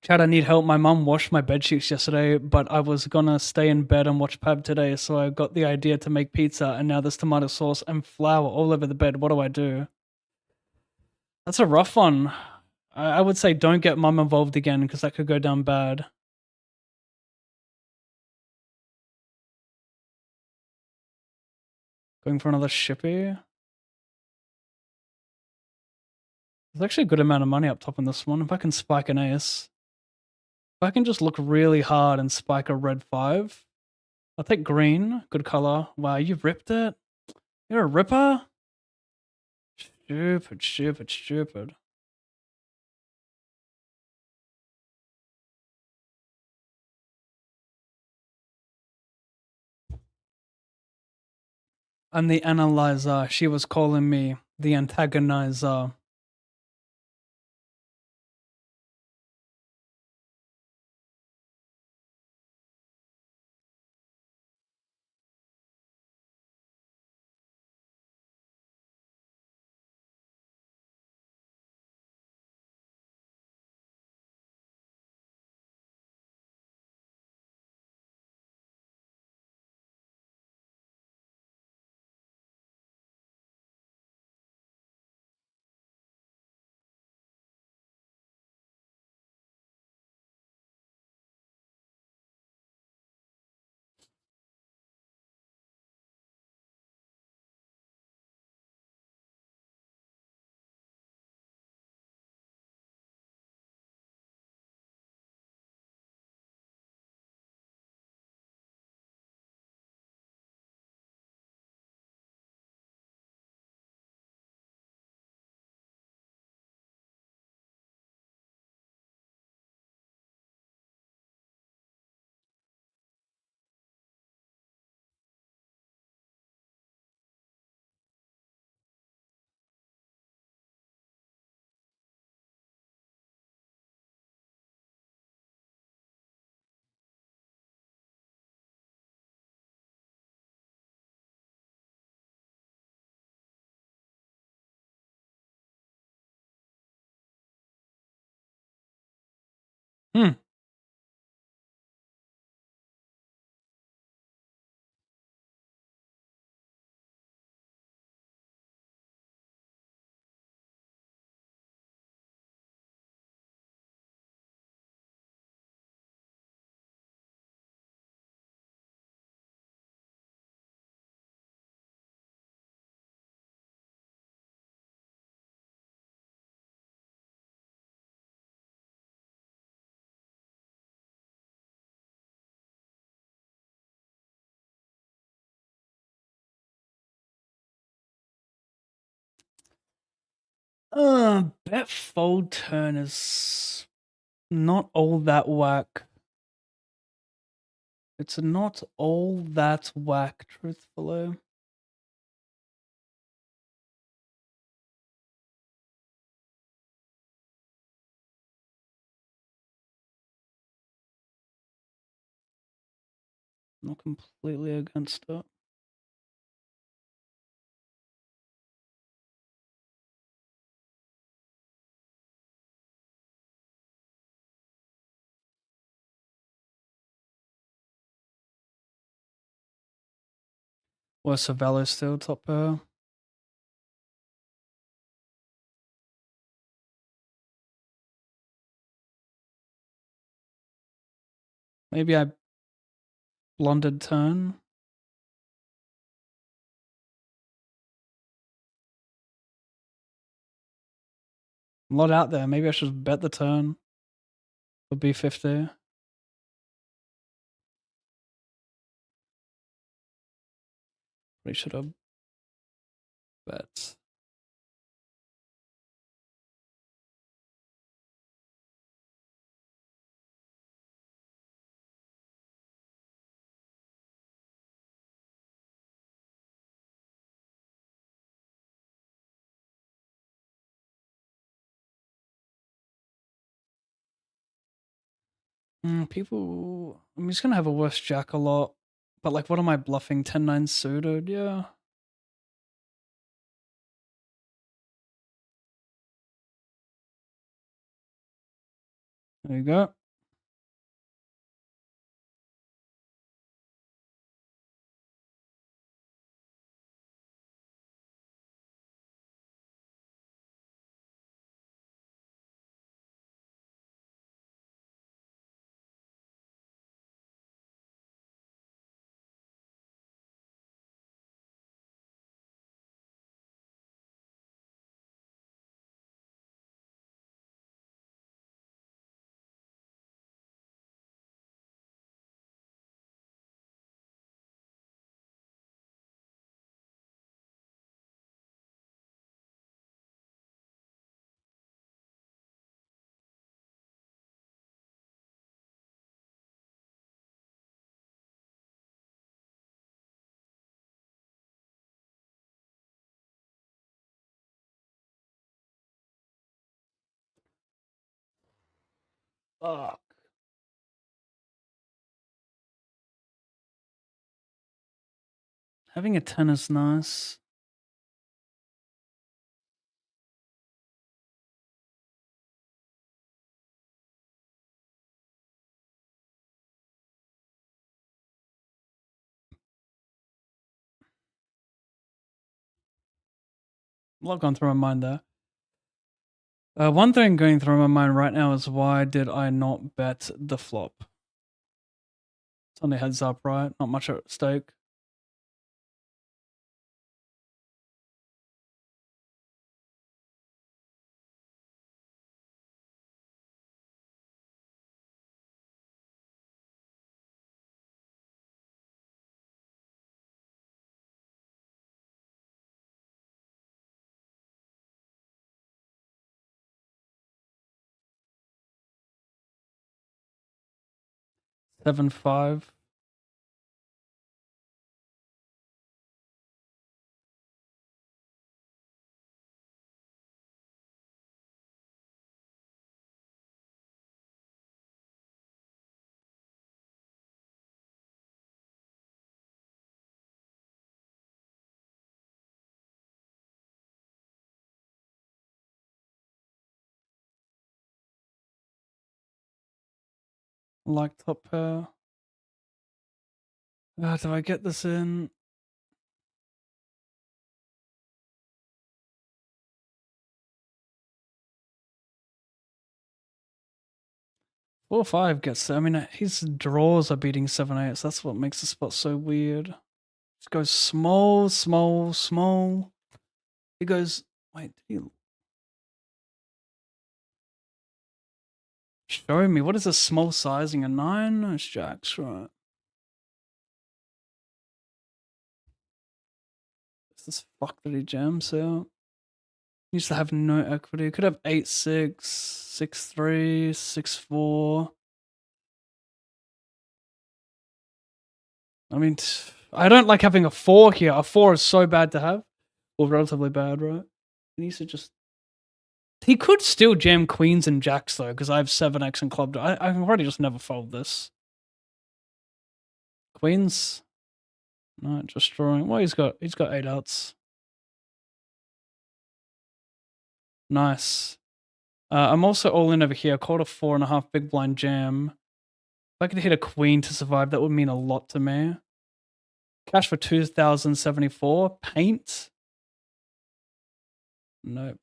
Chad, I need help. My mum washed my bed sheets yesterday, but I was gonna stay in bed and watch Pab today, so I got the idea to make pizza, and now there's tomato sauce and flour all over the bed. What do I do? That's a rough one. I would say don't get mum involved again, because that could go down bad. Going for another shippy. There's actually a good amount of money up top in this one. If I can spike an ace. If I can just look really hard and spike a red 5. I'll take green. Good color. Wow, you ripped it? You're a ripper? Stupid, stupid, stupid. I'm the analyzer. She was calling me the antagonizer. Hmm. Bet fold turn is not all that whack. It's not all that whack, truthfully. Not completely against it. Worse Savello still top pair. Maybe I blundered turn. A lot out there. Maybe I should bet the turn for B50. Probably should have bet. People, I'm just gonna have a worse jack a lot. But like, what am I bluffing? 10-9 suited, yeah. There you go. Fuck. Having a 10 is nice. A lot going through my mind there. One thing going through my mind right now is why did I not bet the flop? It's only heads up, right? Not much at stake. Seven five. Like top pair. Do I get this in? 4-5 gets there. I mean, his draws are beating 7-8s. That's what makes the spot so weird. Just goes small, small, small. He goes. Wait, did he show me? What is a small sizing? A 9? No, it's jacks, right? Is this fuck that he jams out? He used to have no equity. Could have 8-6, 6-3, 6-4. I mean, I don't like having a 4 here. A 4 is so bad to have. Or relatively bad, right? He needs to just... He could still jam queens and jacks, though, because I have 7x and club. I can already just never fold this. Queens? No, just drawing. Well, he's got 8 outs. Nice. I'm also all in over here. Called a 4.5 big blind jam. If I could hit a queen to survive, that would mean a lot to me. Cash for 2,074. Paint? Nope.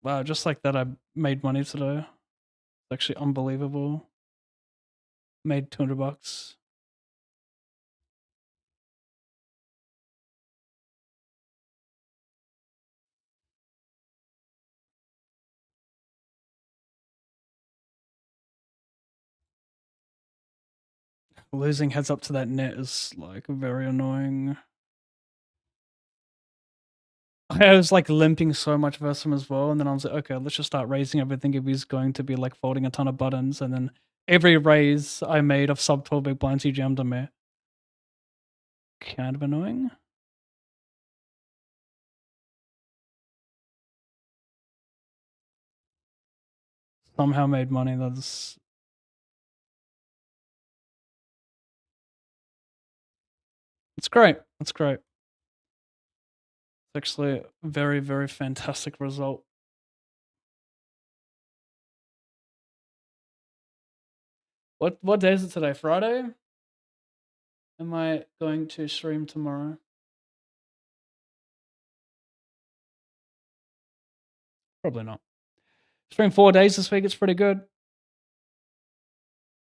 Wow, just like that, I made money today. It's actually unbelievable. Made $200. Losing heads up to that net is like very annoying. I was like limping so much versus him as well, and then I was like, okay, let's just start raising everything if he's going to be like folding a ton of buttons, and then every raise I made of sub 12 big blinds he jammed on me. Kind of annoying. Somehow made money. That's it's great. That's great. It's actually a very, very fantastic result. What day is it today? Friday? Am I going to stream tomorrow? Probably not. Stream 4 days this week. It's pretty good.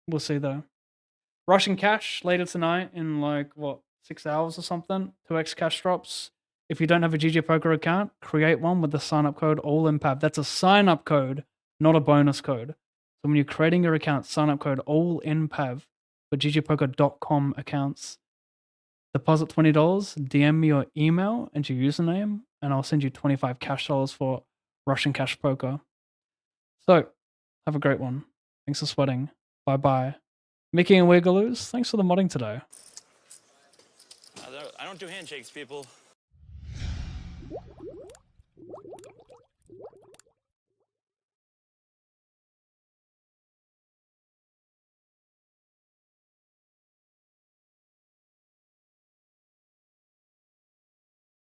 We'll see though. Russian cash later tonight in like what 6 hours or something. 2x cash drops. If you don't have a GG Poker account, create one with the sign up code ALLINPAV. That's a sign up code, not a bonus code. So when you're creating your account, sign up code ALLINPAV for ggpoker.com accounts. Deposit $20, DM me your email and your username, and I'll send you 25 cash dollars for Russian cash poker. So, have a great one. Thanks for sweating. Bye bye. Mickey and Wiggaloos, thanks for the modding today. I don't do handshakes, people.